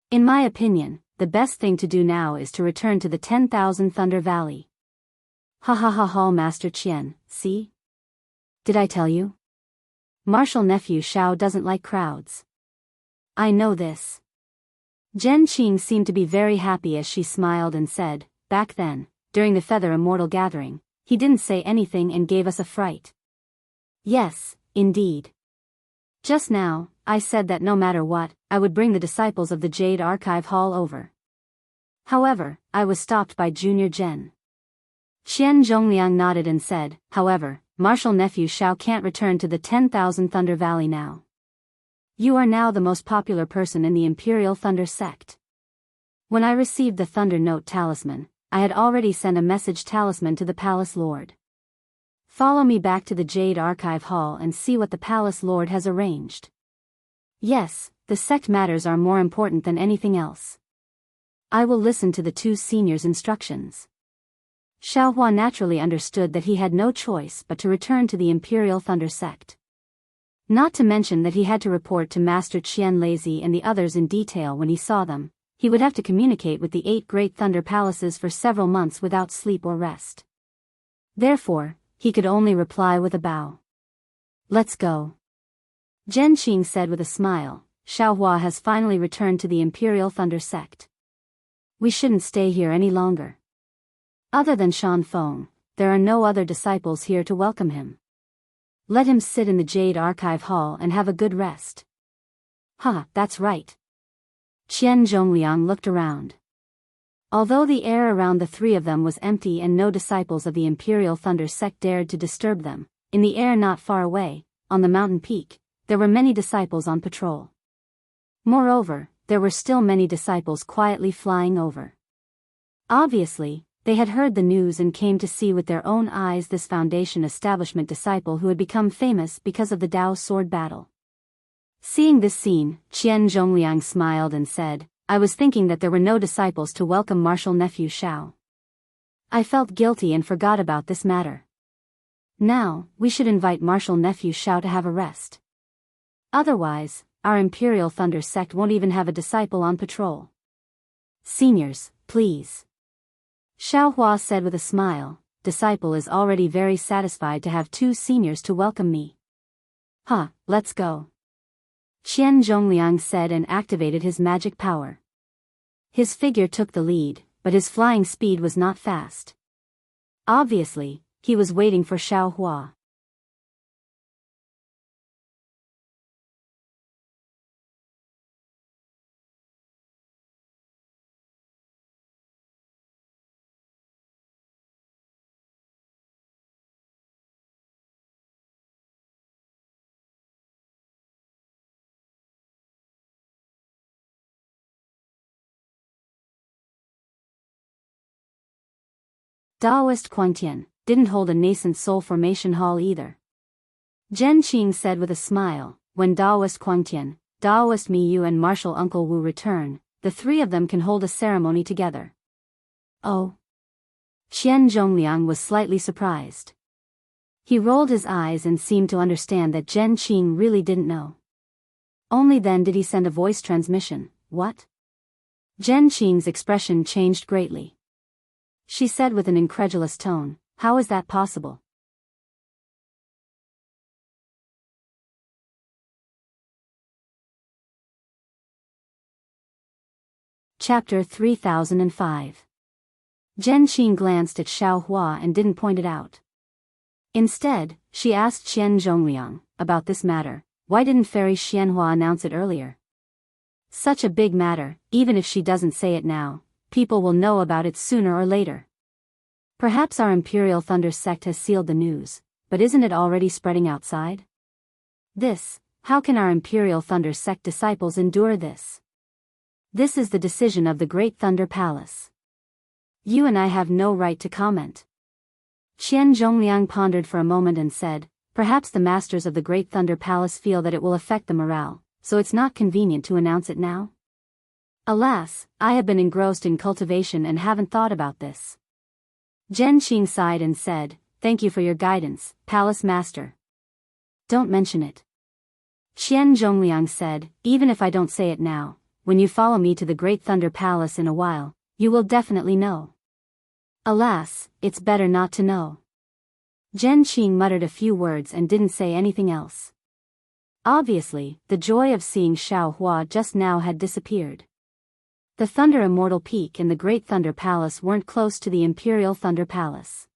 In my opinion, the best thing to do now is to return to the 10,000 Thunder Valley." "Ha ha ha, Hall Master Qian, see? Did I tell you? Martial nephew Xiao doesn't like crowds. I know this." Zhen Qing seemed to be very happy as she smiled and said, "Back then, during the Feather Immortal Gathering, he didn't say anything and gave us a fright." "Yes, indeed. Just now, I said that no matter what, I would bring the disciples of the Jade Archive Hall over. However, I was stopped by Junior Zhen." Qian Zhongliang nodded and said, "However, Martial Nephew Xiao can't return to the 10,000 Thunder Valley now. You are now the most popular person in the Imperial Thunder sect. When I received the Thunder Note talisman, I had already sent a message talisman to the Palace Lord. Follow me back to the Jade Archive Hall and see what the Palace Lord has arranged. Yes, the sect matters are more important than anything else. I will listen to the two seniors' instructions. Xiaohua naturally understood that he had no choice but to return to the Imperial Thunder sect. Not to mention that he had to report to Master Qian Lazy and the others in detail when he saw them. He would have to communicate with the 8 great thunder palaces for several months without sleep or rest. Therefore, he could only reply with a bow. Let's go. Zhen Qing said with a smile. Xiaohua has finally returned to the Imperial Thunder sect. We shouldn't stay here any longer. Other than Shan Feng, there are no other disciples here to welcome him. Let him sit in the Jade Archive Hall and have a good rest. That's right. Qian Zhongliang looked around. Although the air around the three of them was empty and no disciples of the Imperial Thunder sect dared to disturb them, in the air not far away, on the mountain peak, there were many disciples on patrol. Moreover, there were still many disciples quietly flying over. Obviously, they had heard the news and came to see with their own eyes this Foundation establishment disciple who had become famous because of the Dao sword battle. Seeing this scene, Qian Zhongliang smiled and said, I was thinking that there were no disciples to welcome Martial Nephew Xiao. I felt guilty and forgot about this matter. Now, we should invite Martial Nephew Xiao to have a rest. Otherwise, our Imperial Thunder sect won't even have a disciple on patrol. Seniors, please. Xiaohua said with a smile, disciple is already very satisfied to have 2 seniors to welcome me. Let's go. Qian Zhongliang said and activated his magic power. His figure took the lead, but his flying speed was not fast. Obviously, he was waiting for Xiaohua. Daoist Quantian didn't hold a nascent soul formation hall either. Zhen Qing said with a smile, when Daoist Quantian, Daoist Miyu and Martial Uncle Wu return, the 3 of them can hold a ceremony together. Oh. Qian Zhongliang was slightly surprised. He rolled his eyes and seemed to understand that Zhen Qing really didn't know. Only then did he send a voice transmission. What? Zhen Qing's expression changed greatly. She said with an incredulous tone, how is that possible? Chapter 3005. Zhen Qing glanced at Xiaohua and didn't point it out. Instead, she asked Qian Zhongliang about this matter. Why didn't Fairy Xianhua announce it earlier? Such a big matter, even if she doesn't say it now, people will know about it sooner or later. Perhaps our Imperial Thunder sect has sealed the news, but isn't it already spreading outside? How can our Imperial Thunder sect disciples endure this? This is the decision of the Great Thunder Palace. You and I have no right to comment. Qian Zhongliang pondered for a moment and said, perhaps the masters of the Great Thunder Palace feel that it will affect the morale, so it's not convenient to announce it now? Alas, I have been engrossed in cultivation and haven't thought about this. Zhen Qing sighed and said, thank you for your guidance, Palace Master. Don't mention it. Qian Zhongliang said, even if I don't say it now, when you follow me to the Great Thunder Palace in a while, you will definitely know. Alas, it's better not to know. Zhen Qing muttered a few words and didn't say anything else. Obviously, the joy of seeing Xiaohua just now had disappeared. The Thunder Immortal Peak and the Great Thunder Palace weren't close to the Imperial Thunder Palace.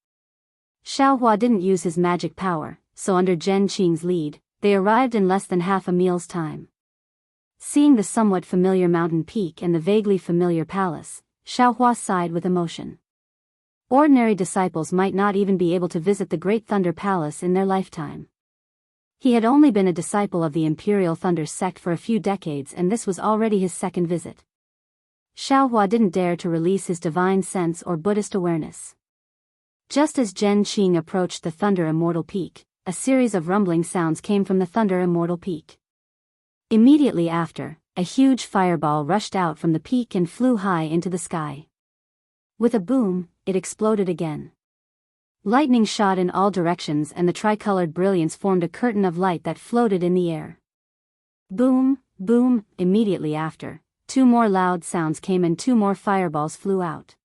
Xiaohua didn't use his magic power, so under Zhen Qing's lead, they arrived in less than half a meal's time. Seeing the somewhat familiar mountain peak and the vaguely familiar palace, Xiaohua sighed with emotion. Ordinary disciples might not even be able to visit the Great Thunder Palace in their lifetime. He had only been a disciple of the Imperial Thunder sect for a few decades, and this was already his second visit. Xiaohua didn't dare to release his divine sense or Buddhist awareness. Just as Zhen Qing approached the Thunder Immortal Peak, a series of rumbling sounds came from the Thunder Immortal Peak. Immediately after, a huge fireball rushed out from the peak and flew high into the sky. With a boom, it exploded again. Lightning shot in all directions and the tricolored brilliance formed a curtain of light that floated in the air. Boom, boom, immediately after, 2 more loud sounds came and 2 more fireballs flew out.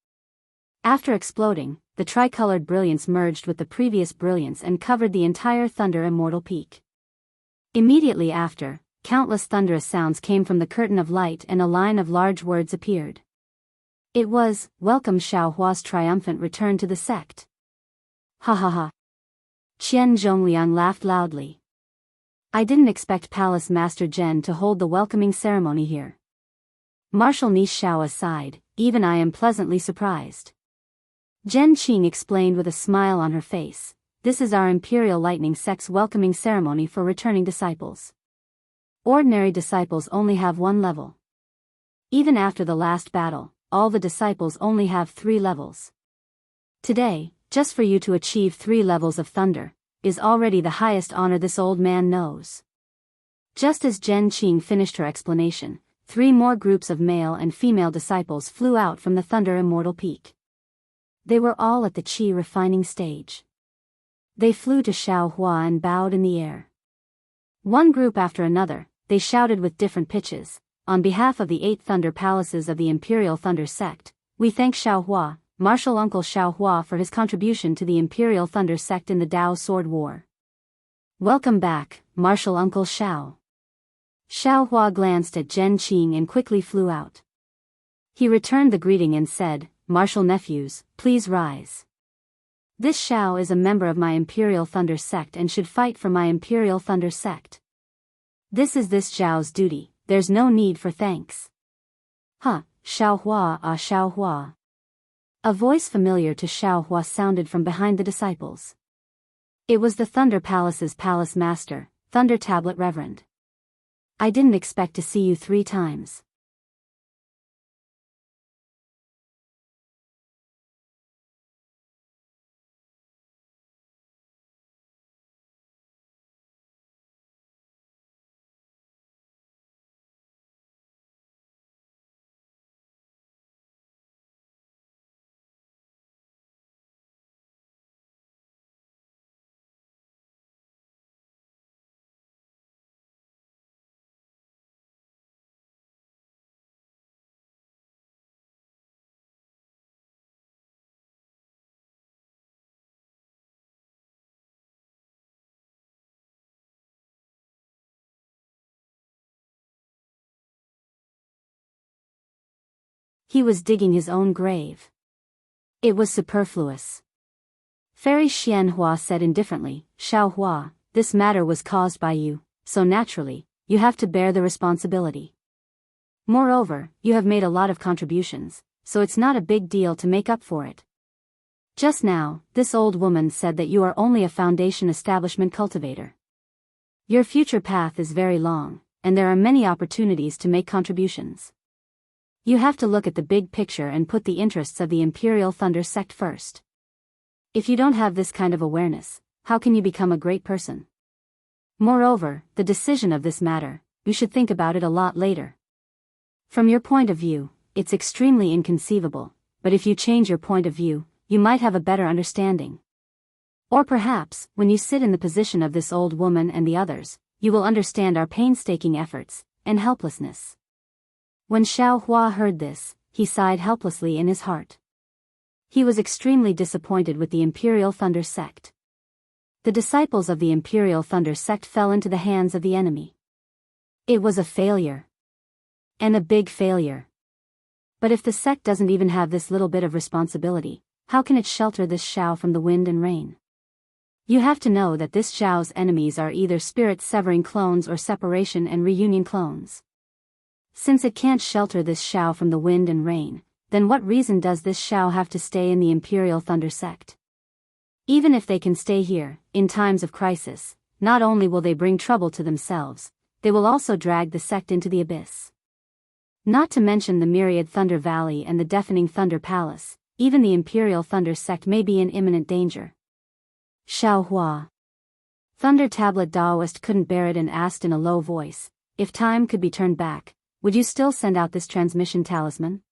After exploding, the tricolored brilliance merged with the previous brilliance and covered the entire Thunder Immortal Peak. Immediately after, countless thunderous sounds came from the curtain of light and a line of large words appeared. It was, "Welcome Xiaohua's triumphant return to the sect." Ha ha ha. Qian Zhongliang laughed loudly. I didn't expect Palace Master Zhen to hold the welcoming ceremony here. Marshal Ni Xiao sighed, even I am pleasantly surprised. Zhen Qing explained with a smile on her face, this is our Imperial Lightning Sect's welcoming ceremony for returning disciples. Ordinary disciples only have 1 level. Even after the last battle, all the disciples only have 3 levels. Today, just for you to achieve 3 levels of thunder, is already the highest honor this old man knows. Just as Zhen Qing finished her explanation, 3 more groups of male and female disciples flew out from the Thunder Immortal Peak. They were all at the qi refining stage. They flew to Xiaohua and bowed in the air. One group after another, they shouted with different pitches, on behalf of the 8 Thunder Palaces of the Imperial Thunder Sect, we thank Xiaohua, Marshal Uncle Xiaohua for his contribution to the Imperial Thunder Sect in the Dao Sword War. Welcome back, Marshal Uncle Xiao. Xiaohua glanced at Zhen Qing and quickly flew out. He returned the greeting and said, Marshal nephews, please rise. This Xiao is a member of my Imperial Thunder Sect and should fight for my Imperial Thunder Sect. This is this Xiao's duty, there's no need for thanks. Huh, Xiaohua Xiaohua. A voice familiar to Xiaohua sounded from behind the disciples. It was the Thunder Palace's Palace Master, Thunder Tablet Reverend. I didn't expect to see you 3 times. He was digging his own grave. It was superfluous. Fairy Xianhua said indifferently, Xiaohua, this matter was caused by you, so naturally, you have to bear the responsibility. Moreover, you have made a lot of contributions, so it's not a big deal to make up for it. Just now, this old woman said that you are only a foundation establishment cultivator. Your future path is very long, and there are many opportunities to make contributions. You have to look at the big picture and put the interests of the Imperial Thunder Sect first. If you don't have this kind of awareness, how can you become a great person? Moreover, the decision of this matter, you should think about it a lot later. From your point of view, it's extremely inconceivable, but if you change your point of view, you might have a better understanding. Or perhaps, when you sit in the position of this old woman and the others, you will understand our painstaking efforts, and helplessness. When Xiaohua heard this, he sighed helplessly in his heart. He was extremely disappointed with the Imperial Thunder Sect. The disciples of the Imperial Thunder Sect fell into the hands of the enemy. It was a failure. And a big failure. But if the sect doesn't even have this little bit of responsibility, how can it shelter this Xiao from the wind and rain? You have to know that this Xiao's enemies are either spirit-severing clones or separation and reunion clones. Since it can't shelter this Xiao from the wind and rain, then what reason does this Shao have to stay in the Imperial Thunder sect? Even if they can stay here, in times of crisis, not only will they bring trouble to themselves, they will also drag the sect into the abyss. Not to mention the myriad Thunder Valley and the deafening Thunder Palace, even the Imperial Thunder sect may be in imminent danger. Shao Hua. Thunder Tablet Daoist couldn't bear it and asked in a low voice, if time could be turned back, would you still send out this transmission talisman?